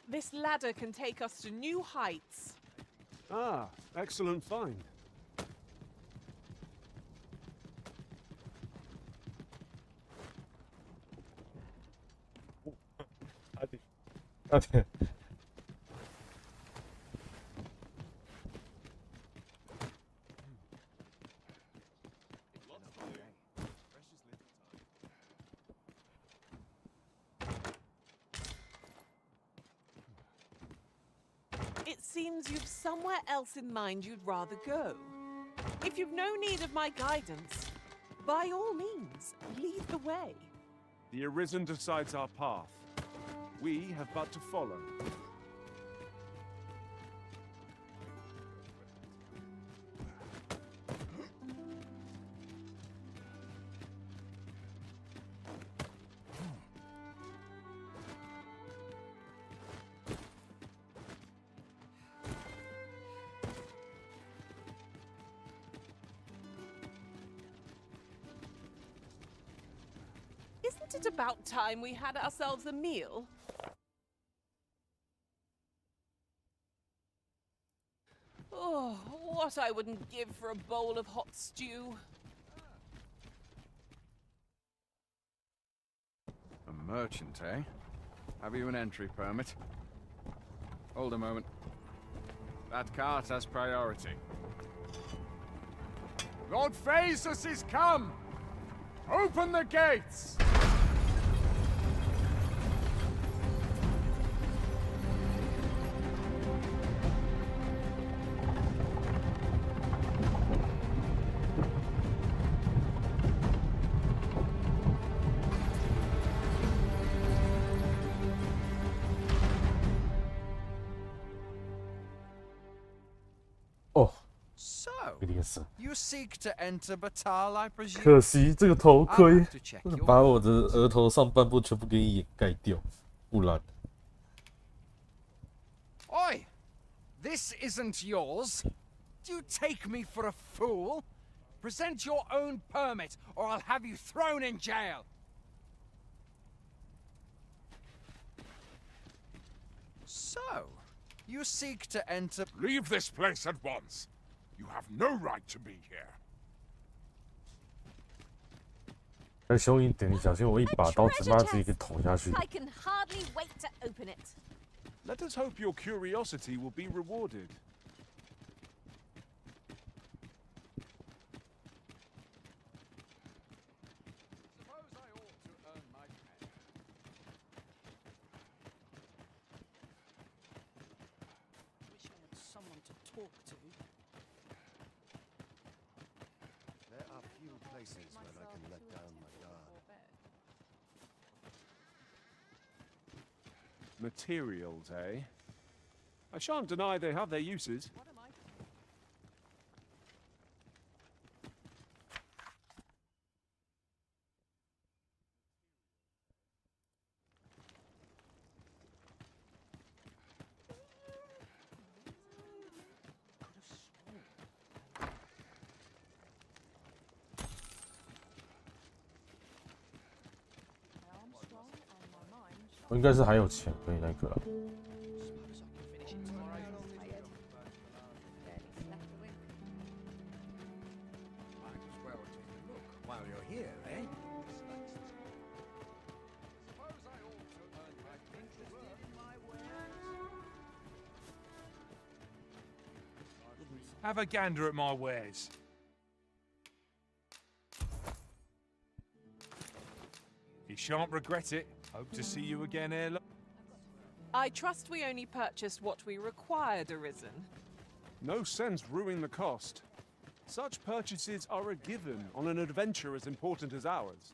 This ladder can take us to new heights. Ah, excellent find. Okay. it seems you've somewhere else in mind you'd rather go. If you've no need of my guidance, by all means, lead the way. The Arisen decides our path. We have but to follow. Isn't it about time we had ourselves a meal? Oh, what I wouldn't give for a bowl of hot stew. A merchant, eh? Have you an entry permit? Hold a moment. That cart has priority. Lord Phaesus is come! Open the gates! You seek to enter Batal, I presume? 可惜这个头盔把我的额头上半部全部给你掩盖掉，不然。Oi! This isn't yours. Do you take me for a fool? Present your own permit, or I'll have you thrown in jail. So, you seek to enter... Leave this place at once. You have no right to be here. 再凶一点，你小心我一把刀子把自己给捅下去。 I can hardly wait to open it. Let us hope your curiosity will be rewarded. Suppose I ought to earn my pay. Wish I had someone to talk to. There are few places where I can let down my guard. Materials, eh? I shan't deny they have their uses. Armstrong and my mind. 我应该是还有钱可以那个了。 While you're here, eh? Suppose I ought to earn my interested in my wares. Have a gander at my wares. You shan't regret it. Hope to see you again ere long. I trust we only purchased what we required, Arisen. No sense ruining the cost. Such purchases are a given on an adventure as important as ours.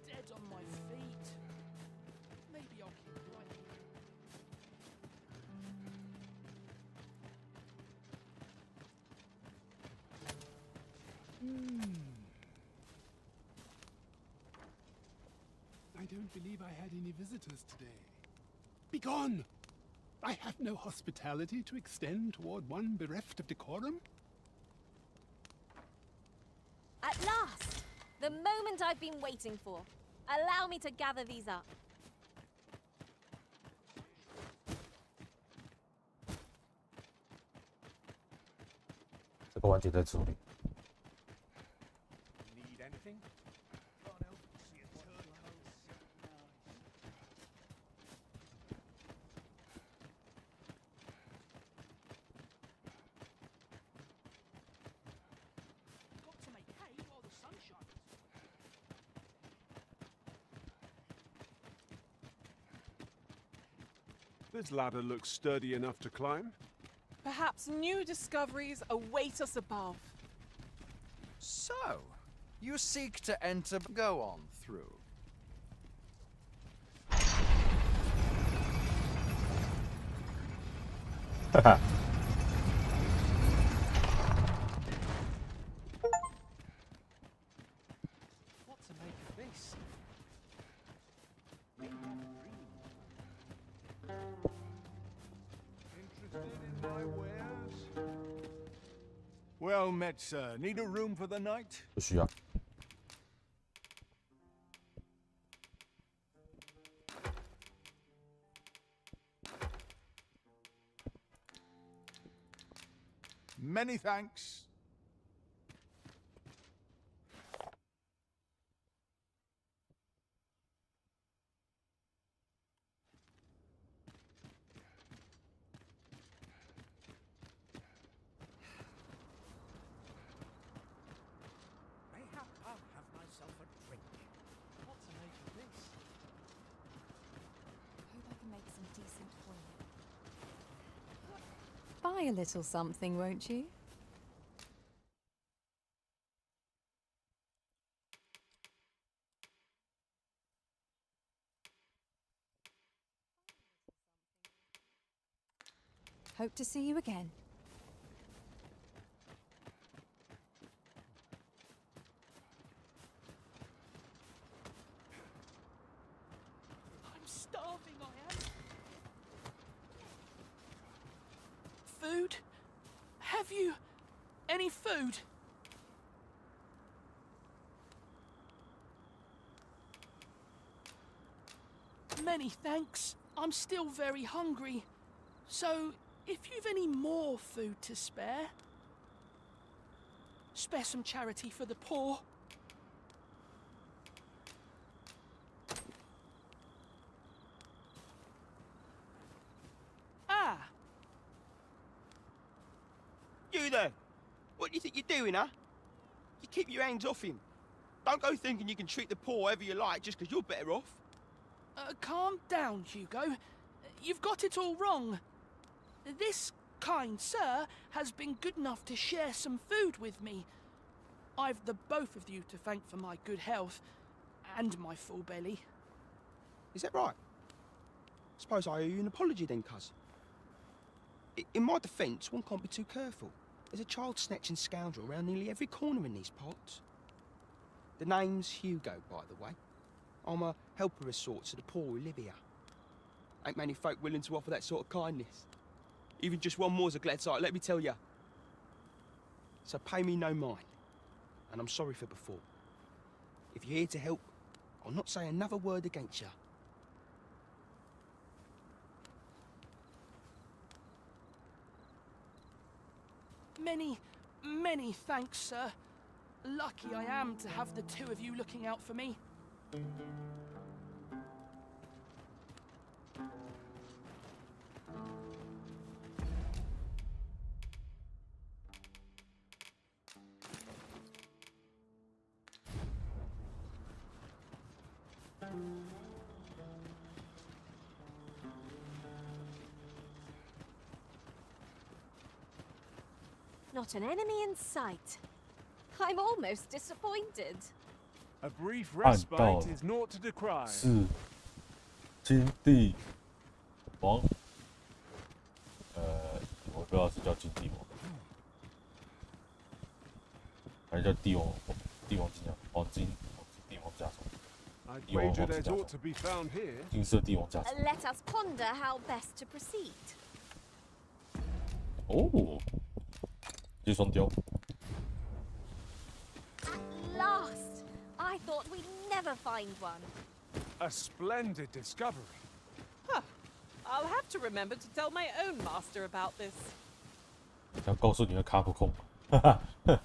Dead on my feet. Maybe I'll keep right. I don't believe I had any visitors today. Begone! I have no hospitality to extend toward one bereft of decorum. The moment I've been waiting for. Allow me to gather these up. 这个环节在处理。 Need anything? Got to make hay while the sun shines. This ladder looks sturdy enough to climb. Perhaps new discoveries await us above. So, you seek to enter. Go on through. Haha. What to make of this? Interested in my wares? Well met, sir. Need a room for the night? 不需要。 Many thanks. Mayhap I'll have myself a drink. What to make of this? Hope I can make some decent for you. Buy a little something, won't you? Hope to see you again. I'm starving, I am. Food? Have you any food? Many thanks. I'm still very hungry. So, if you've any more food to spare some charity for the poor. Ah! You there! What do you think you're doing, huh? You keep your hands off him. Don't go thinking you can treat the poor however you like just because you're better off. Calm down, Hugo. You've got it all wrong. This kind sir has been good enough to share some food with me. I've the both of you to thank for my good health and my full belly. Is that right? Suppose I owe you an apology then, cuz. In my defence, one can't be too careful. There's a child-snatching scoundrel around nearly every corner in these parts. The name's Hugo, by the way. I'm a helper of sorts to the poor who live here. Ain't many folk willing to offer that sort of kindness. Even just one more's a glad sight, let me tell ya. So pay me no mind. And I'm sorry for before. If you're here to help, I'll not say another word against ya. Many thanks, sir. Lucky I am to have the two of you looking out for me. Not an enemy in sight. I'm almost disappointed. A brief 暗 respite 道 is naught to decry. 是金帝王，我不知道是叫金帝王，还是叫帝王金甲，帝王甲虫， I'd 帝王 wager 黄金 there's 甲 ought 虫， to be found here. 金色帝王甲虫。 Let us ponder how best to proceed. 哦，这双雕。 At last! I thought we'd never find one. A splendid discovery. Huh. I'll have to remember to tell my own master about this. 要告诉你的卡普空，哈哈。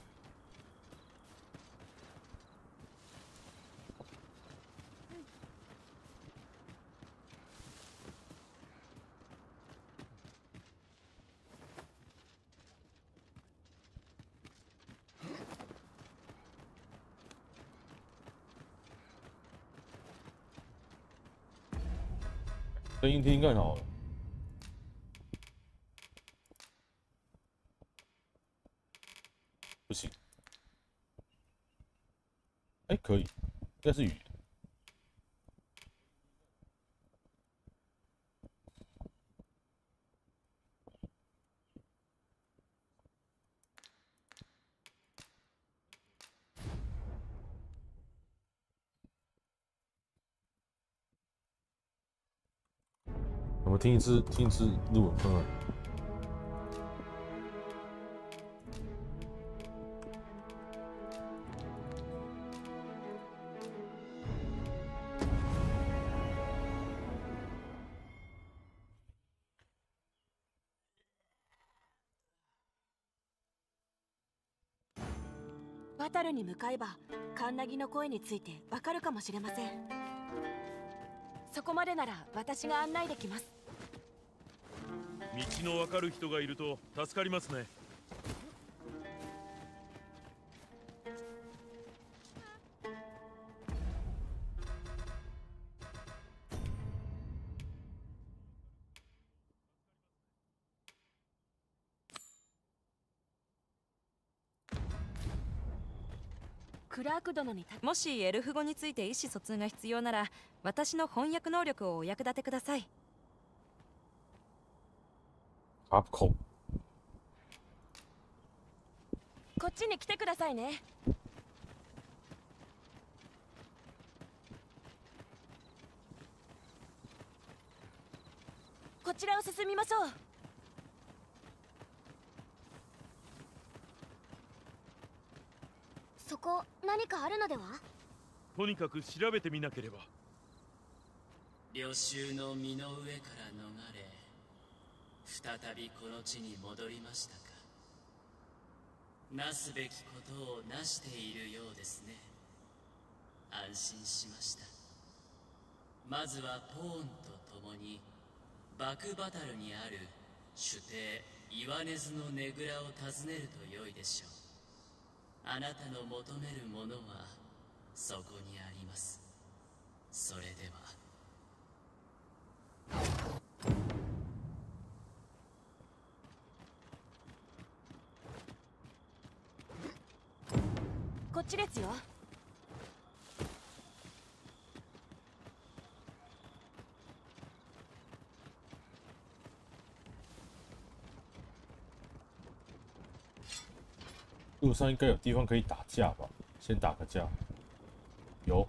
声音听更好了。不行。哎，可以，应该是雨。我们听一次日文看看。渡るに向かえばカンナギの声についてわかるかもしれません。そこまでなら私が案内できます。道のわかる人がいると助かりますね。クラーク殿にもしエルフ語について意思疎通が必要なら私の翻訳能力をお役立てください。カプコン。こっちに来てくださいね。こちらを進みましょう。そこ何かあるのでは？とにかく調べてみなければ。領袖の身の上から逃れ、再びこの地に戻りましたか。なすべきことをなしているようですね。安心しました。まずはポーンと共にバクバタルにある主帝イワネズのねぐらを訪ねると良いでしょう。あなたの求めるものはそこにあります。それでは。こっちですよ。路上应该有地方可以打架吧？先打个架。有。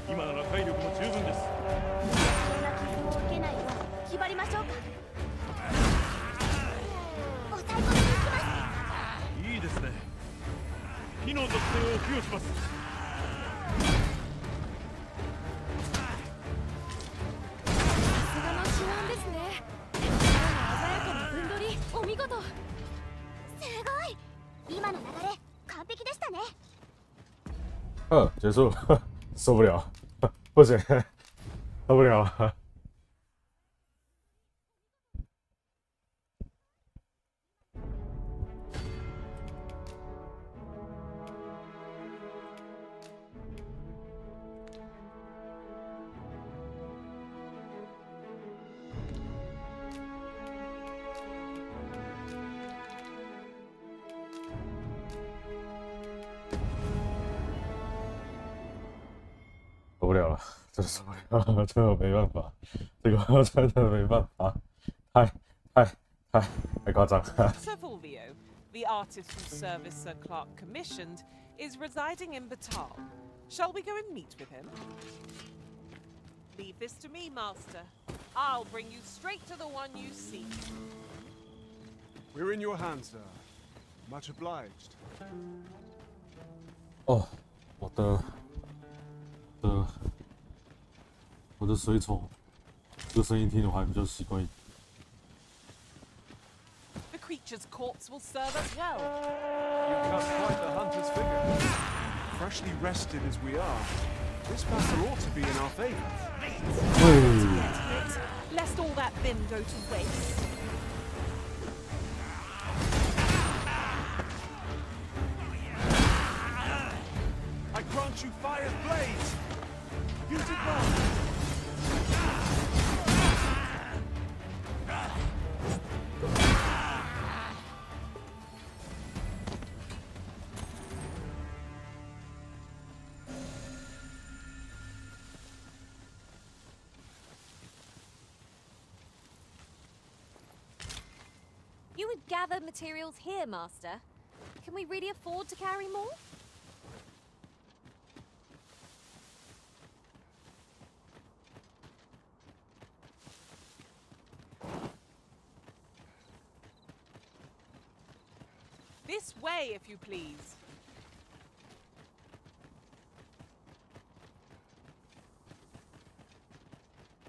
今なら体力も十分です。そんな傷を受けないよう気張りましょうか。抑え込みに行きます。いいですね。火の属性を付与します。结束了，受不了，不行，受不了了。受不了了，真受不了了，这个没办法，这个真的没办法，太夸张了。Savolvio, the artist whose service Sir Clark commissioned, is residing in Batal. Shall we go and meet with him? Leave this to me, Master. I'll bring you straight to the one you seek. We're in your hands, sir. Much obliged. 哦，我的随从，这个声音听着我还比较习惯一点。 The creature's corpse will serve us well. You cut quite the hunter's figure. Freshly rested as we are, this battle ought to be in our favor. Lest all that vim go to waste. I grant you fire's blades. Use it well. You would gather materials here, Master. Can we really afford to carry more? This way, if you please.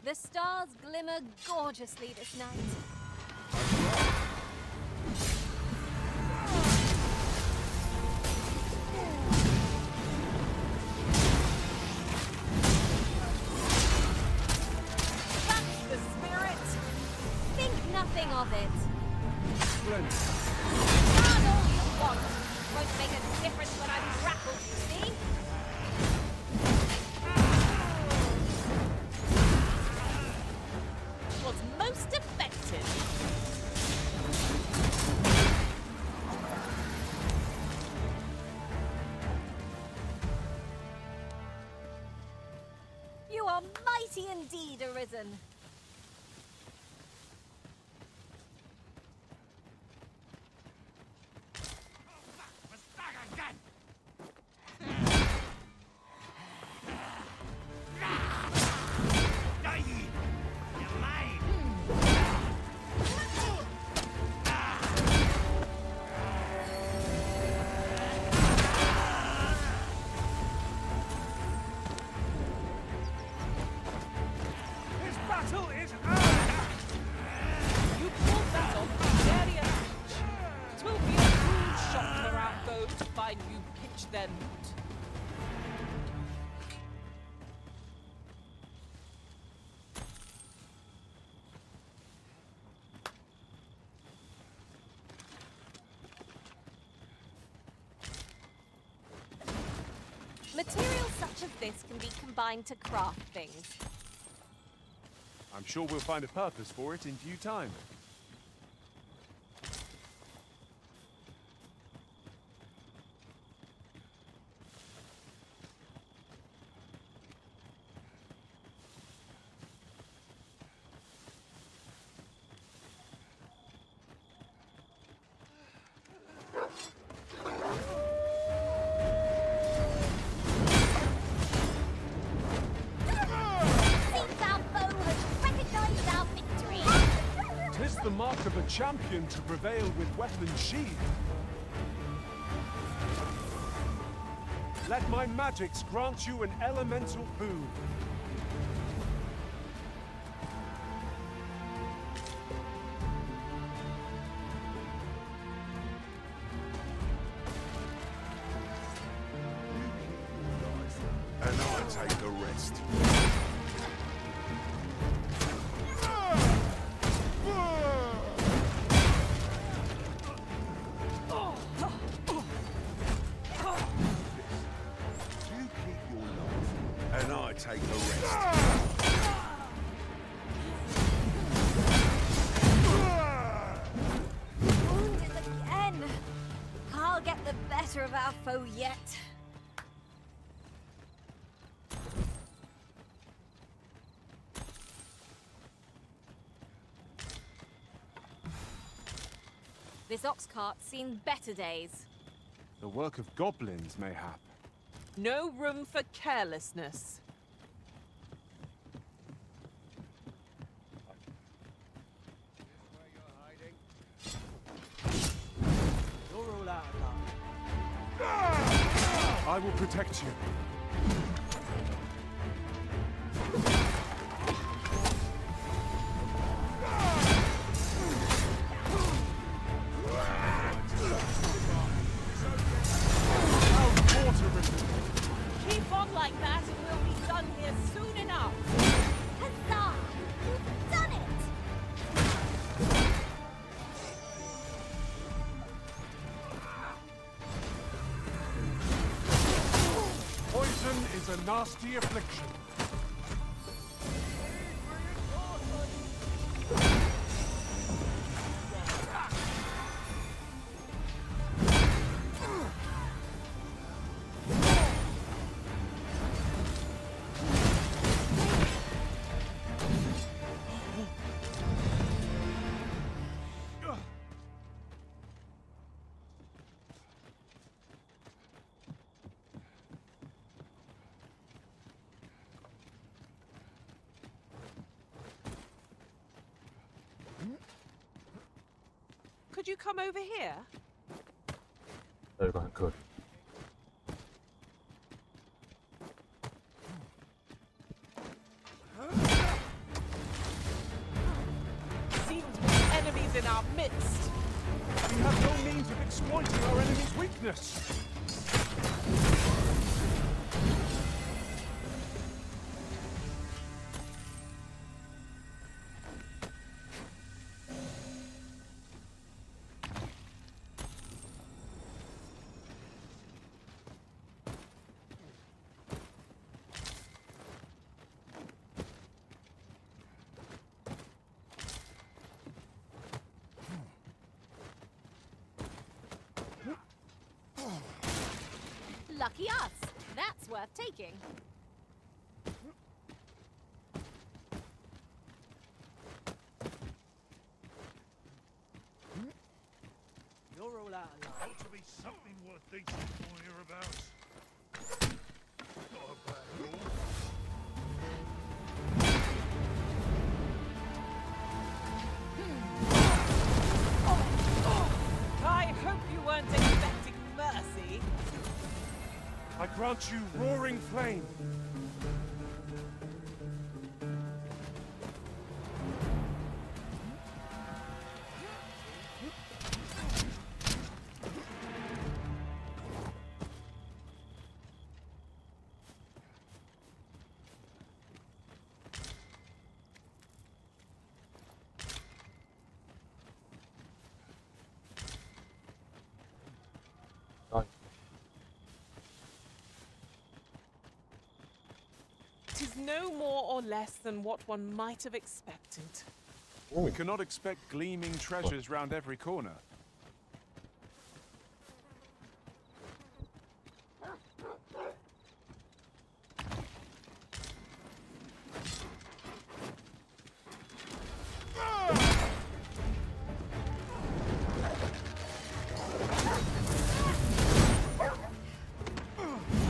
The stars glimmer gorgeously this night. That's the spirit. Think nothing of it. Splendid. Not all you want. Won't make a difference when I'm grappled, you see? Was most effective. You are mighty indeed, Arisen. Then Materials such as this can be combined to craft things. I'm sure we'll find a purpose for it in due time. The mark of a champion to prevail with weapons sheathed. Let my magics grant you an elemental boon. And I take the rest. Take the rest. Wounded again. I'll get the better of our foe yet. This ox cart's seen better days. The work of goblins, mayhap. No room for carelessness. I will protect you. Keep on like that and we'll be done here soon enough. Huzzah! You've done it! Poison is a nasty affliction. Could you come over here? 有一个很可怜。 Seems to be enemies in our midst. We have no means of exploiting our enemy's weakness. Lucky us. That's worth taking. You're all out of luck. Ought to be something worth decent for hereabouts. Not a bad haul. I hope you weren't expecting mercy. I grant you roaring flame. Tis no more or less than what one might have expected. We cannot expect gleaming treasures round every corner.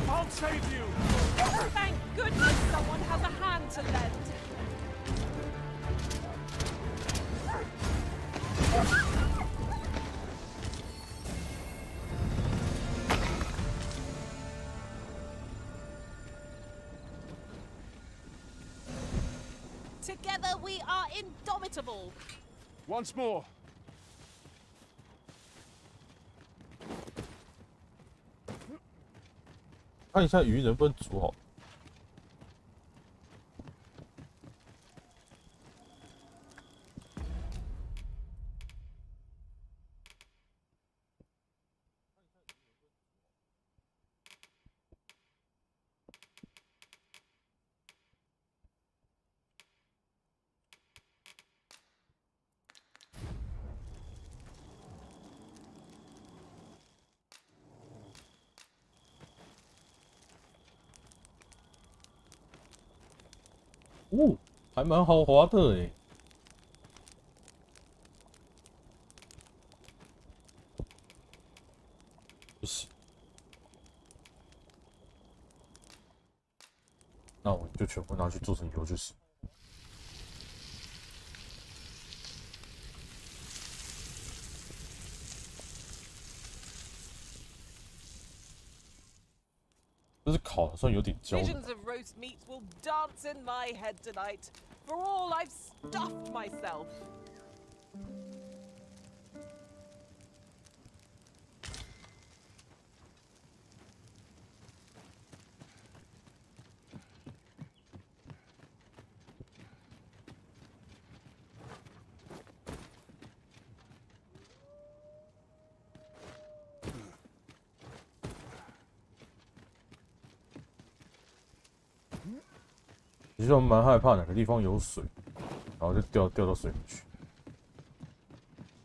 I'll save you! Thank goodness someone has a hand to lend. Together we are indomitable. Once more. 看一下鱼能不能煮好。哦，还蛮豪华的诶。不行，那我就全部拿去做成油就行。这是烤的，算有点焦的。 Visions of roast meat will dance in my head tonight, for all I've stuffed myself. 其实我蛮害怕哪个地方有水，然后就掉到水里去。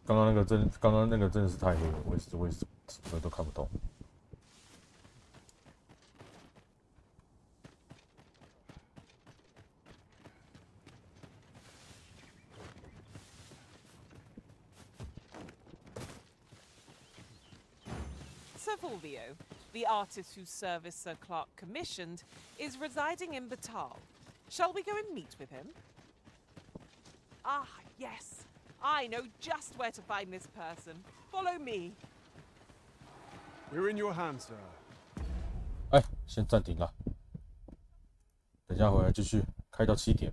刚刚那个真的是太黑了，我也什么都看不到。 Sir Fulvio, the artist whose service Sir Clark commissioned, is residing in Batal. Shall we go and meet with him? Ah, yes. I know just where to find this person. Follow me. We're in your hands, sir. 哎，先暂停了，等一下回来继续开到7点。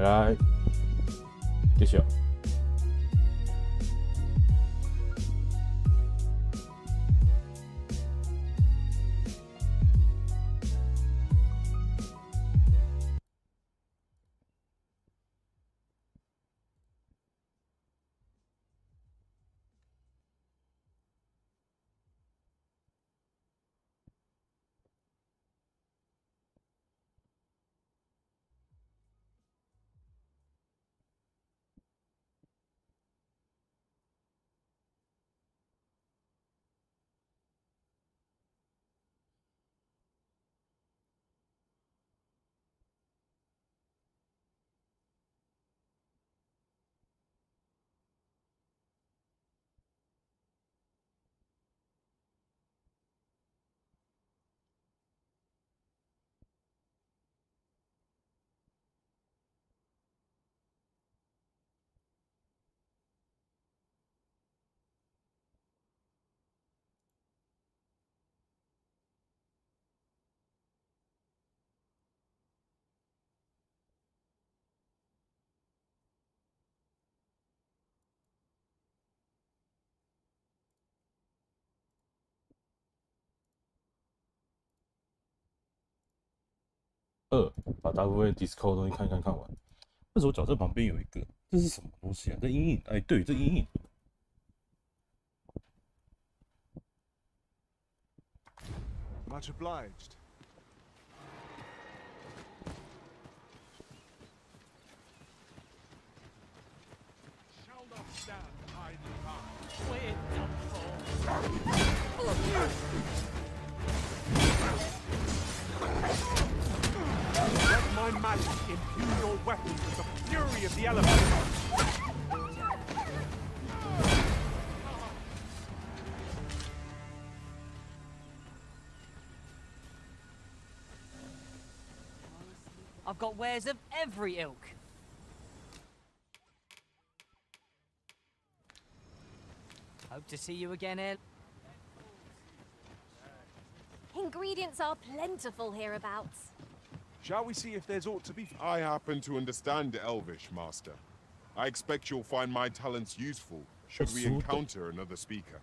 来，继续。把大部分 Discord 的东西看完。为什么角色旁边有一个？这是什么东西啊？这阴影？哎，对，这阴影。Much obliged. Shall not stand idly by. We're done for. Let my magic imbue your weapons with the fury of the elements. I've got wares of every ilk. Hope to see you again, El. Ingredients are plentiful hereabouts. Shall we see if there's aught to be... I happen to understand Elvish, Master. I expect you'll find my talents useful should we encounter another speaker.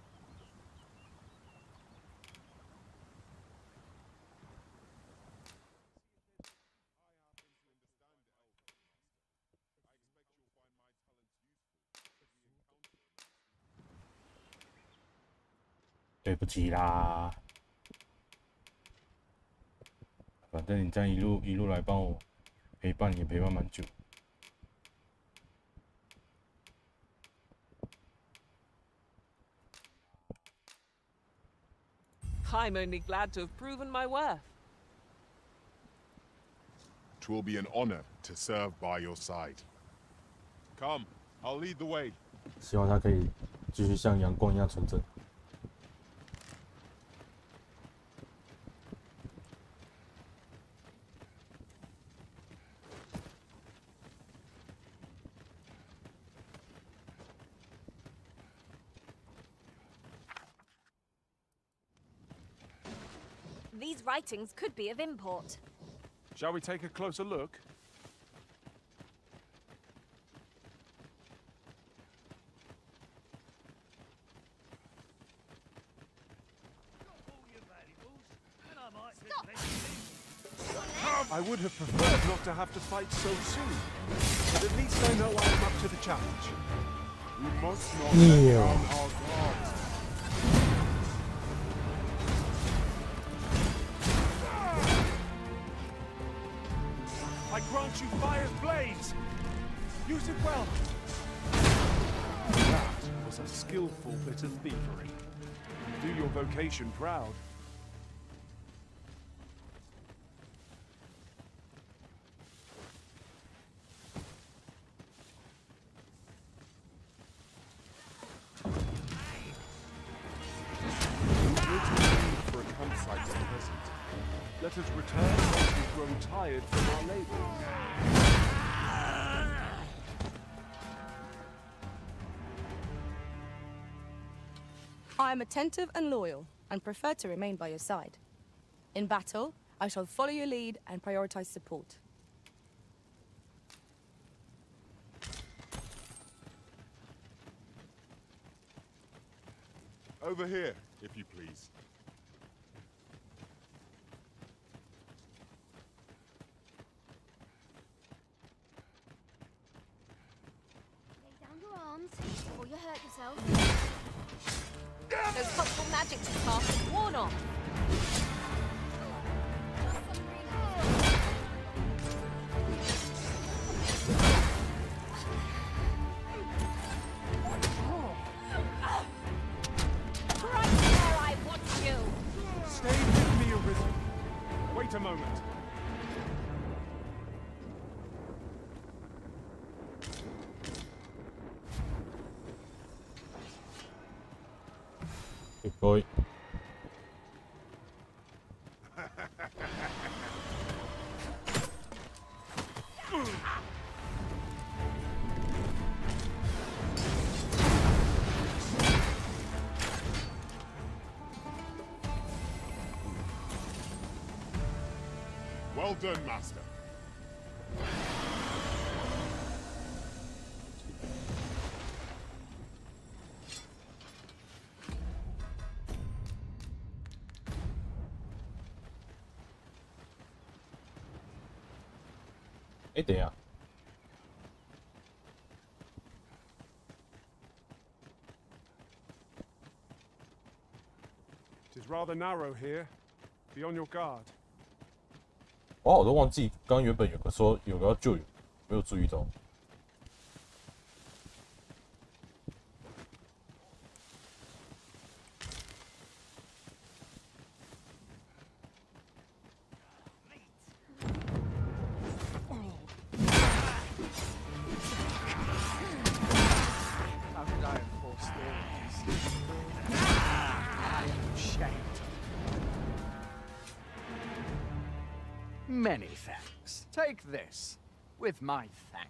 "对不起啦，反正你这样一路来帮我陪伴，也陪伴蛮久。I'm only glad to have proven my worth. 'Twill be an honor to serve by your side. Come, I'll lead the way. 希望他可以继续像阳光一样纯正。These writings could be of import. Shall we take a closer look? I would have preferred not to have to fight so soon, but at least I know I am up to the challenge. We must not let down our guard. I grant you fire's blades! Use it well! That was a skillful bit of thievery. Do your vocation proud. For a campsite at present. Let us return once we've grown tired from our labors. I am attentive and loyal, and prefer to remain by your side. In battle, I shall follow your lead and prioritize support. Over here, if you please. Lay down your arms before you hurt yourself. Those helpful magics you cast have worn off. Right there, I want you. Stay with me, Arisen. Wait a moment. Good boy. Well done, Master. Hey there. It is rather narrow here. Be on your guard. 哇，我都忘记刚刚原本有个说有个要救援，没有注意到。How could I have forestalled this? I am ashamed. Many thanks. Take this, with my thanks.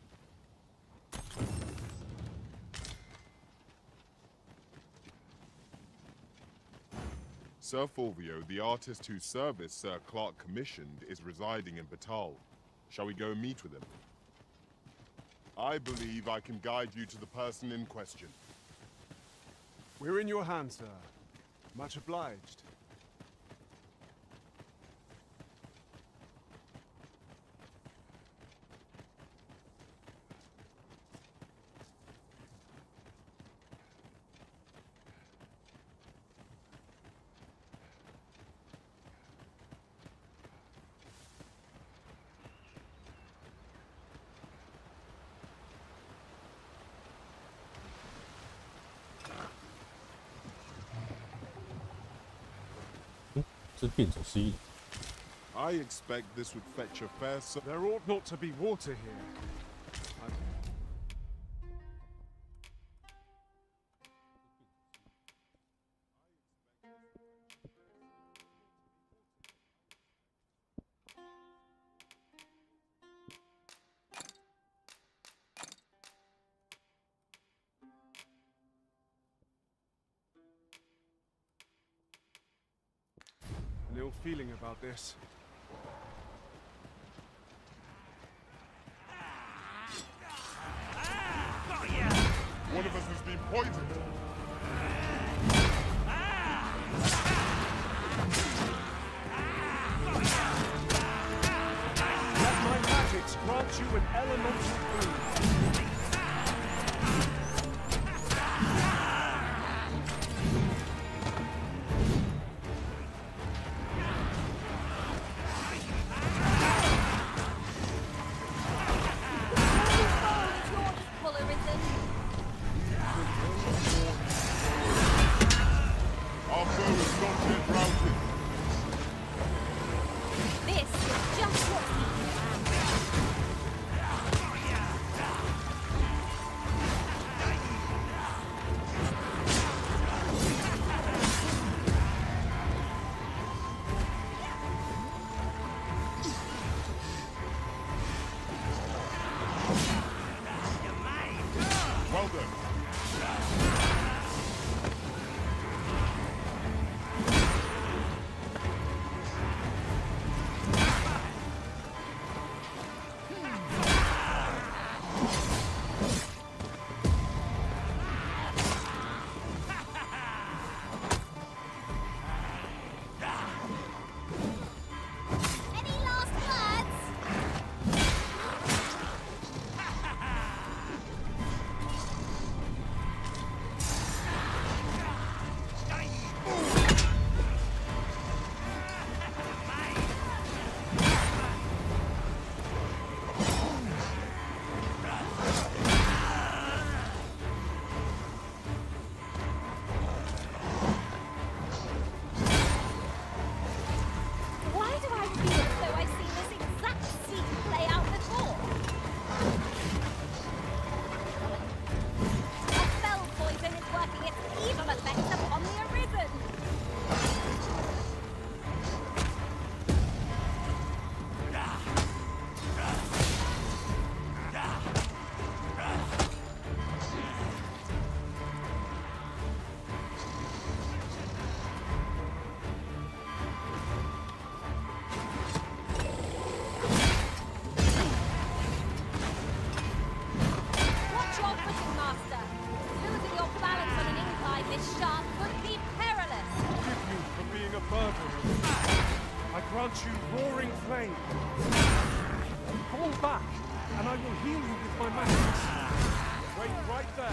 Sir Fulvio, the artist whose service Sir Clark commissioned, is residing in Batal. Shall we go and meet with him? I believe I can guide you to the person in question. We're in your hands, sir. Much obliged. I expect this would fetch a fair sum. There ought not to be water here. An ill feeling about this. One of us has been poisoned. Let my magics grant you an elemental boon. Our foe is not yet routed. This is just what we Well done. grant you roaring flame. Fall back, and I will heal you with my magics. Wait right there.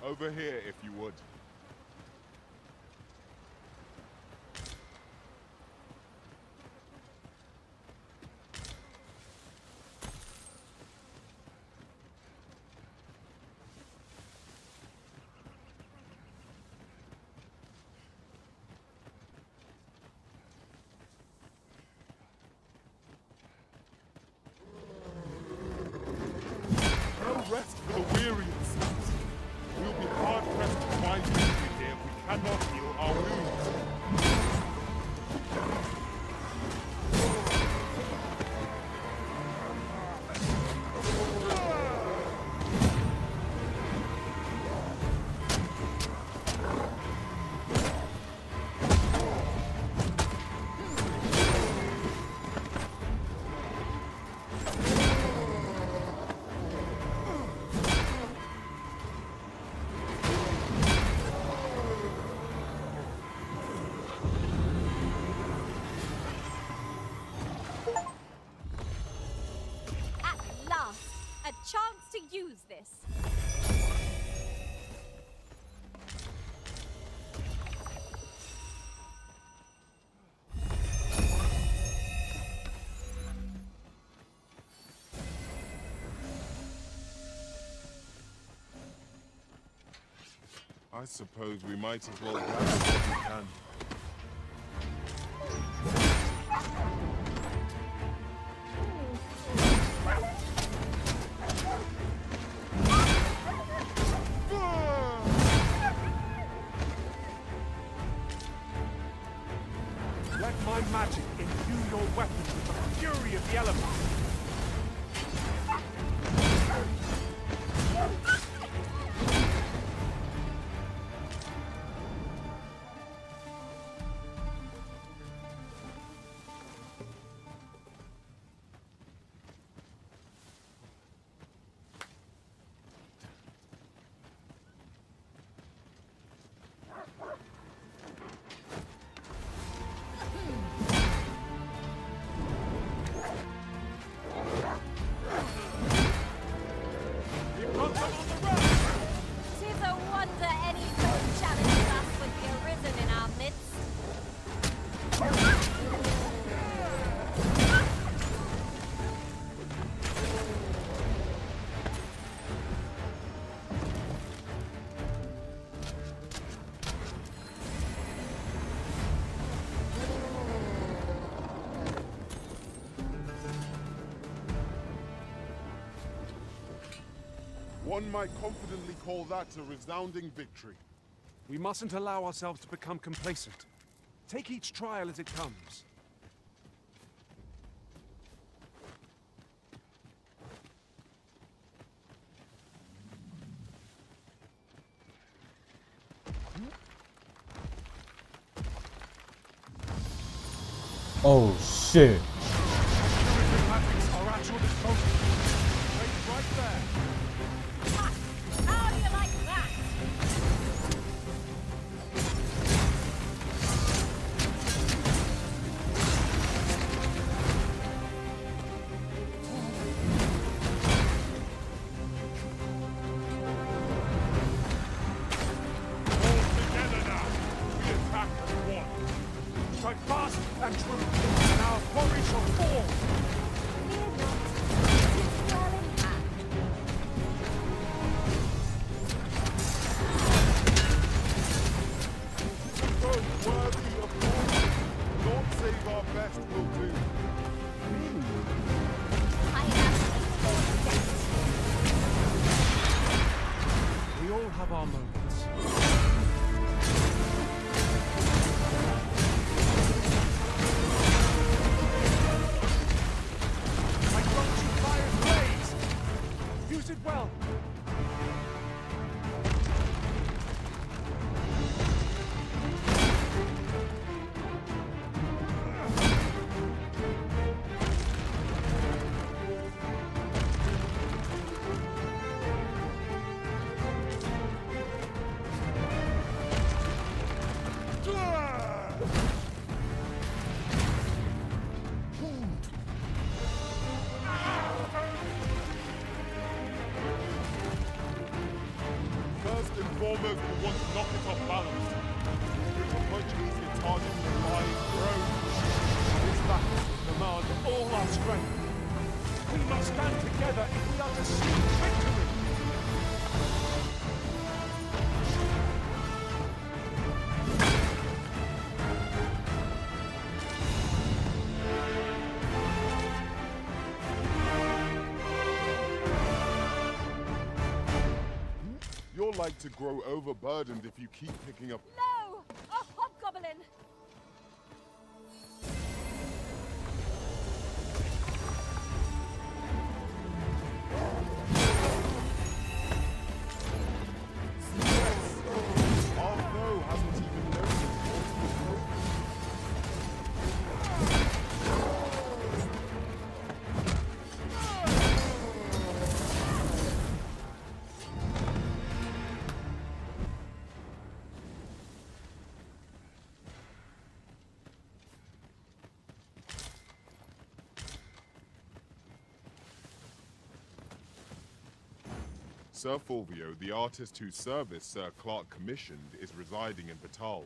Over here, if you would. No rest for the weary, it seems. We'll be hard-pressed to find victory here if we cannot heal our wounds. Chance to use this. I suppose we might as well gather what we can. Let my magic imbue your weapon with the fury of the elements. One might confidently call that a resounding victory. We mustn't allow ourselves to become complacent. Take each trial as it comes. Oh shit. How do you like that? Strike fast and true, and our quarry shall fall! Fear not. It's well in hand. save our best will do. I am dead. We all have our moments. I grant you fire's blaze! Use it well! First and foremost, we want to knock it off balance. It's much easier targeting the live drone. This battle will demand all our strength. We must stand together if we are to seek victory! You're like to grow overburdened if you keep picking up. No! A hobgoblin! Our foe hasn't even noticed Sir Fulvio, the artist whose service Sir Clark commissioned, is residing in Batal.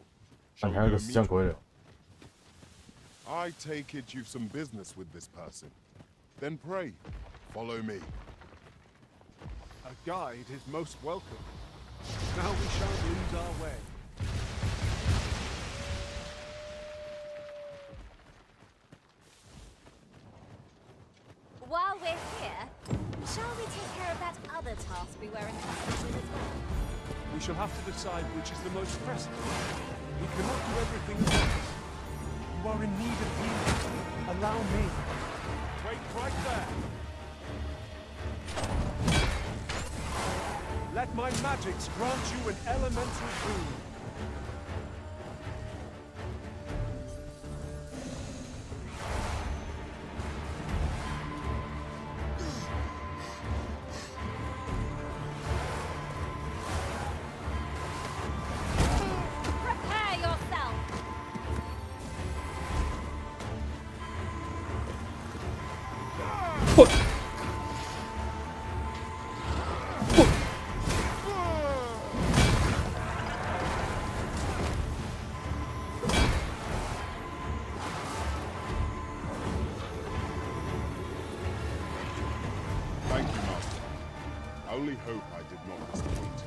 Shall we go meet him? I take it you've some business with this person. Then pray, follow me. A guide is most welcome. Now we shan't lose our way. While we're here, shall we take care of that other task we were entrusted with as well? We shall have to decide which is the most pressing. We cannot do everything at once. You are in need of healing. Allow me. Wait right there. Let my magics grant you an elemental boon. Prepare yourself! Thank you, Master. I only hope I did not disappoint.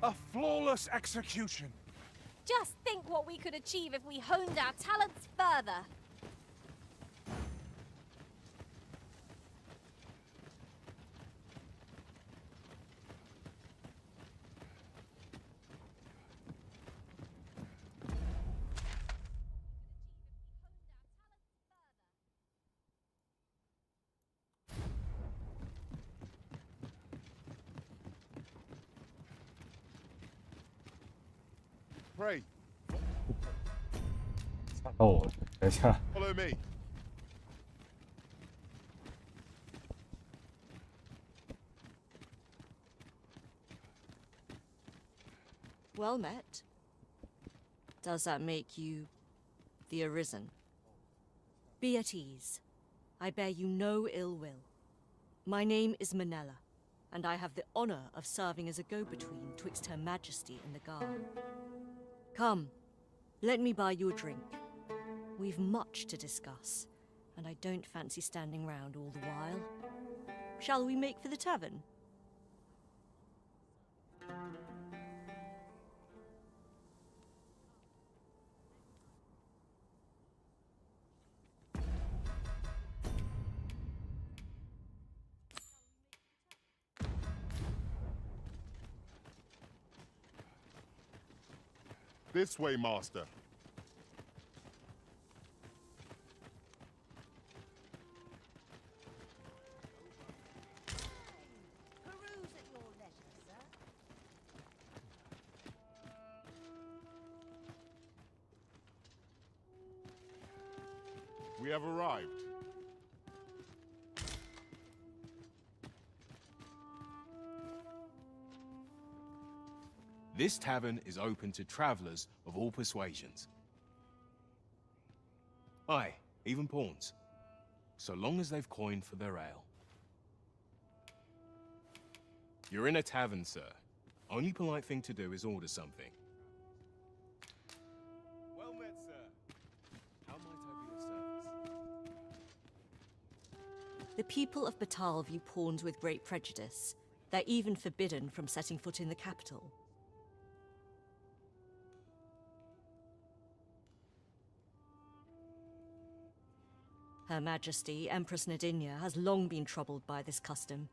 A flawless execution. Just think what we could achieve if we honed our talents further. Pray, 哦，等一下， follow me. Well met. Does that make you the Arisen? Be at ease. I bear you no ill will. My name is Manella, and I have the honor of serving as a go-between twixt Her Majesty and the Guard. Come, let me buy you a drink. We've much to discuss, and I don't fancy standing round all the while. Shall we make for the tavern? This way, Master. Peruse at your leisure, sir. We have arrived. This tavern is open to travelers of all persuasions. Aye, even pawns. So long as they've coined for their ale. You're in a tavern, sir. Only polite thing to do is order something. Well met, sir. How might I be of service? The people of Batal view pawns with great prejudice. They're even forbidden from setting foot in the capital. Her Majesty, Empress Nadinia, has long been troubled by this custom,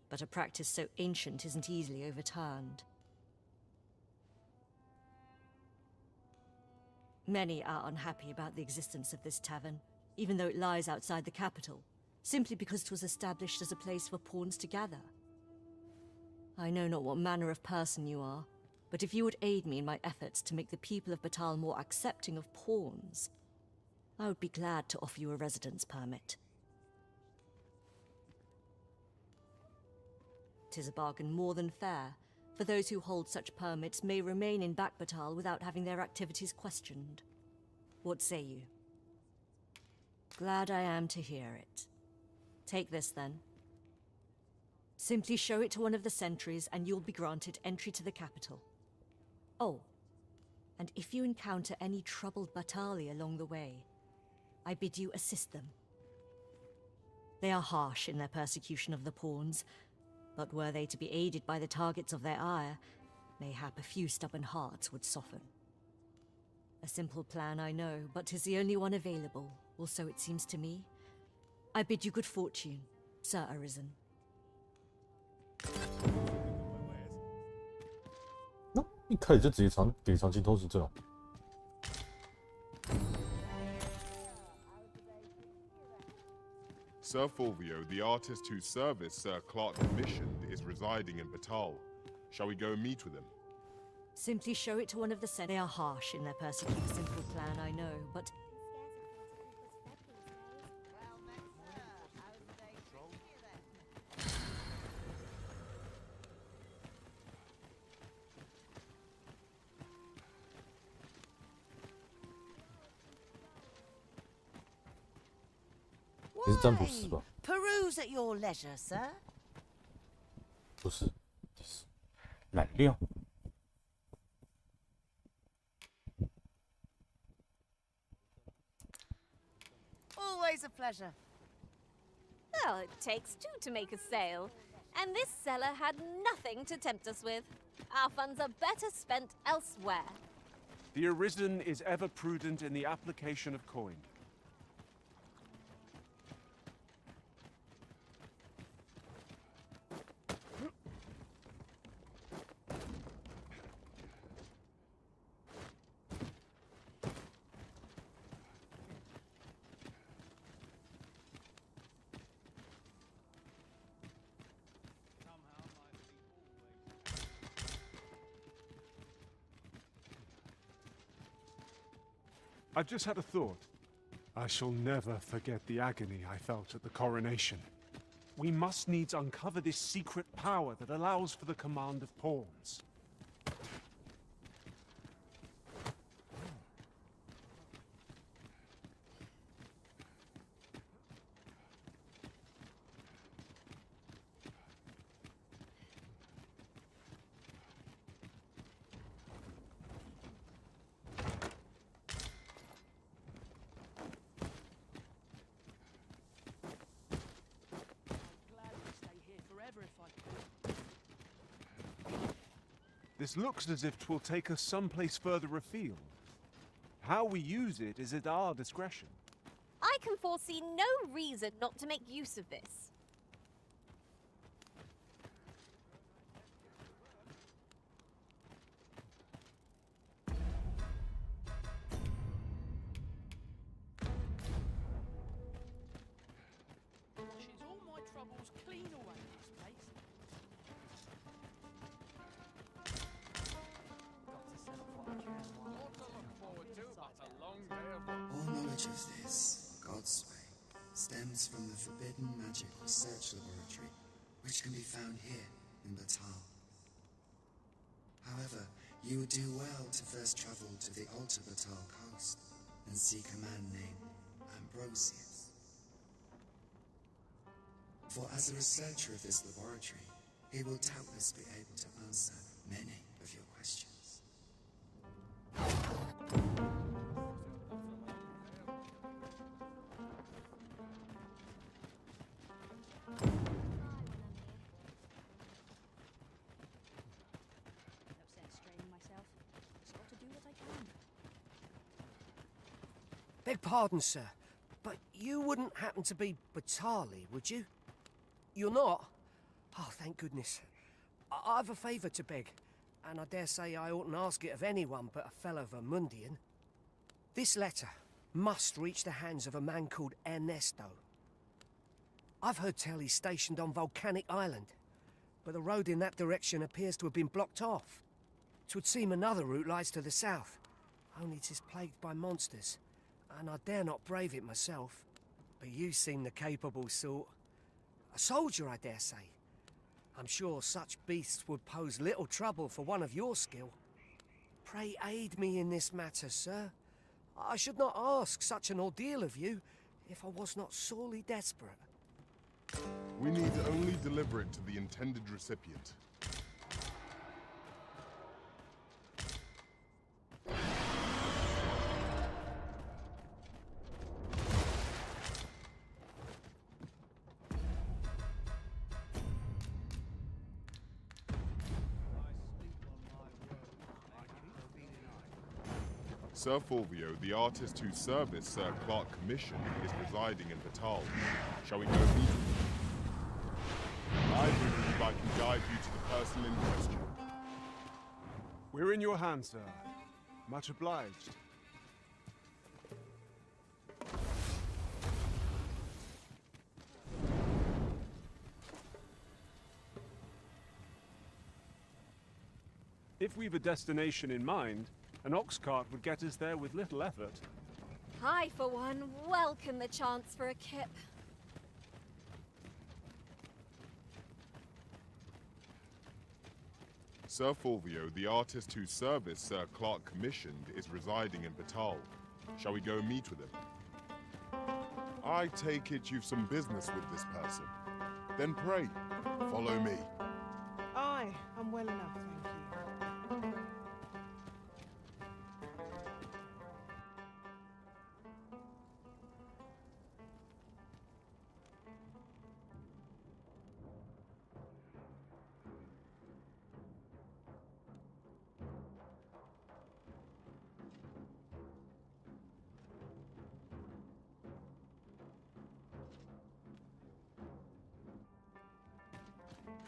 but a practice so ancient isn't easily overturned. Many are unhappy about the existence of this tavern, even though it lies outside the capital, simply because it was established as a place for pawns to gather. I know not what manner of person you are, but if you would aid me in my efforts to make the people of Batal more accepting of pawns, I would be glad to offer you a residence permit. 'Tis a bargain more than fair, for those who hold such permits may remain in Batal without having their activities questioned. What say you? Glad I am to hear it. Take this then. Simply show it to one of the sentries and you'll be granted entry to the capital. Oh, and if you encounter any troubled Batali along the way, I bid you assist them. They are harsh in their persecution of the pawns, but were they to be aided by the targets of their ire, mayhap a few stubborn hearts would soften. A simple plan, I know, but 'tis the only one available, or so it seems to me. I bid you good fortune, Sir Arisen. 一开始就直接给长青偷食症。 Sir Fulvio, the artist whose service Sir Clark commissioned, is residing in Batal. Shall we go and meet with him? Simply show it to one of the sentries. They are harsh in their persecution. A simple plan, I know, but... Peruse at your leisure, sir. 不是，染料。 Always a pleasure. Well, it takes two to make a sale, and this seller had nothing to tempt us with. Our funds are better spent elsewhere. The Arisen is ever prudent in the application of coin. I've just had a thought. I shall never forget the agony I felt at the coronation. We must needs uncover this secret power that allows for the command of pawns. This looks as if 'twill take us someplace further afield. How we use it is at our discretion. I can foresee no reason not to make use of this. Washes all my troubles clean away, this place. All knowledge of this, God's way, stems from the forbidden magic research laboratory, which can be found here in Batal. However, you would do well to first travel to the Alta Batal coast and seek a man named Ambrosius. For as a researcher of this laboratory, he will doubtless be able to answer many of your questions. Beg pardon, sir, but you wouldn't happen to be Batali, would you? You're not? Oh, thank goodness. I've a favour to beg, and I dare say I oughtn't ask it of anyone but a fellow Vermundian. This letter must reach the hands of a man called Ernesto. I've heard tell he's stationed on Volcanic Island, but the road in that direction appears to have been blocked off. 'Twould seem another route lies to the south, only 'tis plagued by monsters, and I dare not brave it myself. But you seem the capable sort. A soldier, I dare say. I'm sure such beasts would pose little trouble for one of your skill. Pray aid me in this matter, sir. I should not ask such an ordeal of you if I was not sorely desperate. We need only deliver it to the intended recipient. Sir Fulvio, the artist whose service Sir Clark commissioned, is residing in Batal. Shall we go meet him? I believe I can guide you to the person in question. We're in your hands, sir. Much obliged. If we've a destination in mind, an ox cart would get us there with little effort. I, for one, welcome the chance for a kip. Sir Fulvio, the artist whose service Sir Clark commissioned, is residing in Batal. Shall we go meet with him? I take it you've some business with this person. Then pray, follow me. Aye, I'm well enough, thank you.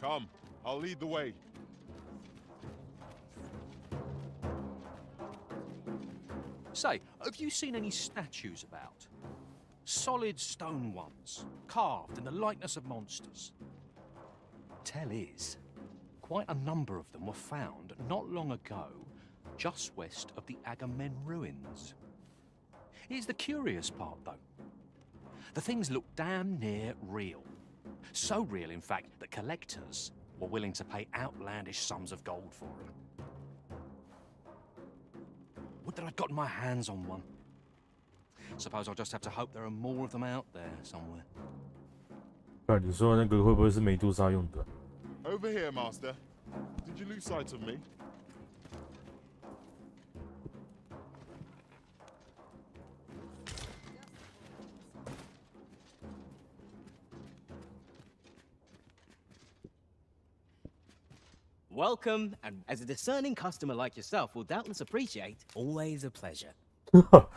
Come, I'll lead the way. Say, have you seen any statues about? Solid stone ones, carved in the likeness of monsters. Tell is, quite a number of them were found not long ago, just west of the Agamemnon ruins. Here's the curious part, though. The things look damn near real. So real, in fact, that collectors were willing to pay outlandish sums of gold for them. Would that I'd gotten my hands on one. Suppose I'll just have to hope there are more of them out there somewhere. 你说那个会不会是美杜莎用的？ Over here, Master. Did you lose sight of me? Welcome, and as a discerning customer like yourself will doubtless appreciate, always a pleasure. Over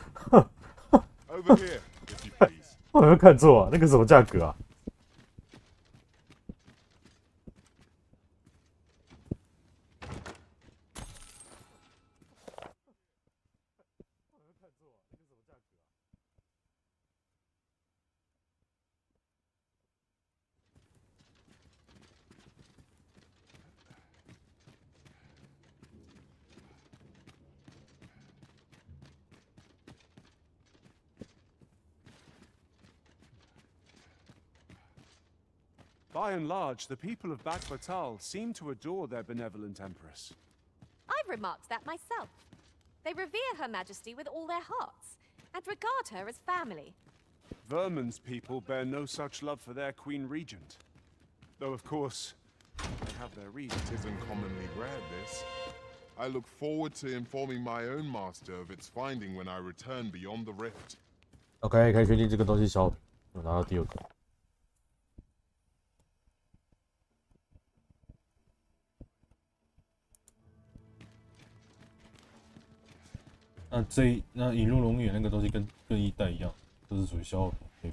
here, if you please. 我好像看错啊，那个什么价格啊？By and large, the people of Bakbatal seem to adore their benevolent empress. I've remarked that myself. They revere Her Majesty with all their hearts, and regard her as family. Vermin's people bear no such love for their Queen Regent. Though, of course, they have their reasons. It isn't commonly rare, this. I look forward to informing my own master of its finding when I return beyond the rift. OK， 可以确定这个东西消平，我拿到第2个。那引入龙眼那个东西跟1代一样，都是属于消耗品。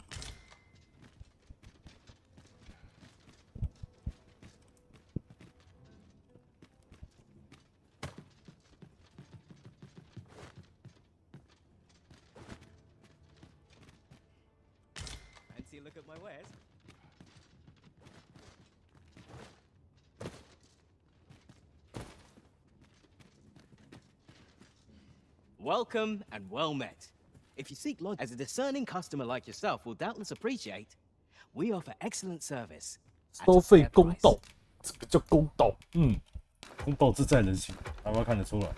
Fancy a look at my wares? Welcome and well met. If you seek lodging, as a discerning customer like yourself will doubtless appreciate, we offer excellent service. 收费公道，这个叫公道。公道自在人心，大家看得出来。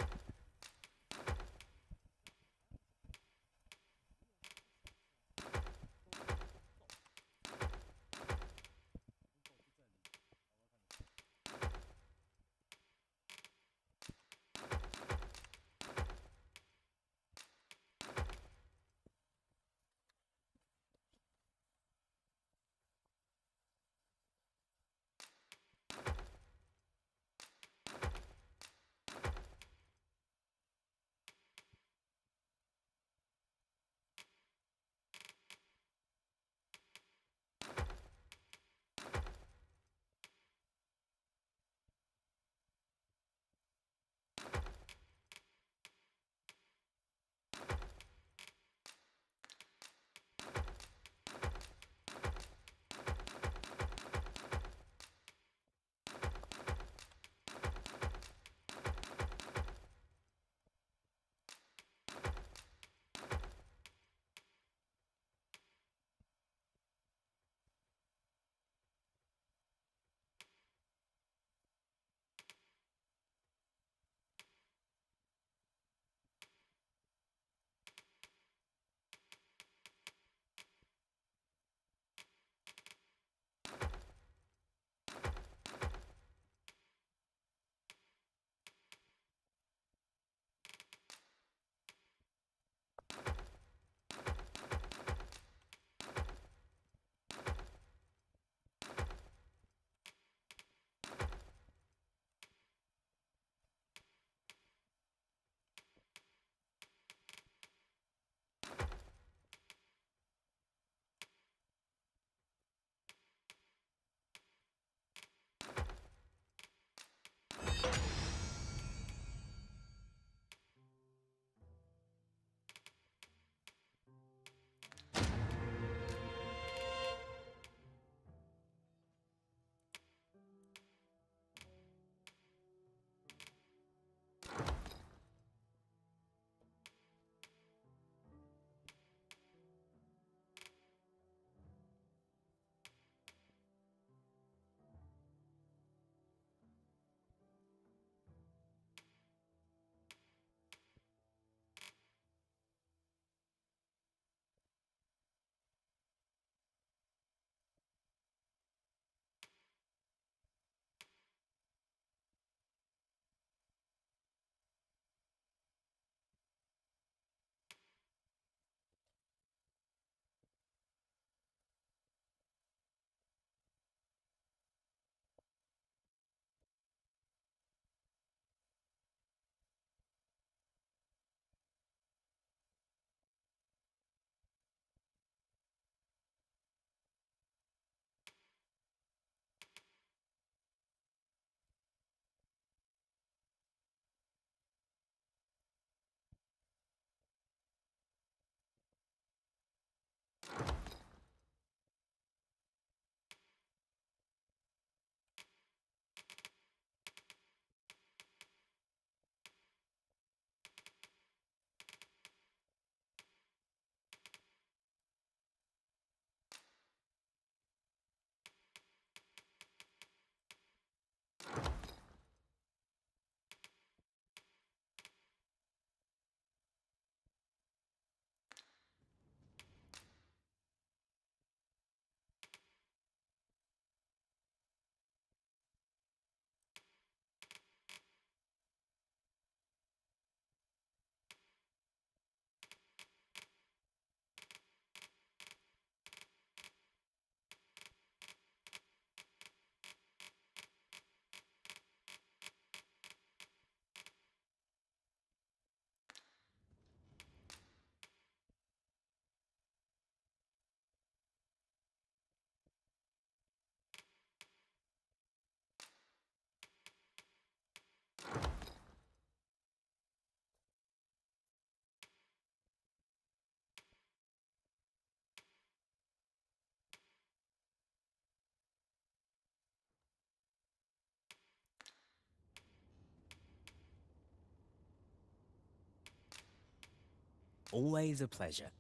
Always a pleasure.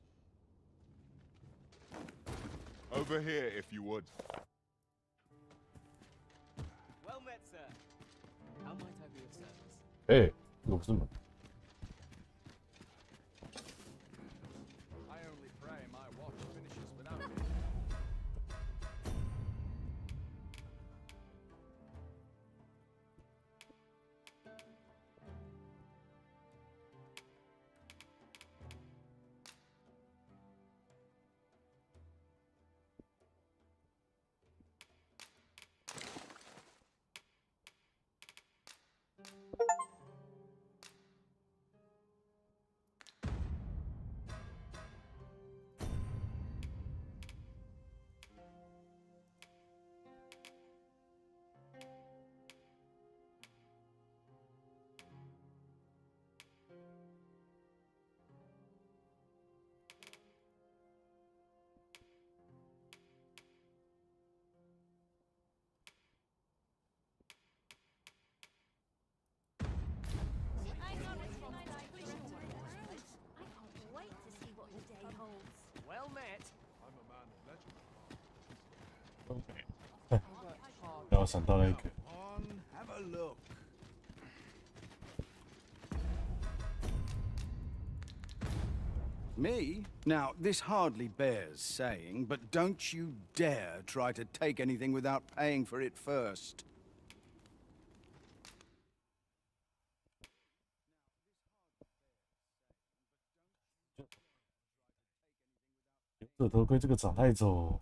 Over here, if you would. Well met, sir. How might I be of service? Hey, 이거 무슨 말? I only pray my watch finishes without me. Well met. I'm a man of legend. 让我想到了一个。 Have a look. Me? Now, this hardly bears saying, but don't you dare try to take anything without paying for it first. 这头盔这个长太走。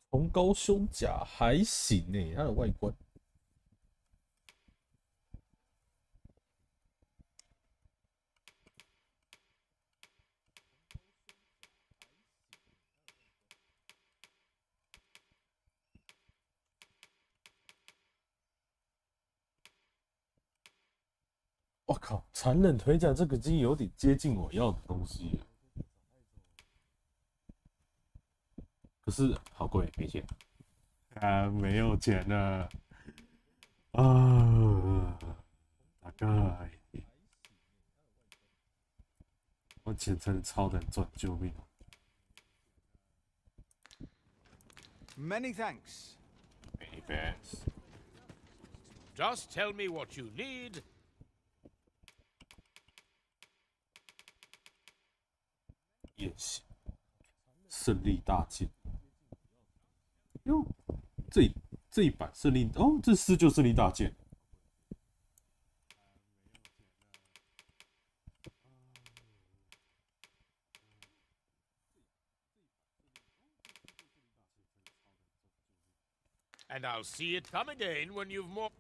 红高胸甲还行诶，它的外观。我靠，残忍推甲这个已经有点接近我要的东西了，可是好贵，没钱啊，没有钱了啊，大概我钱真的超难赚，救命 Many thanks.！Many thanks. Just tell me what you need. Yes， 胜利大剑。哟，这一版胜利哦，这是就胜利大剑。And I'll see it come again when you've more.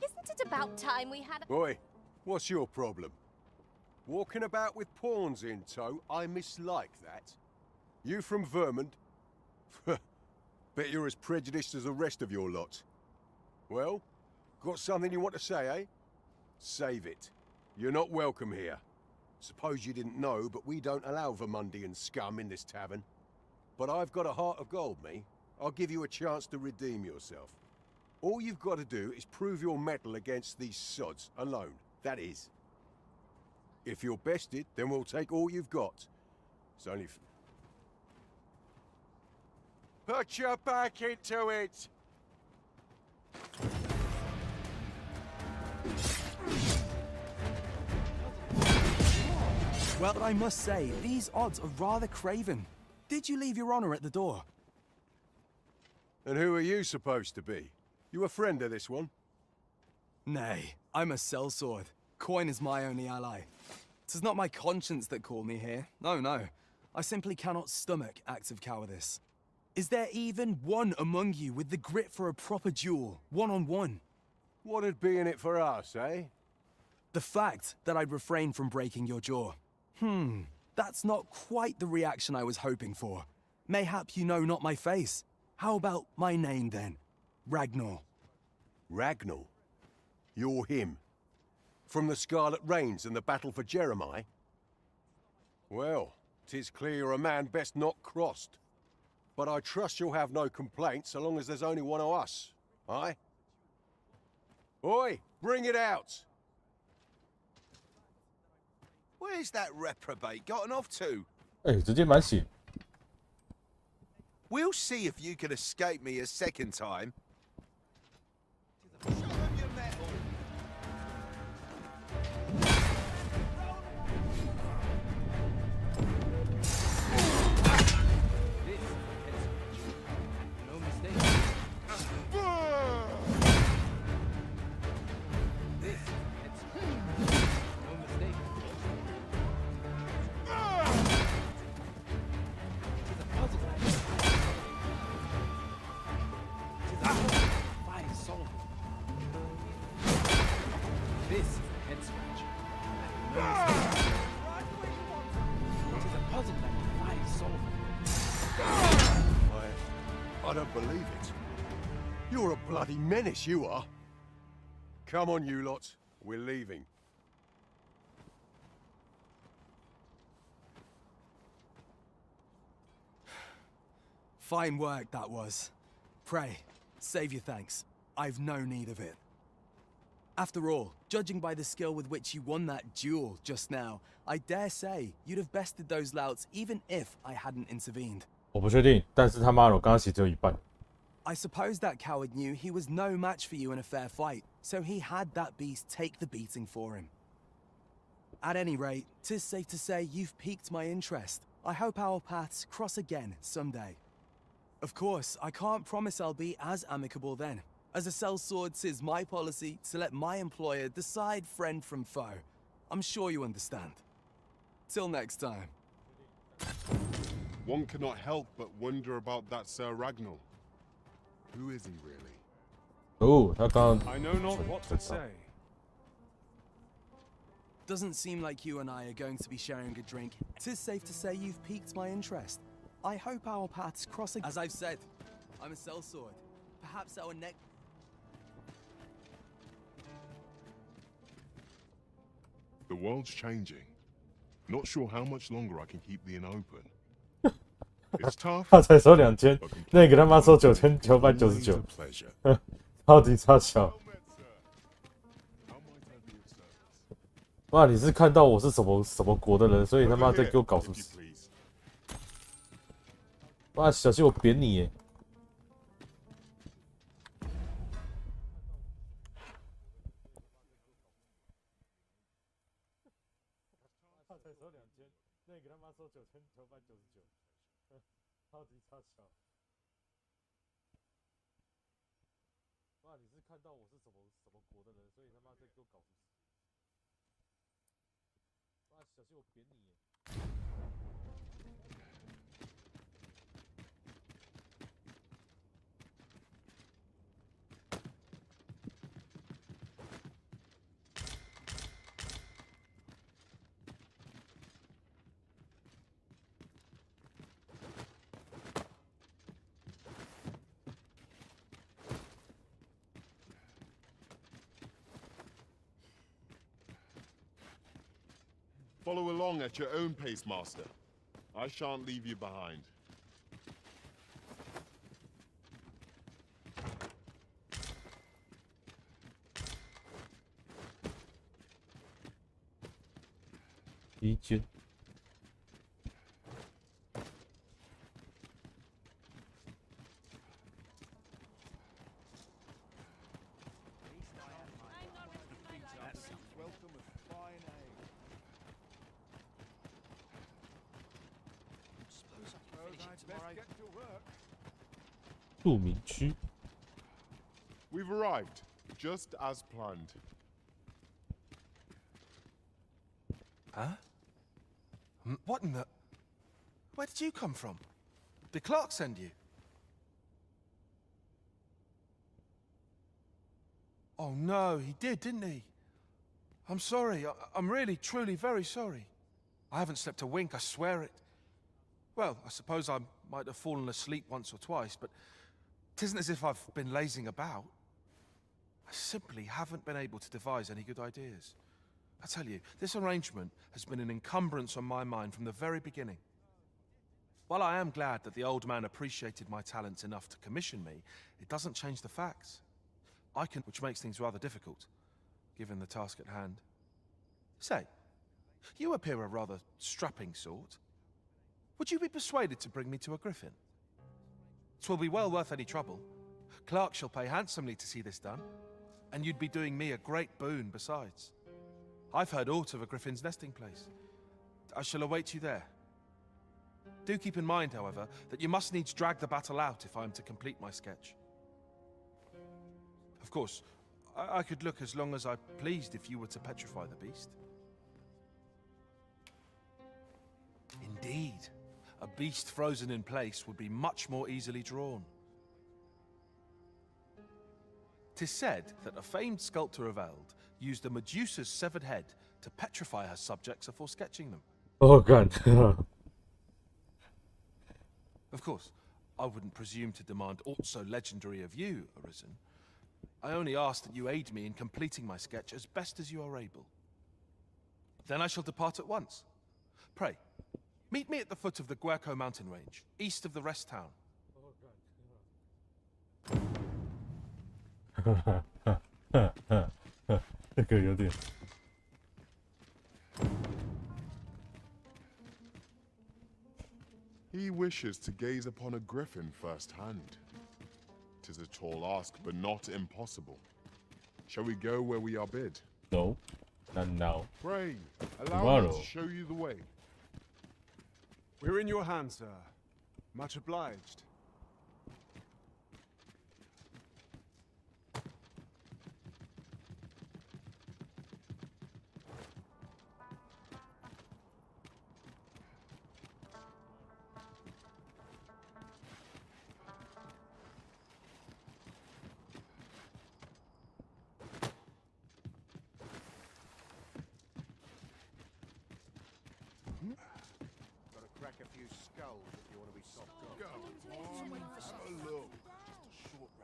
Isn't it about time we had a... Boy, what's your problem? Walking about with pawns in tow, I mislike that. You from Vermont? Bet you're as prejudiced as the rest of your lot. Well, got something you want to say, eh? Save it. You're not welcome here. Suppose you didn't know, but we don't allow Vermundian scum in this tavern. But I've got a heart of gold, me. I'll give you a chance to redeem yourself. All you've got to do is prove your mettle against these sods, alone. That is. If you're bested, then we'll take all you've got. It's only... Put your back into it! Well, I must say, these odds are rather craven. Did you leave your honor at the door? And who are you supposed to be? You a friend of this one? Nay, I'm a sellsword. Coin is my only ally. 'Tis not my conscience that called me here. No. I simply cannot stomach acts of cowardice. Is there even one among you with the grit for a proper duel, one-on-one? What'd be in it for us, eh? The fact that I'd refrain from breaking your jaw. That's not quite the reaction I was hoping for. Mayhap you know not my face. How about my name then? Ragnar. Ragnar? You're him. From the Scarlet Rains and the battle for Jeremiah? Well, 'tis clear you're a man best not crossed. But I trust you'll have no complaints so long as there's only one of us, aye? Oi, bring it out! Where's that reprobate gotten off to? 直接满血。We'll see if you can escape me a second time. I don't believe it. You're a bloody menace, you are. Come on, you lot. We're leaving. Fine work, that was. Pray, save your thanks. I've no need of it. After all, judging by the skill with which you won that duel just now, I dare say you'd have bested those louts even if I hadn't intervened. 我不确定，但是他妈的，我刚刚写只有一半。I suppose that coward knew he was no match for you in a fair fight, so he had that beast take the beating for him. At any rate, 'tis safe to say you've piqued my interest. I hope our paths cross again someday. Of course, I can't promise I'll be as amicable then. As a sellsword, 'tis my policy to let my employer decide friend from foe. I'm sure you understand. Till next time. One cannot help but wonder about that Sir Ragnar. Who is he really? Oh,他刚 I know not what to say. Doesn't seem like you and I are going to be sharing a drink. 'Tis safe to say you've piqued my interest. I hope our paths cross again. As I've said, I'm a sellsword. Perhaps our next... The world's changing. Not sure how much longer I can keep the inn open. It's tough. 他才收2000，那个他妈收9999，超级差小。妈，你是看到我是什么国的人，所以他妈在给我搞什么事？妈，小心我扁你耶！他才收2000，那个他妈收9999。 超级差小！妈，你是看到我是什么国的人，所以他妈在给我搞什么事？妈，小心我扁你耶！ Follow along at your own pace, Master. I shan't leave you behind. Idiot. We've arrived, just as planned. Huh? What in the... Where did you come from? Did Clark send you? Oh no, he did, didn't he? I'm sorry. I'm really, truly very sorry. I haven't slept a wink, I swear it. Well, I suppose I might have fallen asleep once or twice, but 'Tisn't as if I've been lazing about. I simply haven't been able to devise any good ideas. I tell you, this arrangement has been an encumbrance on my mind from the very beginning. While I am glad that the old man appreciated my talents enough to commission me, it doesn't change the facts. Which makes things rather difficult, given the task at hand. Say, you appear a rather strapping sort. Would you be persuaded to bring me to a griffin? 'Twill be well worth any trouble. Clark shall pay handsomely to see this done, and you'd be doing me a great boon besides. I've heard aught of a griffin's nesting place. I shall await you there. Do keep in mind, however, that you must needs drag the battle out if I am to complete my sketch. Of course, I could look as long as I pleased if you were to petrify the beast. Indeed, a beast frozen in place would be much more easily drawn. 'Tis said that a famed sculptor of Eld used a Medusa's severed head to petrify her subjects before sketching them. Oh god. Of course, I wouldn't presume to demand aught so legendary of you, Arisen. I only ask that you aid me in completing my sketch as best as you are able. Then I shall depart at once. Pray, meet me at the foot of the Guerco mountain range, east of the rest town. He wishes to gaze upon a griffin firsthand. 'Tis a tall ask, but not impossible. Shall we go where we are bid? No, not now. Pray, allow me to show you the way. We're in your hands, sir. Much obliged.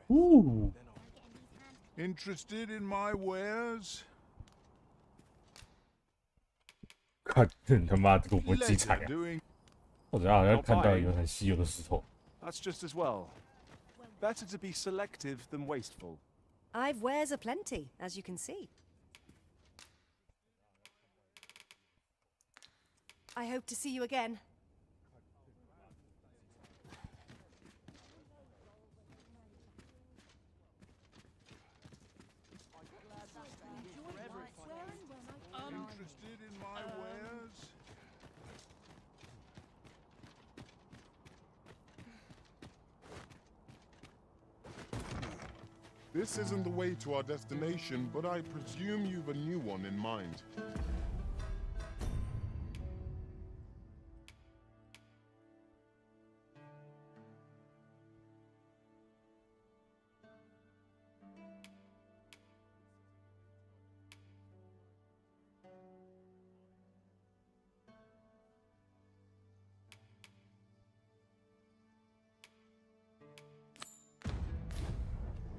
Ooh. Interested in my wares? 看，他妈这个我记惨了。我好像看到一个很稀有的石头。That's just as well. Better to be selective than wasteful. I've wares aplenty, as you can see. I hope to see you again. Interested in my wares? This isn't the way to our destination, but I presume you've a new one in mind.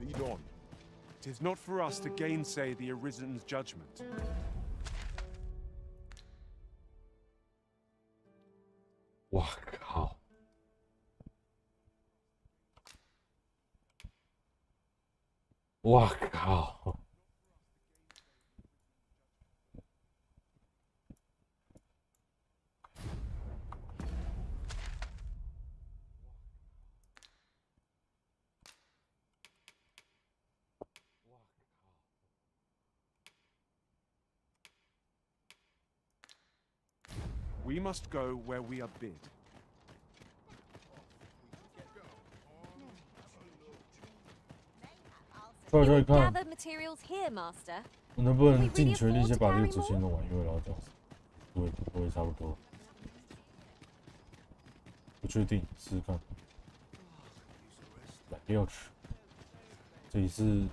Lead on. It is not for us to gainsay the Arisen's judgment. Wow. Wow. We must go where we are bid. Gather materials here, master. 我能不能尽全力先把这个主线弄完？因为然后这样子，不会差不多。不确定，试试看。懒得要吃，这里是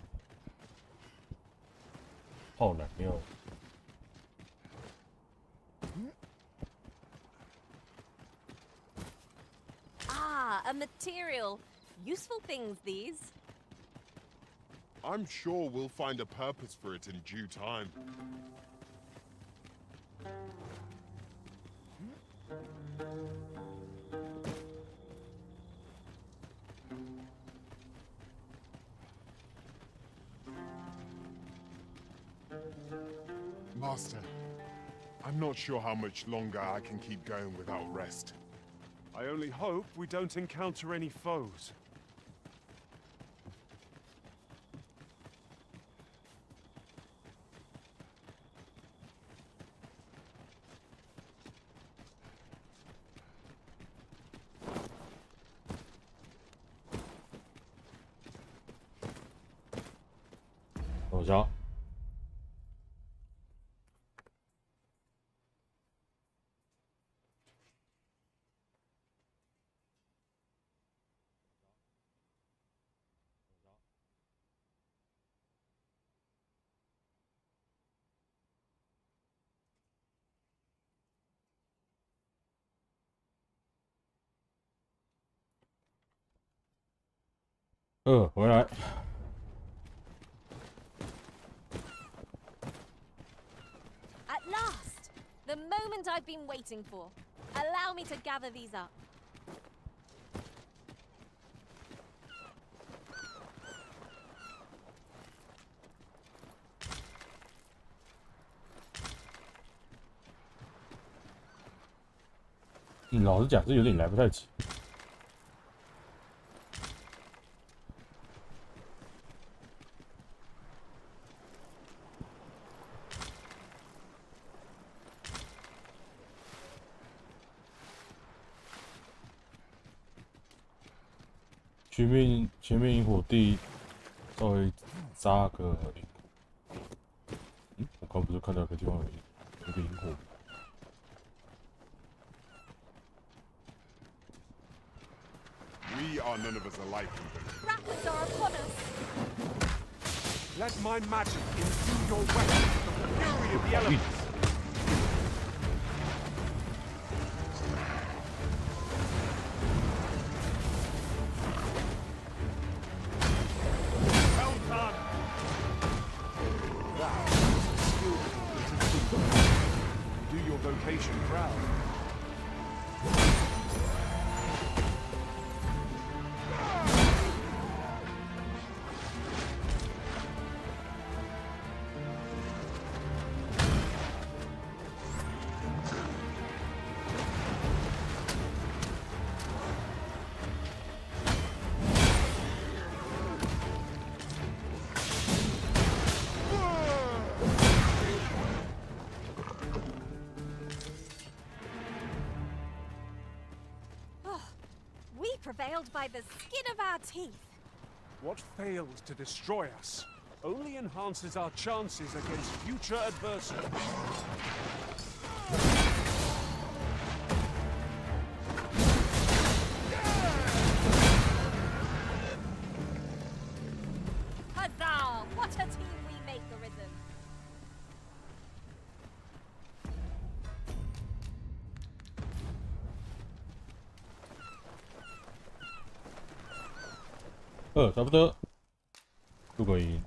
泡懒料。 Ah, a material. Useful things, these. I'm sure we'll find a purpose for it in due time. Master, I'm not sure how much longer I can keep going without rest. I only hope we don't encounter any foes.回来。At last! The moment I've been waiting for. Allow me to gather these up.老实讲，是有点来不太及。前面萤火地稍微扎个，我刚不是看到有个地方有一个萤火。We are none of us alike. Rapids are upon us. Let my magic imbue your weapon with the fury of the elements. Well done. That is a skillful little thief. You do your vocation proud. Prevailed by the skin of our teeth. What fails to destroy us only enhances our chances against future adversity. Huzzah! What a team we make, Arisen. 差不多，如果赢，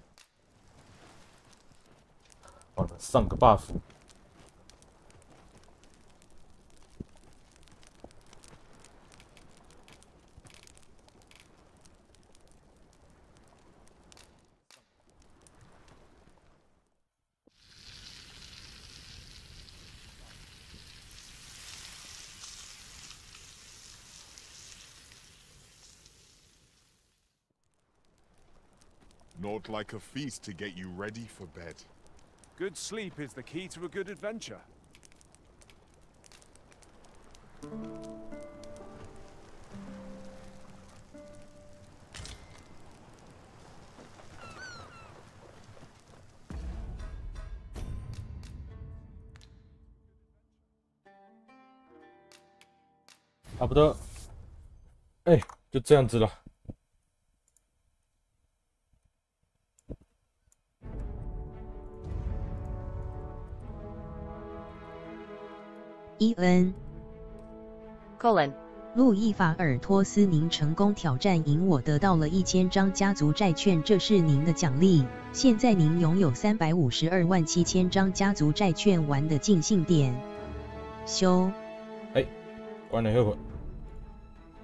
帮他上个 buff。Not like a feast to get you ready for bed. Good sleep is the key to a good adventure. "差不多，就这样子了。Colon 路易法尔托斯，您成功挑战赢我，得到了1000张家族债券，这是您的奖励。现在您拥有3527000张家族债券，玩得尽兴点。修。关了，休会。